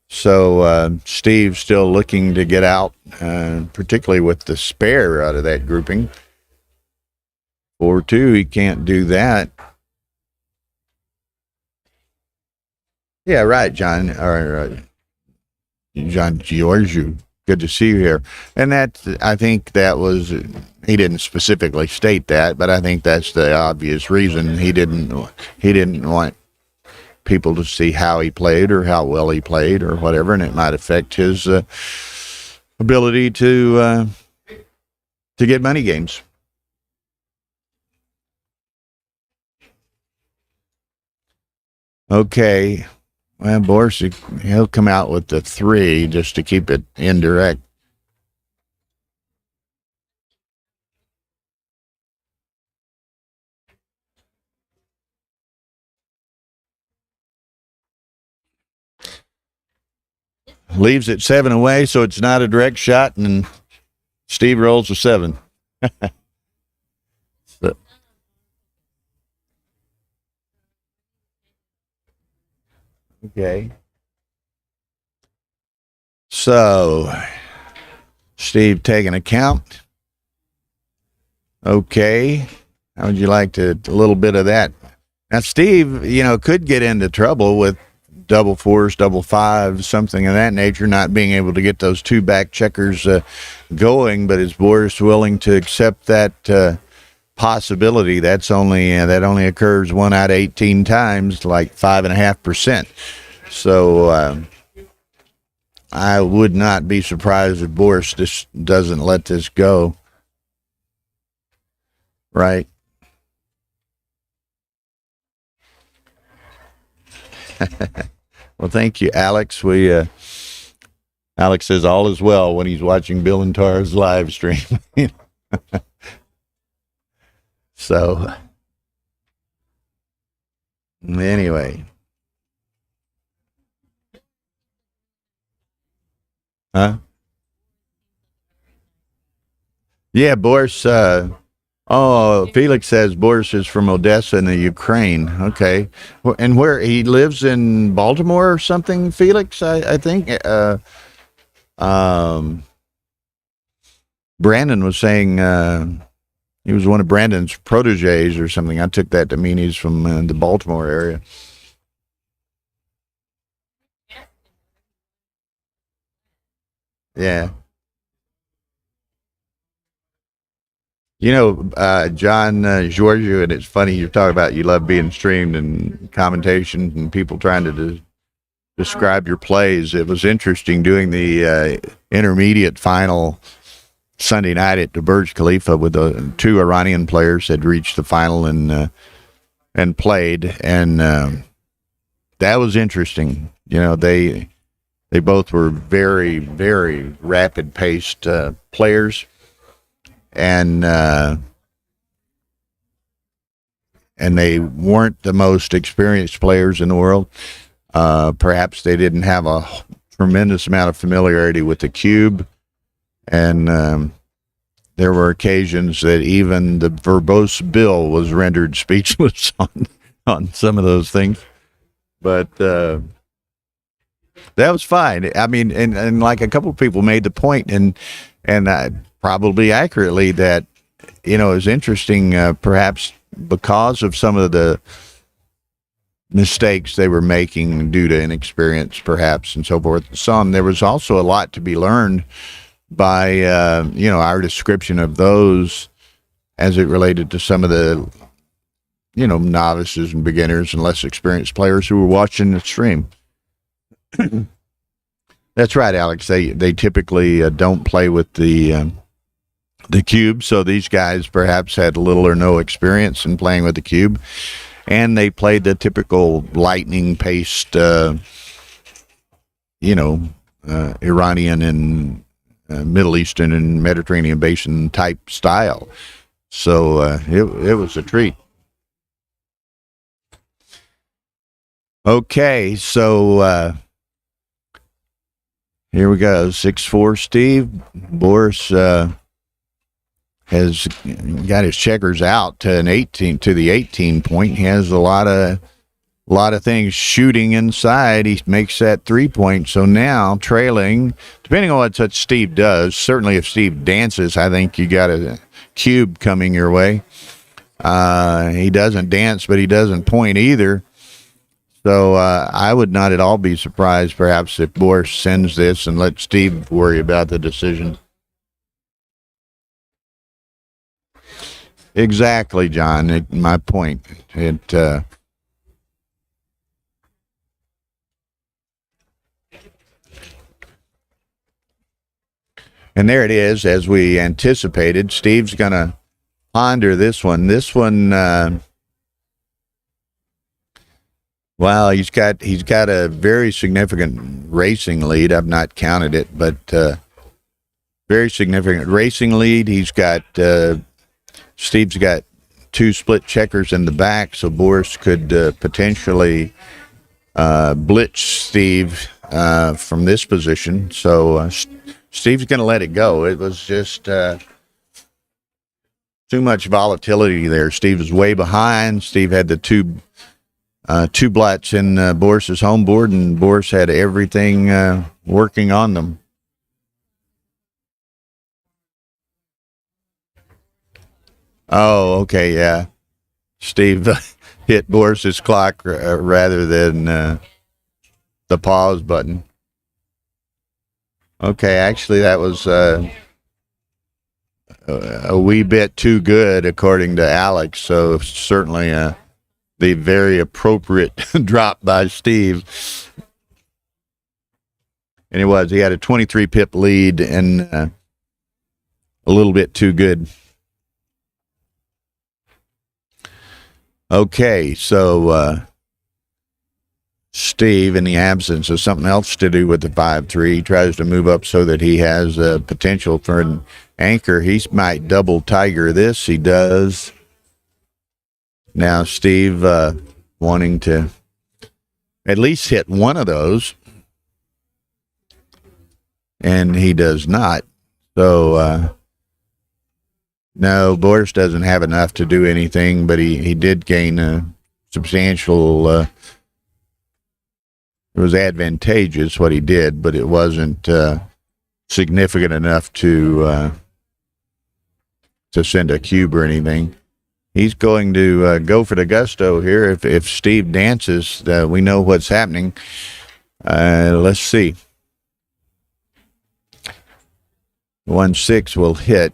So Steve's still looking to get out, particularly with the spare out of that grouping. 4-2, he can't do that. Yeah, right, John. John Giorgio. Good to see you here. And I think that was, he didn't specifically state that, but I think that's the obvious reason. He didn't want people to see how he played or how well he played or whatever, and it might affect his ability to get money games. Okay. Well, Boris, he'll come out with the 3 just to keep it indirect. Leaves it 7 away, so it's not a direct shot, and Steve rolls a 7. So, okay. So, Steve taking a count. Okay. How would you like a little bit of that? Now, Steve, could get into trouble with double 4s, double 5s, something of that nature, not being able to get those 2 back checkers going, but is Boris willing to accept that possibility? That only occurs 1 out of 18 times, like 5.5%. So I would not be surprised if Boris just doesn't let this go. Right? Well, thank you, Alex. Alex says all is well when he's watching Bill and Tara's live stream. So, anyway. Huh? Yeah, Boris. Felix says Boris is from Odessa in the Ukraine. Okay. And where he lives in Baltimore or something, Felix, I think. Brandon was saying he was one of Brandon's proteges or something. I took that to mean he's from the Baltimore area. Yeah. John Giorgio, and it's funny you talk about you love being streamed and commentations and people trying to describe your plays. It was interesting doing the intermediate final Sunday night at the Burj Khalifa with the 2 Iranian players had reached the final and played, and that was interesting. They both were very, very rapid-paced players. And they weren't the most experienced players in the world. Perhaps they didn't have a tremendous amount of familiarity with the cube, and there were occasions that even the verbose Bill was rendered speechless on some of those things. But that was fine. I mean, and like a couple of people made the point, and probably accurately, that it was interesting, perhaps because of some of the mistakes they were making due to inexperience, perhaps, and so forth. There was also a lot to be learned by our description of those as it related to some of the novices and beginners and less experienced players who were watching the stream. That's right, Alex. They typically don't play with the cube, so these guys perhaps had little or no experience in playing with the cube, and they played the typical lightning-paced, Iranian and Middle Eastern and Mediterranean basin type style. So it was a treat. Okay, so here we go. 6-4 Steve. Boris has got his checkers out to the 18 point. He has a lot of things shooting inside. He makes that 3 point. So now trailing, depending on what such Steve does, certainly if Steve dances, I think you got a cube coming your way. He doesn't dance, but he doesn't point either. So I would not at all be surprised, perhaps, if Boris sends this and let Steve worry about the decision. Exactly, John. My point. And there it is, as we anticipated. Steve's going to ponder this one. This one, well, he's got a very significant racing lead. I've not counted it, but very significant racing lead. He's got Steve's got 2 split checkers in the back, so Boris could potentially blitz Steve from this position. So Steve's going to let it go. It was just too much volatility there. Steve was way behind. Steve had the two blots in Boris's home board, and Boris had everything working on them. Oh, okay, yeah. Steve hit Boris's clock rather than the pause button. Okay, actually that was a wee bit too good, according to Alex, so certainly the very appropriate drop by Steve. And it was. He had a 23 pip lead and a little bit too good. Okay, so Steve, in the absence of something else to do with the 5-3, tries to move up so that he has potential for an anchor. He might double Tiger this. He does. Now Steve wanting to at least hit one of those, and he does not. So no, Boris doesn't have enough to do anything, but he did gain a substantial. It was advantageous what he did, but it wasn't significant enough to send a cube or anything. He's going to go for the gusto here. If Steve dances, we know what's happening. Let's see. 1-6 will hit.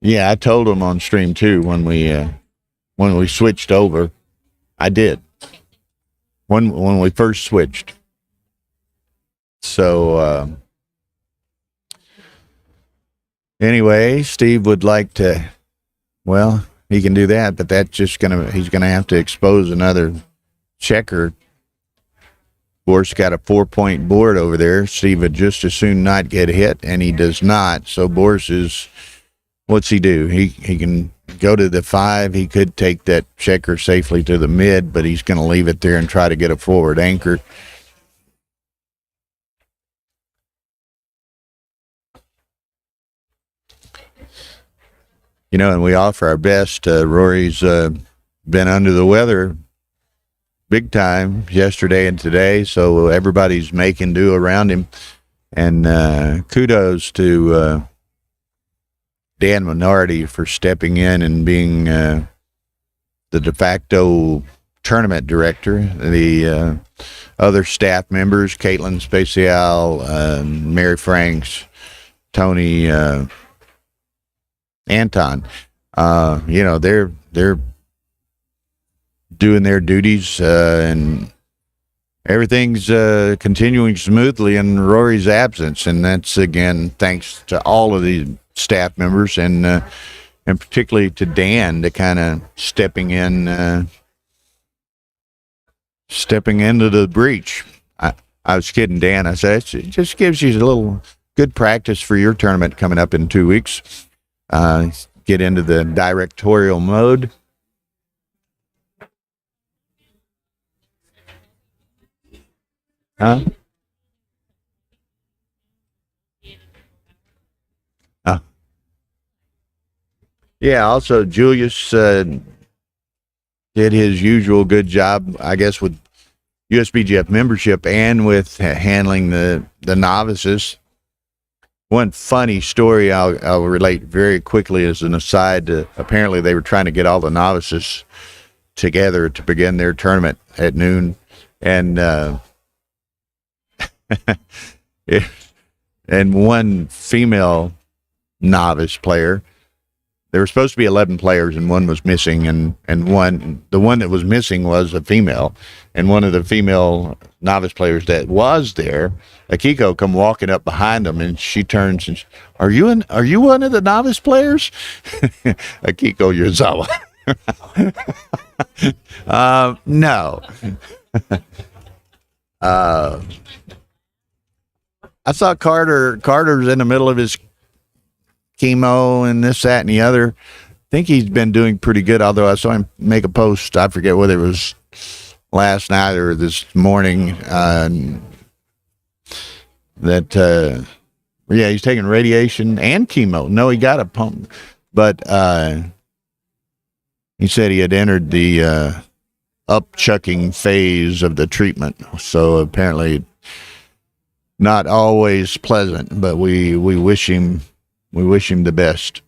Yeah, I told him on stream too when we switched over. I did when we first switched. So anyway, Steve would like to. Well, he can do that, but that's just he's gonna have to expose another checker. Boris got a 4-point board over there. Steve would just as soon not get hit, and he does not. So Boris is. What's he do? He can go to the 5. He could take that checker safely to the mid, but he's going to leave it there and try to get a forward anchor. And we offer our best. Rory's been under the weather big time yesterday and today, so everybody's making do around him. And kudos to Dan Minority for stepping in and being the de facto tournament director. The other staff members, Caitlin Spacial, Mary Franks, Tony Anton. They're doing their duties, and everything's continuing smoothly in Rory's absence, and that's again thanks to all of the staff members and particularly to Dan to kind of stepping into the breach. I was kidding Dan. I said it just gives you a little good practice for your tournament coming up in 2 weeks. Get into the directorial mode. Huh? Yeah, also Julius did his usual good job, I guess, with USBGF membership and with handling the novices. One funny story I'll relate very quickly as an aside. Apparently they were trying to get all the novices together to begin their tournament at noon. And and one female novice player, there were supposed to be 11 players and one was missing, and the one that was missing was a female, and one of the female novice players that was there, Akiko, come walking up behind them, and she turns and are you one of the novice players? Akiko Yozawa. No. I saw Carter's in the middle of his chemo and this, that, and the other. I think he's been doing pretty good, although I saw him make a post, I forget whether it was last night or this morning, that he's taking radiation and chemo. No, he got a pump, but he said he had entered the upchucking phase of the treatment, so apparently not always pleasant, but we wish him the best.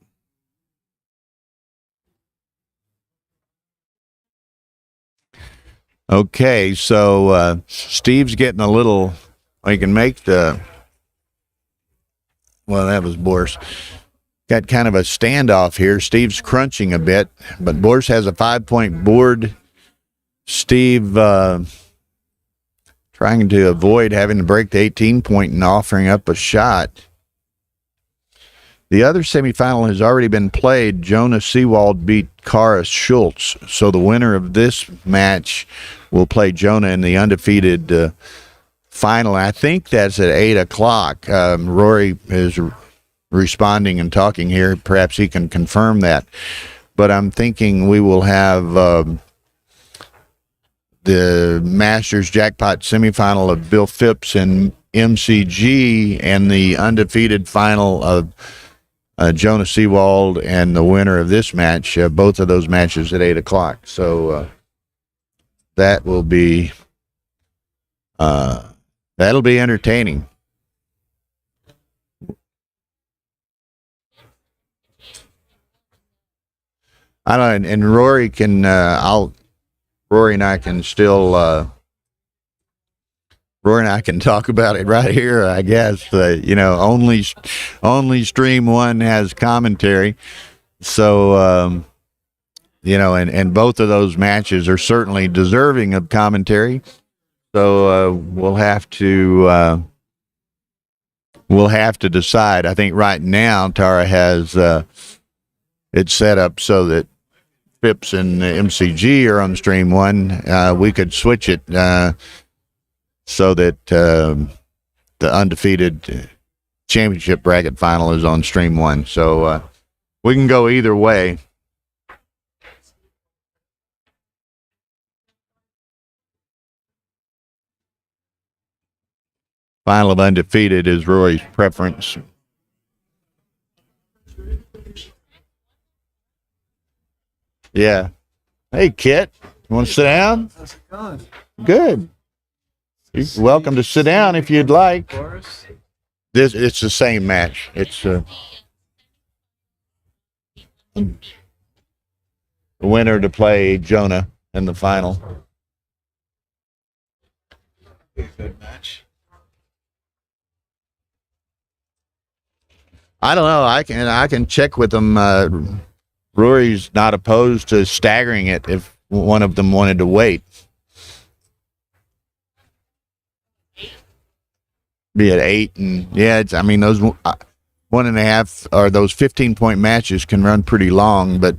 Okay, so Steve's getting a little. He can make the. Well, that was Boris. Got kind of a standoff here. Steve's crunching a bit, but Boris has a 5-point board. Steve trying to avoid having to break the 18-point and offering up a shot. The other semifinal has already been played. Jonah Seawald beat Kara Schultz. So the winner of this match will play Jonah in the undefeated final. I think that's at 8 o'clock. Rory is responding and talking here. Perhaps he can confirm that. But I'm thinking we will have the Masters Jackpot semifinal of Bill Phipps and MCG and the undefeated final of Jonah Seawald and the winner of this match, both of those matches at 8 o'clock. So that will be that'll be entertaining. I don't, and Rory can. Rory and I can still. Rory and I can talk about it right here, I guess. Only Stream 1 has commentary. So, and both of those matches are certainly deserving of commentary. So we'll have to decide. I think right now Tara has it set up so that Phipps and MCG are on Stream 1. We could switch it so that the undefeated championship bracket final is on Stream 1. So we can go either way. Final of undefeated is Rory's preference. Yeah. Hey, Kit. You want to sit down? How's it going? Good. You're welcome to sit down if you'd like. It's the same match. It's the winner to play Jonah in the final. Good match. I don't know. I can check with them. Rory's not opposed to staggering it if one of them wanted to wait. Be at 8, and yeah, I mean those 1.5 or those 15-point matches can run pretty long, but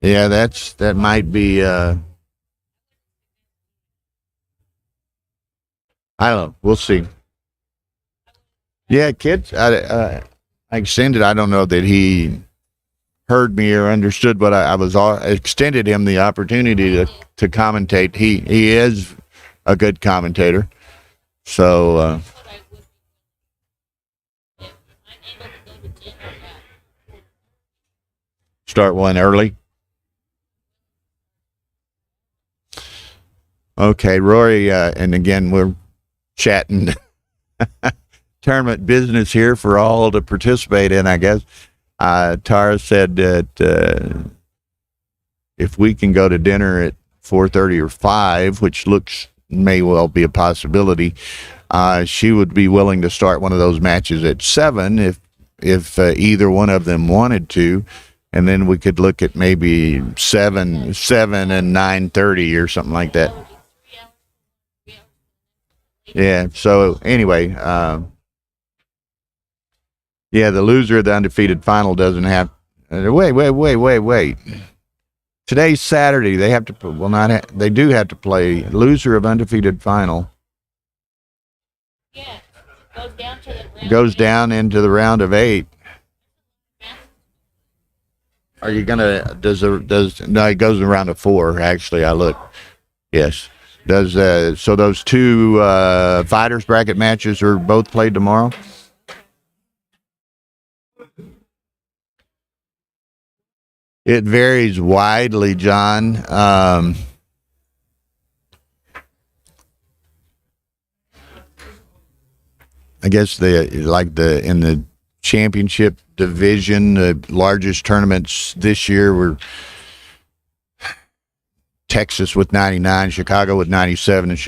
yeah, that might be. I don't know. We'll see. Yeah, kids. I extended. I don't know that he heard me or understood what I was. Extended him the opportunity to commentate. He is a good commentator. So start one early. Okay, Rory, and again, we're chatting tournament business here for all to participate in, I guess. Tara said that if we can go to dinner at 4:30 or 5, which may well be a possibility, she would be willing to start one of those matches at 7 if either one of them wanted to, and then we could look at maybe 7 and 9:30 or something like that. Yeah. So anyway, yeah, the loser of the undefeated final doesn't have. Wait. Today's Saturday. They have to. Well, not. They do have to play loser of undefeated final. Yeah, goes down into the round of 8. Are you gonna? No? It goes around to 4. Actually, I look. Yes. So those 2 fighters bracket matches are both played tomorrow? It varies widely, John. I guess in the championship division, the largest tournaments this year were Texas with 99, Chicago with 97, and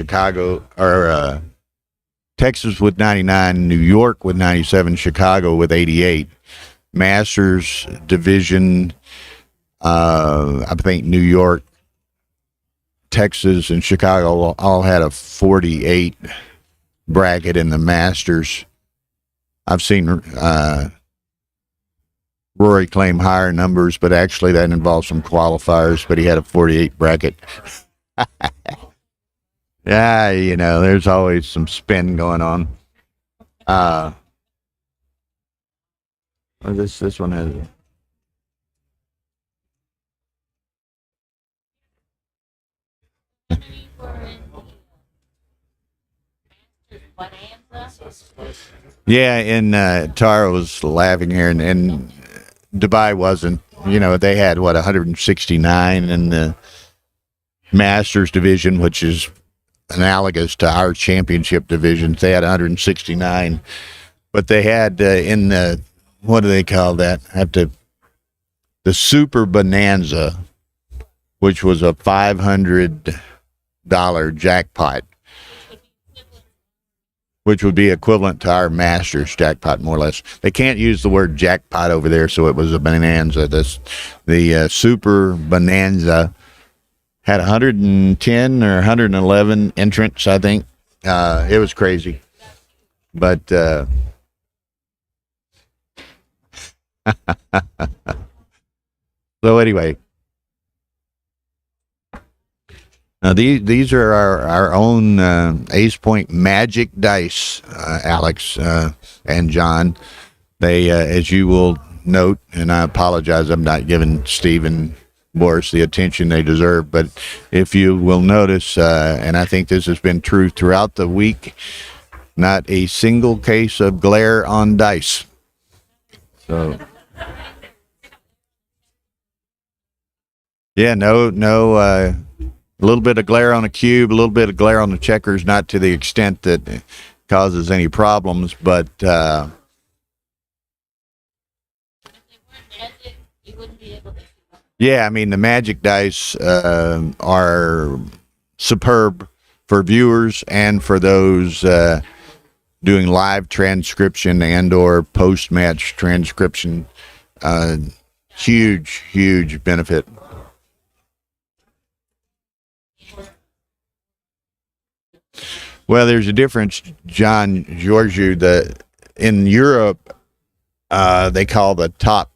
Texas with 99, New York with 97, Chicago with 88. Masters division, I think New York, Texas, and Chicago all had a 48 bracket in the Masters. I've seen Rory claim higher numbers, but actually that involves some qualifiers, but he had a 48 bracket. Yeah, there's always some spin going on. This one has... Yeah, and Tara was laughing here, and Dubai wasn't. They had 169 in the Masters division, which is analogous to our championship divisions. They had 169, but they had in the, what do they call that? The Super Bonanza, which was a $500 jackpot, which would be equivalent to our Masters jackpot, more or less. They can't use the word jackpot over there, so it was a bonanza. The Super Bonanza had 110 or 111 entrants, I think. It was crazy. But so anyway, now these are our own Ace Point Magic Dice, Alex and John. They, as you will note, and I apologize, I'm not giving Steve and Boris the attention they deserve, but if you will notice, and I think this has been true throughout the week, not a single case of glare on dice. So, yeah, no. A little bit of glare on a cube, a little bit of glare on the checkers, not to the extent that it causes any problems, but yeah, I mean, the Magic Dice are superb for viewers and for those doing live transcription and or post-match transcription. Huge benefit. Well, there's a difference, John Georgiou. In Europe, they call the top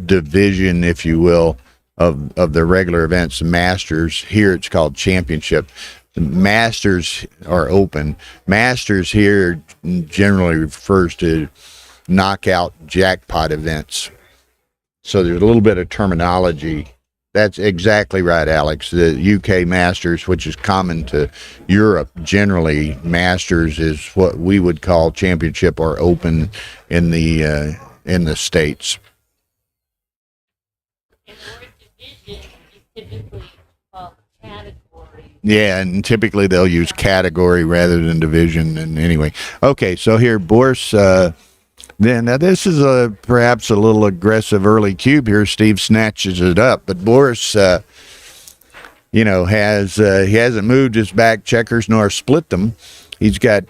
division, if you will, of the regular events Masters. Here it's called Championship. The Masters are open. Masters here generally refers to knockout jackpot events. So there's a little bit of terminology. That's exactly right, Alex. The UK Masters, which is common to Europe, generally Masters is what we would call Championship or Open in the States. And the word division is typically called category. Yeah, and typically they'll use category rather than division. And anyway, okay, so here Boris. Now this is perhaps a little aggressive early cube here. Steve snatches it up, but Boris, he hasn't moved his back checkers nor split them. He's got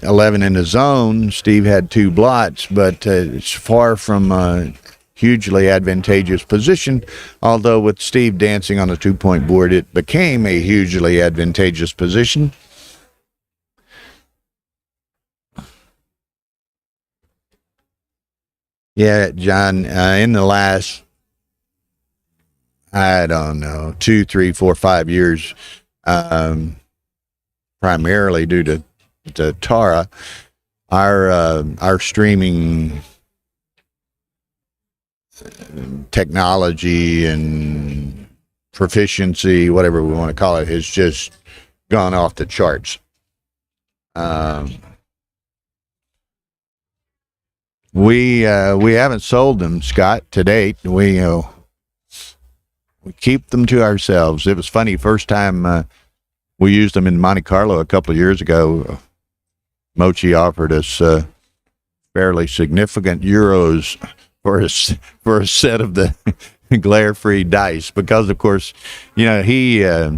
11 in his zone. Steve had 2 blots, but it's far from a hugely advantageous position. Although with Steve dancing on a 2-point board, it became a hugely advantageous position. Yeah, John, in the last, I don't know, 2, 3, 4, 5 years, primarily due to Tara, our streaming technology and proficiency, whatever we want to call it, has just gone off the charts. We haven't sold them, Scott, to date. We keep them to ourselves. It was funny, first time we used them in Monte Carlo a couple of years ago. Mochi offered us fairly significant euros for a set of the glare-free dice because, of course, he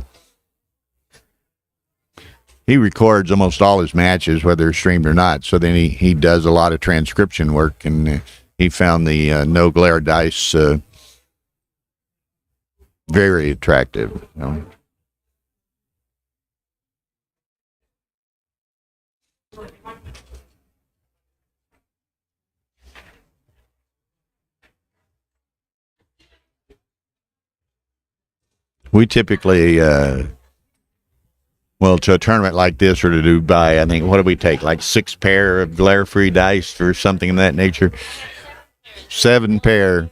records almost all his matches, whether they're streamed or not. So then he does a lot of transcription work, and he found the no glare dice very attractive. We typically, to a tournament like this or to Dubai, I think, what do we take? Like 6 pair of glare-free dice or something of that nature? 7 pair.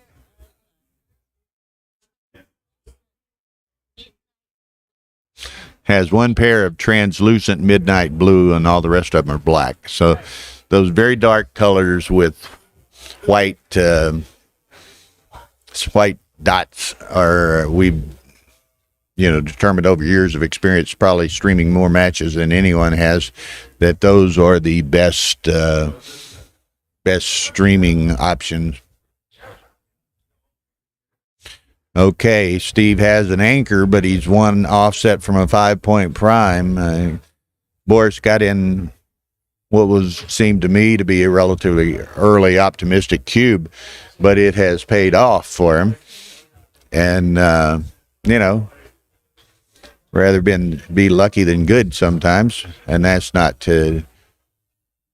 Has 1 pair of translucent midnight blue, and all the rest of them are black. So those very dark colors with white dots are, we've determined over years of experience, probably streaming more matches than anyone has, that those are the best streaming options. Okay, Steve has an anchor, but he's 1 offset from a 5-point prime. Boris got in what seemed to me to be a relatively early optimistic cube, but it has paid off for him. And, rather be lucky than good sometimes, and that's not to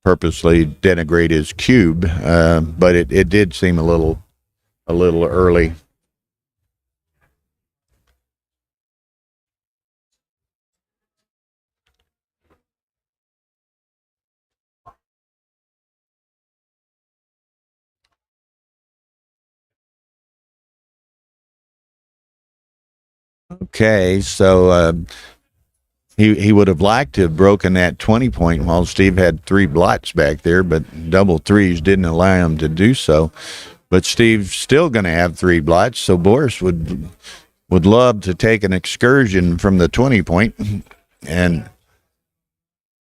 purposely denigrate his cube, but it did seem a little early. Okay, so he would have liked to have broken that 20-point while Steve had 3 blots back there, but double threes didn't allow him to do so. But Steve's still going to have 3 blots, so Boris would love to take an excursion from the 20-point, and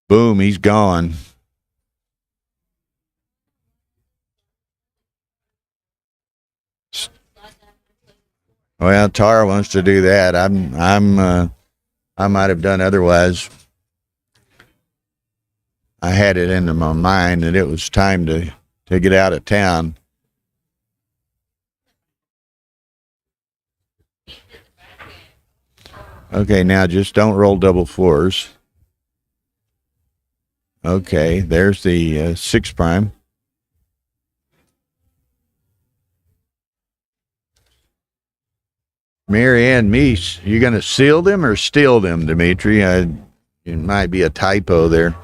boom, he's gone. Well, Tara wants to do that. I might have done otherwise. I had it into my mind that it was time to get out of town. Okay, now just don't roll double fours. Okay, there's the 6 prime. Marianne Meese, you going to seal them or steal them, Dimitri? It might be a typo there.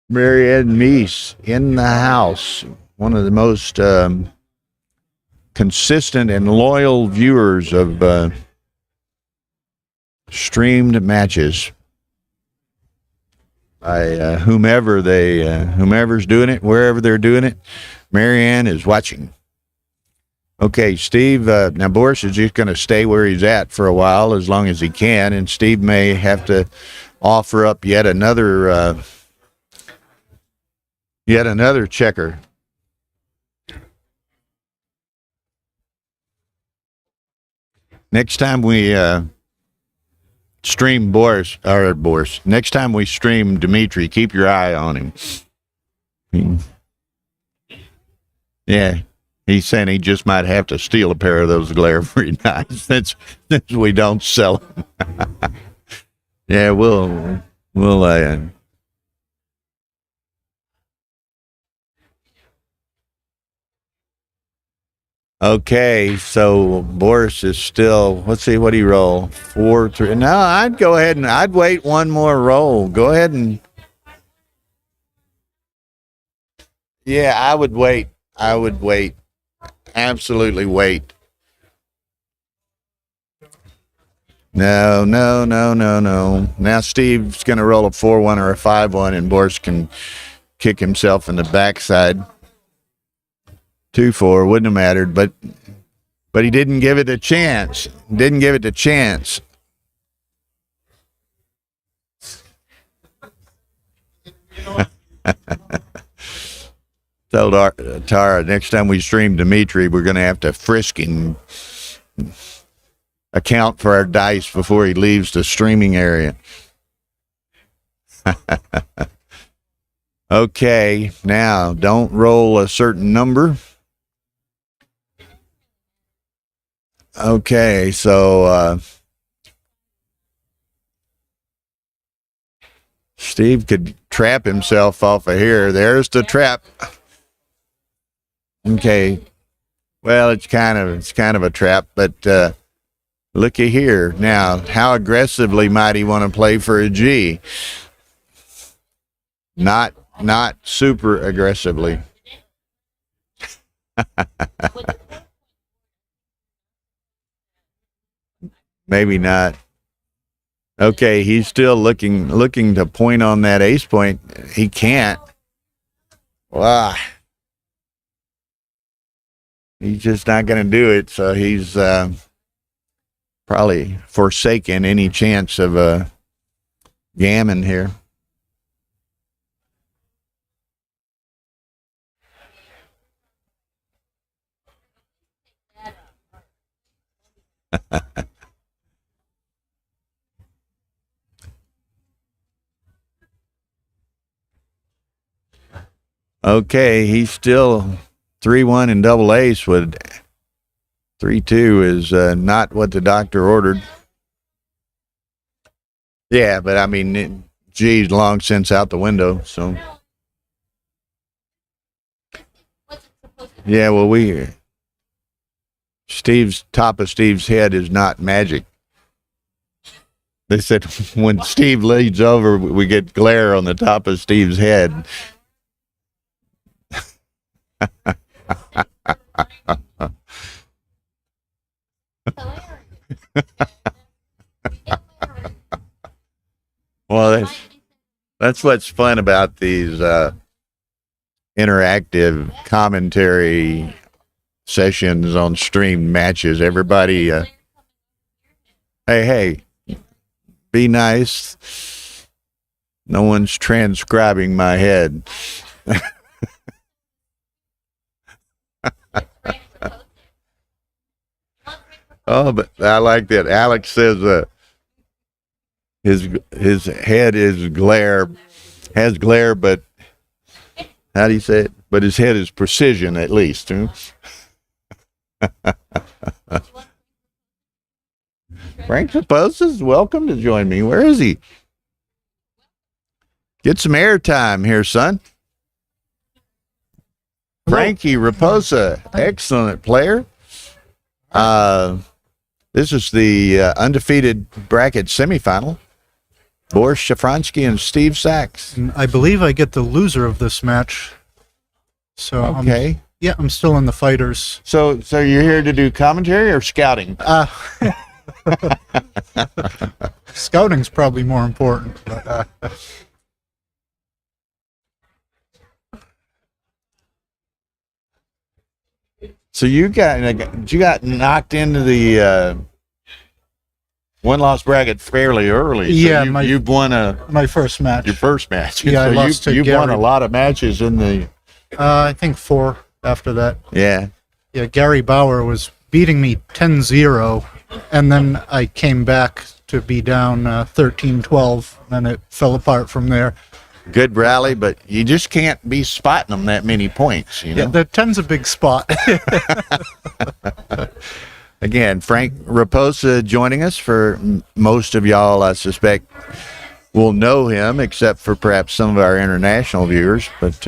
Marianne Meese in the house, one of the most consistent and loyal viewers of streamed matches by whomever's doing it, wherever they're doing it. Marianne is watching. Okay, Steve, now Boris is just going to stay where he's at for a while as long as he can, and Steve may have to offer up yet another checker. Next time we stream Boris, next time we stream Dimitri, keep your eye on him. Yeah, he's saying he just might have to steal a pair of those glare-free knives since we don't sell them. Yeah, we'll Okay, so Boris is still, let's see what he roll. 4, 3. No, I'd go ahead and I'd wait one more roll. Go ahead and, yeah, I would wait. Absolutely wait. No. Now Steve's going to roll a 4-1 or a 5-1, and Boris can kick himself in the backside. 2-4 wouldn't have mattered, but he didn't give it a chance. Told Tara, next time we stream Dimitri, we're going to have to frisk him, account for our dice before he leaves the streaming area. Okay, now don't roll a certain number. Okay, so Steve could trap himself off of here. There's the trap. Okay, well, it's kind of a trap, but looky here. Now, how aggressively might he want to play for a G? Not super aggressively. Maybe not. Okay, he's still looking to point on that ace point. He can't. Wow. He's just not going to do it, so he's probably forsaken any chance of a gammon here. Okay, he's still 3-1 and double ace with 3-2 is not what the doctor ordered. Yeah, but I mean, G's long since out the window, so. Yeah, well, top of Steve's head is not magic. They said when Steve leads over, we get glare on the top of Steve's head. Well, that's what's fun about these interactive commentary sessions on streamed matches. Everybody, hey, be nice. No one's transcribing my head. Oh, but I like that. Alex says his head is has glare, but how do you say it? But his head is precision, at least. Huh? Frank Raposa is welcome to join me. Where is he? Get some airtime here, son. Frankie Raposa, excellent player. This is the undefeated bracket semifinal. Boris Schafronsky and Steve Sachs. I believe I get the loser of this match. So Okay. I'm still in the fighters. So you're here to do commentary or scouting? Scouting's probably more important. But, So you got knocked into the one-loss bracket fairly early. So Yeah, you've won my first match. your first match. Yeah, I lost to you've won Gary. a lot of matches in the I think 4 after that. yeah. Yeah, Gary Bauer was beating me 10-0, and then I came back to be down 13-12, and it fell apart from there. Good rally, but you just can't be spotting them that many points. You know. Yeah, the 10's a big spot. Again, Frank Raposa joining us. For most of y'all, I suspect, will know him, except for perhaps some of our international viewers. But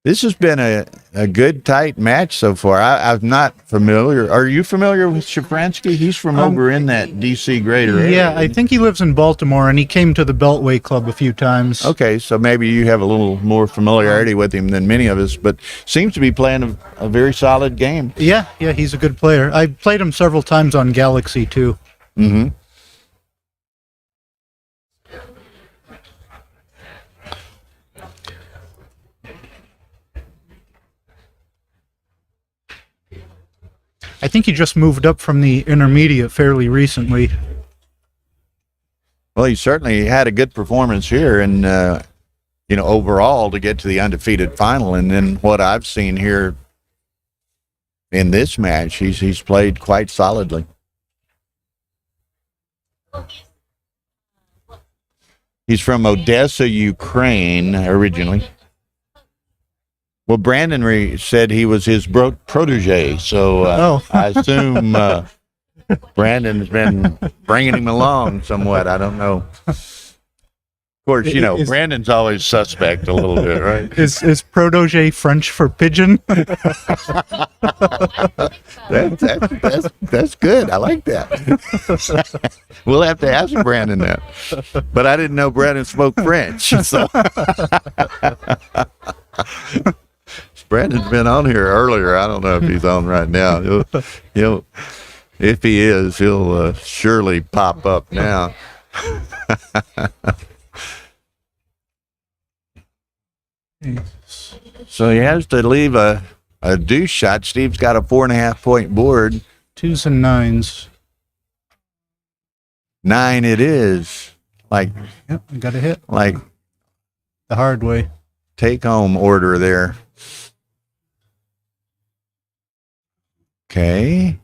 this has been a good, tight match so far. I'm not familiar. Are you familiar with Schafronsky? He's from over in that D.C. greater area. Yeah, I think he lives in Baltimore, and he came to the Beltway Club a few times. Okay, so maybe you have a little more familiarity with him than many of us, but seems to be playing a very solid game. Yeah, he's a good player. I played him several times on Galaxy, too. Mm-hmm. I think he just moved up from the intermediate fairly recently. Well, he certainly had a good performance here, and overall to get to the undefeated final. And then what I've seen here in this match, he's played quite solidly. He's from Odessa, Ukraine, originally. Well, Brandon said he was his protege, so I assume Brandon's been bringing him along somewhat. I don't know. Of course, Brandon's always suspect a little bit, right? Is protege French for pigeon? That's good. I like that. We'll have to ask Brandon that. But I didn't know Brandon spoke French. So. Brandon's been on here earlier. I don't know if he's on right now. He'll if he is, he'll surely pop up now. So he has to leave a deuce shot. Steve's got a 4.5 point board. 2s and 9s. 9 it is. Like, Yep, I got a hit. Like the hard way. Take home order there. Okay.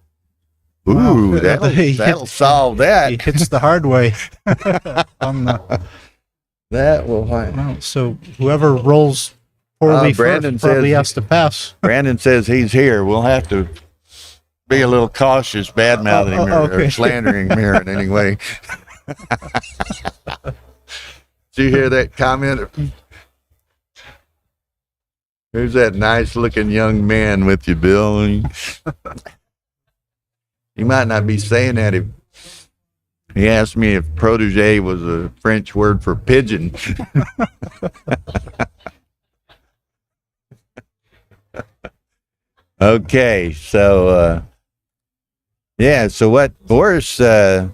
Ooh, Wow. that'll solve that. He hits the hard way. That will. Well, so whoever rolls poorly Brandon first probably says- has to pass. Brandon says he's here. We'll have to be a little cautious, bad mouthing him okay. or slandering him here in any way. Did you hear that comment? Who's that nice looking young man with you, Bill? He might not be saying that. If he asked me if protege was a French word for pigeon. Okay, so so what Boris now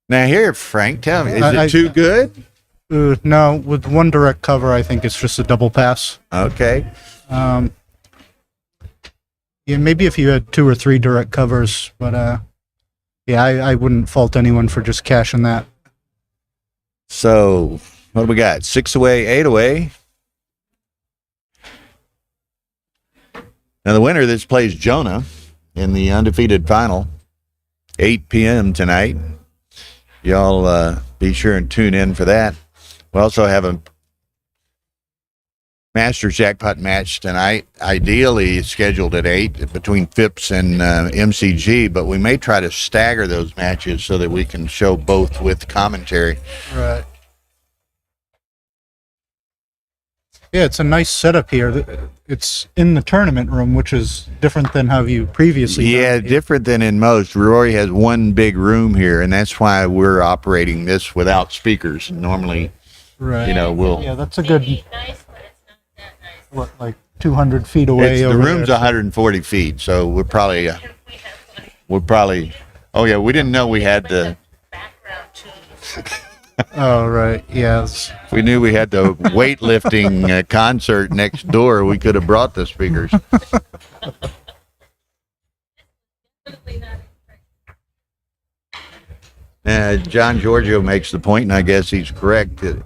here, Frank, tell me, is it too good? No, with one direct cover, I think it's just a double pass. Okay. Yeah, maybe if you had 2 or 3 direct covers, but I wouldn't fault anyone for just cashing that. So what do we got? 6 away, 8 away. Now the winner of this plays Jonah, in the undefeated final, 8 p.m. tonight. Y'all be sure and tune in for that. We also have a Masters jackpot match tonight, ideally scheduled at 8 between Phipps and MCG, but we may try to stagger those matches so that we can show both with commentary. Right. Yeah, it's a nice setup here. It's in the tournament room, which is different than how you previously Yeah, done it. different than in most. Rory has one big room here, and that's why we're operating this without speakers. Normally, Right. you know, we'll... Yeah, that's a good, Nice, but it's not that nice. what, like 200 feet away the over room's there. 140 feet, so we're probably... We have like we're probably... Oh, yeah, we didn't know we had the... background too. Oh, right. Yes. If we knew we had the weightlifting concert next door, we could have brought the speakers. John Giorgio makes the point, and I guess he's correct. That,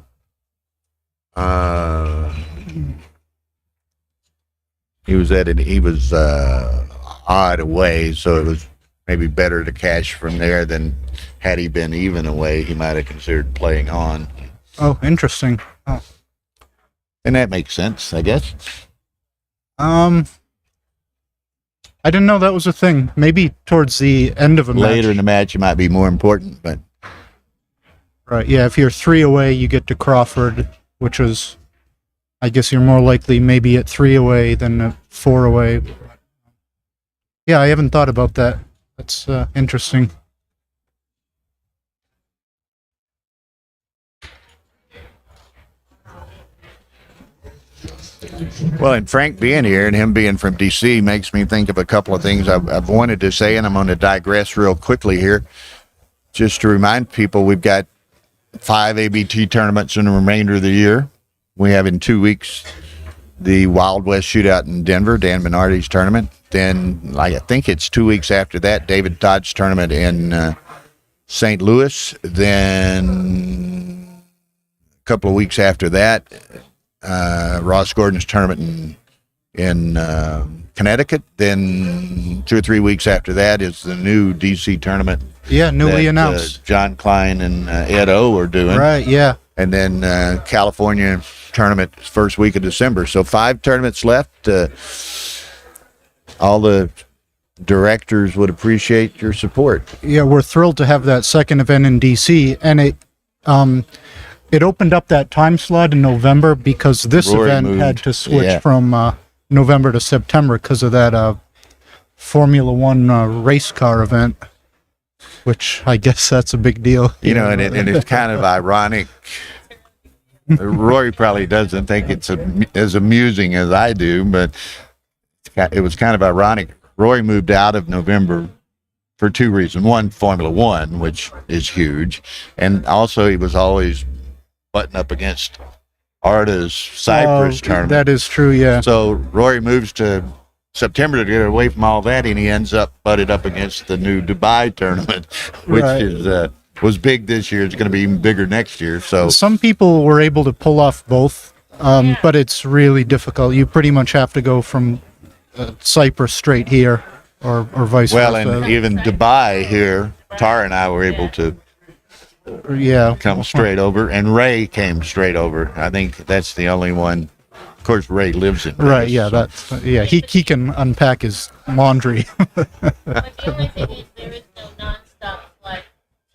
he was odd away, so it was maybe better to cash from there than had he been even away. He might have considered playing on, Oh, interesting. Oh. and that makes sense, I guess. I didn't know that was a thing. Maybe towards the end of a Later match. in the match, it might be more important, but Right. Yeah. If you're 3 away, you get to Crawford, which is, I guess you're more likely maybe at 3 away than at 4 away. Yeah, I haven't thought about that. That's interesting. well, and Frank being here and him being from DC makes me think of a couple of things I've wanted to say, and I'm going to digress real quickly here. Just to remind people, we've got 5 ABT tournaments in the remainder of the year. We have in 2 weeks the Wild West Shootout in Denver, Dan Minardi's tournament. Then, I think it's 2 weeks after that, David Todd's tournament in St. Louis. Then a couple of weeks after that, Ross Gordon's tournament in Connecticut. Then 2 or 3 weeks after that is the new DC tournament. Yeah, newly that, announced. John Klein and Ed O are doing. Right. Yeah. And then California tournament first week of December. So 5 tournaments left. All the directors would appreciate your support. Yeah, we're thrilled to have that second event in DC, and it opened up that time slot in November because this Rory event moved. had to switch Yeah. from November to September because of that Formula One race car event, which I guess that's a big deal. You know, and it's kind of ironic. Rory probably doesn't think it's as amusing as I do, but it was kind of ironic. Rory moved out of November for 2 reasons. One, Formula One, which is huge, and also he was always butting up against Arda's Cyprus tournament. That is true, yeah. So Rory moves to September to get away from all that, and he ends up butted up against the new Dubai tournament, which Right. was big this year. It's going to be even bigger next year. So Some people were able to pull off both, but it's really difficult. You pretty much have to go from Cyprus straight here, or vice well, versa. and even Dubai here, Tara and I were able to Yeah. come straight over, and Ray came straight over. I think that's the only one. Of course, Ray lives in Vegas, Right, yeah, so- he can unpack his laundry. But the only thing is there is no nonstop flight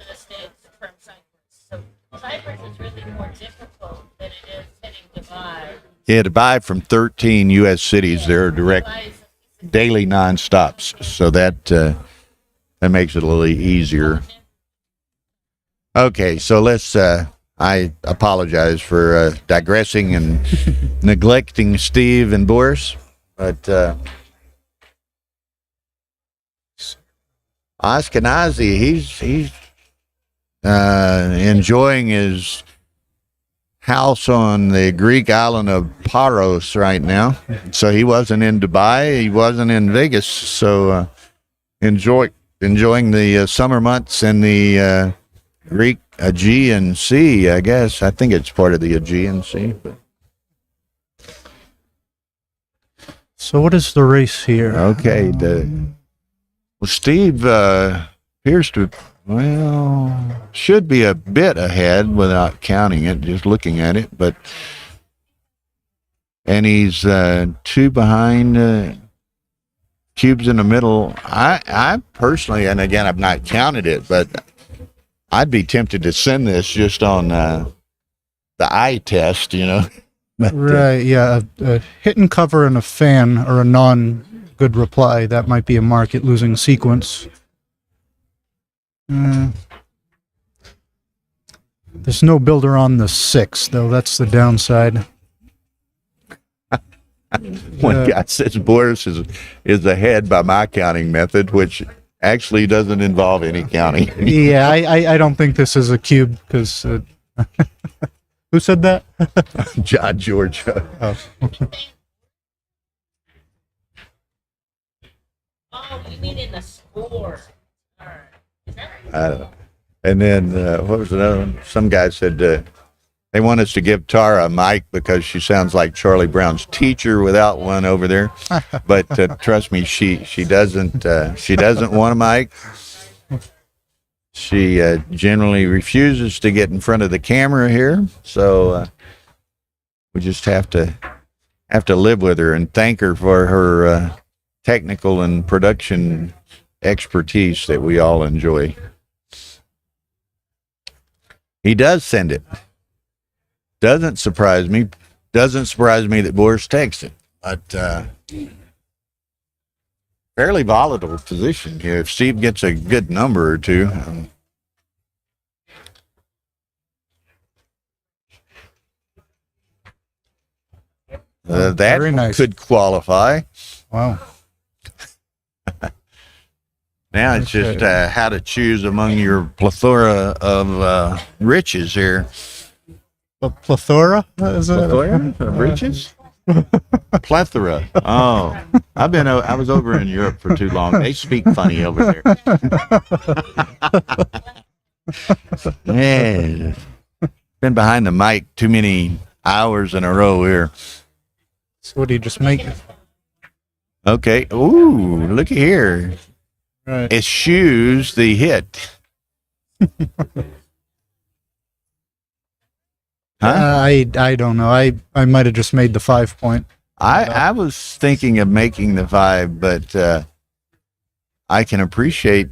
to the States from Cyprus. So Cyprus is really more difficult than it is hitting Dubai. Yeah, Dubai from 13 U.S. cities, there are direct Dubai is daily non-stops, so that makes it a little easier. Okay, so let's. I apologize for digressing and neglecting Steve and Boris, but Ashkenazi, he's enjoying his house on the Greek island of Paros right now. So he wasn't in Dubai, he wasn't in Vegas. So enjoying the summer months in the Greek Aegean Sea, I guess. I think it's part of the Aegean Sea. But. So what is the race here? Okay, the Well, Steve appears to, should be a bit ahead without counting it, just looking at it. And he's 2 behind. Cubes in the middle. I personally, and again, I've not counted it, but I'd be tempted to send this just on the eye test, But, Right, yeah. A hit and cover and a fan or a non-good reply. That might be a market losing sequence. There's no builder on the 6, though. That's the downside. One guy says Boris is ahead by my counting method, which actually doesn't involve any counting. Yeah, I don't think this is a cube because who said that? John George. Oh. Oh, you mean in the score? All right. Is that right? I don't know. And then what was another one? Some guy said they want us to give Tara a mic because she sounds like Charlie Brown's teacher without one over there. But trust me, she doesn't want a mic. She generally refuses to get in front of the camera here, so we just have to live with her and thank her for her technical and production expertise that we all enjoy. He does send it. Doesn't surprise me that Boris takes it, but fairly volatile position here. If Steve gets a good number or two, that Very nice. could qualify. Wow. Now it's Okay. just how to choose among your plethora of riches here. A plethora? Is it? Plethora of riches? Plethora. Oh, I was over in Europe for too long. They speak funny over there. Man, been behind the mic too many hours in a row here. So what do you just make? Okay. Ooh, look at here. Right. Eschews the hit. Huh? I don't know. I might have just made the 5 point. I was thinking of making the 5, but I can appreciate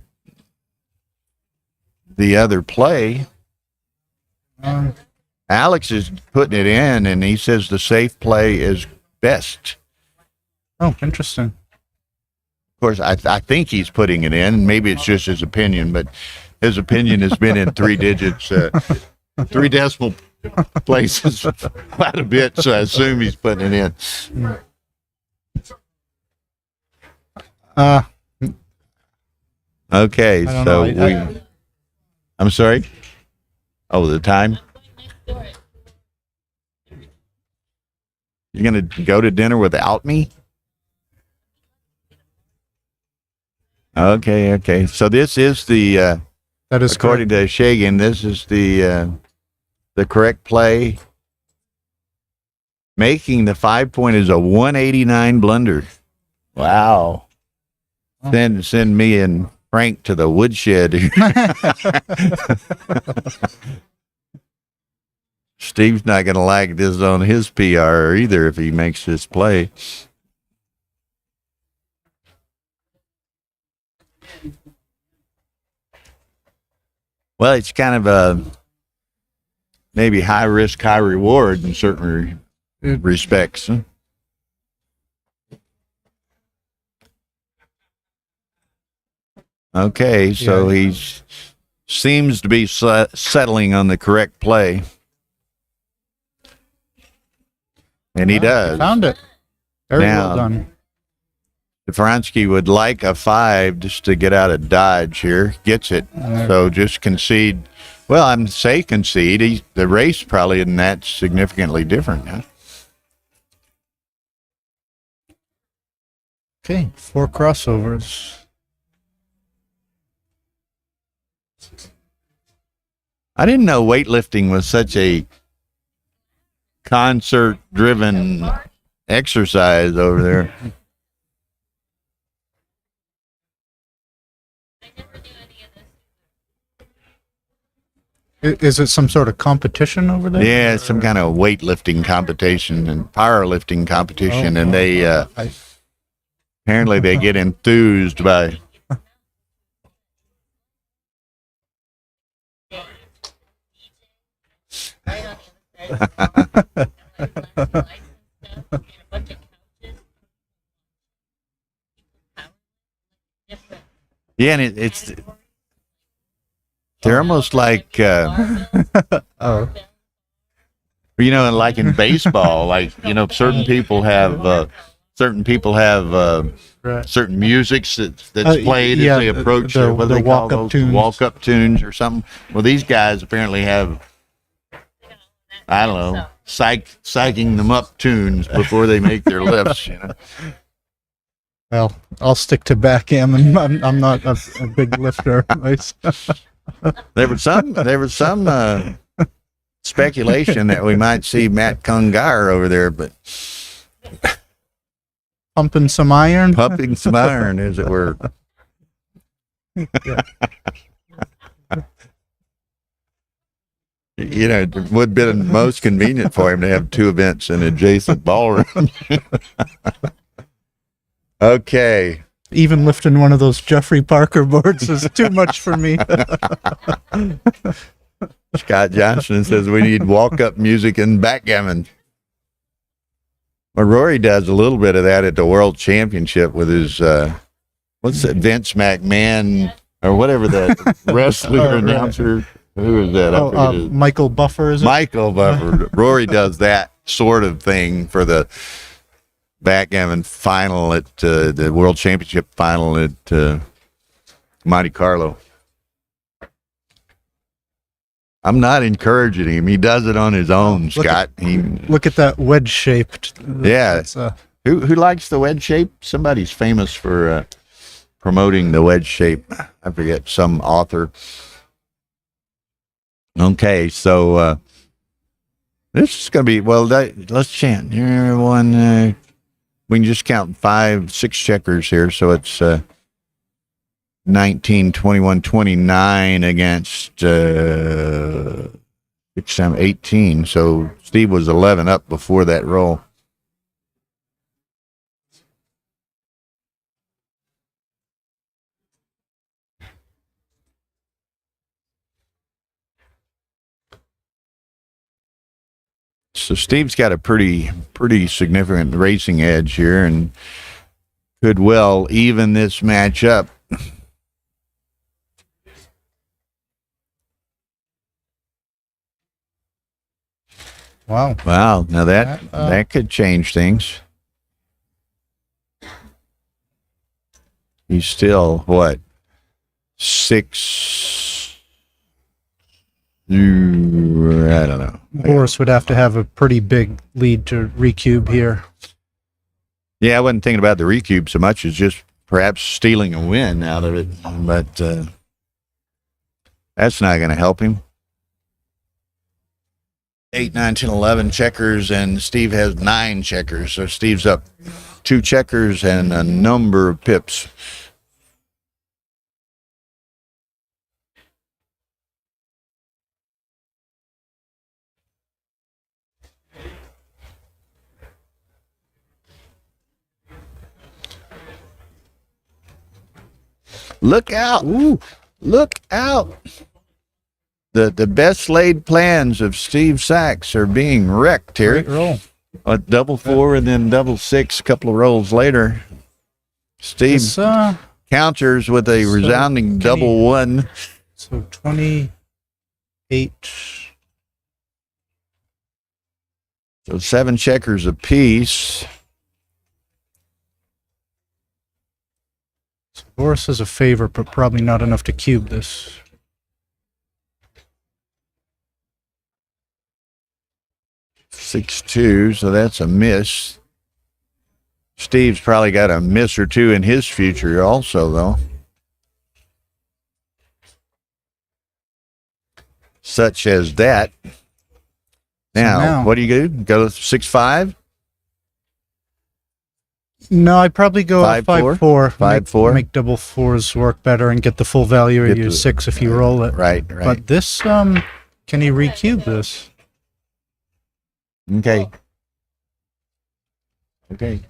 the other play. Alex is putting it in, and he says the safe play is best. Oh, interesting. Of course, I think he's putting it in. Maybe it's just his opinion, but his opinion has been in 3 digits, 3 decimal places quite a bit, so I assume he's putting it in. Okay, I don't so know. I'm sorry? Oh, the time? You're going to go to dinner without me? Okay. So this is the, That is according to Shagan, this is the correct play. Making the 5 point is a 189 blunder. Wow. Send me and Frank to the woodshed. Steve's not going to like this on his PR either if he makes this play. Well, it's kind of a maybe high risk, high reward in certain respects. Huh? Okay, so he seems to be settling on the correct play. And he does. Found it. Very Now, well done. Schafronsky would like a 5 just to get out of dodge here. Gets it. So just concede. Well, I'm say concede. The race probably isn't that significantly different. Huh? Okay, 4 crossovers. I didn't know weightlifting was such a concert-driven exercise over there. Is it some sort of competition over there? Yeah, it's some kind of weightlifting competition and powerlifting competition, and they apparently they get enthused by. Yeah, and it's they're almost like Oh, like in baseball, like certain people have right. certain musics that's played yeah, as they approach the what do they call walk-up those? tunes. Walk-up tunes or something. Well, these guys apparently have, I don't know, psyching them up tunes before they make their lifts. Well, I'll stick to backgammon. I'm not a big lifter. There was some speculation that we might see Matt Kungar over there, but Pumping some iron. pumping some iron, as it were. It would have been most convenient for him to have two events in adjacent ballroom. Okay. Even lifting one of those Jeffrey Parker boards is too much for me. Scott Johnson says we need walk-up music and backgammon. Well, Rory does a little bit of that at the World Championship with his, what's that, Vince McMahon, or whatever that wrestler announcer. Who is that? I forget his- Michael Buffer, is it? Michael Buffer. Rory does that sort of thing for the backgammon final at the World Championship final at Monte Carlo. I'm not encouraging him. He does it on his own, Scott. Look at that wedge-shaped. Yeah. It's, Who likes the wedge shape? Somebody's famous for promoting the wedge shape. I forget, some author. Okay, so this is going to be, let's chant. Everyone, we can just count 5, 6 checkers here. So it's 19, 21, 29 against 6, 7, 18. So Steve was 11 up before that roll. So Steve's got a pretty significant racing edge here and could well even this match up. wow. Wow, now that could change things. He's still what? 6. I don't know. Boris would have to have a pretty big lead to recube here. Yeah, I wasn't thinking about the recube so much as just perhaps stealing a win out of it, but that's not going to help him. 8, 9, 10, 11 checkers, and Steve has 9 checkers. So Steve's up 2 checkers and a number of pips. Look out! Ooh, look out! The best laid plans of Steve Sachs are being wrecked here. Great roll. A double 4 and then double 6 a couple of rolls later. Steve It's, counters with a resounding double 1. So 28. So 7 checkers apiece. Boris is a favor, but probably not enough to cube this. Six, 2, so that's a miss. Steve's probably got a miss or two in his future also, though. Such as that. Now, what do you do? Go 6, 5? No, I'd probably go 5, 4? 5-4. 5-4? Make double 4s work better and get the full value. Or Get use the- 6 if you roll it. Right. But this Can he recube this? Okay. Okay.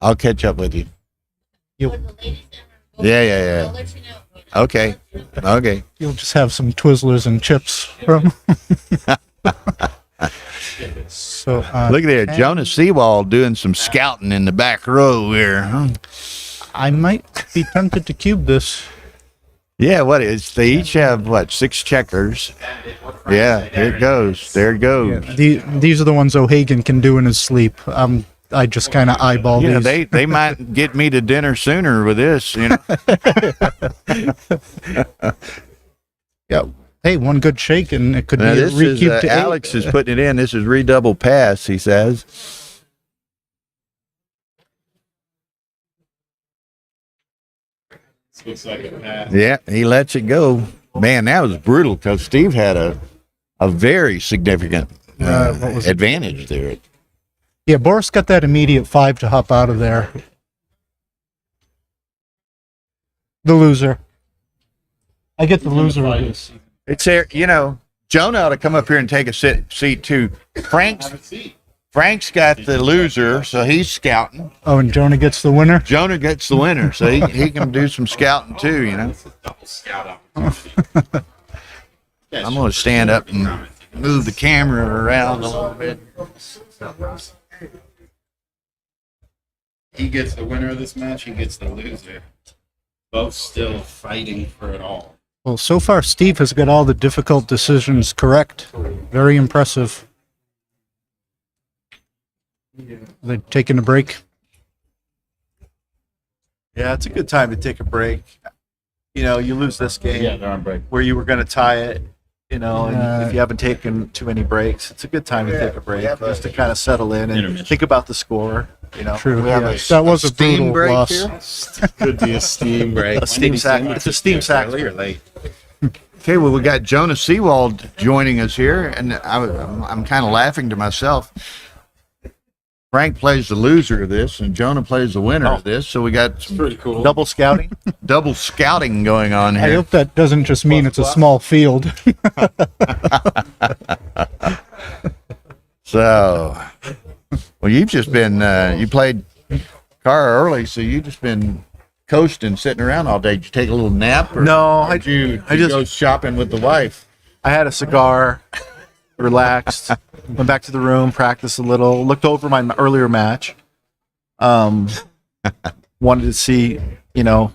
I'll catch up with you. Yeah. I'll let you know. Okay. Okay. You'll just have some Twizzlers and chips from. So Look at there, Jonas Seawald doing some scouting in the back row here. Huh? I might be tempted to cube this. Yeah, what is? They each have what, 6 checkers? Yeah, here it goes. There it goes. These are the ones O'Hagan can do in his sleep. I just kind of eyeball Yeah, these. they might get me to dinner sooner with this. You know. Yeah. Hey, one good shake and it could Now be this is recubed to 8. Alex is putting it in. This is redouble pass. He says. Looks like a pass. Yeah, he lets it go. Man, that was brutal because Steve had a very significant What was it? advantage there. Yeah, Boris got that immediate 5 to hop out of there. The loser. I get the loser of this. It's there, you know. Jonah ought to come up here and take a seat too. Frank's got the loser, so he's scouting. Oh, and Jonah gets the winner? Jonah gets the winner, so he can do some scouting too, you know. I'm going to stand up and move the camera around a little bit. He gets the winner of this match, he gets the loser. Both still fighting for it all. Well, so far, Steve has got all the difficult decisions correct. Very impressive. They taking a break? Yeah, it's a good time to take a break. You know, you lose this game Yeah, they're on break. where you were going to tie it, you know, and Uh, if you haven't taken too many breaks, it's a good time to take a break just to kind of settle in and Intermission. think about the score, you know. True. We have Yeah. That was a steam brutal break loss. here? Could be a steam break. A steam sack. It's a steam sack. Early or late? Okay, well, we got Jonah Seawald joining us here, and I'm kind of laughing to myself. Frank plays the loser of this, and Jonah plays the winner of this, so we got some Pretty cool. Double scouting. double scouting going on I here. hope that doesn't just mean it's a small field. So, well, you've just been, you played car early, so you've just been coasting, sitting around all day. Did you take a little nap? Or No, did you I just- go shopping with the wife? I had a cigar, relaxed, went back to the room, practiced a little, looked over my earlier match. Wanted to see, you know,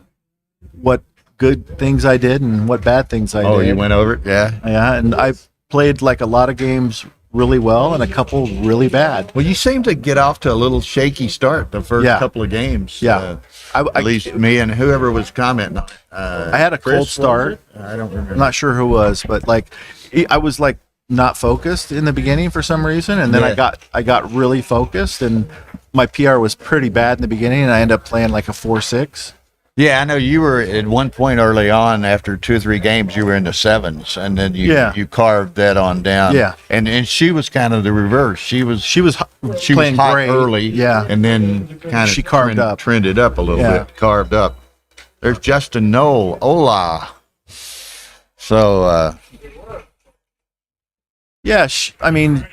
what good things I did and what bad things I Oh, did. you went over it? Yeah. Yeah, and I played like a lot of games really well and a couple really bad. Well, you seem to get off to a little shaky start the first Yeah. couple of games. Yeah. At least me and whoever was commenting on it. I had a Chris, cold was start. it? I don't remember. I'm not sure who was, but like I was like not focused in the beginning for some reason, and then Yeah. I got really focused, and my PR was pretty bad in the beginning, and I ended up playing like a 4-6. Yeah, I know you were at one point early on after 2 or 3 games, you were in the 7s, and then you carved that on down. Yeah. And she was kind of the reverse. She was playing hot great. early. Yeah. And then kind of She carved up. trended up a little Yeah. bit, carved up. There's Justin Knoll. Hola. So Yeah, I mean,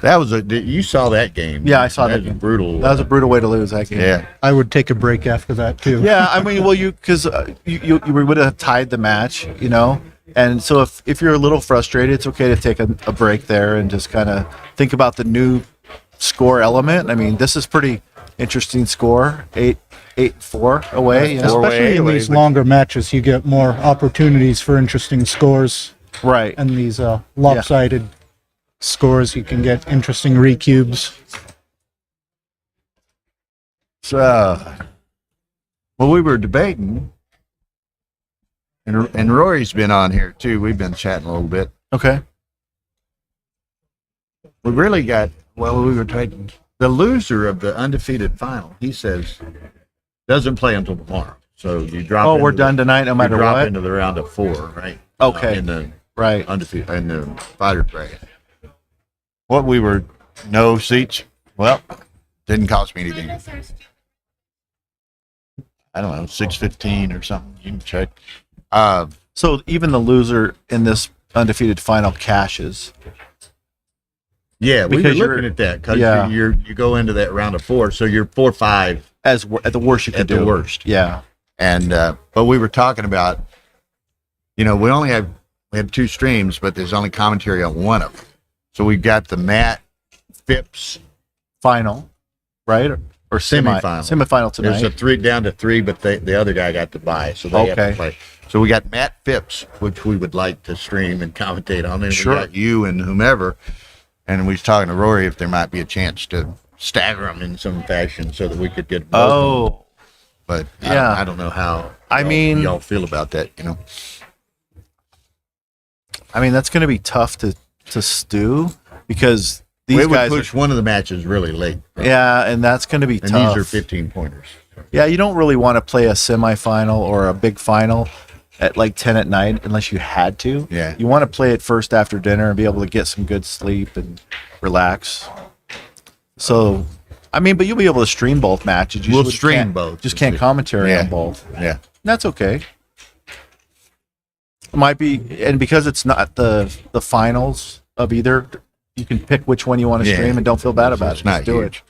that was you saw that game. Yeah, I saw that was game. brutal. that was a brutal way to lose that game. Yeah. I would take a break after that, too. Yeah, I mean, well, because you would have tied the match, you know, and so if you're a little frustrated, it's okay to take a break there and just kind of think about the new score element. I mean, this is pretty interesting score, 8-4 away. You know? Especially in these longer matches, you get more opportunities for interesting scores. Right. And these lopsided scores, you can get interesting recubes. So, well, we were debating, and Rory's been on here too. We've been chatting a little bit. Okay. We really got, well, we were talking, the loser of the undefeated final, he says, doesn't play until tomorrow. So you drop. Oh, we're into done tonight, no you matter drop what. into the round of 4, right? Okay. In the Right. undefeated, in the fighter bracket. What we were, no seats. Well, didn't cost me anything. I don't know, 615 or something. You can check. So even the loser in this undefeated final cashes. Yeah, we were Because looking at that because yeah. you go into that round of 4, so you're 4-5 At the worst you could at do. the worst. Yeah. And but we were talking about, we have 2 streams, but there's only commentary on one of them. So we've got the Matt Phipps Final, right? Or semifinal. Semifinal tonight. There's a 3 down to 3, but the other guy got to buy, so they have Okay. to play. So we got Matt Phipps, which we would like to stream and commentate on. And Sure. we got you and whomever. And we was talking to Rory if there might be a chance to stagger them in some fashion so that we could get both of them. Oh. But Yeah. I don't know how y'all feel about that, I mean, that's going to be tough to stew because these we would guys push one of the matches really late. yeah, and that's going to be And tough. these are 15 pointers. Yeah, you don't really want to play a semifinal or a big final at like 10 at night unless you had to. Yeah. You want to play it first after dinner and be able to get some good sleep and relax. So, I mean, but you'll be able to stream both matches. You We'll just stream can't- both. Just can't commentary Yeah. on both. Yeah. That's okay. It might be, and because it's not the finals of either, you can pick which one you want to Yeah. stream and don't feel bad about It's it. not Just do huge.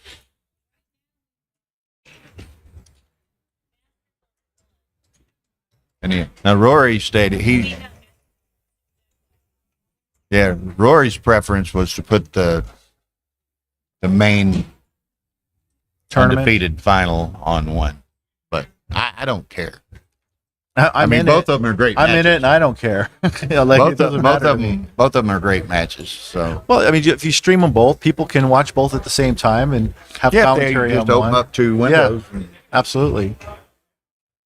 And now Rory stated Rory's preference was to put the main Tournament? undefeated final on one, but I don't care. I'm in both it. of them are great. I'm in matches. it, and I don't care. Like, it doesn't matter to me. both of them are great matches. So Well, I mean, if you stream them both, people can watch both at the same time and have yeah, they commentary just on open one. up 2 windows, and Absolutely.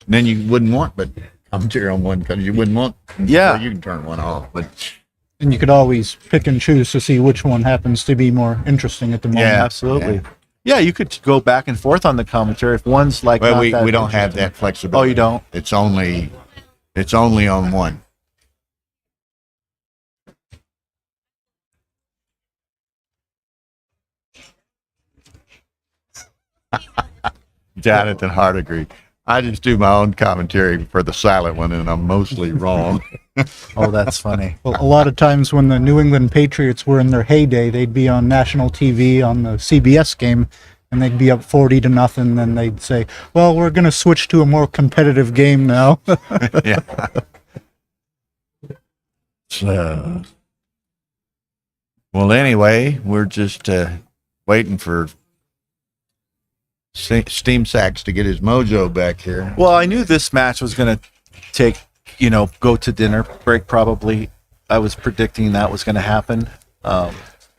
then you wouldn't want but commentary on one because you wouldn't want. Yeah. well, you can turn one off, but And you could always pick and choose to see which one happens to be more interesting at the moment. Yeah. Absolutely. Yeah, you could go back and forth on the commentary if one's like. well, not we that don't have interesting. that flexibility. Oh, you don't? It's only on one. Jonathan Hardigree. I just do my own commentary for the silent one, and I'm mostly wrong. Oh, that's funny. Well, a lot of times when the New England Patriots were in their heyday, they'd be on national TV on the CBS game, and they'd be up 40-0. Then they'd say, "Well, we're going to switch to a more competitive game now." Yeah. So, well, anyway, we're just waiting for Steam Sachs to get his mojo back here. Well, I knew this match was going to go to dinner break probably. I was predicting that was going to happen.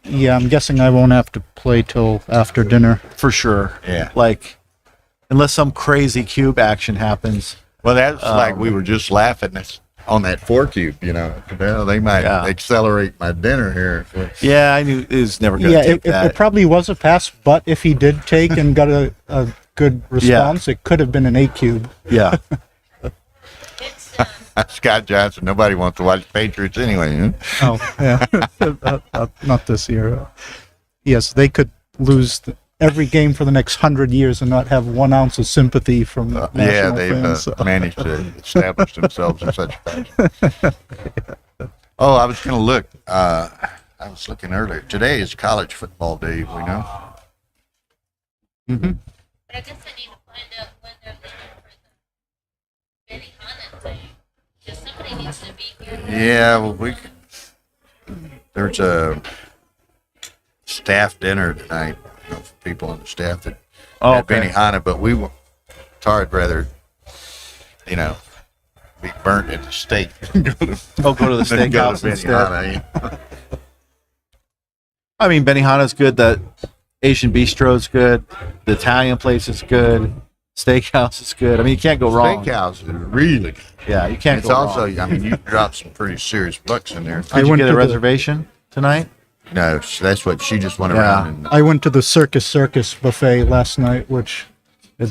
Yeah, I'm guessing I won't have to play till after dinner. For sure. Yeah. Like, unless some crazy cube action happens. Well, that's like we were just laughing on that 4 cube, Well, they might accelerate my dinner here. Yeah, I knew it was never going to Yeah, take that. it probably was a pass, but if he did take and got a good response, it could have been an 8 cube. Yeah. Scott Johnson, nobody wants to watch Patriots anyway. Huh? Oh, yeah. Not this year. Yes, they could lose every game for the next 100 years and not have 1 ounce of sympathy from Yeah, national they've fans. So. managed to establish themselves in such fashion. Oh, I was going to look. I was looking earlier. Today is college football day, we know. Mm-hmm. But I guess I need to find out when they're leaving for the Benihana thing. Because somebody needs to be here. Yeah, well, there's a staff dinner tonight, for people on the staff that at Benihana, but Tara'd rather, be burnt at the steak. Go to the steakhouse instead. Benihana. I mean, Benihana's good. The Asian Bistro's good. The Italian place is good. Steakhouse is good. I mean, you can't go wrong. Steakhouse is really good. Yeah, you can't It's go also, wrong. you drop some pretty serious bucks in there. Did you went get to a the- reservation tonight? No, that's what she just went Yeah. around and. I went to the Circus buffet last night, which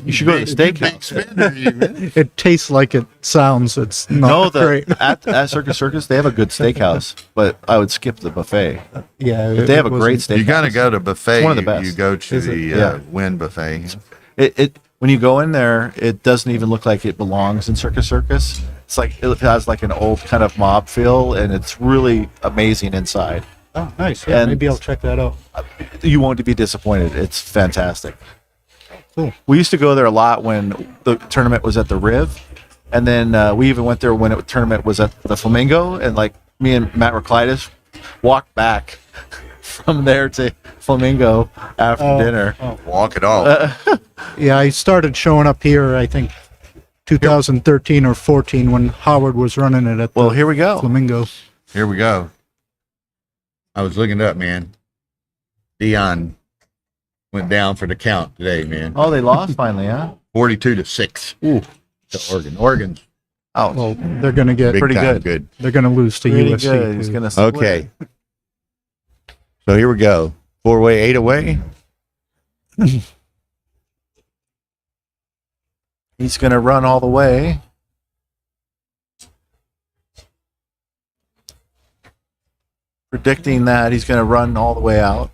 You should go to the steakhouse. it tastes like it sounds. It's not great. At Circus, they have a good steakhouse, but I would skip the buffet. Yeah, But they have a great steakhouse. You got to go to buffet. It's one of the best. You go to Is the it? Yeah. Wynn buffet. It when you go in there, it doesn't even look like it belongs in Circus Circus. It's like it has like an old kind of mob feel, and it's really amazing inside. Oh, nice. Yeah, And- maybe I'll check that out. You won't be disappointed. It's fantastic. Cool. We used to go there a lot when the tournament was at the Riv, and then we even went there when the tournament was at the Flamingo, and like me and Matt Reclitus walked back from there to Flamingo after dinner. Walk it off. Yeah, I started showing up here, I think, 2013 or 14 when Howard was running it at the Well, here we go. Flamingo. Here we go. I was looking it up, man. Dion went down for the count today, man. Oh, they lost finally, huh? 42-6. Ooh. To Oregon. Oregon's Ouch. Well, they're going to get big pretty time good. They're going to lose to Pretty USC. good. He's too. gonna split. okay. So here we go. 4-way, 8-away. He's gonna run all the way. Predicting that he's gonna run all the way out.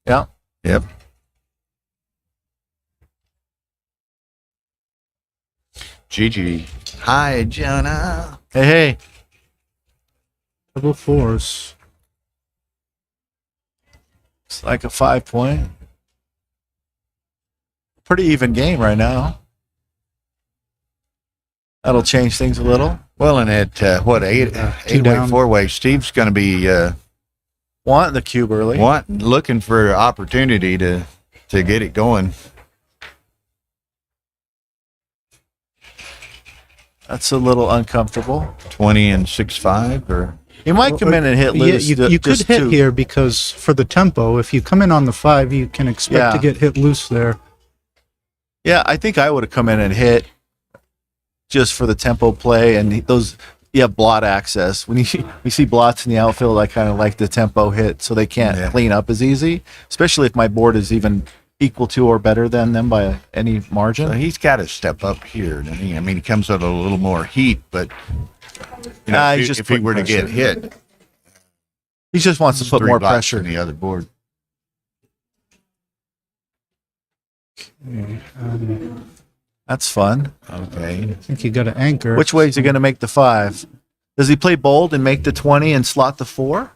Yeah. Yep. Gigi. Hi, Jonah. Hey, hey. Double fours. It's like a 5-point. Pretty even game right now. That'll change things a little. Well, and at eight-way, down. 4-way, Steve's going to be Wanting the cube early. looking for opportunity to get it going. That's a little uncomfortable. 20 and 6-5, or He might come in and hit Yeah, loose. you could just hit to- here because for the tempo, if you come in on the 5, you can expect Yeah. to get hit loose there. Yeah, I think I would have come in and hit just for the tempo play and those. You have blot access. When you see blots in the outfield, I kind of like the tempo hit so they can't Yeah. clean up as easy, especially if my board is even equal to or better than them by any margin. so he's got to step up here. Doesn't he? I mean, he comes with a little more heat, but you know, He's just if he putting were to get pressure. hit, He just wants to put 3 more blocks pressure. on the other board. That's fun. Okay. I think you got to anchor. Which way is he going to make the 5? Does he play bold and make the 20 and slot the 4?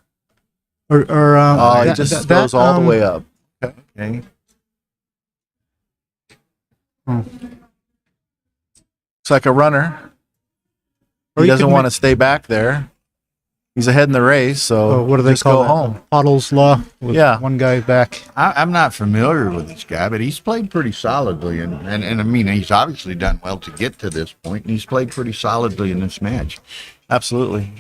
Or Oh, he that- just that- throws all the um, way up. Okay. It's like a runner. Or He you doesn't could want to make- stay back there. He's ahead in the race, so Oh, what do they just call go that? home. Pottle's Law. With Yeah. one guy back. I'm not familiar with this guy, but he's played pretty solidly, and I mean, he's obviously done well to get to this point, and he's played pretty solidly in this match. Absolutely.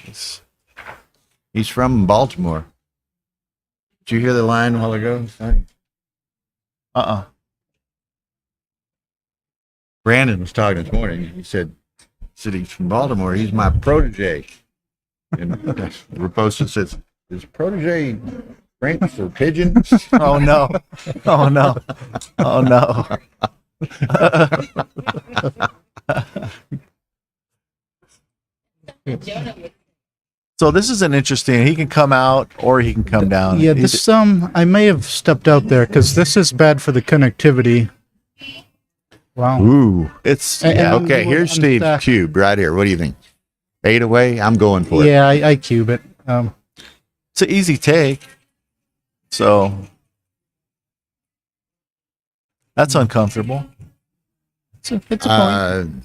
He's from Baltimore. Did you hear the line a while ago? Uh-uh. Brandon was talking this morning. He said he's from Baltimore. He's my protege. And Raposa says, "Is protege French for pigeon?" Oh no! Oh no! Oh no! So this is an interesting. He can come out or he can come down. Yeah, He's- this I may have stepped out there because this is bad for the connectivity. Wow. Ooh. It's And- yeah. Okay, here's Steve's unstacked. cube right here. What do you think? 8 away? I'm going for it. Yeah, I cube it. It's an easy take. So that's uncomfortable. It's a point.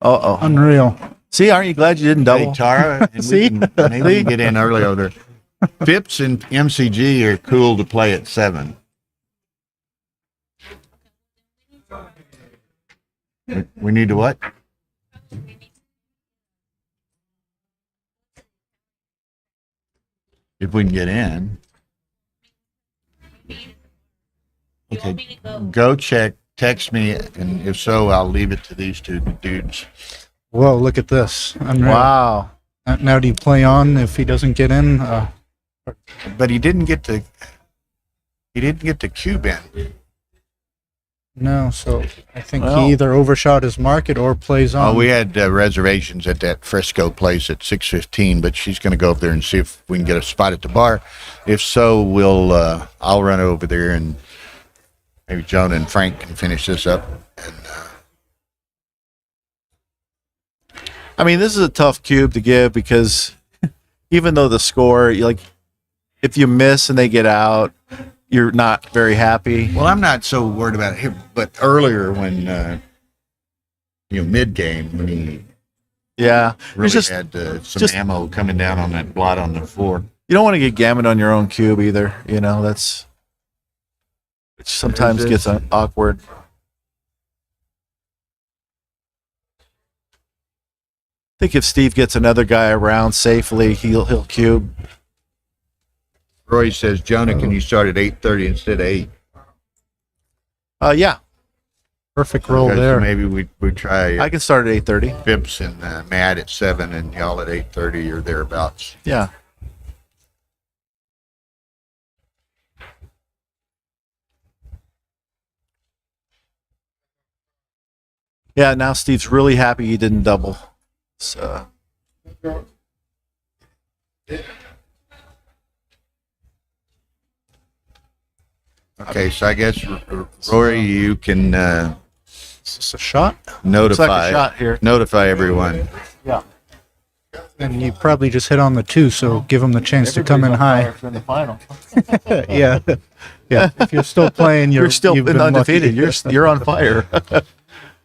Uh-oh. Unreal. See, aren't you glad you didn't double? Hey, Tara, and See? maybe we can get in early over there. Phipps and MCG are cool to play at 7. We need to what? If we can get in. Okay, go check, text me, and if so, I'll leave it to these two dudes. Whoa, look at this. Unreal. Wow. Now do you play on if he doesn't get in? But he didn't get to cube in. No, so I think Well- he either overshot his market or plays on. Oh, we had reservations at that Frisco place at 6:15, but she's going to go over there and see if we can get a spot at the bar. If so, I'll run over there and maybe Jonah and Frank can finish this up. And I mean, this is a tough cube to give because even though the score, if you miss and they get out, you're not very happy. well, I'm not so worried about it, but earlier when mid game when he Yeah, really it's just had some just- ammo coming down on that blot on the floor. you don't want to get Gammon on your own cube either. That's it sometimes Is it- gets awkward. I think if Steve gets another guy around safely, he'll cube. Roy says, Jonah, can you start at 8:30 instead of 8? Yeah, Perfect roll Okay, so there. maybe we try I can start at 8:30. Phipps and Matt at 7 and y'all at 8:30 or thereabouts. Yeah. Yeah, now Steve's really happy he didn't double. So Okay, so I guess Rory, you can Is this a shot? looks like notify a shot here. everyone. Yeah. And you probably just hit on the 2, so give him the chance to come in high. in the final. Yeah. Yeah. If you're still playing, You're still you've been undefeated. lucky. You're on fire.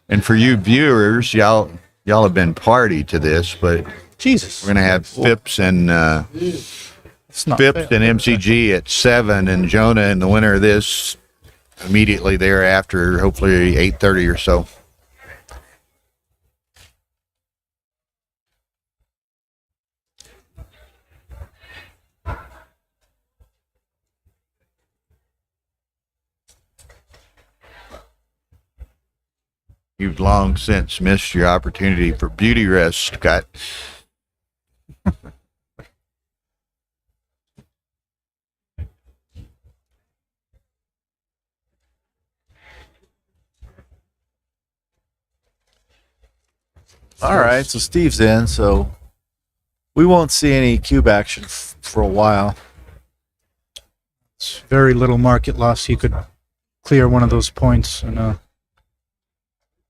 And for you viewers, y'all have been party to this, but Jesus. we're gonna have Phipps and It's not Phipps fair. and MCG at 7, and Jonah and the winner of this immediately thereafter, hopefully 8:30 or so. You've long since missed your opportunity for beauty rest, Scott. All right, so Steve's in, so we won't see any cube action for a while. It's very little market loss. You could clear one of those points. And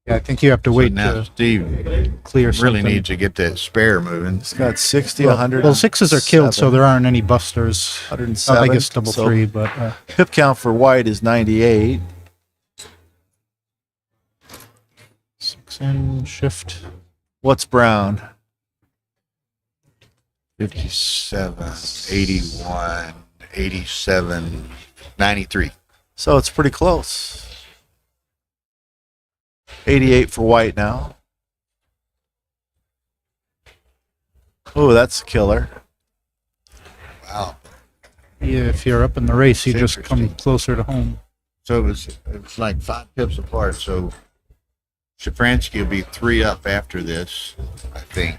yeah, I think you have to So wait now to Steve clear really something. needs to get that spare moving. It's got 60, Well, 100. well, 6s are killed, so there aren't any busters. 107. I guess double So 3, but pip count for white is 98. 6 and shift. What's brown? 57, 81, 87, 93. So it's pretty close. 88 for white now. Oh, that's a killer. Wow. Yeah, if you're up in the race, you That's just come interesting. closer to home. So it was like 5 pips apart. So Schafronsky will be 3 up after this, I think.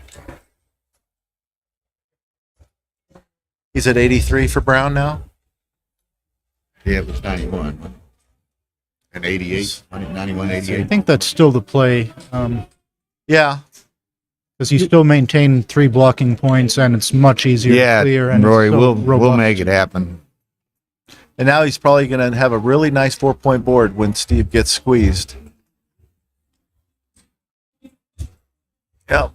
He's at 83 for brown now. Yeah, it was 91. And 88, 91, I 88. think that's still the play, Yeah. because you still maintain 3 blocking points, and it's much easier Yeah, to clear. And Rory, it's so we'll robust. make it happen. And now he's probably going to have a really nice 4-point board when Steve gets squeezed. Yep.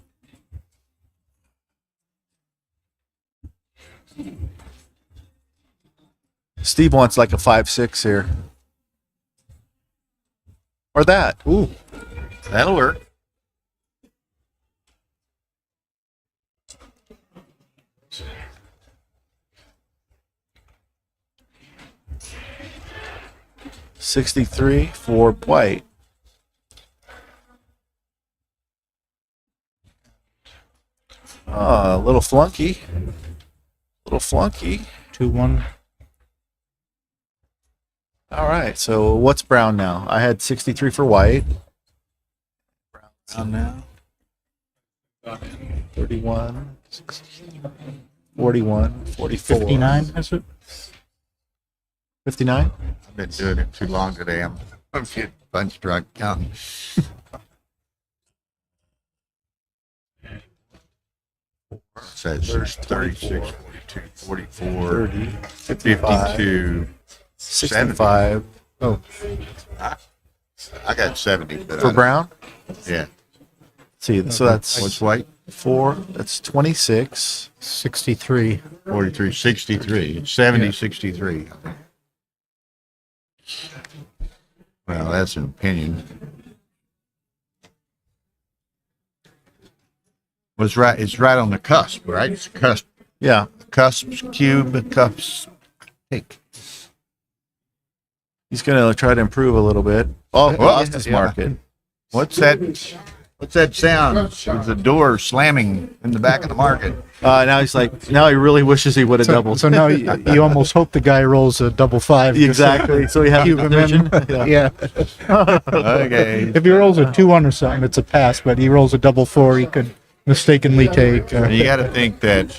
Steve wants like a 5-6 here. Or that. Ooh, that'll work. $63 for white. A little flunky. Little flunky. 2-1. All right, so what's brown now? I had 63 for white. Brown now. 31, 41, 44. 59, is it? 59? I've been doing it too long today. I'm kidding. punch drunk counting. Says 36, 42, 44, 30, 52, 65. Oh, I got 70 but for Brown? Yeah. See, so that's What's white? 4. That's 26. 63. 43, 63. It's 70, 63. Well, that's an opinion. It's right on the cusp, right? It's cusp. Yeah. Cusps, cube, cusp. Pick. He's going to try to improve a little bit. Oh, lost his market. What's that? What's that sound? It's the door slamming in the back of the market. Now he's like, now he really wishes he would have doubled. So now you almost hope the guy rolls a double 5. Exactly. So he has Cube a him in. decision. Yeah. Okay. If he rolls a 2-1 or something, it's a pass. But he rolls a double 4, he could mistakenly take. You got to think that.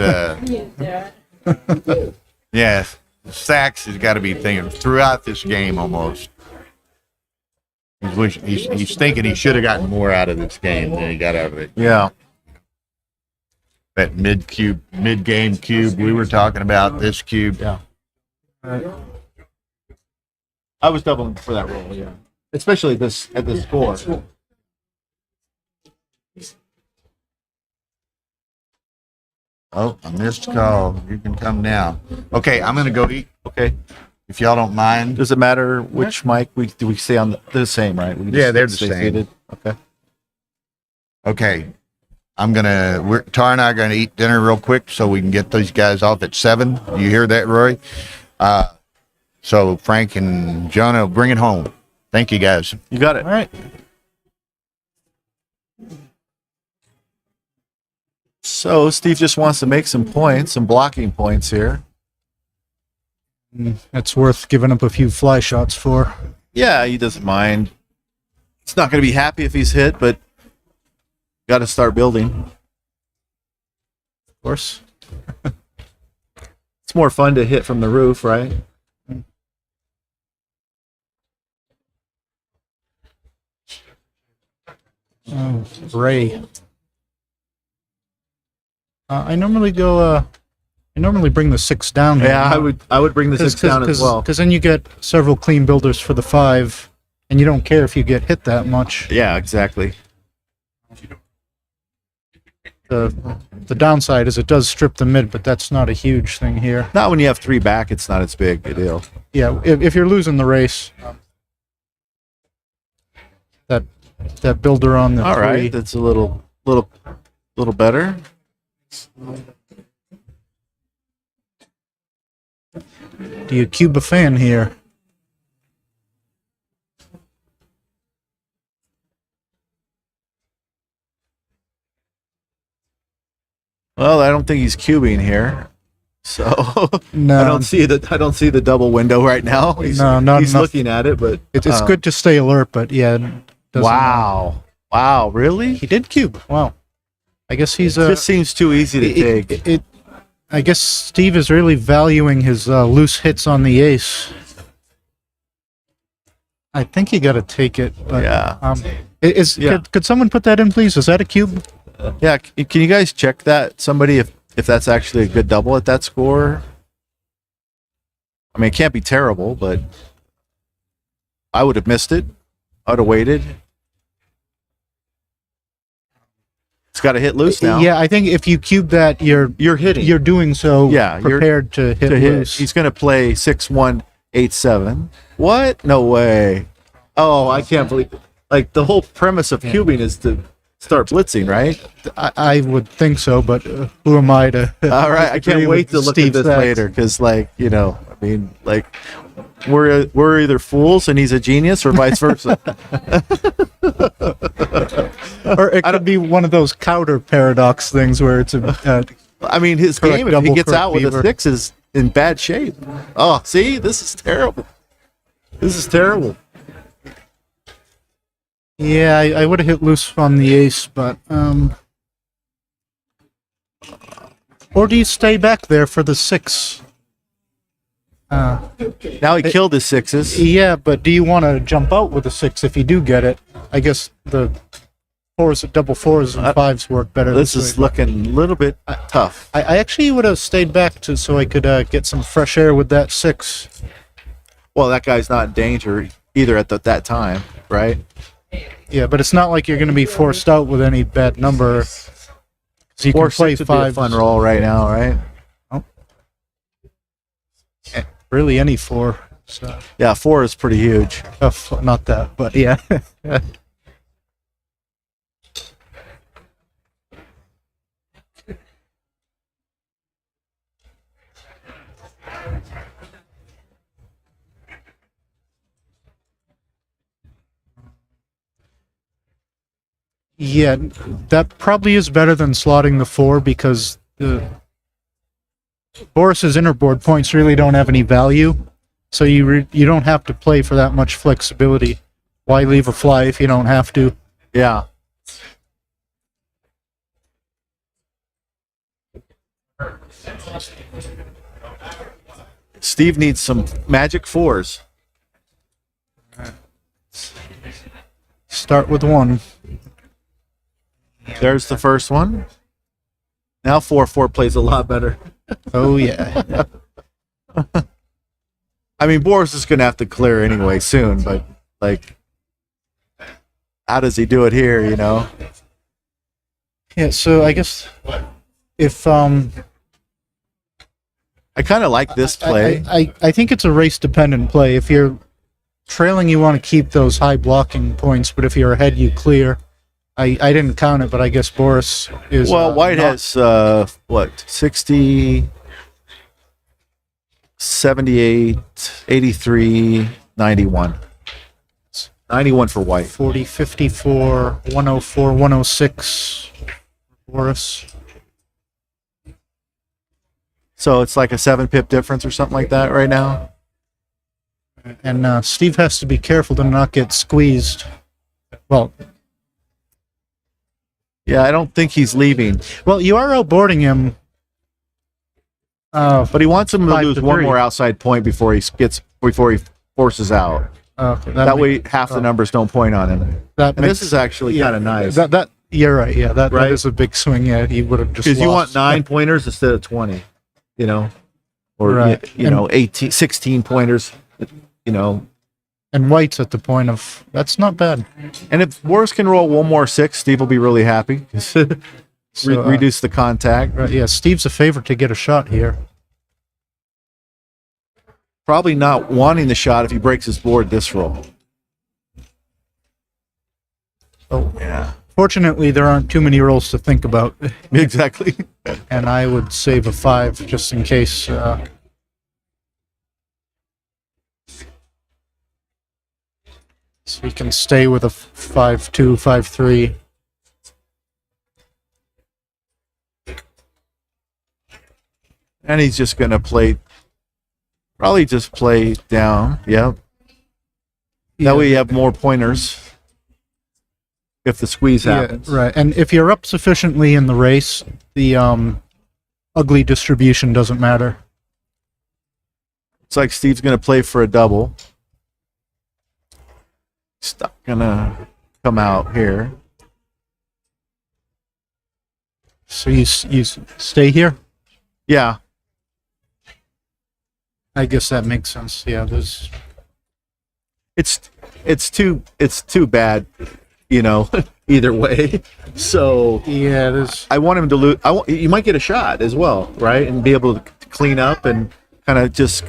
Yeah, Sachs has got to be thinking throughout this game almost. He's thinking he should have gotten more out of this game than he got out of it. Yeah. That mid-game cube we were talking about, this cube. Yeah. I was doubling for that roll, yeah. Especially at this score. Oh, a missed call. You can come now. Okay, I'm going to go eat. Okay. If y'all don't mind. Does it matter which mic we stay on? They're the same, right? We Yeah, they're the stay same. seated? Okay. Okay. Tara and I are going to eat dinner real quick so we can get these guys off at 7. You hear that, Rory? So Frank and Jonah will bring it home. Thank you, guys. You got it. All right. So Steve just wants to make some points, some blocking points here. That's worth giving up a few fly shots for. Yeah, he doesn't mind. He's not going to be happy if he's hit, but got to start building. Of course. It's more fun to hit from the roof, right? Oh, Ray. I normally go. I normally bring the 6 down here. Yeah, I would bring the 6 down as well. Because then you get several clean builders for the 5, and you don't care if you get hit that much. Yeah, exactly. The downside is it does strip the mid, but that's not a huge thing here. Not when you have 3 back, it's not as big a deal. Yeah, if you're losing the race, that builder on the All 3. right, that's a little better. Do you cube a fan here? Well, I don't think he's cubing here, so No. I don't see the double window right now. He's Not enough. looking at it, but It's good to stay alert, but yeah. Wow, really? He did cube. Wow. I guess he's It just seems too easy to take. I guess Steve is really valuing his loose hits on the ace. I think you got to take it. But, Yeah. Could someone put that in, please? Is that a cube? Yeah, can you guys check that? Somebody, if that's actually a good double at that score? I mean, it can't be terrible, but I would have missed it. I would have waited. It's got to hit loose now. Yeah, I think if you cube that, you're hitting. You're doing so. Yeah, you're prepared to hit loose. He's going to play 6-1-8-7. What? No way. Oh, I can't believe it. Like, the whole premise of cubing is to start blitzing, right? I would think so, but who am I to? All right, I can't wait to look at this later because, like, I mean, like, we're either fools and he's a genius, or vice versa. Or it could be one of those counter paradox things where it's I mean, his game, if he gets out with a 6, is in bad shape. Oh, see, this is terrible. This is terrible. Yeah, I would have hit loose on the ace, but or do you stay back there for the 6? Now he killed his sixes. Yeah, but do you want to jump out with a 6 if you do get it? I guess the double fours and fives work better. This is way. looking a little bit tough. I actually would have stayed back so I could get some fresh air with that 6. Well, that guy's not in danger either at that time, right? Yeah, but it's not like you're going to be forced out with any bad number. So you can 4-6 play would be a 5. fun roll right now, right? Really, any 4. So. Yeah, 4 is pretty huge. Not that, but yeah. Yeah, that probably is better than slotting the 4 because Boris's innerboard points really don't have any value, so you don't have to play for that much flexibility. Why leave a fly if you don't have to? Yeah. Steve needs some magic 4s. Start with 1. There's the first one. Now 4-4 plays a lot better. Oh, yeah. I mean, Boris is going to have to clear anyway soon, but, like, how does he do it here, you know? Yeah, so I guess if... I kind of like this play. I think it's a race-dependent play. If you're trailing, you want to keep those high blocking points, but if you're ahead, you clear. I didn't count it, but I guess Boris is... Well, White has, 60, 78, 83, 91. 91 for White. 40, 54, 104, 106, Boris. So it's like a 7-pip difference or something like that right now? And Steve has to be careful to not get squeezed. Well... Yeah, I don't think he's leaving. Well, you are outboarding him. But he wants him to 5 lose to one 3. more outside point before he forces out. Okay, That way, half the numbers don't point on him. That And this is actually kind of nice. That you're right. Yeah, that Right? is a big swing. Yeah, he would have just Because you want lost. 9 pointers instead of 20, you know? Or, Right. you know, 18, 16 pointers, you know. And White's at the point of that's not bad. And if Boris can roll one more 6, Steve will be really happy. So, Reduce the contact. Right, yeah, Steve's a favorite to get a shot here. Probably not wanting the shot if he breaks his board this roll. Oh, Yeah. fortunately, there aren't too many rolls to think about, Exactly. and I would save a 5 just in case. So he can stay with a 5-2, 5-3. And he's just going to probably just play down. Yep. That way you have more pointers if the squeeze happens. Right. And if you're up sufficiently in the race, the ugly distribution doesn't matter. Looks like Steve's going to play for a double. He's not going to come out here. So you stay here? Yeah. I guess that makes sense. Yeah, there's It's too bad, you know, either way. So yeah, there's I want him to lose. You might get a shot as well, right? And be able to clean up and kind of just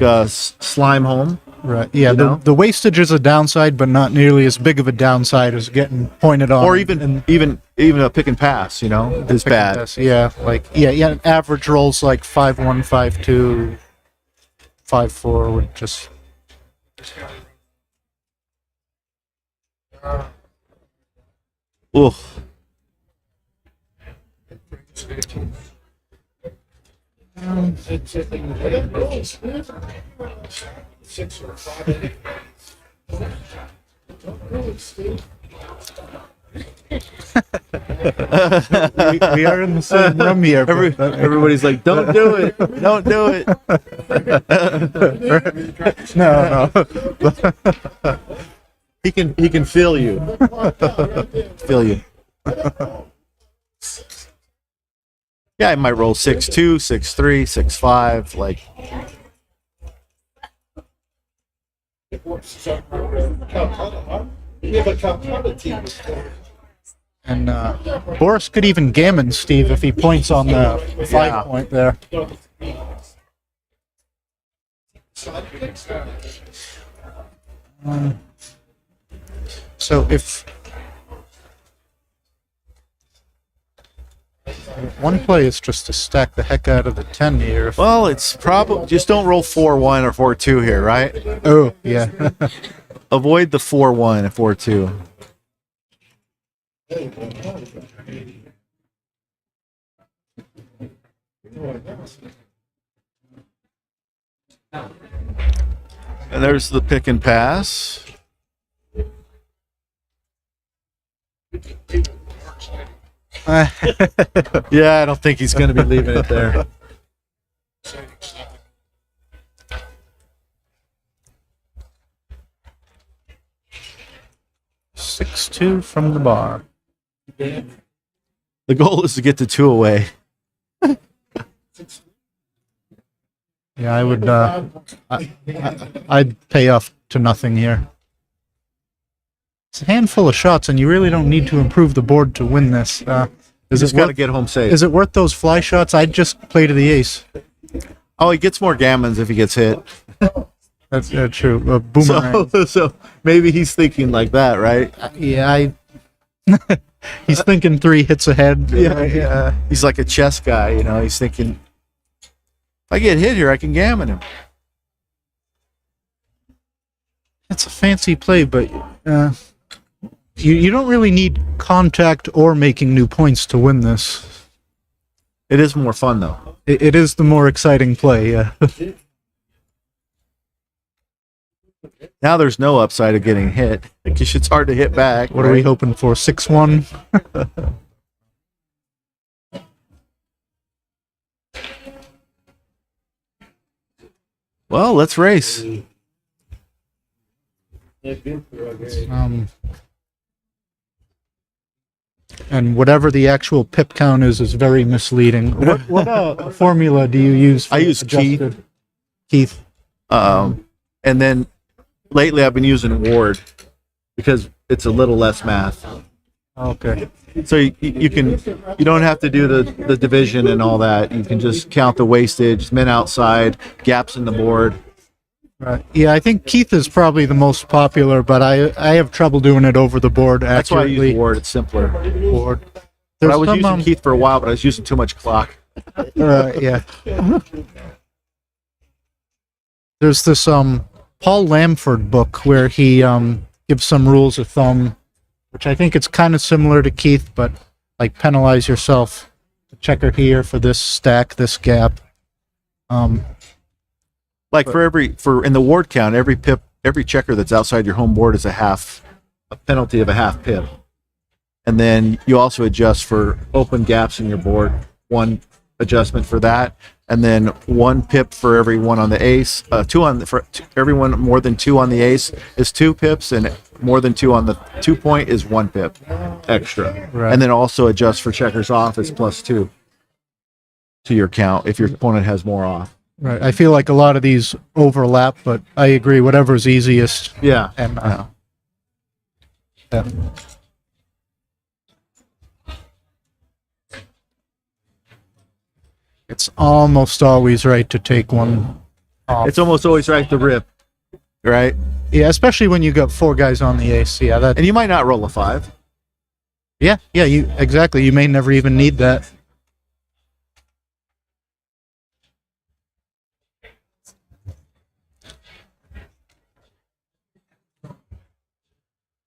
slime home. right. Yeah, you know? the wastage is a downside, but not nearly as big of a downside as getting pointed on. Or even a pick and pass, you know, is bad. Pass. Yeah, like yeah. Average rolls like 5-1, 5-2, 5-4 would just. Oof. We are in the same room here. Everybody's like, don't do it. Don't do it. No. He can feel you. Feel you. Yeah, I might roll 6-2, 6-3, 6-5, like. And Boris could even gammon Steve if he points on the 5 point there. So if one play is just to stack the heck out of the 10 here. Well, it's probably just don't roll 4-1 or 4-2 here, right? Oh, yeah. Avoid the 4-1 and 4-2. And there's the pick and pass. Yeah, I don't think he's going to be leaving it there. Six two from the bar. The goal is to get the 2 away. Yeah, I would. I'd pay off to nothing here. It's a handful of shots, and you really don't need to improve the board to win this. Is just got to get home safe. Is it worth those fly shots? I'd just play to the ace. Oh, he gets more gammons if he gets hit. That's true. Boomerang. So maybe he's thinking like that, right? Yeah, he's thinking 3 hits ahead. Yeah. He's like a chess guy, you know. He's thinking, if I get hit here, I can gammon him. It's a fancy play, but you don't really need contact or making new points to win this. It is more fun, though. It is the more exciting play, yeah. Now there's no upside of getting hit. Because it's hard to hit back. What are we hoping for? 6-1? Well, let's race. And whatever the actual pip count is very misleading. What formula do you use? I use adjusted? Keith. And then lately I've been using Ward because it's a little less math. Okay. So you don't have to do the division and all that. You can just count the wastage, men outside, gaps in the board. Right. Yeah, I think Keith is probably the most popular, but I have trouble doing it over the board accurately. That's why I use Ward. It's simpler. Board. But I was using Keith for a while, but I was using too much clock. Yeah. There's this Paul Lamford book where he gives some rules of thumb, which I think it's kind of similar to Keith, but like penalize yourself. Checker here for this stack, this gap. Like for in the Ward count, every checker that's outside your home board is a penalty of a half pip. And then you also adjust for open gaps in your board, 1 adjustment for that, and then 1 pip for everyone on the ace. For everyone more than 2 on the ace is 2 pips, and more than 2 on the 2 point is 1 pip extra. Right. And then also adjust for checkers off is +2 to your count if your opponent has more off. Right. I feel like a lot of these overlap, but I agree. Whatever's easiest. Yeah. And yeah. It's almost always right to take one off. It's almost always right to rip, right? Yeah, especially when you got 4 guys on the ace. Yeah, that. And you might not roll a 5. Yeah. You exactly. You may never even need that.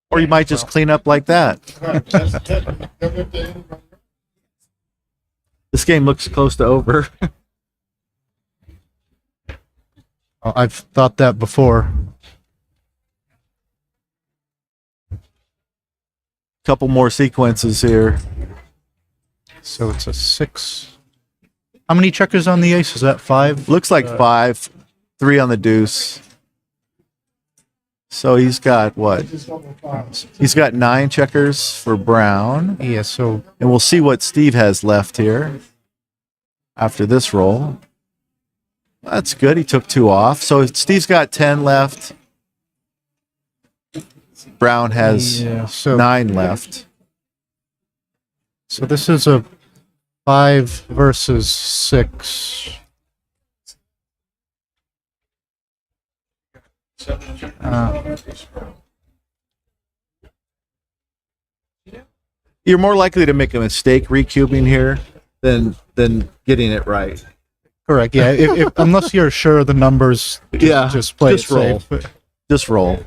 Or you might just clean up like that. This game looks close to over. I've thought that before. couple more sequences here. So it's a 6. How many checkers on the ace? Is that 5? Looks like 5, 3 on the deuce. So he's got what? He's got 9 checkers for Brown. Yeah, so And we'll see what Steve has left here after this roll. That's good. He took 2 off. So Steve's got 10 left. Brown has 9 left. So this is a 5 versus 6. You're more likely to make a mistake recubing here than getting it right. Correct. Yeah. If unless you're sure of the numbers, just play just it roll. safe. Just roll.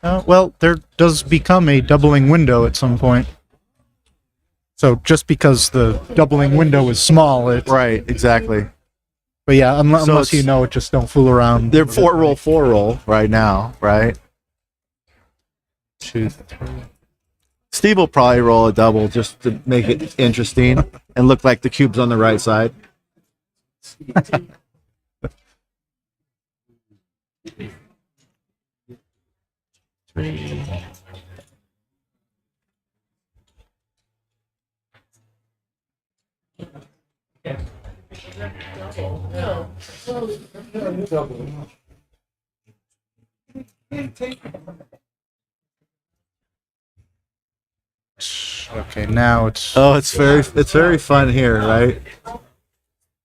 Well, there does become a doubling window at some point. So just because the doubling window is small, it's Right, exactly. But yeah, unless it's- you know it, just don't fool around. They're 4 roll right now, right? 2, 3. Steve will probably roll a double just to make it interesting and look like the cube's on the right side. Okay, now it's Oh, it's very fun here, right?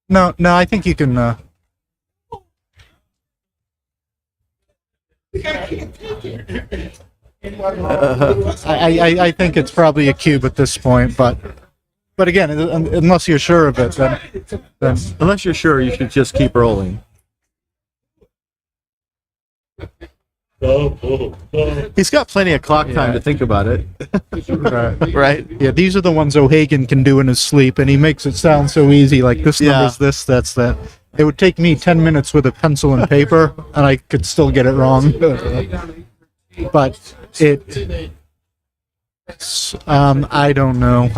no. I think you can. I think it's probably a cube at this point, but again, unless you're sure of it, then Unless you're sure, you should just keep rolling. He's got plenty of clock time to think about it. Right? Yeah, these are the ones O'Hagan can do in his sleep, and he makes it sound so easy. Like this number's this, that's that. It would take me 10 minutes with a pencil and paper, and I could still get it wrong. But I don't know.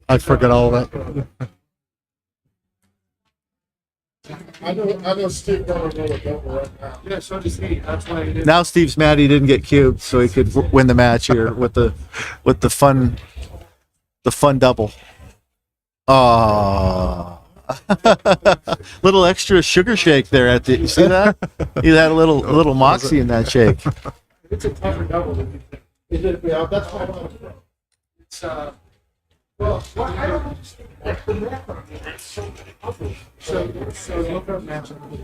I forgot all that. I know Steve going to roll a double right now. Yeah, so does he. That's why he did. Now Steve's mad he didn't get cubed, so he could win the match here with the fun double. Oh. Little extra sugar shake there at the. You see that? He had a little moxie in that shake. It's a tougher double than you think. It did, yeah, that's why I want to. It's well, I don't like the map on it. It's so many couples. So look up maps on the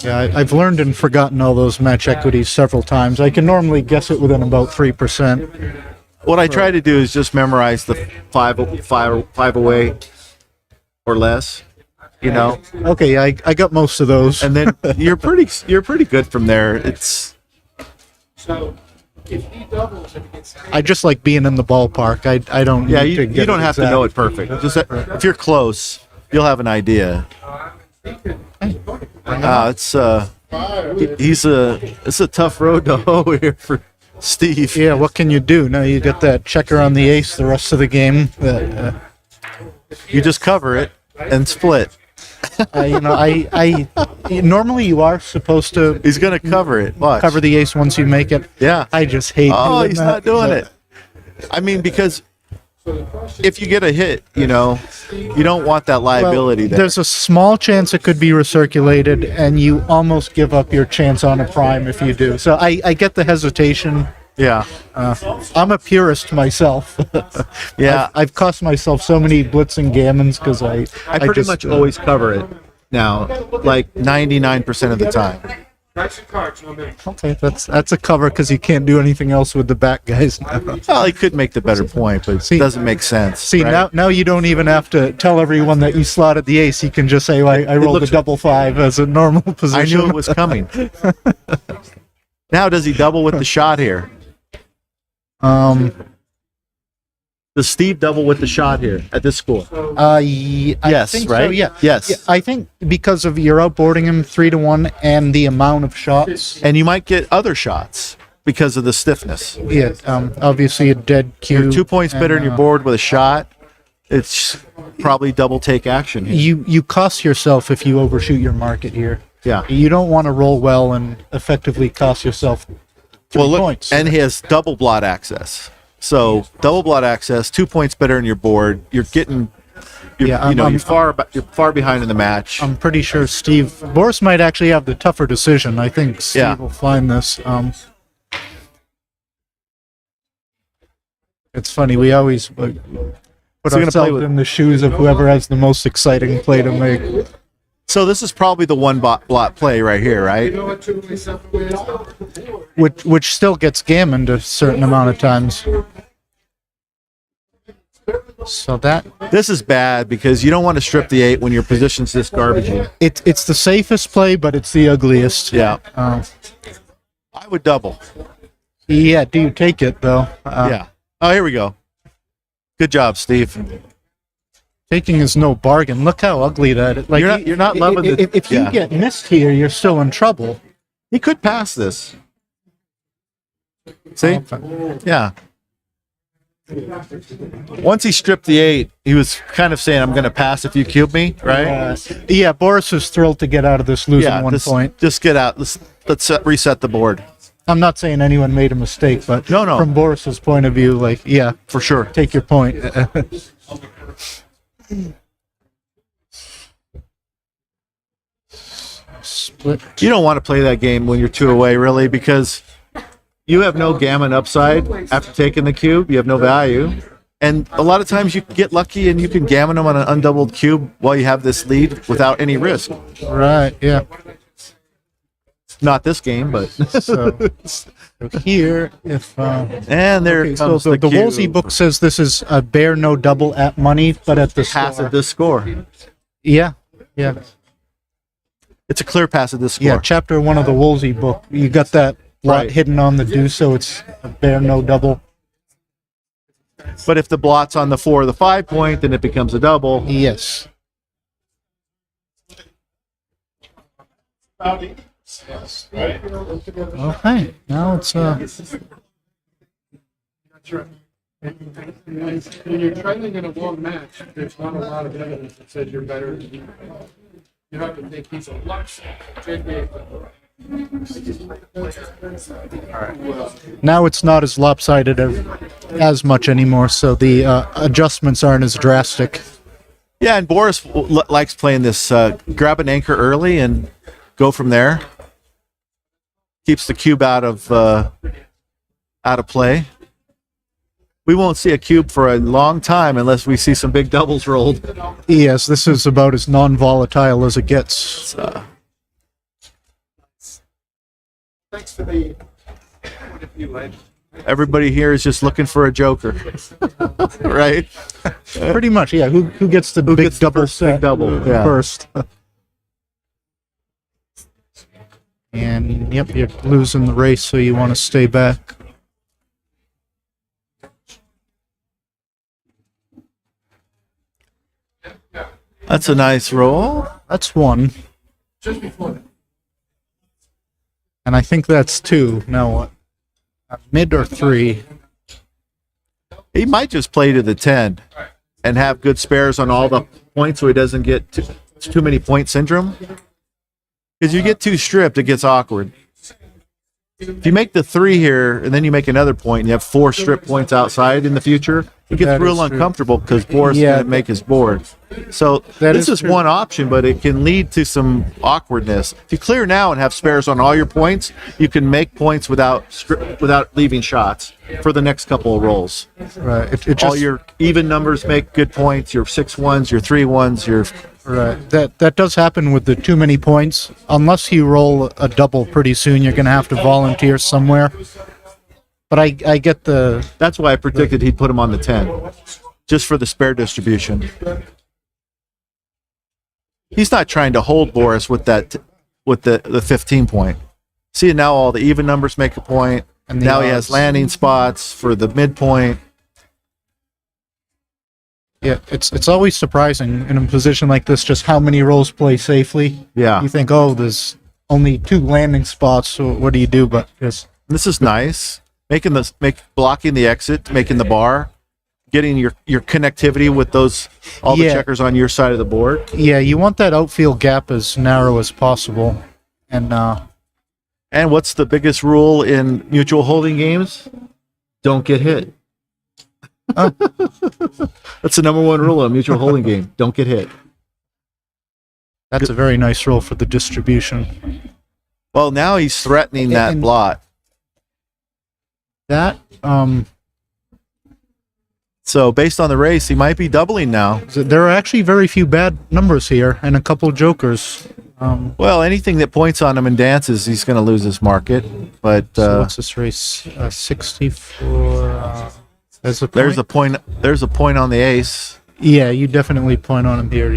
Yeah, I've learned and forgotten all those match equities several times. I can normally guess it within about 3%. What I try to do is just memorize the five away or less. You know, Okay, I got most of those. and then you're pretty good from there. It's So if he doubles and gets I just like being in the ballpark. I don't. yeah, need to you get don't it have to exact. know it perfect. Just if you're close, you'll have an idea. It's a tough road to hoe here for Steve. Yeah, what can you do? Now you got that checker on the ace the rest of the game. You just cover it and split. I normally you are supposed to He's gonna cover it. Watch. cover the ace once you make it. Yeah. I just hate. Oh, doing he's that, not doing but- it. I mean, because if you get a hit, you don't want that liability there. There's a small chance it could be recirculated, and you almost give up your chance on a prime if you do. So I get the hesitation. Yeah. I'm a purist myself. Yeah. I've cost myself so many blitzing gammons because I pretty just, much always cover it now, like 99% of the time. That's your cards, no man. Okay, that's a cover because you can't do anything else with the back guys now. Well, he could make the better point, but it doesn't make sense. See, right? now you don't even have to tell everyone that you slotted the ace. You can just say, well, I rolled a looks- double 5 as a normal I position. knew it was coming. Now, does he double with the shot here? Does Steve double with the shot here at this score? Yes, right? So, yeah. Yes. Yeah, I think because of you're outboarding him 3-1 and the amount of shots. And you might get other shots because of the stiffness. Yeah, obviously a dead cue. You're 2 points better and, than your board with a shot. It's probably double take action here. You cost yourself if you overshoot your market here. Yeah. You don't want to roll well and effectively cost yourself 3 points. And he has double blot access. So double blot access, 2 points better than your board. You're getting, you're far behind in the match. I'm pretty sure Boris might actually have the tougher decision. I think Steve will find this. It's funny. We always put ourselves in the shoes of whoever has the most exciting play to make. So this is probably the one blot play right here, right? Which still gets gammoned a certain amount of times. So this is bad because you don't want to strip the 8 when your position's this garbagey. It's the safest play, but it's the ugliest. Yeah. I would double. Yeah. Do you take it though? Yeah. Oh, here we go. Good job, Steve. Taking is no bargain. Look how ugly that is. Like you're not loving the. If you get missed here, you're still in trouble. He could pass this. See? Yeah. Once he stripped the 8, he was kind of saying, "I'm going to pass if you cube me," right? Yeah. Boris is thrilled to get out of this losing 1 point. Just get out. Let's reset the board. I'm not saying anyone made a mistake, but no. From Boris's point of view, like, yeah, for sure, take your point. Split. You don't want to play that game when you're 2 away, really, because you have no gammon upside after taking the cube. You have no value. And a lot of times you get lucky and you can gammon them on an undoubled cube while you have this lead without any risk. Right, yeah. Not this game, but so here, if and there comes so the cube. Woolsey book says this is a bare no double at money, but at the pass at this score. Yeah. It's a clear pass at this score. Yeah, chapter 1 of the Woolsey book. You got that blot hidden on the deuce, so it's a bare no double. But if the blot's on the 4 or the 5 point, then it becomes a double. Yes. Okay, now it's That's right. When you're trailing in a long match, there's not a lot of evidence that says you're better than you. You have to think he's a luxe. Now it's not as lopsided as much anymore, so the adjustments aren't as drastic. Yeah, and Boris likes playing this grab an anchor early and go from there. Keeps the cube out of play. We won't see a cube for a long time unless we see some big doubles rolled. Yes, this is about as non-volatile as it gets. Thanks for the point of view, Ed. Everybody here is just looking for a joker, right? Pretty much, yeah. Who gets the big double set first? And yep, you're losing the race, so you want to stay back. That's a nice roll. That's 1. Just before that. And I think that's 2. Now what? Mid or 3? He might just play to the 10 and have good spares on all the points so he doesn't get too many point syndrome. Because you get too stripped, it gets awkward. If you make the 3 here and then you make another point and you have 4 strip points outside in the future, it gets real uncomfortable because Boris can't make his board. So this is one option, but it can lead to some awkwardness. If you clear now and have spares on all your points, you can make points without leaving shots for the next couple of rolls. Right. All your even numbers make good points. Your 6-1s, your 3-1s, your right. That does happen with the too many points. Unless you roll a double pretty soon, you're going to have to volunteer somewhere. But I get the... That's why I predicted he'd put him on the 10, just for the spare distribution. He's not trying to hold Boris with the 15 point. See, now all the even numbers make a point. And the Now he has odds. landing spots for the midpoint. Yeah, it's always surprising in a position like this just how many rolls play safely. Yeah. You think, oh, there's only 2 landing spots, so what do you do? But just This is nice. Blocking the exit, making the bar, getting your connectivity with all the Yeah. checkers on your side of the board. yeah, you want that outfield gap as narrow as possible. And And what's the biggest rule in mutual holding games? Don't get hit. That's the number 1 rule in a mutual holding game. Don't get hit. that's a very nice roll for the distribution. Well, now he's threatening that And- blot. That So based on the race, he might be doubling now. there are actually very few bad numbers here and a couple jokers. Well, anything that points on him in dances, he's going to lose his market. But So what's this race? 64. There's a point. there's a point on the ace. Yeah, you definitely point on him here.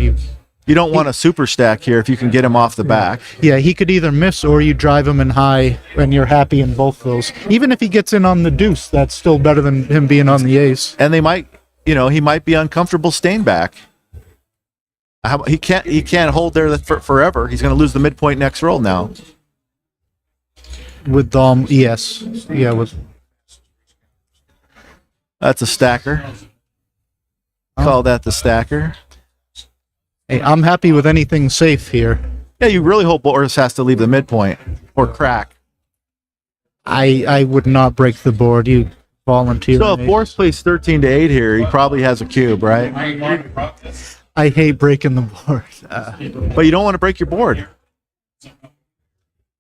You don't want a super stack here if you can get him off the back. Yeah, he could either miss or you drive him in high, and you're happy in both those. Even if he gets in on the deuce, that's still better than him being on the ace. And he might be uncomfortable staying back. He can't hold there forever. He's going to lose the midpoint next roll now. With yes, yeah, with That's a stacker. Call that the stacker. hey, I'm happy with anything safe here. Yeah, you really hope Boris has to leave the midpoint or crack. I would not break the board. You volunteer. So if Boris plays 13-8 here, he probably has a cube, right? I hate breaking the board. But you don't want to break your board.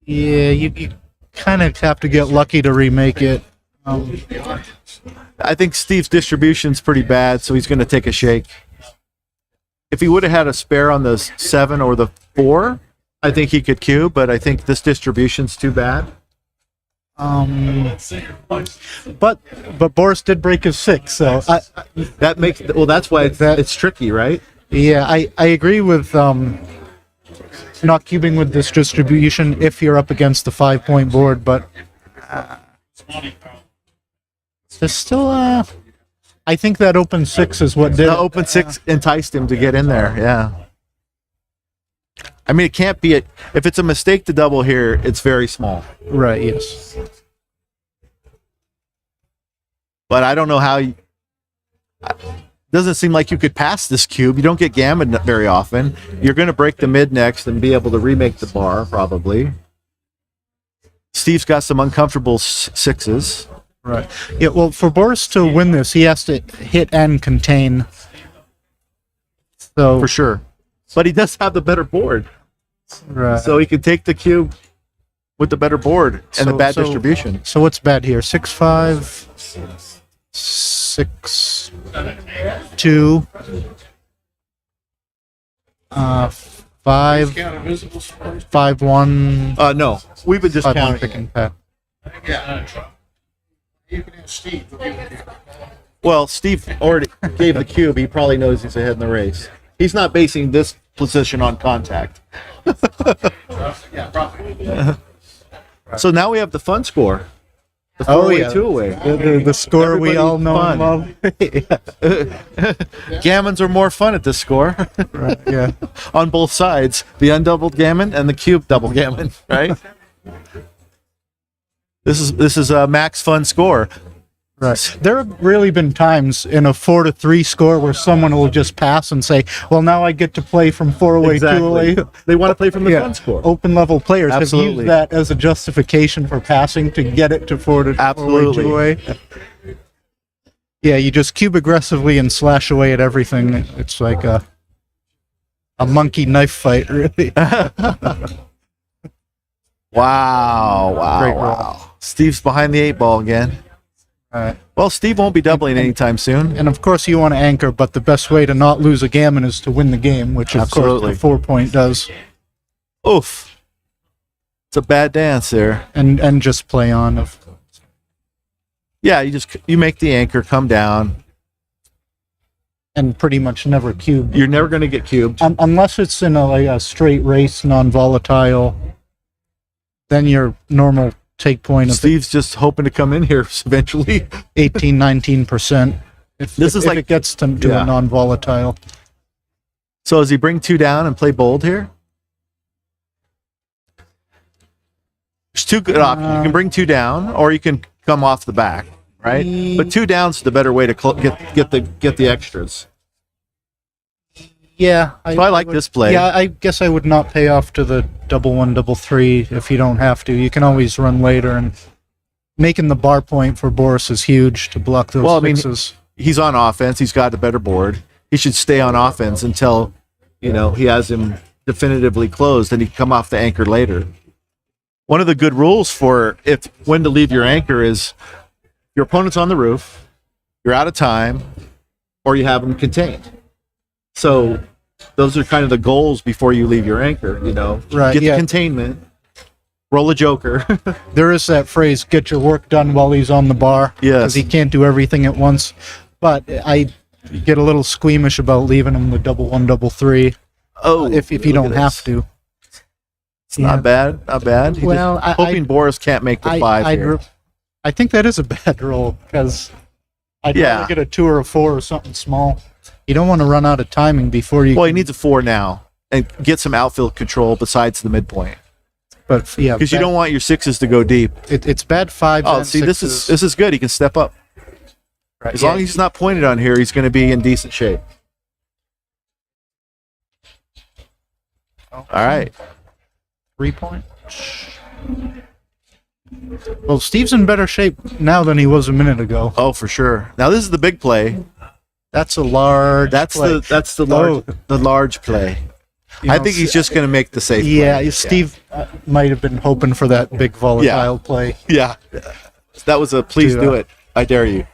Yeah, you kind of have to get lucky to remake it. I think Steve's distribution's pretty bad, so he's going to take a shake. If he would have had a spare on the 7 or the 4, I think he could cube, but I think this distribution's too bad. But Boris did break his 6, so That's why it's tricky, right? yeah, I agree with not cubing with this distribution if you're up against the 5-point board, but there's still I think that open 6 is what did The it. open 6 enticed him to get in there, yeah. I mean, it can't be if it's a mistake to double here, it's very small. Right, yes. But I don't know how doesn't seem like you could pass this cube. You don't get Gammon very often. You're going to break the mid next and be able to remake the bar, probably. Steve's got some uncomfortable 6s. Right. Yeah, well, for Boris to win this, he has to hit and contain. So For sure. But he does have the better board. right. So he can take the cube with the better board and the bad So- distribution. So what's bad here? 6-5, 6-2, 5-1. No. We've been just 5-1 counting. pick and pack. Well, Steve already gave the cube. He probably knows he's ahead in the race. He's not basing this position on contact. So now we have the fun score. The four-way, two-way. The score we all know and Fun. love. Gammons are more fun at this score. Right, yeah. On both sides, the undoubled gammon and the cube double gammon, right? This is a max fun score. Right. There have really been times in a 4-3 score where someone will just pass and say, "Well, now I get to play from 4-away, 2-away." They want to play from the fun score. Open level players have Absolutely. used that as a justification for passing to get it to 4-away, Absolutely. 2-away. Yeah, you just cube aggressively and slash away at everything. It's like a monkey knife fight, really. Wow. Great roll. Wow. Steve's behind the 8 ball again. Right. Well, Steve won't be doubling anytime soon. And of course, you want to anchor, but the best way to not lose a gammon is to win the game, which of Absolutely. course the 4-point does. Oof. It's a bad dance there. And just play on. Yeah, you make the anchor come down. And pretty much never cube. You're never going to get cubed. Unless it's in a straight race, non-volatile, then your normal take point of Steve's just hoping to come in here eventually. 18, 19%. If it gets to a non-volatile. So does he bring 2 down and play bold here? There's 2 good options. You can bring 2 down, or you can come off the back, right? But 2 down's the better way to get the extras. Yeah, I like this play. Yeah, I guess I would not pay off to the 1-1, 3-3 if you don't have to. You can always run later, and making the bar point for Boris is huge to block those sixes. He's on offense. He's got a better board. He should stay on offense until he has him definitively closed, and he can come off the anchor later. One of the good rules for when to leave your anchor is your opponent's on the roof, you're out of time, or you have them contained. So those are kind of the goals before you leave your anchor, Right, get the containment, roll a joker. There is that phrase, get your work done while he's on the bar. Yes. Because he can't do everything at once. But I get a little squeamish about leaving him the 1-1, 3-3. Oh, if you don't have to. It's not bad. Well, hoping Boris can't make the 5 here. I think that is a bad roll, because I'd rather get a 2 or a 4 or something small. You don't want to run out of timing before you... Well, he needs a 4 now and get some outfield control besides the midpoint. But yeah, because you don't want your 6s to go deep. It's bad 5s. Oh, and see, 6s. this is good. He can step up. Right, As long as he's not pointed on here, he's going to be in decent shape. All right. 3 point. Well, Steve's in better shape now than he was a minute ago. Oh, for sure. Now this is the big play. That's a large. play. That's the large play. I think he's just going to make the safe play. Steve might have been hoping for that big volatile play. Yeah. That was a please do it. I dare you.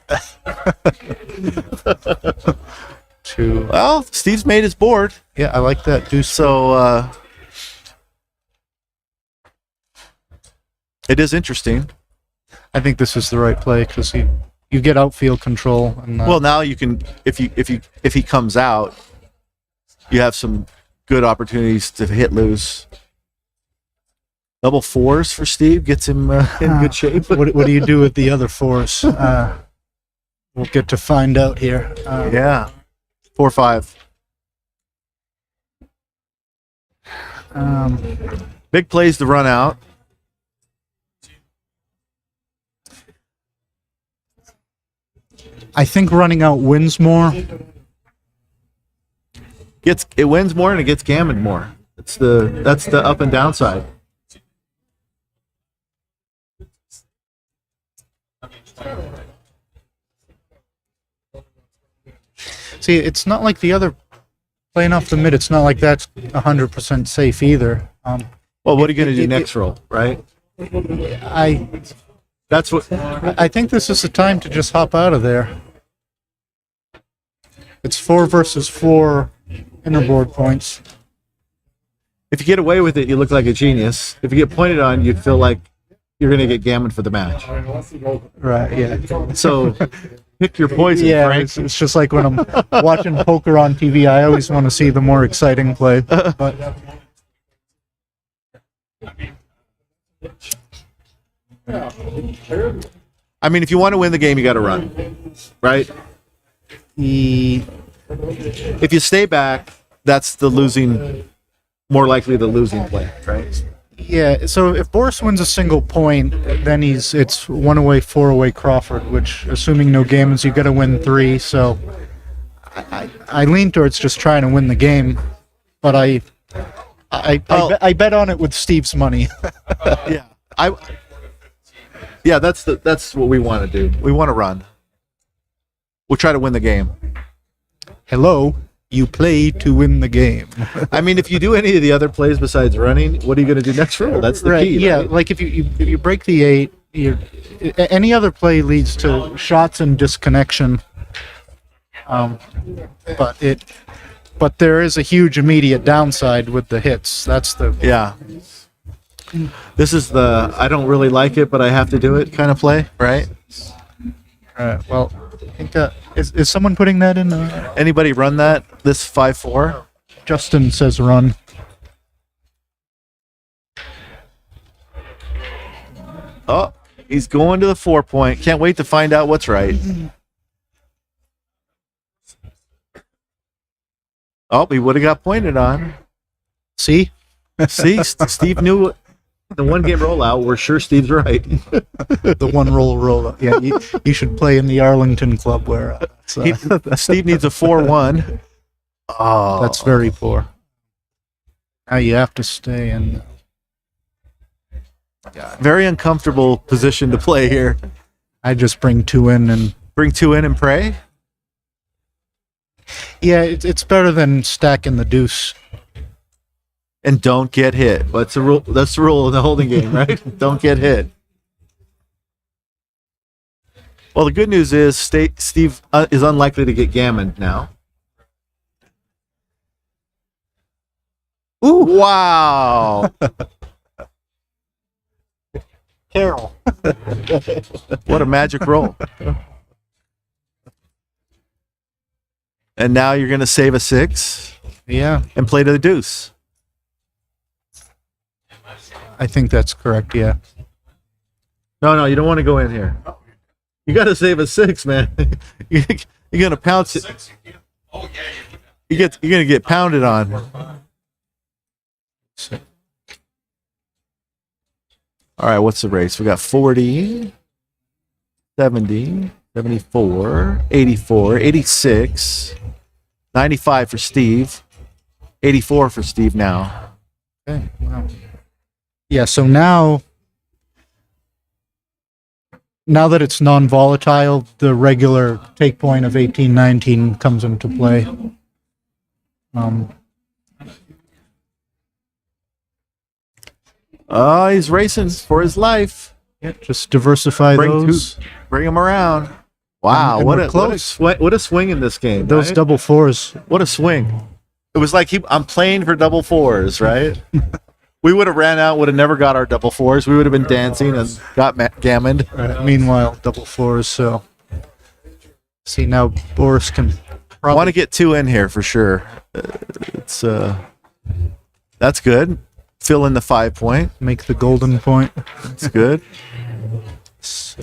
Well, Steve's made his board. Yeah, I like that. So it is interesting. I think this is the right play because you get outfield control. And, well, now you can if he comes out, you have some good opportunities to hit loose. Double 4s for Steve gets him in good shape. What do you do with the other 4s? We'll get to find out here. 4-5. Big plays to run out. I think running out wins more. It wins more and it gets Gammon more. That's the up and down side. See, it's not like the other playing off the mid. It's not like that's 100% safe either. Well, what are you going to do next roll, right? I think this is the time to just hop out of there. It's 4 versus 4 innerboard points. If you get away with it, you look like a genius. If you get pointed on, you'd feel like you're going to get Gammon for the match. Right, yeah. So pick your poison, Frank. It's just like when I'm watching poker on TV, I always want to see the more exciting play. But I mean, if you want to win the game, you got to run, right? If you stay back, that's more likely the losing play, right? Yeah, so if Boris wins a single point, then it's 1 away, 4 away Crawford, which, assuming no gammons, you got to win 3. So I lean towards just trying to win the game, but I bet on it with Steve's money. That's what we want to do. We want to run. We'll try to win the game. Hello, you play to win the game. I mean, if you do any of the other plays besides running, what are you going to do next roll? That's the key. Yeah, right? like if you break the 8, any other play leads to shots and disconnection. But there is a huge immediate downside with the hits. That's the This is the I don't really like it, but I have to do it kind of play, right? Well, I think is someone putting that in? Anybody run that? This 5-4? Justin says run. Oh, he's going to the 4-point. Can't wait to find out what's right. Oh, he would have got pointed on. See? See, Steve knew the one game rollout. We're sure Steve's right. The one roll. Yeah, you should play in the Arlington Club where Steve needs a 4-1. Oh, that's very poor. Now you have to stay in. Very uncomfortable position to play here. I just bring 2 in and pray. Yeah, it's better than stacking the deuce. And don't get hit. That's the rule. That's the rule in the holding game, right? Don't get hit. Well, the good news is Steve is unlikely to get Gammon now. Ooh! Wow! Carol. What a magic roll. And now you're going to save a 6. Yeah. And play to the deuce. I think that's correct, yeah. No, you don't want to go in here. You got to save a 6, man. You're going to pounce it. You're going to get pounded on. All right, what's the race? We got 40, 70, 74, 84, 86, 95 for Steve, 84 for Steve now. Okay, wow. Yeah, so now that it's non-volatile, the regular take point of 1819 comes into play. Oh, he's racing for his life. Yeah, just diversify those. Bring him around. Wow, And what we're a swing in this game. Those right? double fours. What a swing. It was like I'm playing for double fours, right? We would have ran out, would have never got our double fours. We would have been dancing and got gammoned. Meanwhile, double fours, so. See, now Boris can I want to get 2 in here for sure. That's good. Fill in the 5-point. Make the golden point. That's good. So,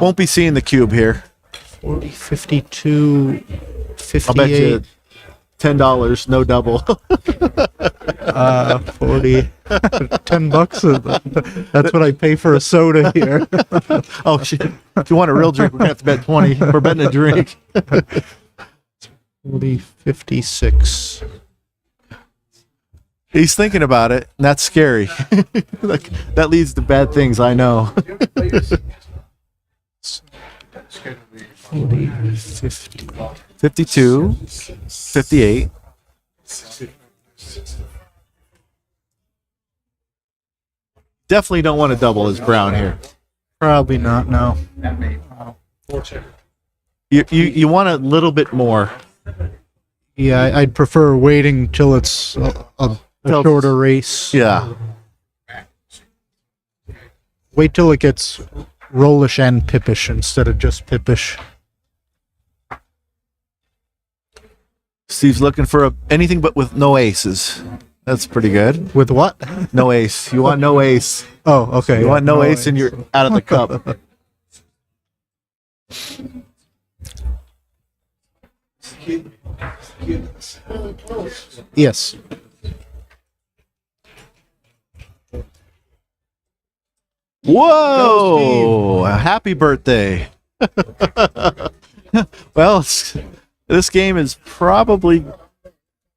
won't be seeing the cube here. 40, 52, 58. I'll bet you $10, no double. 40, $10. That's what I pay for a soda here. Oh shit! If you want a real drink, we're gonna have to bet 20. We're betting a drink. 40, 56. He's thinking about it, and that's scary. Like, that leads to bad things, I know. 40, 50. 52, 58. Definitely don't want to double as brown here. Probably not, no. You want a little bit more. Yeah, I'd prefer waiting till it's a shorter race. Yeah. Wait till it gets rollish and pippish instead of just pippish. Steve's looking for anything but with no aces. That's pretty good. With what? No ace. You want no ace. Oh, okay. You want no ace and you're out of the cup. Yes. Whoa! Happy birthday. Well, this game is probably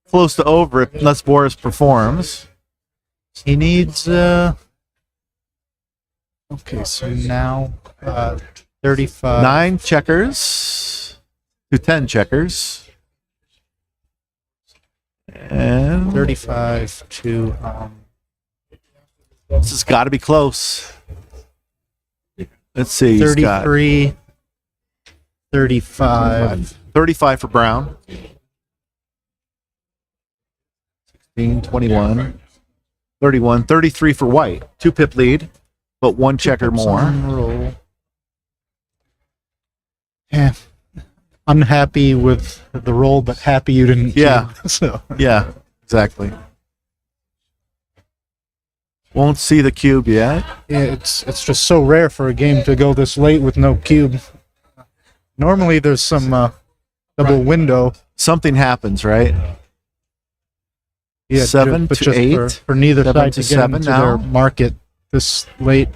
close to over unless Boris performs. He needs okay, so now 35. 9 checkers to 10 checkers. And 35 to this has got to be close. Let's see. 33, 35. 35 for Brown. 16, 21, 31, 33 for White. 2 pip lead, but 1 checker more. Roll. Yeah. Unhappy with the roll, but happy you didn't. Yeah. So. Yeah, exactly. Won't see the cube yet. Yeah, it's just so rare for a game to go this late with no cube. Normally, there's some double window. Something happens, right? Yeah, 7 but to just 8. for neither 7 side to to get 7 into now. their market this late.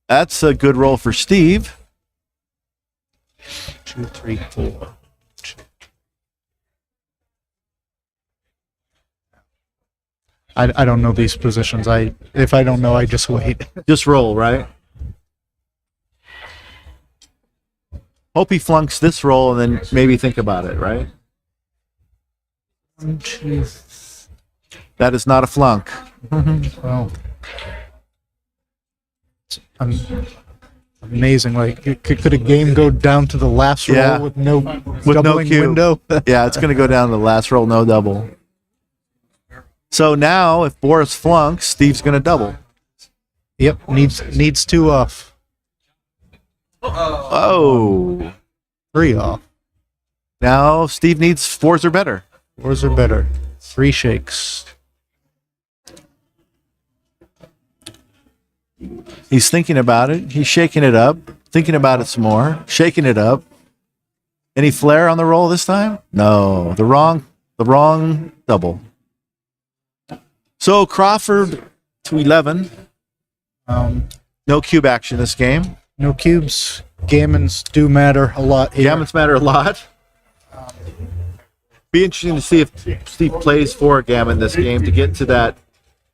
That's a good roll for Steve. 2, 3, 4. I don't know these positions. If I don't know, I just wait. Just roll, right? Hope he flunks this roll and then maybe think about it, right? 1, 2. That is not a flunk. Well, it's amazing. Like, could a game go down to the last Yeah. roll with no no doubling cube. window? Yeah, it's going to go down to the last roll, no double. So now, if Boris flunks, Steve's going to double. Yep, needs 2 off. Oh. 3 off. Now Steve needs 4s or better. 4s are better. 3 shakes. He's thinking about it. He's shaking it up, thinking about it some more, shaking it up. Any flair on the roll this time? No, the wrong double. So Crawford to 11. No cube action this game. No cubes. Gammons do matter a lot here. Gammons matter a lot. Be interesting to see if Steve plays for Gammon this game to get to that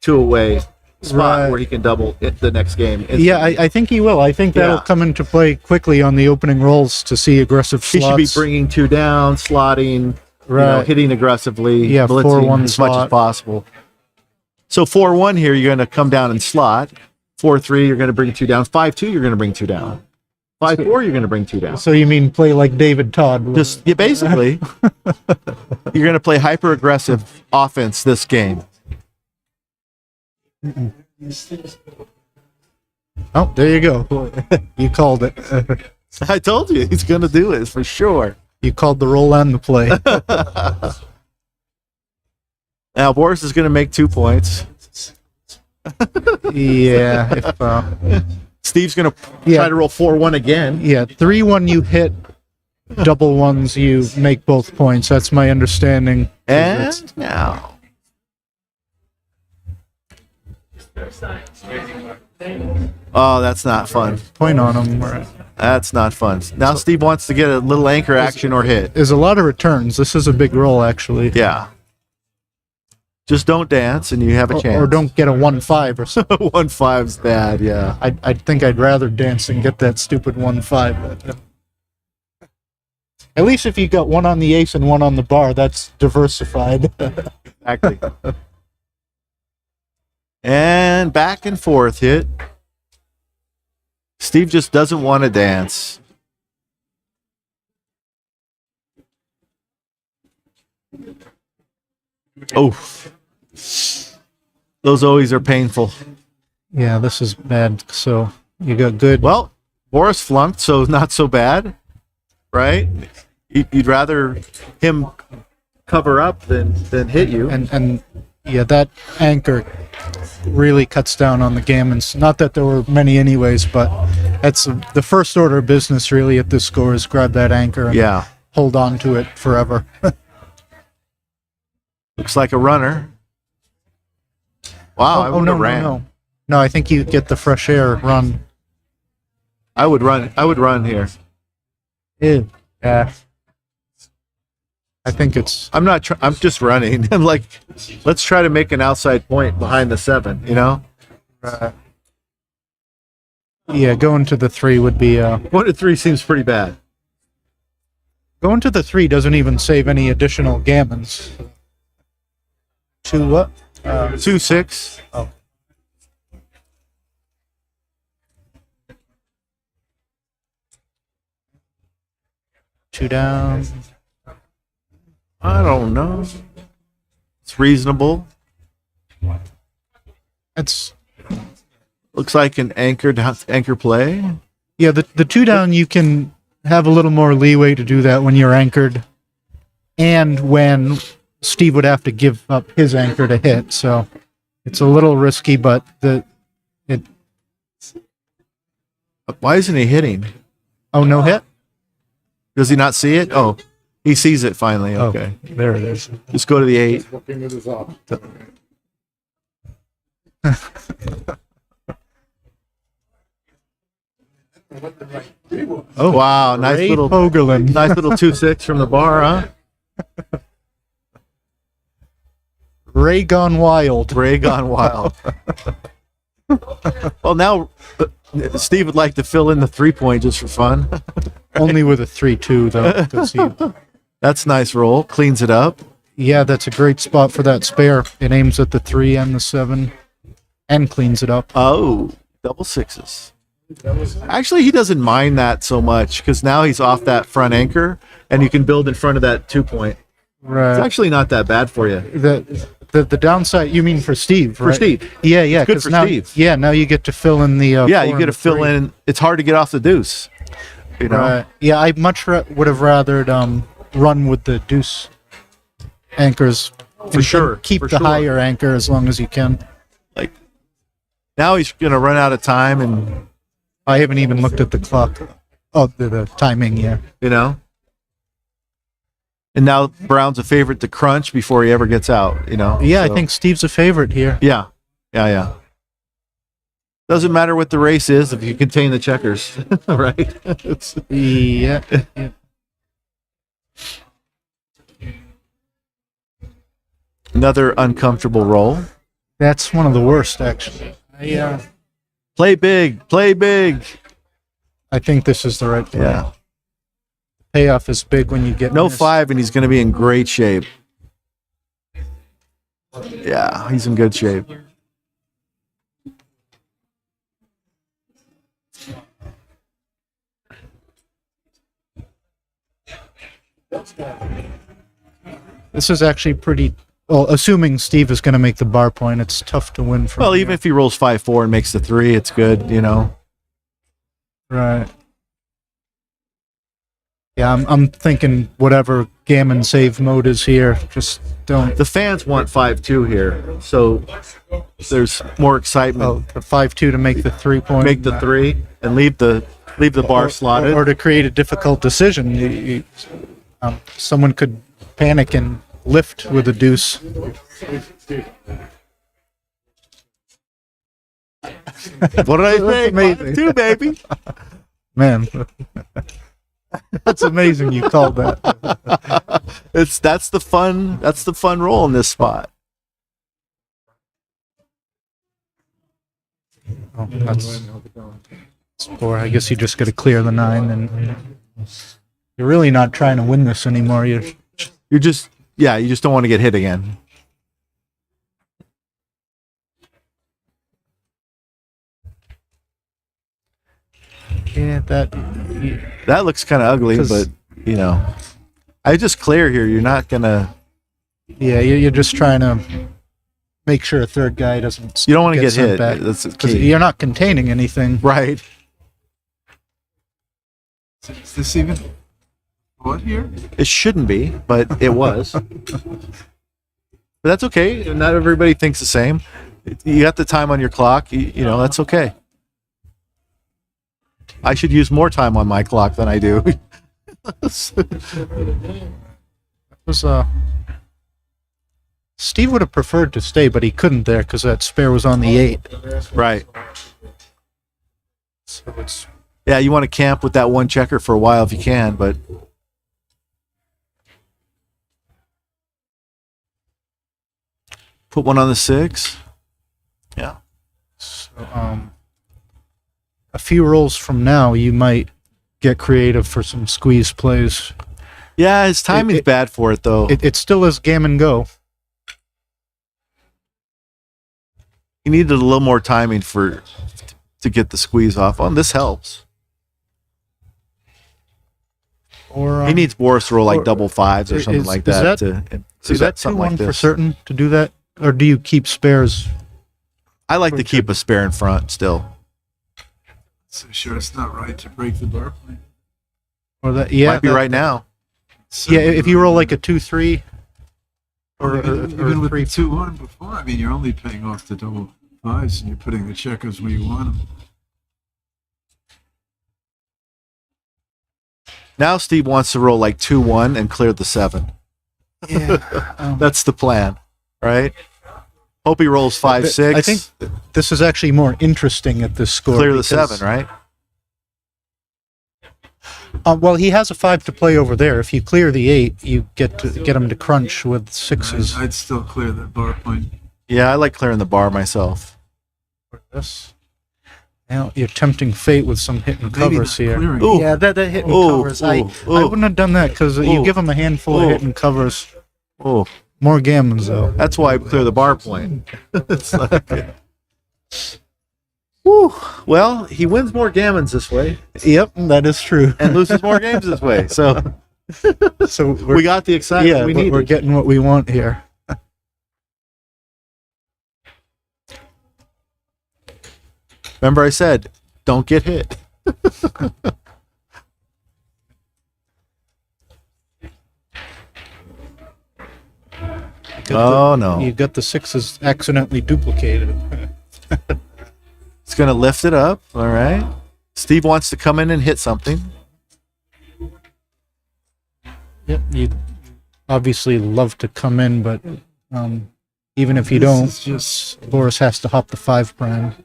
2-away spot Right. where he can double it the next game. Yeah, I think he will. I think that'll Yeah. come into play quickly on the opening rolls to see aggressive He slots. should be bringing 2 down, slotting, Right. hitting aggressively, Yeah, blitzing 4-1 as much as slot. possible. So 4-1 here, you're going to come down and slot. 4-3, you're going to bring 2 down. 5-2, you're going to bring 2 down. 5-4, you're going to bring 2 down. So you mean play like David Todd? Just basically, you're going to play hyper aggressive offense this game. Oh, there you go. You called it. I told you he's going to do it for sure. You called the roll and the play. Now Boris is going to make 2 points. Yeah. If Steve's going to Yeah. try to roll 4-1 again. yeah, 3-1 you hit, double ones you make both points. That's my understanding. And now. Oh, that's not fun. Point on them. Right. That's not fun. Now Steve wants to get a little anchor action or hit. There's a lot of returns. This is a big roll, actually. Yeah. Just don't dance and you have a chance. Or don't get a 1-5 or something. 1-5's bad, yeah. I think I'd rather dance and get that stupid 1-5. At least if you got one on the ace and one on the bar, that's diversified. Exactly. And back and forth hit. Steve just doesn't want to dance. Oh. Those always are painful. Yeah, this is bad. So you got good. Well, Boris flunked, so not so bad, right? You'd rather him cover up than hit you. And yeah, that anchor really cuts down on the gammons. Not that there were many anyways, but that's the first order of business really at this score is grab that anchor and Yeah. hold on to it forever. Looks like a runner. Wow, I would have ran. No, I think you get the fresh air run. I would run here. Yeah. I think it's I'm not. I'm just running. I'm like, let's try to make an outside point behind the 7. You know, yeah. Going to the 3 would be 1 to 3 seems pretty bad. going to the 3 doesn't even save any additional gammons. 2 what? 2-6. Oh. Two down. I don't know. It's reasonable. It's Looks like an anchor play. yeah. The 2 down you can have a little more leeway to do that when you're anchored, and when Steve would have to give up his anchor to hit. So It's a little risky, but Why isn't he hitting? oh, no hit? Does he not see it? Oh, he sees it finally. Okay. Oh, there it is. Just go to the 8. Oh wow, nice Ray little Fogerlin. nice little 2-6 from the bar, huh? Ray gone wild. Ray gone wild. Well, now Steve would like to fill in the 3-point just for fun. Only with a 3-2 though. 'Cause That's a nice roll. Cleans it up. yeah, that's a great spot for that spare. It aims at the 3 and the 7, and cleans it up. Oh, double 6s. Actually, he doesn't mind that so much because now he's off that front anchor, and you can build in front of that 2-point. It's Right. actually not that bad for you. The downside, you mean for Steve, right? For Steve. Yeah, yeah. It's good 'cause for now, Steve. Yeah, now you get to fill in the. Yeah, 4 you and get to the fill 3. in. It's hard to get off the deuce. You know. Right. Yeah, I much would have rathered run with the deuce anchors. And sure, keep for the sure. higher anchor as long as you can. Like now he's gonna run out of time, and I haven't even looked at the clock. Oh, the timing, yeah. you know. And now Brown's a favorite to crunch before he ever gets out. You know. Yeah, So, I think Steve's a favorite here. Yeah, yeah. Doesn't matter what the race is if you contain the checkers, right? It's, Yeah. Yeah. another uncomfortable roll. That's one of the worst, actually. Yeah. Play big, play big. I think this is the right play. Yeah. Payoff is big when you get No missed. 5, and he's going to be in great shape. Yeah, he's in good shape. This is actually pretty. Well, assuming Steve is going to make the bar point, it's tough to win from. Well, here. even if he rolls 5-4 and makes the 3, it's good, you know. Right. Yeah, I'm thinking whatever Gammon save mode is here, just don't. The fans want 5-2 here, so there's more excitement. Oh, the 5-2 to make the 3-point. Make the 3 and leave the bar slotted. Or to create a difficult decision. Someone could panic and lift with a deuce. What did I say? amazing. 5-2, baby. Man, that's amazing you called that. That's the fun roll in this spot. Oh, that's 4. I guess you just got to clear the 9, and you're really not trying to win this anymore. You just don't want to get hit again. Yeah, That looks kind of ugly, 'Cause- but you know, I just clear here. You're not gonna. yeah, you're just trying to make sure a third guy doesn't. You don't want to get sent hit. back. That's the 'Cause key. you're not containing anything. Right. Is this even what here? It shouldn't be, but it was. But that's okay. Not everybody thinks the same. You got the time on your clock. You know, that's okay. I should use more time on my clock than I do. Was Steve would have preferred to stay, but he couldn't there because that spare was on the 8. Right. So it's Yeah, you want to camp with that one checker for a while if you can, but put one on the 6. Yeah. so, a few rolls from now, you might get creative for some squeeze plays. Yeah, his timing's bad for it though. It still is Gammon go. He needed a little more timing to get the squeeze off. Oh, this helps. Or He needs Boris to roll like or- double 5s or something is- like is that, that- to is that something 2-1 like for this. certain to do that, or do you keep spares? I like to keep a spare in front still. So sure, it's not right to break the bar point. Or that? Yeah, Might be that- right now. Yeah, if you roll like a 2-3, Or even with three. the 2-1 before, I mean, you're only paying off the double fives and you're putting the checkers where you want them. Now Steve wants to roll like 2-1 and clear the 7. Yeah. That's the plan, right? Hope he rolls 5-6. I think this is actually more interesting at this score. Clear the because, 7, right? Well, he has a 5 to play over there. If you clear the 8, you get him to crunch with 6s. I'd still clear that bar point. Yeah, I like clearing the bar myself. This. Now you're tempting fate with some hit and Maybe covers not here. clearing. Ooh. Yeah, that hit and Ooh, covers. I ooh, wouldn't have done that because you Ooh. give him a handful of hit and covers. Oh, More gammons though. that's why I clear the bar point. It's like, whew. Well, he wins more gammons this way Yep, that is true. and loses more games this way. So So we got the excitement yeah, we we're needed. getting what we want here. Remember I said, don't get hit. Oh, no. You got the 6s accidentally duplicated. It's going to lift it up. All right. Steve wants to come in and hit something. Yep, you obviously love to come in, but even if you This don't, is just, Boris has to hop the 5 prime.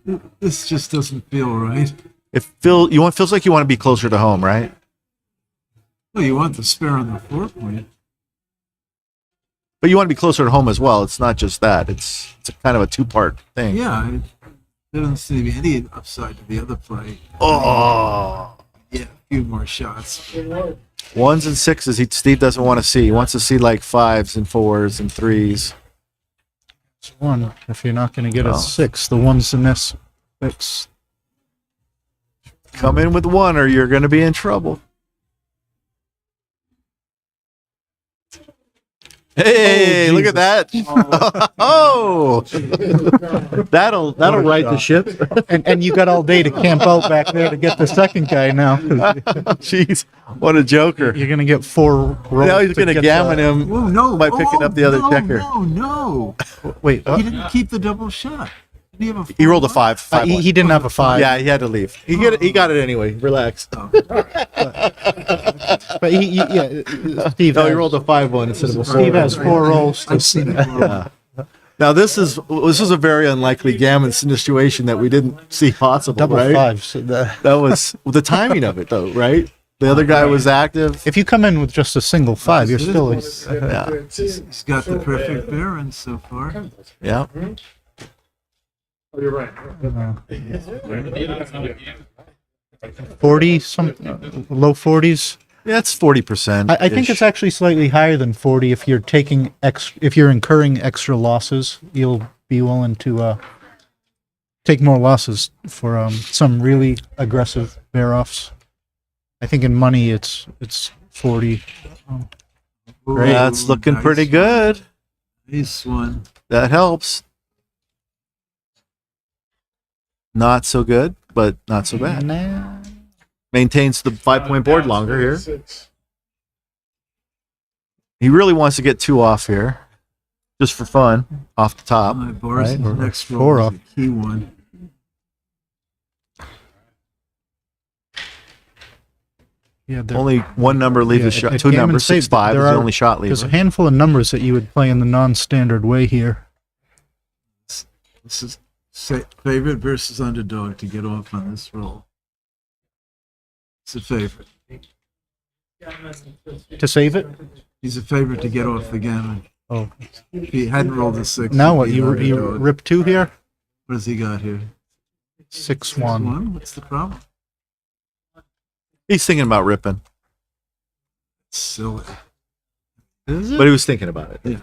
this just doesn't feel right. Feels like you want to be closer to home, right? Well, you want the spare on the 4 point. But you want to be closer to home as well. It's not just that. It's a kind of a 2-part thing. Yeah, there doesn't seem to be any upside to the other play. Oh. Yeah, a few more shots. 1s and 6s Steve doesn't want to see. He wants to see like 5s and 4s and 3s. It's 1. If you're not going to get Oh. a 6, the 1's the next 6. Come in with 1 or you're going to be in trouble. Hey, look at that. Oh. That'll right the ship. And you got all day to camp out back there to get the second guy now. Jeez, what a joker. You're going to get 4 rolls. Now he's going to gammon him Oh, no. by picking up the other no, checker. No. Wait, He what? didn't keep the double shot. Did he have a He rolled a 4-1? 5. He didn't have a 5. Yeah, he had to leave. He got it anyway. Relax. But Steve, No, he rolled a 5-1 instead of a 4. Steve has 4 rolls. I've seen it. Yeah. Now this is a very unlikely gammon situation that we didn't see possible, Double right? 5. So That was the timing of it, though, right? The other guy was active. if you come in with just a single 5, you're still. Yeah, He's got the perfect bearings so far. yeah. 40 something, low 40s. Yeah, it's 40%. I think it's actually slightly higher than 40 if you're taking if you're incurring extra losses. You'll be willing to take more losses for some really aggressive bear offs. I think in money it's 40. Great. That's looking Nice pretty one. good. Nice one. That helps. Not so good, but not so bad. Nah. Maintains the 5-point board longer here. He really wants to get 2 off here, just for fun, off the top. All right, Boris, right? the next 4 roll off. is a key one. Yeah, Only one number leaves a shot. at 2 Gammon numbers. Save, 6-5 is there the are- only shot There's a leaver. handful of numbers that you would play in the non-standard way here. This is favorite versus underdog to get off on this roll. It's a favorite. To save it? He's a favorite to get off the gammon. Oh, If he hadn't rolled a 6. now he'd what? be You an underdog. rip 2 here? What has he got here? 6-1. 1? What's the problem? He's thinking about ripping, It's silly. but he was thinking about it. Yeah.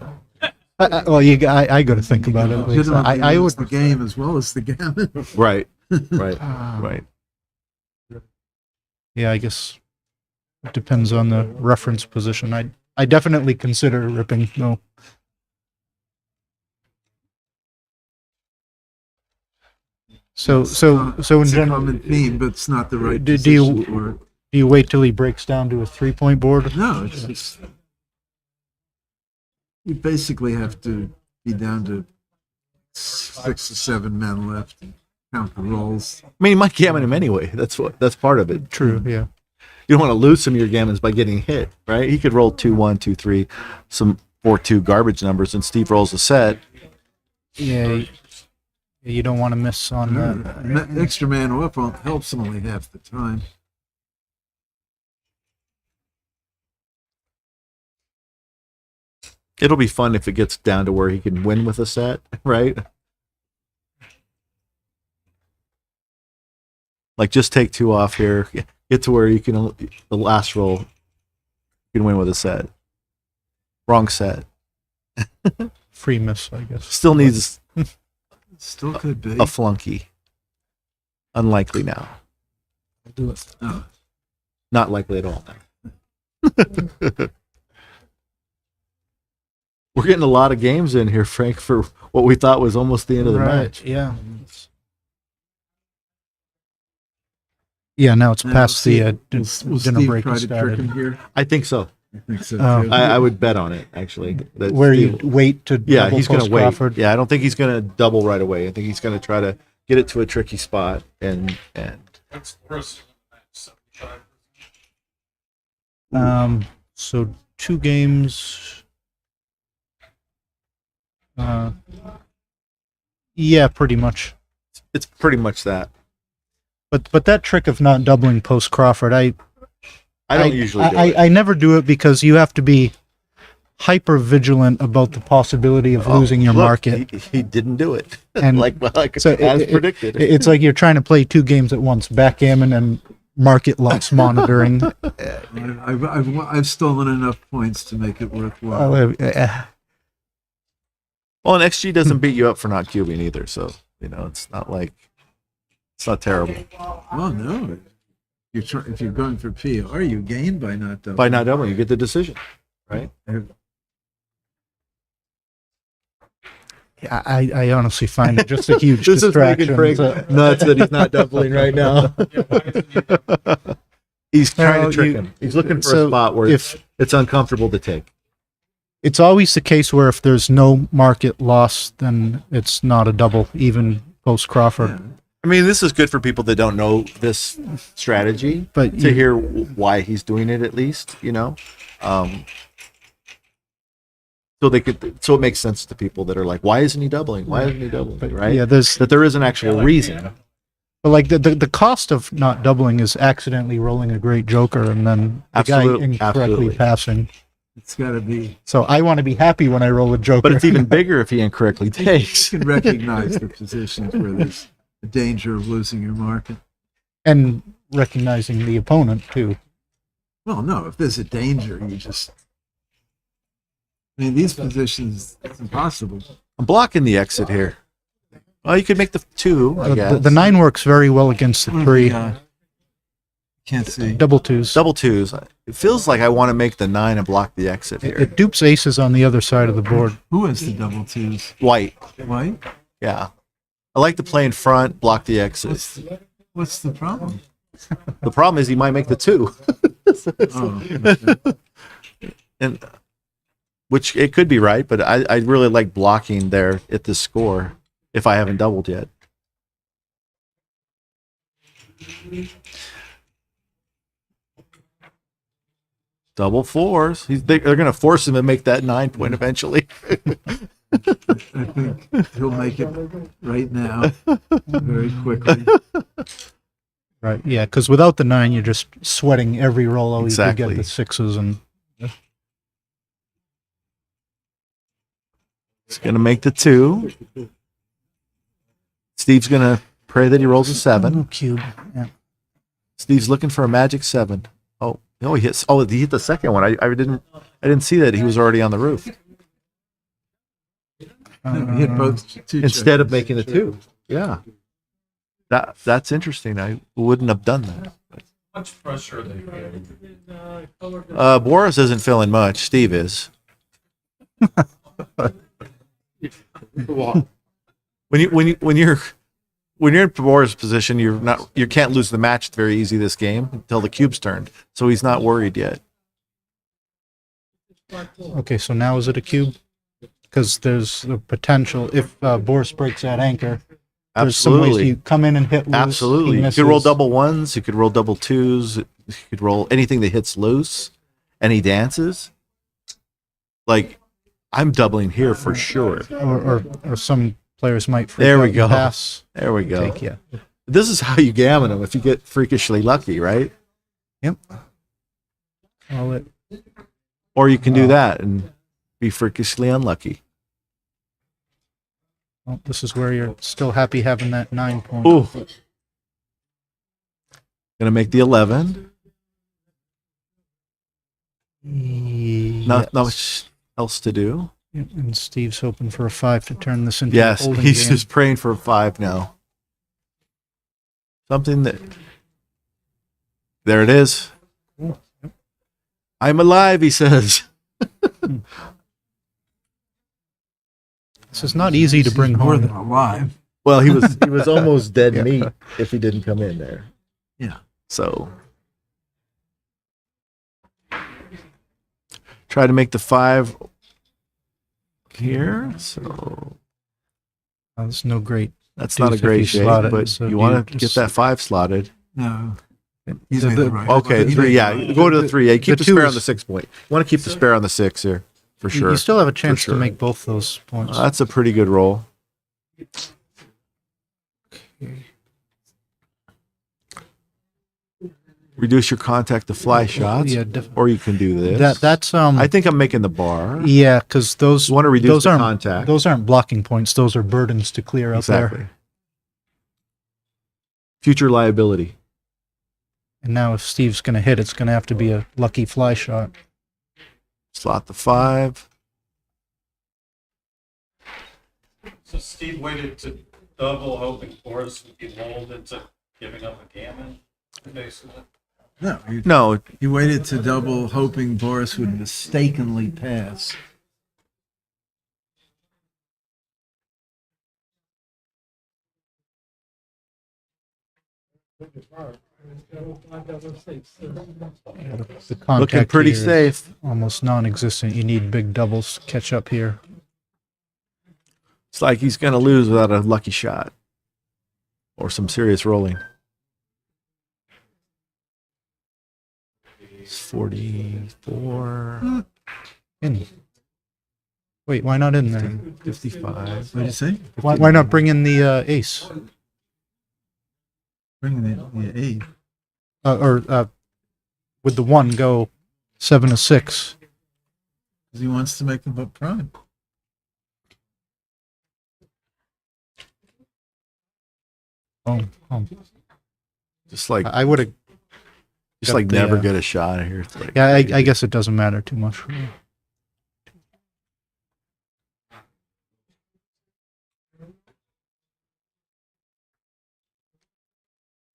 Well, I got to think about it. At least. I would. the game as well as the gammon. Right, right, Ah. right. Yeah, I guess it depends on the reference position. I definitely consider ripping though. So in It's a general, common theme, but it's not the right do position you for it. do you wait till he breaks down to a 3-point board? No, it's just You basically have to be down to 6 or 7 men left and count the rolls. I mean, you might gammon him anyway. That's part of it. True. Yeah. You don't want to lose some of your gammons by getting hit, right? He could roll 2-1, 2-3, some 4-2 garbage numbers, and Steve rolls a set. Yeah. You don't want to miss on that. An extra man up helps him only half the time. It'll be fun if it gets down to where he can win with a set, right? Like, just take 2 off here, get to where you can, the last roll, you can win with a set. Wrong set. Free miss, I guess. Still needs Still could be. a flunky. Unlikely now. I'll do it. Oh. Not likely at all now. We're getting a lot of games in here, Frank, for what we thought was almost the end of the match. Yeah. Yeah, now it's past the Will dinner Steve break try has to trick him started. here? I think so. I think so Oh. too. I would bet on it, actually. that Where you Steve- wait to Yeah, double he's going to post wait. Crawford. Yeah, I don't think he's going to double right away. I think he's going to try to get it to a tricky spot and What's the person in the match? 75%? So 2 games. Yeah, pretty much. it's pretty much that. But that trick of not doubling post Crawford, I don't usually do it. I never do it because you have to be hyper vigilant about the possibility of losing your Look, market. He didn't do it. And like so as predicted. It's like you're trying to play 2 games at once: backgammon and market loss monitoring. I've stolen enough points to make it worthwhile. Well, and XG doesn't beat you up for not cubing either, so it's not like it's not terrible. Oh no! If you're going for PR, you gain by not doubling. By not doubling, you get the decision, right? I honestly find it just a huge This is distraction. making Frank nuts that he's not doubling right now. He's trying to trick him. He's looking for a spot where it's uncomfortable to take. It's always the case where if there's no market loss, then it's not a double, even post Crawford. Yeah. I mean, this is good for people that don't know this strategy, But to hear why he's doing it at least, so it makes sense to people that are like, why isn't he doubling? Why isn't he doubling? Right? Yeah, that there is an actual reason. But like the cost of not doubling is accidentally rolling a great joker and then the guy incorrectly passing. It's got to be. So I want to be happy when I roll a joker. But it's even bigger if he incorrectly takes. You can recognize the positions where there's a danger of losing your market. And recognizing the opponent too. Well, no, if there's a danger, you just. I mean, these positions, it's impossible. I'm blocking the exit here. Well, you could make the 2, I guess. The 9 works very well against the 3. Can't see. Double 2s. Double 2s. It feels like I want to make the 9 and block the exit here. It dupes aces on the other side of the board. Who has the double 2s? White. White? Yeah. I like to play in front, block the exit. What's the problem? The problem is he might make the 2. Okay. And which it could be right, but I really like blocking there at this score if I haven't doubled yet. Double 4s. They're going to force him to make that 9 point eventually. I think he'll make it right now, very quickly. Right. Yeah, because without the 9, you're just sweating every roll. Oh, Exactly. you could get the 6s and. He's going to make the 2. Steve's going to pray that he rolls a 7. Cube. Yeah. Steve's looking for a magic 7. He hits. Oh, he hit the second one. I didn't see that he was already on the roof He hit both two instead of checkers. making the 2. Yeah, that's interesting. I wouldn't have done that. Much pressure they Boris isn't feeling much. Steve is. When you're in Boris' position, you can't lose the match very easy this game until the cube's turned. So he's not worried yet. Okay, so now is it a cube? because there's the potential if Boris breaks that anchor. There's some ways Absolutely. you come in and hit loose. Absolutely. he You could roll misses. double ones. You could roll double twos. You could roll anything that hits loose, and he dances. Like, I'm doubling here for sure. Or some players might freak There we out and go. pass. There we go. Take, yeah. This is how you gammon them if you get freakishly lucky, right? Yep. Well, it, Or you can do that and be freakishly unlucky. well, this is where you're still happy having that 9 point. Ooh. Gonna make the 11. Not much else to do. And Steve's hoping for a 5 to turn this into Yes, a holding he's game. just praying for a 5 now. Something that. There it is. I'm alive, he says. This is not easy to bring More home. than alive. Well, he was almost dead meat if he didn't come in there. Yeah. So try to make the 5 here. So That's no great. that's deuce not a if great you shape, slot it, but so you want to you get just- that 5 slotted. No. The- He's made the- it right. Okay, He's 3. made it Yeah, right. go to the 3. Yeah, keep the the spare two on the is- 6 point. You want to keep the spare on the 6 here for sure. You still have a chance sure. to make both those points. That's a pretty good roll. Reduce your contact to fly shots, Yeah, or you can do this. that's I think I'm making the bar. yeah, because those You want to reduce those the aren't contact. those aren't blocking points. Those are burdens to clear out Exactly. there. Future liability. And now if Steve's going to hit, it's going to have to be a lucky fly shot. Slot the 5. So Steve waited to double, hoping Boris would be lulled into giving up a gammon, basically. No, No, he waited to double, hoping Boris would mistakenly pass. The contact looking pretty here is safe. almost non-existent. You need big doubles to catch up here. It's like he's going to lose without a lucky shot or some serious rolling. It's 44, In. Wait, why not in there? 55. What did you say? Why not bring in the ace? Bring the 8. Or with the 1 go 7 to 6. Because he wants to make them up prime. Oh. Just like I would have. just like never get a shot here. It's like, Yeah, I guess it doesn't matter too much.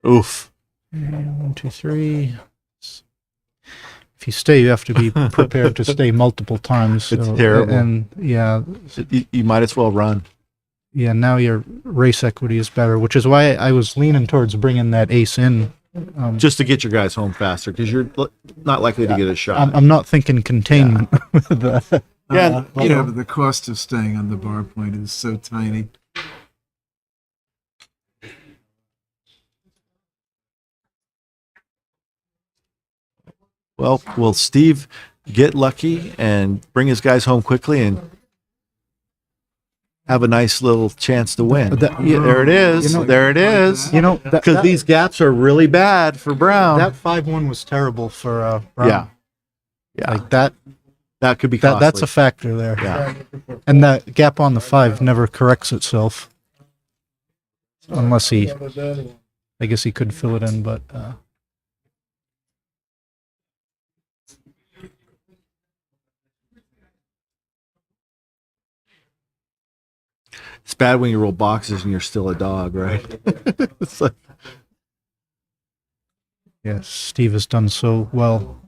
oof. 1, 2, 3. If you stay, you have to be prepared to stay multiple times. It's terrible. And yeah, You might as well run. yeah. Now your race equity is better, which is why I was leaning towards bringing that ace in. Just to get your guys home faster because you're not likely to get a shot. I'm not thinking containment. with the- Yeah, you know. But the cost of staying on the bar point is so tiny. Well, will Steve get lucky and bring his guys home quickly and have a nice little chance to win? There it is. You know- There it is. You know, Because these gaps are really bad for Brown. that 5-1 was terrible for Brown. Yeah. Yeah. Like that. That could be costly. That's a factor there. Yeah. And that gap on the 5 never corrects itself. Unless he, I guess he could fill it in, but It's bad when you roll boxes and you're still a dog, right? It's like, yes, Steve has done so well.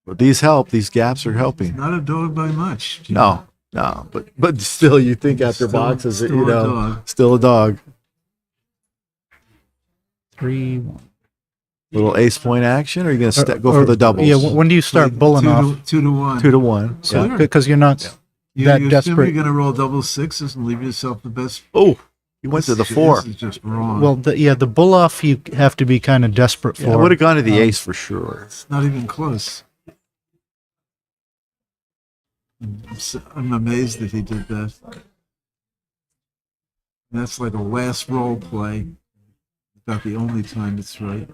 but these help. These gaps are helping. Not a dog by much. No, but still, you think after Still- boxes, still you a know, dog. still a dog. 3-1. Little ace point action, or are you going to go for the doubles? Yeah, when do you start bulling off? 2 to 1. 2 to 1. So Yeah. because you're not You assume desperate. you're going to roll double sixes and leave yourself the best. Oh, you went to the 4. This is just wrong. Well, the bull off you have to be kind of desperate for. I would have gone to the ace for sure. It's not even close. I'm amazed that he did that. That's like a last roll play. About the only time it's right.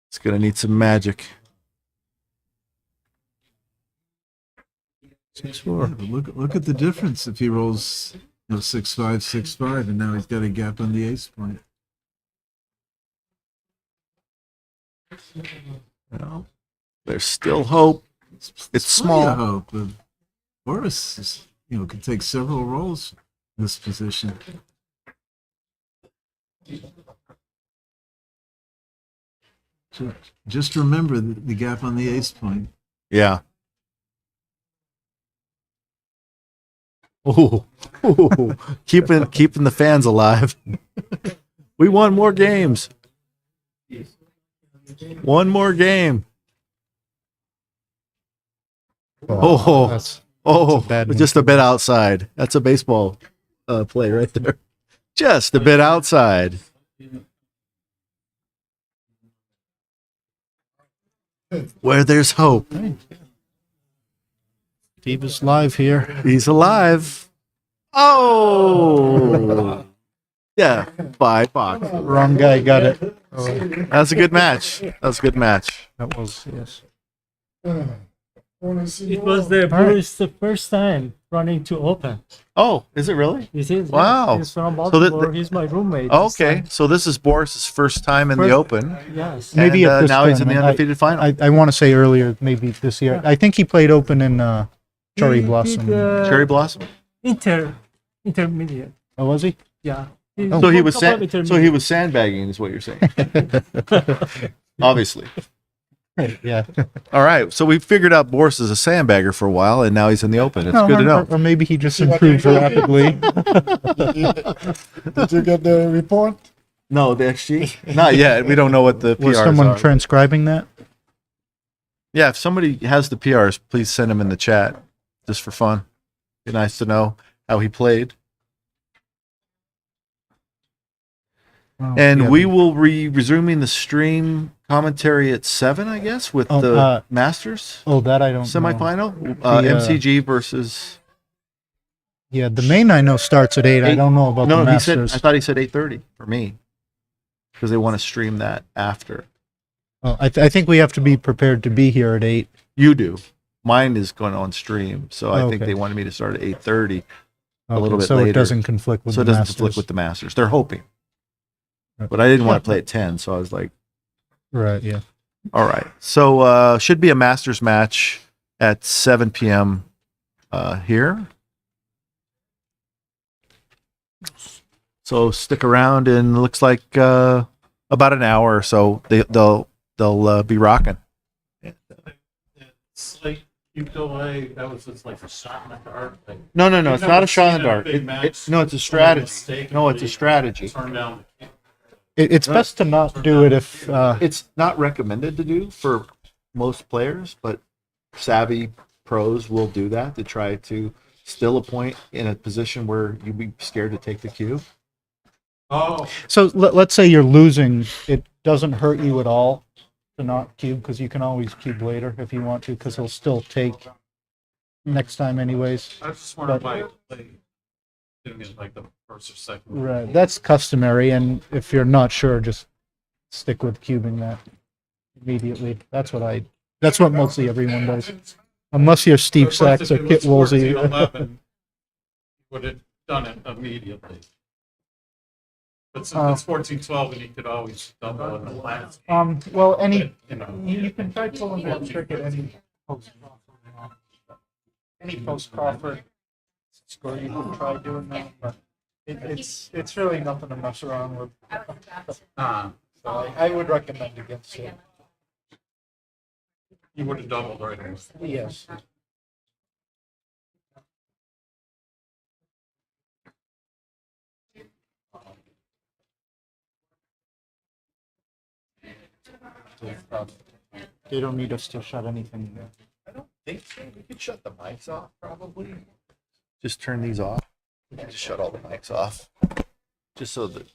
It's going to need some magic. 6-4. Yeah, but look at the difference if he rolls 6-5, 6-5, and now he's got a gap on the ace point. Well, there's still hope. It's small. Plenty of hope, but Boris is, can take several rolls in this position. Just remember the gap on the ace point. Yeah. Oh, keeping the fans alive. We won more games. One more game. That's a bad Just a bit outside. That's a baseball play right there. Just a bit outside. Where there's hope. Steve is live here. He's alive. Oh! Yeah, by box. Wrong guy got it. That's a good match. That's a good match. That was, yes. It was the first time running to open. Oh, is it really? It is. Wow. He's from So Baltimore. He's my roommate. Okay, so this is Boris's first time in the Open. Yes. Maybe and, at this now he's in the tournament. undefeated final. I want to say earlier, maybe this year. I think he played Open in Cherry Blossom. Cherry Blossom. Intermediate. Oh, was he? Yeah. So he was sandbagging, is what you're saying. Obviously. Yeah. All right. So we figured out Boris is a sandbagger for a while, and now he's in the Open. It's good to know. Or maybe he just improved rapidly. Did you get the report? No, the XG? Not yet. We don't know what the PRs Was someone are. transcribing that? Yeah, if somebody has the PRs, please send them in the chat, just for fun. Be nice to know how he played. And we will be resuming the stream commentary at 7, I guess, with the Masters. Oh, that I don't semifinal. know. MCG versus. Yeah, the main I know starts at 8. I don't know about the Masters. I thought he said 8:30 for me, because they want to stream that after. Oh, I think we have to be prepared to be here at 8. You do. Mine is going on stream, so I think Okay. they wanted me to start at 8:30, a Okay, little bit so later. it doesn't conflict with so it the doesn't Masters. conflict with the Masters. They're hoping, but I didn't want to play at 10, so I was like, Right, yeah. all right. So should be a Masters match at 7 p.m. Here. So stick around, and it looks like about an hour or so they'll be rocking. It's like you go away. That was just like a shot in the dark. Like, No, you've it's never not a shot in seen the dark. big It's match a someone strategy. mistakenly No, it's a strategy. Turn down the It's best to not do it if It's not recommended to do for most players, but savvy pros will do that to try to still a point in a position where you'd be scared to take the cue. Oh. So let's say you're losing, it doesn't hurt you at all to not cube, because you can always cube later if you want to, because he'll still take next time anyways. I was just wondering why they didn't get like the first or second. Right, that's customary, and if you're not sure, just stick with cubing that immediately. That's what mostly everyone does. Unless you're Steve Of course, Sachs if or it Kit was Woolsey. 14-11, would have done it immediately. But since it's 14-12, and you could always double in the last. Well, any you know, you can try pulling that trick at any post Crawford score. You can try doing that, but it's really nothing to mess around with. So I would recommend against it. you would have doubled right away. Yes. They don't need us to shut anything down. I don't think so. We could shut the mics off probably. Just turn these off. We can just shut all the mics off. Just so that